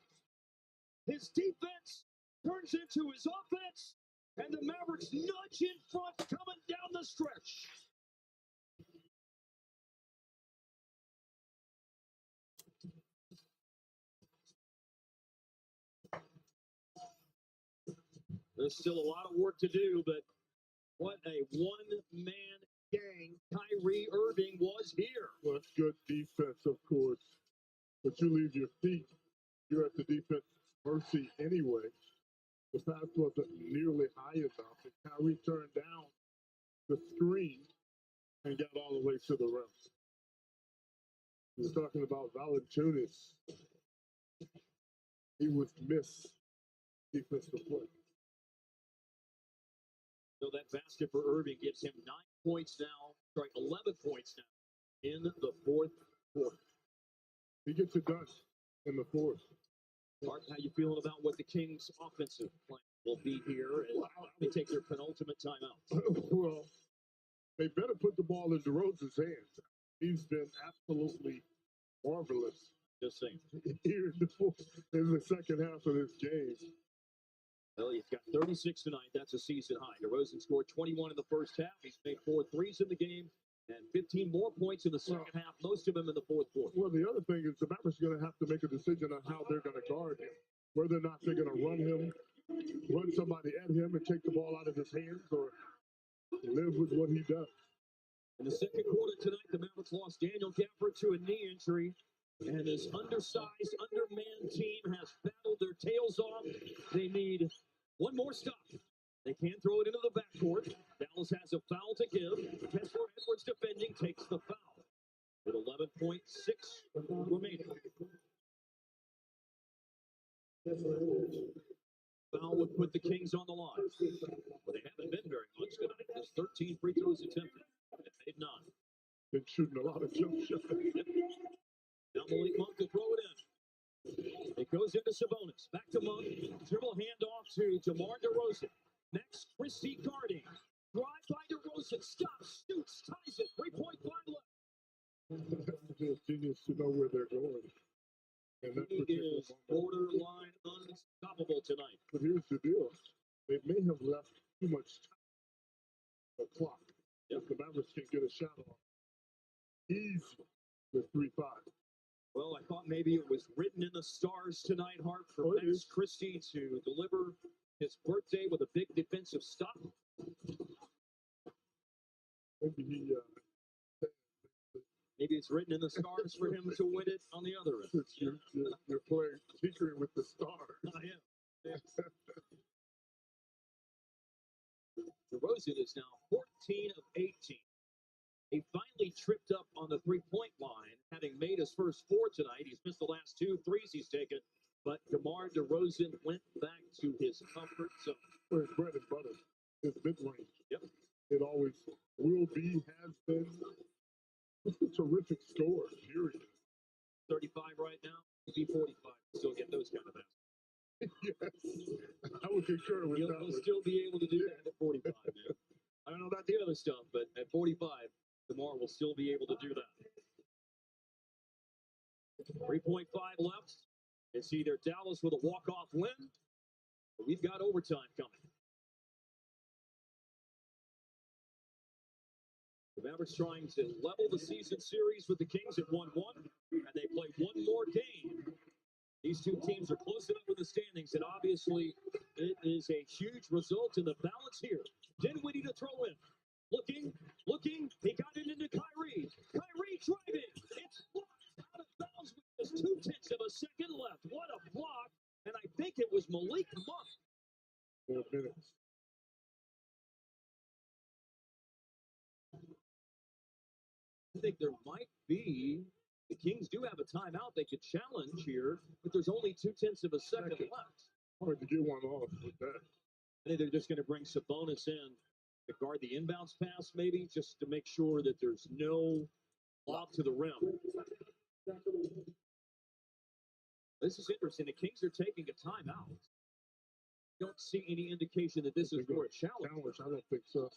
Speaker 10: His defense turns into his offense, and the Mavericks nudge in front coming down the stretch. There's still a lot of work to do, but what a one-man gang Kyrie Irving was here.
Speaker 12: Well, that's good defense, of course. But you leave your feet, you're at the defense's mercy anyway. The pass wasn't nearly high enough, and Kyrie turned down the screen and got all the way to the rim. We're talking about Valanciunas. He was missed defensive play.
Speaker 10: So that basket for Irving gives him 9 points now, 11 points now in the 4th quarter.
Speaker 12: He gets it done in the 4th.
Speaker 10: Mark, how you feeling about what the Kings' offensive plan will be here as they take their penultimate timeout?
Speaker 12: Well, they better put the ball in DeRozan's hands. He's been absolutely marvelous.
Speaker 10: Just saying.
Speaker 12: Here in the second half of this game.
Speaker 10: Well, he's got 36 tonight. That's a season high. DeRozan scored 21 in the first half. He's made 4 threes in the game and 15 more points in the second half, most of them in the 4th quarter.
Speaker 12: Well, the other thing is the Mavericks are going to have to make a decision on how they're going to guard him. Whether or not they're going to run somebody at him and take the ball out of his hands, or live with what he does.
Speaker 10: In the second quarter tonight, the Mavericks lost Daniel Gafford to a knee injury, and this undersized, undermanned team has battled their tails off. They need one more stop. They can't throw it into the backcourt. Dallas has a foul to give. Kessler Edwards defending takes the foul with 11.6 remaining. Foul would put the Kings on the line. Well, they haven't been very much tonight. There's 13 free throws attempted. They made 9.
Speaker 12: Been shooting a lot of jump shots.
Speaker 10: Now Malik Monk to throw it in. It goes into Sabonis. Back to Monk. Dribble handoff to DeMar DeRozan. Next, Christie guarding. Drive by DeRozan. Stops, shoots, ties it. 3.5 left.
Speaker 12: It's genius to know where they're going. And that's
Speaker 10: He is borderline unstoppable tonight.
Speaker 12: But here's the deal. They may have left too much time on the clock. If the Mavericks can get a shot off. Easy with 3-5.
Speaker 10: Well, I thought maybe it was written in the stars tonight, Hart, for Max Christie to deliver his birthday with a big defensive stop. Maybe it's written in the stars for him to win it on the other end.
Speaker 12: You're playing tinkering with the stars.
Speaker 10: I am. DeRozan is now 14 of 18. He finally tripped up on the three-point line, having made his first 4 tonight. He's missed the last 2 threes he's taken, but DeMar DeRozan went back to his comfort zone.
Speaker 12: Well, his bread and butter, his mid-range.
Speaker 10: Yep.
Speaker 12: It always will be, has been. It's a terrific score, period.
Speaker 10: 35 right now, be 45. Still get those kind of baskets.
Speaker 12: Yes, I would concur with that.
Speaker 10: He'll still be able to do that at 45, man. I don't know about the other stuff, but at 45, Tamara will still be able to do that. 3.5 left. It's either Dallas with a walk-off win, or we've got overtime coming. The Mavericks trying to level the season series with the Kings at 1-1, and they play one more game. These two teams are close enough in the standings, and obviously it is a huge result in the balance here. Dinwiddie to throw in. Looking, he got it into Kyrie. Kyrie driving. It's blocked out of bounds with just 0.2 of a second left. What a block, and I think it was Malik Monk.
Speaker 12: 4 minutes.
Speaker 10: I think there might be, the Kings do have a timeout they could challenge here, but there's only 0.2 of a second left.
Speaker 12: Hard to get one off with that.
Speaker 10: I think they're just going to bring Sabonis in to guard the inbounds pass, maybe, just to make sure that there's no lob to the rim. This is interesting. The Kings are taking a timeout. Don't see any indication that this is for a challenge.
Speaker 12: I don't think so.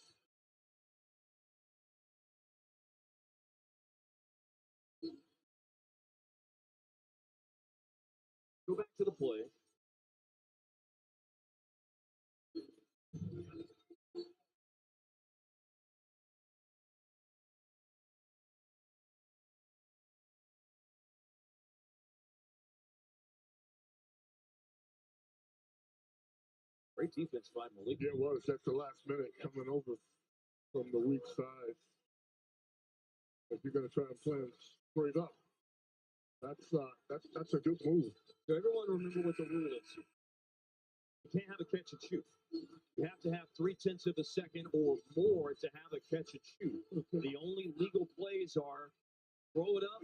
Speaker 10: Go back to the play. Great defense by Malik.
Speaker 12: Yeah, it was. That's the last minute coming over from the weak side. If you're going to try and play them straight up, that's a good move.
Speaker 10: So everyone remember what the rule is. You can't have a catch and shoot. You have to have 0.3 of a second or more to have a catch and shoot. The only legal plays are throw it up,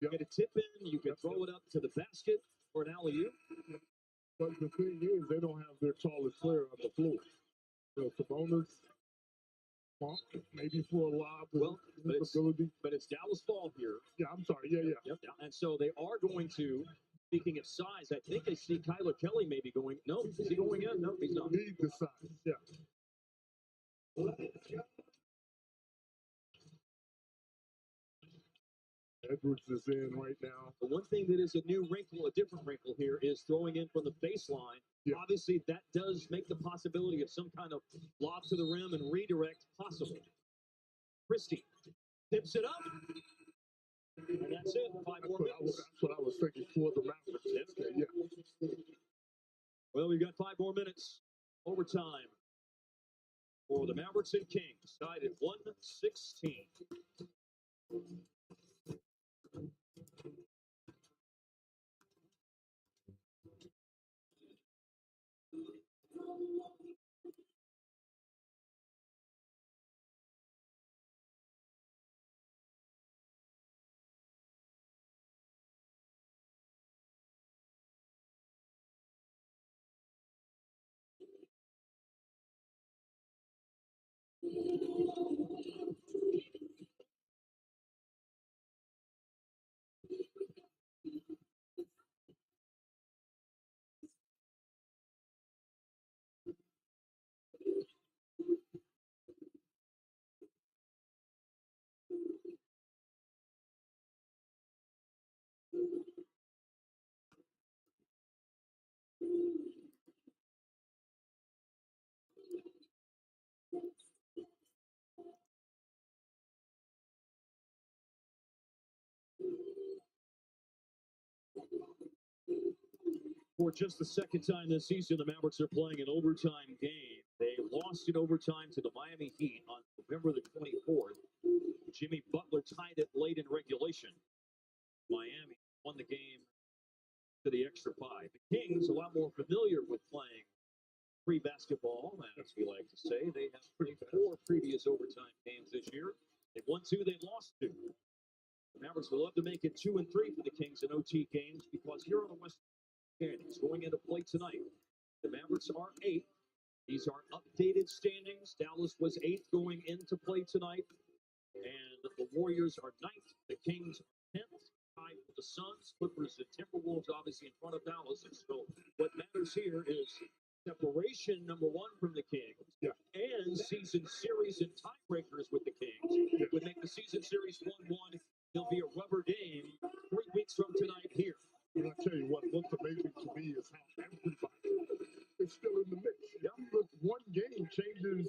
Speaker 10: get a tip in, you can throw it up to the basket or an alley-oop.
Speaker 12: But the thing is, they don't have their tallest player on the floor. So Sabonis, Monk, maybe for a lob.
Speaker 10: Well, but it's Dallas' ball here.
Speaker 12: Yeah, I'm sorry. Yeah.
Speaker 10: Yep. And so they are going to, speaking of size, I think I see Kyler Kelly maybe going. No, is he going in? No, he's not.
Speaker 12: Need the size. Yeah. Edwards is in right now.
Speaker 10: The one thing that is a new wrinkle, a different wrinkle here, is throwing in from the baseline. Yeah. Obviously, that does make the possibility of some kind of lob to the rim and redirect possible. Christie tips it up. And that's it. 5 more minutes.
Speaker 12: That's what I was thinking for the Mavericks. Yeah.
Speaker 10: Well, we've got 5 more minutes. Overtime for the Mavericks and Kings. Tied at 116. For just the second time this season, the Mavericks are playing an overtime game. They lost in overtime to the Miami Heat on November the 24th. Jimmy Butler tied it late in regulation. Miami won the game to the extra 5. The Kings, a lot more familiar with playing free basketball, as we like to say. They have 4 previous overtime games this year. They won 2, they lost 2. The Mavericks would love to make it 2 and 3 for the Kings in OT games because here on the West standings going into play tonight, the Mavericks are 8th. These are updated standings. Dallas was 8th going into play tonight. And the Warriors are 9th. The Kings are 10th. Tied with the Suns, Clippers, and Timberwolves, obviously in front of Dallas. And so what matters here is separation, number one, from the Kings.
Speaker 12: Yeah.
Speaker 10: And season series and tiebreakers with the Kings.
Speaker 12: Yeah.
Speaker 10: Would make the season series 1-1. There'll be a rubber game 3 weeks from tonight here.
Speaker 12: And I tell you what looks amazing to me is how everybody is still in the mix. Yeah. Look, one game changes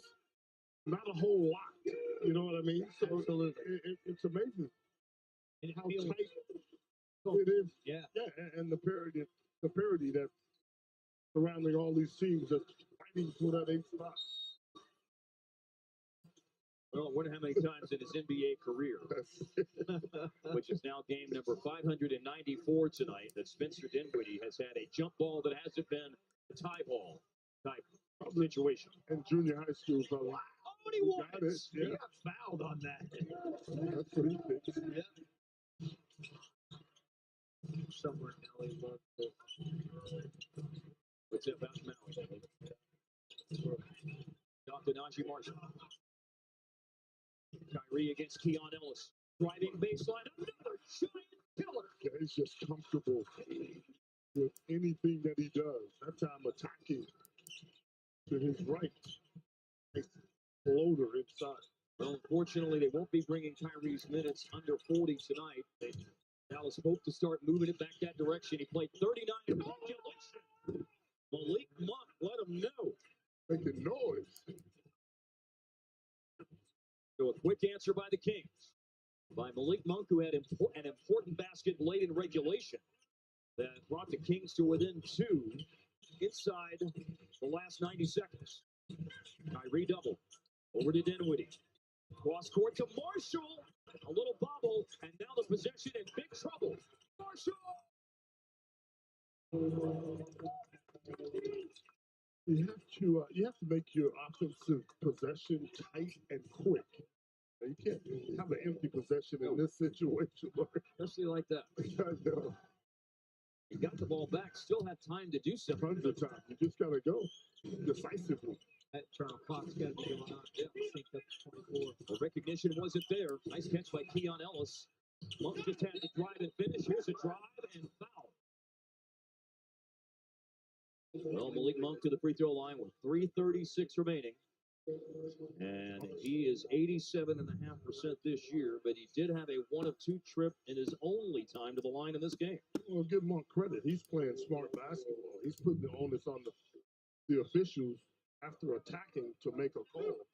Speaker 12: not a whole lot. You know what I mean? So it's amazing.
Speaker 10: And it
Speaker 12: how
Speaker 10: feels,
Speaker 12: tight it is.
Speaker 10: Yeah.
Speaker 12: Yeah, and the parity that's surrounding all these teams that's fighting for that 8th spot.
Speaker 10: Well, I wonder how many times in his NBA career, which is now game number 594 tonight, that Spencer Dinwiddie has had a jump ball that hasn't been a tie ball type situation.
Speaker 12: In junior high school, probably.
Speaker 10: Wow, and he won
Speaker 12: Got it.
Speaker 10: He got fouled on that.
Speaker 12: That's what he thinks.
Speaker 10: Yeah.
Speaker 8: Somewhere in LA,
Speaker 10: What's that about Maui? Dr. Najee Marshall. Kyrie against Keon Ellis. Driving baseline. Another giant killer.
Speaker 12: Yeah, he's just comfortable with anything that he does. That time attacking to his right. Nice floater inside.
Speaker 10: Well, unfortunately, they won't be bringing Kyrie's minutes under 40 tonight. Dallas hoped to start moving it back that direction. He played 39 in regulation. Malik Monk let him know.
Speaker 12: Making noise.
Speaker 10: So a quick answer by the Kings. By Malik Monk, who had an important basket late in regulation that brought the Kings to within 2 inside the last 90 seconds. Kyrie double. Over to Dinwiddie. Cross court to Marshall. A little bobble, and now the possession in big trouble. Marshall!
Speaker 12: You have to make your offensive possession tight and quick. You can't have an empty possession in this situation.
Speaker 10: Especially like that.
Speaker 12: I know.
Speaker 10: You got the ball back, still have time to do something.
Speaker 12: Tons of time. You just got to go decisively.
Speaker 8: That Charles Fox got to be going on. Yeah, think up to 24.
Speaker 10: The recognition wasn't there. Nice catch by Keon Ellis. Monk just had to drive and finish. Here's a drive and foul. Well, Malik Monk to the free throw line with 3:36 remaining. And he is 87.5% this year, but he did have a 1 of 2 trip in his only time to the line in this game.
Speaker 12: Well, give Monk credit. He's playing smart basketball. He's putting the onus on the officials after attacking to make a call.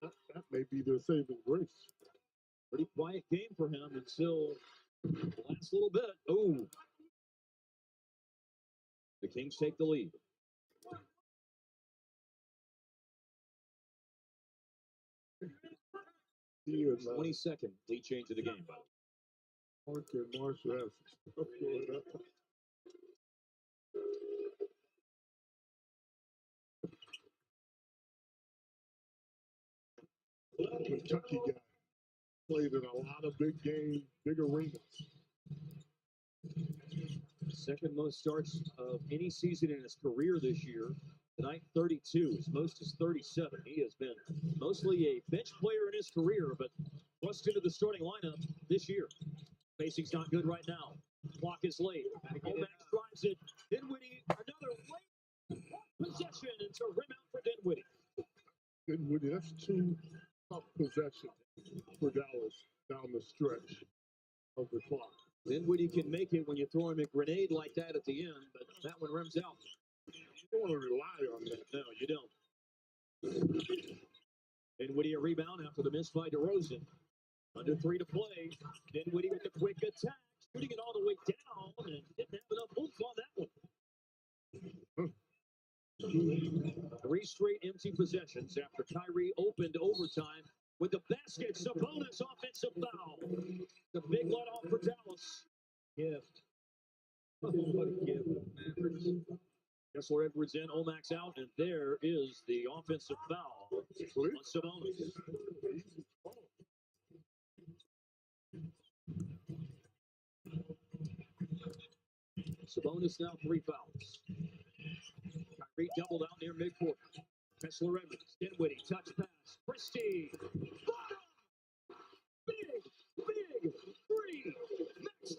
Speaker 12: That may be their saving grace.
Speaker 10: Pretty quiet game for him until the last little bit. Oh. The Kings take the lead.
Speaker 12: He is
Speaker 10: 22nd lead change of the game, by the way.
Speaker 12: Mark and Marshall have stuff going up. Kentucky guy played in a lot of big games, big arenas.
Speaker 10: Second most starts of any season in his career this year. Tonight, 32. His most is 37. He has been mostly a bench player in his career, but thrust into the starting lineup this year. Spacing's not good right now. Clock is late. Omax drives it. Dinwiddie, another late possession. It's a rim out for Dinwiddie.
Speaker 12: Dinwiddie, that's 2 tough possessions for Dallas down the stretch of the clock.
Speaker 10: Dinwiddie can make it when you throw him a grenade like that at the end, but that one rims out.
Speaker 12: You don't want to rely on that.
Speaker 10: No, you don't. Dinwiddie a rebound after the miss by DeRozan. Under 3 to play. Dinwiddie with the quick attack, shooting it all the way down, and didn't have enough oomph on that one. 3 straight empty possessions after Kyrie opened overtime with the basket. Sabonis offensive foul. The big let off for Dallas. Gift. Oh, what a gift. Mavericks. Kessler Edwards in, Omax out, and there is the offensive foul on Sabonis. Sabonis now 3 fouls. Kyrie doubled out near midcourt. Kessler Edwards, Dinwiddie, touch pass. Christie. Bottom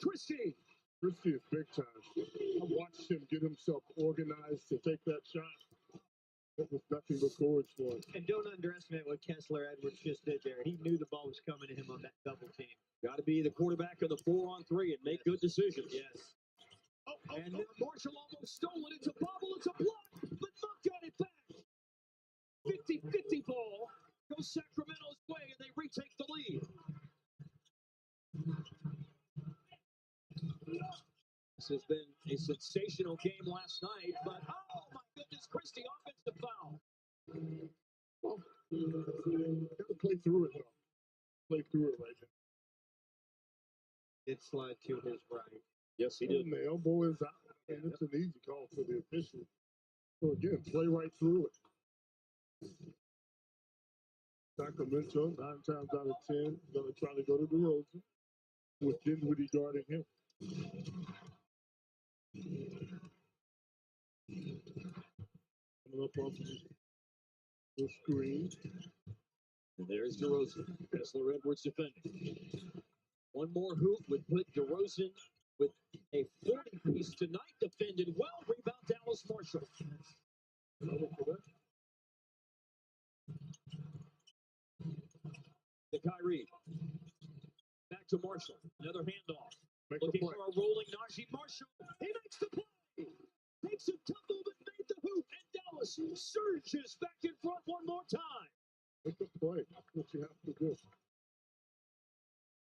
Speaker 10: Christie.
Speaker 12: Christie is big time. I watched him get himself organized to take that shot. It was nothing but gorge for him.
Speaker 4: And don't underestimate what Kessler Edwards just did there. He knew the ball was coming to him on that double team.
Speaker 10: Got to be the quarterback of the 4-on-3 and make good decisions.
Speaker 4: Yes.
Speaker 10: And now Marshall almost stole it. It's a bobble. It's a block. But Monk got it back. 50-50 ball goes Sacramento's way, and they retake the lead. This has been a sensational game last night, but oh my goodness, Christie, offensive foul.
Speaker 12: Well, got to play through it, though. Play through it right now.
Speaker 4: Did slide to his right.
Speaker 10: Yes, he did.
Speaker 12: And the elbow is out. And it's an easy call for the official. So again, play right through it. Sacramento, 9 times out of 10, going to try to go to DeRozan with Dinwiddie guarding him. Coming up off the screen.
Speaker 10: And there's DeRozan. Kessler Edwards defending. One more hoop would put DeRozan with a 40-piece tonight. Defended well. Rebound Dallas Marshall. To Kyrie. Back to Marshall. Another handoff. Looking for a rolling Najee Marshall. He makes the play. Takes a tumble but made the hoop. And Dallas surges back in front one more time.
Speaker 12: Make a play. That's what you have to do.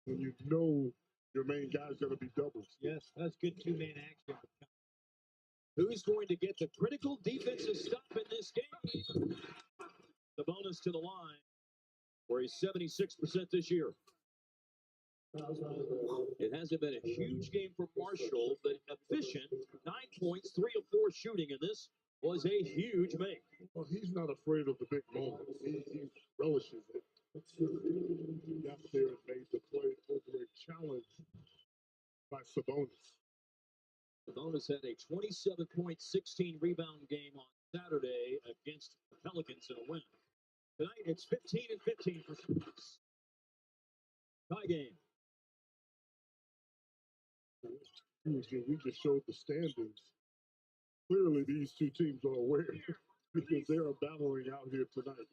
Speaker 12: When you know your main guy's going to be doubles.
Speaker 4: Yes, that's good two-man action.
Speaker 10: Who's going to get the critical defensive stop in this game? The bonus to the line, where he's 76% this year. It hasn't been a huge game for Marshall, but efficient. 9 points, 3 of 4 shooting, and this was a huge make.
Speaker 12: Well, he's not afraid of the big moments. He relishes it. He got there and made the play over a challenge by Sabonis.
Speaker 10: Sabonis had a 27-point, 16-rebound game on Saturday against the Pelicans in a win. Tonight, it's 15 and 15 for Sabonis. Tie game.
Speaker 12: We just showed the standings. Clearly, these two teams are aware because they are battling out here tonight.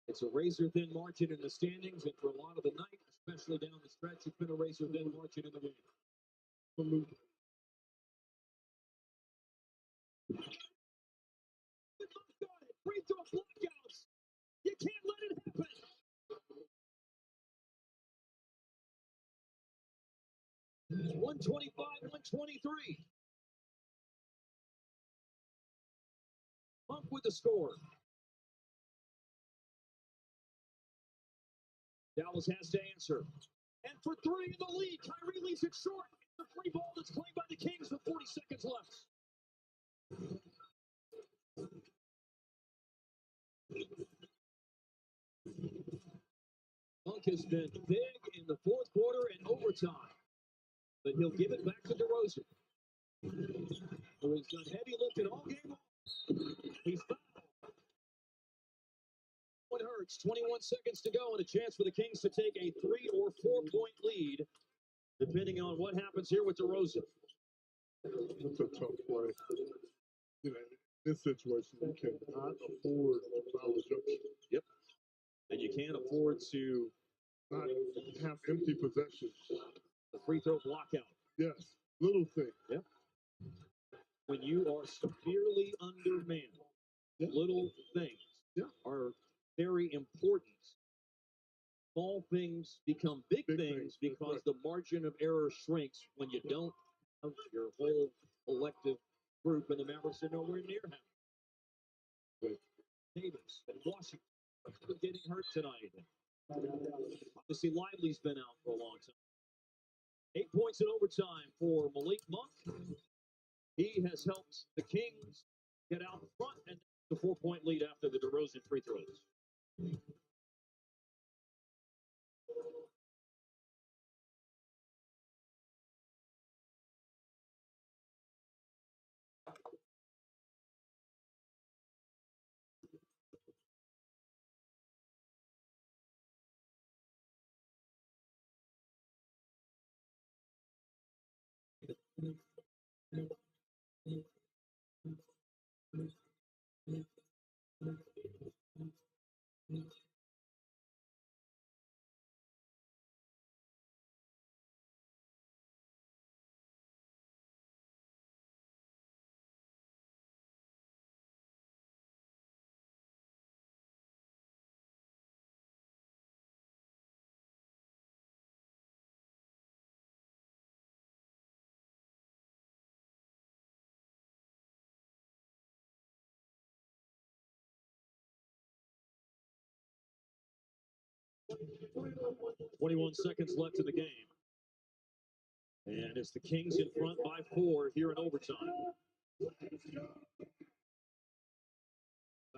Speaker 10: It's a razor-thin margin in the standings, and for a lot of the night, especially down the stretch, it's been a razor-thin margin in the game.
Speaker 12: Absolutely.
Speaker 10: Free throw blockouts. You can't let it happen. It's 125, 123. Monk with the score. Dallas has to answer. And for 3 in the lead, Kyrie leaves it short. The free ball that's played by the Kings with 40 seconds left. Monk has been big in the fourth quarter and overtime, but he'll give it back to DeRozan, who has done heavy lifting all game long. He's fouled. One hurts. 21 seconds to go, and a chance for the Kings to take a 3 or 4 point lead, depending on what happens here with DeRozan.
Speaker 12: It's a tough play. You know, in this situation, you cannot afford a foul junction.
Speaker 10: Yep. And you can't afford to
Speaker 12: not have empty possessions.
Speaker 10: The free throw blockout.
Speaker 12: Yes, little thing.
Speaker 10: Yep. When you are severely undermanned, little things are very important. Small things become big things because the margin of error shrinks when you don't have your whole collective group, and the Mavericks are nowhere near half. With Davis and Washington getting hurt tonight. Obviously, Lively's been out for a long time. 8 points in overtime for Malik Monk. He has helped the Kings get out front, and the 4 point lead after the DeRozan free throws. 21 seconds left in the game. And it's the Kings in front by 4 here in overtime.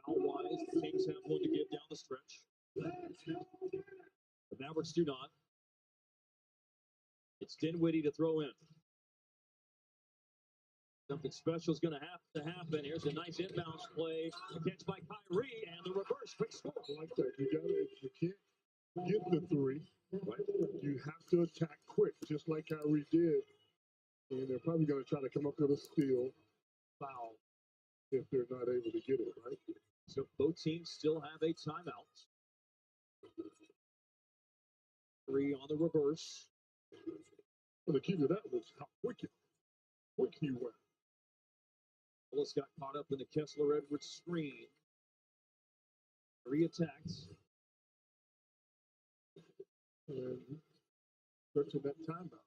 Speaker 10: Foul-wise, the Kings have one to give down the stretch. The Mavericks do not. It's Dinwiddie to throw in. Something special is going to have to happen. Here's a nice inbounds play. A catch by Kyrie and the reverse. Quick score.
Speaker 12: I like that. You can't get the three. Right? You have to attack quick, just like Kyrie did. And they're probably going to try to come up with a steal, foul, if they're not able to get it, right?
Speaker 10: So both teams still have a timeout. 3 on the reverse.
Speaker 12: Well, the key to that was how quick he went.
Speaker 10: Willis got caught up in the Kessler-Edwards screen. 3 attacks.
Speaker 12: And stretching that timeout.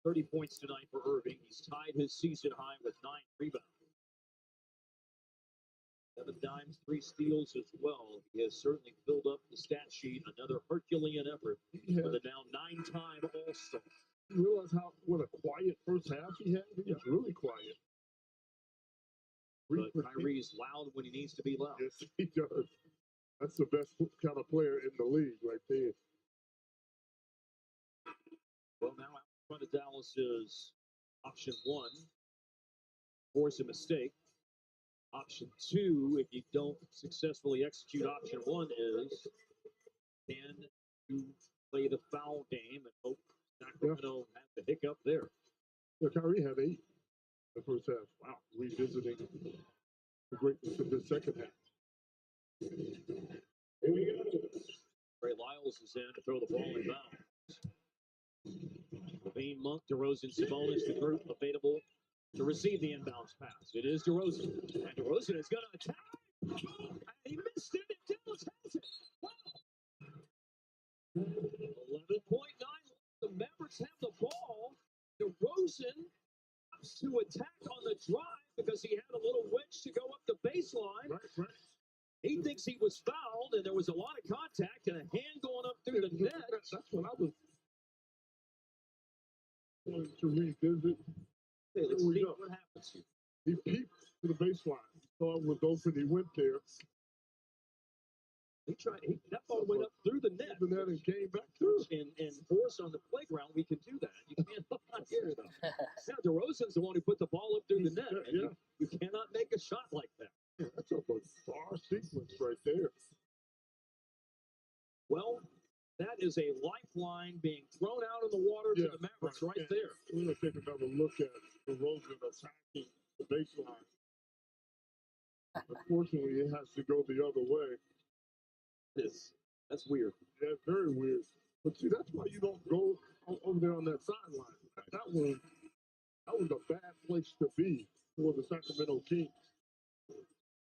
Speaker 10: 30 points tonight for Irving. He's tied his season high with 9 rebounds. 7 dimes, 3 steals as well. He has certainly filled up the stat sheet. Another Herculean effort for the now 9-time All-Star.
Speaker 12: You realize what a quiet first half he had? He was really quiet.
Speaker 10: But Kyrie's loud when he needs to be loud.
Speaker 12: Yes, he does. That's the best kind of player in the league right there.
Speaker 10: Well, now out in front of Dallas is option 1. Force a mistake. Option 2, if you don't successfully execute option 1, is can you play the foul game and hope Sacramento has a hiccup there.
Speaker 12: Yeah, Kyrie had 8 the first half. Wow, revisiting the greatness of the second half. Here we go.
Speaker 10: Ray Lyles is in to throw the ball in bounds. Levine, Monk, DeRozan, Sabonis, the group available to receive the inbounds pass. It is DeRozan. And DeRozan is going to attack. And he missed it, and Dallas has it. Wow. 11.9. The Mavericks have the ball. DeRozan comes to attack on the drive because he had a little wedge to go up the baseline.
Speaker 12: Right.
Speaker 10: He thinks he was fouled, and there was a lot of contact and a hand going up through the net.
Speaker 12: That's what I was going to revisit.
Speaker 10: Okay, let's see what happens here.
Speaker 12: He peeped to the baseline. Saw it was open. He went there.
Speaker 10: That ball went up through the net.
Speaker 12: And came back through.
Speaker 10: And for us on the playground, we can do that. You can't not here, though. Now, DeRozan's the one who put the ball up through the net. And you cannot make a shot like that.
Speaker 12: Yeah, that's a bizarre sequence right there.
Speaker 10: Well, that is a lifeline being thrown out in the water to the Mavericks right there.
Speaker 12: We're going to take another look at DeRozan attacking the baseline. Unfortunately, it has to go the other way.
Speaker 10: That's weird.
Speaker 12: Yeah, very weird. But see, that's why you don't go over there on that sideline. That was a bad place to be for the Sacramento Kings.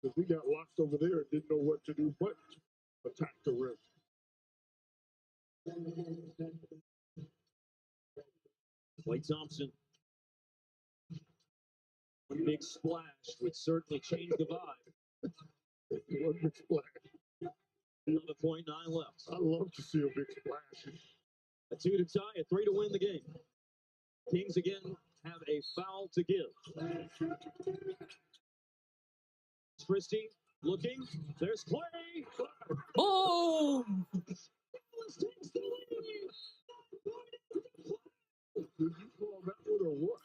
Speaker 12: Because he got locked over there and didn't know what to do but attack the rim.
Speaker 10: Klay Thompson. One big splash would certainly change the vibe.
Speaker 12: One big splash.
Speaker 10: 11.9 left.
Speaker 12: I love to see a big splash.
Speaker 10: A 2 to tie, a 3 to win the game. Kings again have a foul to give. Christie looking. There's Klay.
Speaker 1: Boom!
Speaker 10: Dallas takes the lead.
Speaker 12: Did you call that one or what?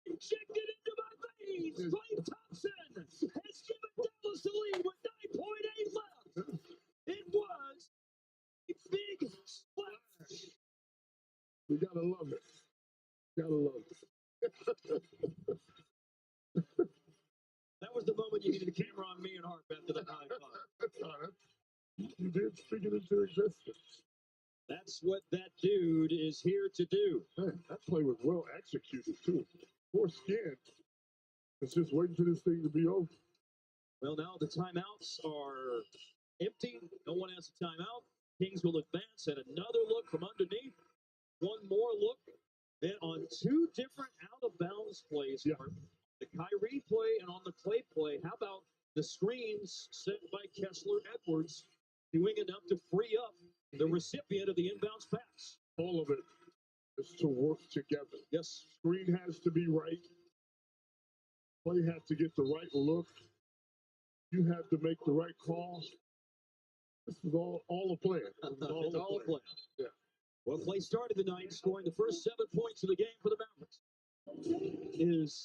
Speaker 10: Injected into my veins. Klay Thompson has given Dallas the lead with 9.8 left. It was a big splash.
Speaker 12: Gotta love it. Gotta love it.
Speaker 10: That was the moment you needed a camera on me and Hart after the 9-5.
Speaker 12: You did speak it into existence.
Speaker 10: That's what that dude is here to do.
Speaker 12: Man, that play was well executed, too. Poor skin. It's just waiting for this thing to be over.
Speaker 10: Well, now the timeouts are empty. No one has a timeout. Kings will advance and another look from underneath. One more look. Then on two different out-of-bounds plays, the Kyrie play and on the Clay play. How about the screens set by Kessler Edwards doing enough to free up the recipient of the inbounds pass?
Speaker 12: All of it is to work together.
Speaker 10: Yes.
Speaker 12: Screen has to be right. Play has to get the right look. You have to make the right call. This is all a plan.
Speaker 10: It's all a plan.
Speaker 12: Yeah.
Speaker 10: Well, Clay started the night scoring the first 7 points of the game for the Mavericks. Is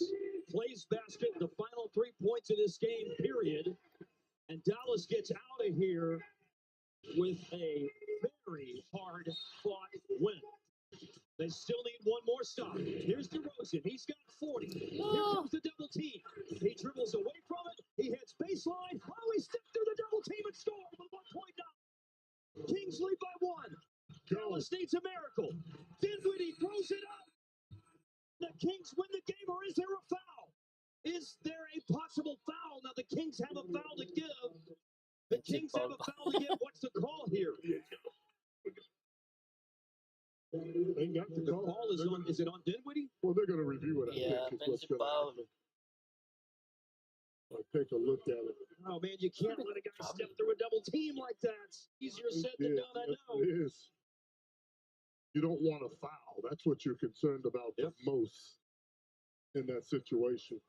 Speaker 10: Clay's basket the final 3 points of this game, period. And Dallas gets out of here with a very hard-fought win. They still need one more stop. Here's DeRozan. He's got 40. Here comes the double team. He dribbles away from it. He hits baseline. Oh, he stepped through the double team and scored with 1.9. Kings lead by 1. Dallas needs a miracle. Dinwiddie throws it up. The Kings win the game, or is there a foul? Is there a possible foul? Now the Kings have a foul to give. The Kings have a foul to give. What's the call here?
Speaker 12: They got the
Speaker 10: call. Is it on Dinwiddie?
Speaker 12: Well, they're going to review it. I think is what's going to happen. I'll take a look at it.
Speaker 10: Oh, man, you can't let a guy step through a double team like that. Easier said than done, I know.
Speaker 12: It is. You don't want a foul. That's what you're concerned about the most in that situation.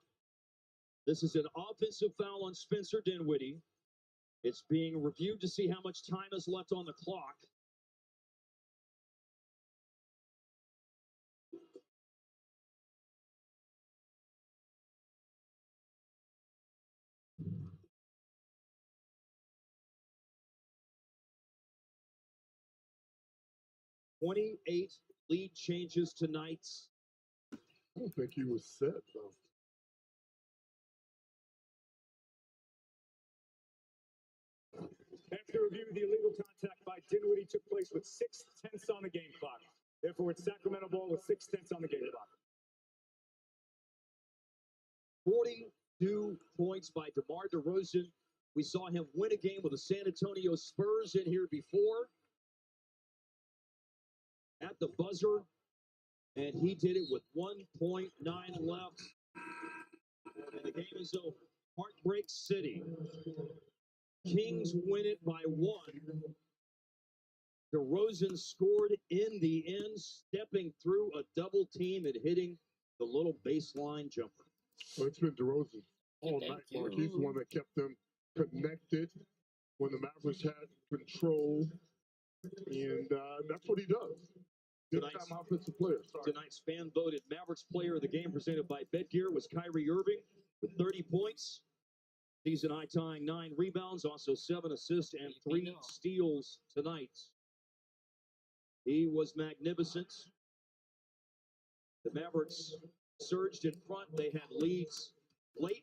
Speaker 10: This is an offensive foul on Spencer Dinwiddie. It's being reviewed to see how much time is left on the clock. $28 lead changes tonight.
Speaker 12: I don't think he was set, though.
Speaker 7: After review, the illegal contact by Dinwiddie took place with 6/10 on the game clock. Therefore, it's Sacramento ball with 6/10 on the game clock.
Speaker 10: 42 points by DeMar DeRozan. We saw him win a game with the San Antonio Spurs in here before at the buzzer, and he did it with 1.9 left. And the game is over. Heartbreak City. Kings win it by 1. DeRozan scored in the end, stepping through a double team and hitting the little baseline jumper.
Speaker 12: Well, it's been DeRozan all night, Mark. He's the one that kept them connected when the Mavericks had control, and that's what he does. Tonight's offensive player.
Speaker 10: Tonight's fan-voted Mavericks player of the game presented by Bedgear was Kyrie Irving with 30 points. Season-high tying 9 rebounds, also 7 assists and 3 steals tonight. He was magnificent. The Mavericks surged in front. They had leads late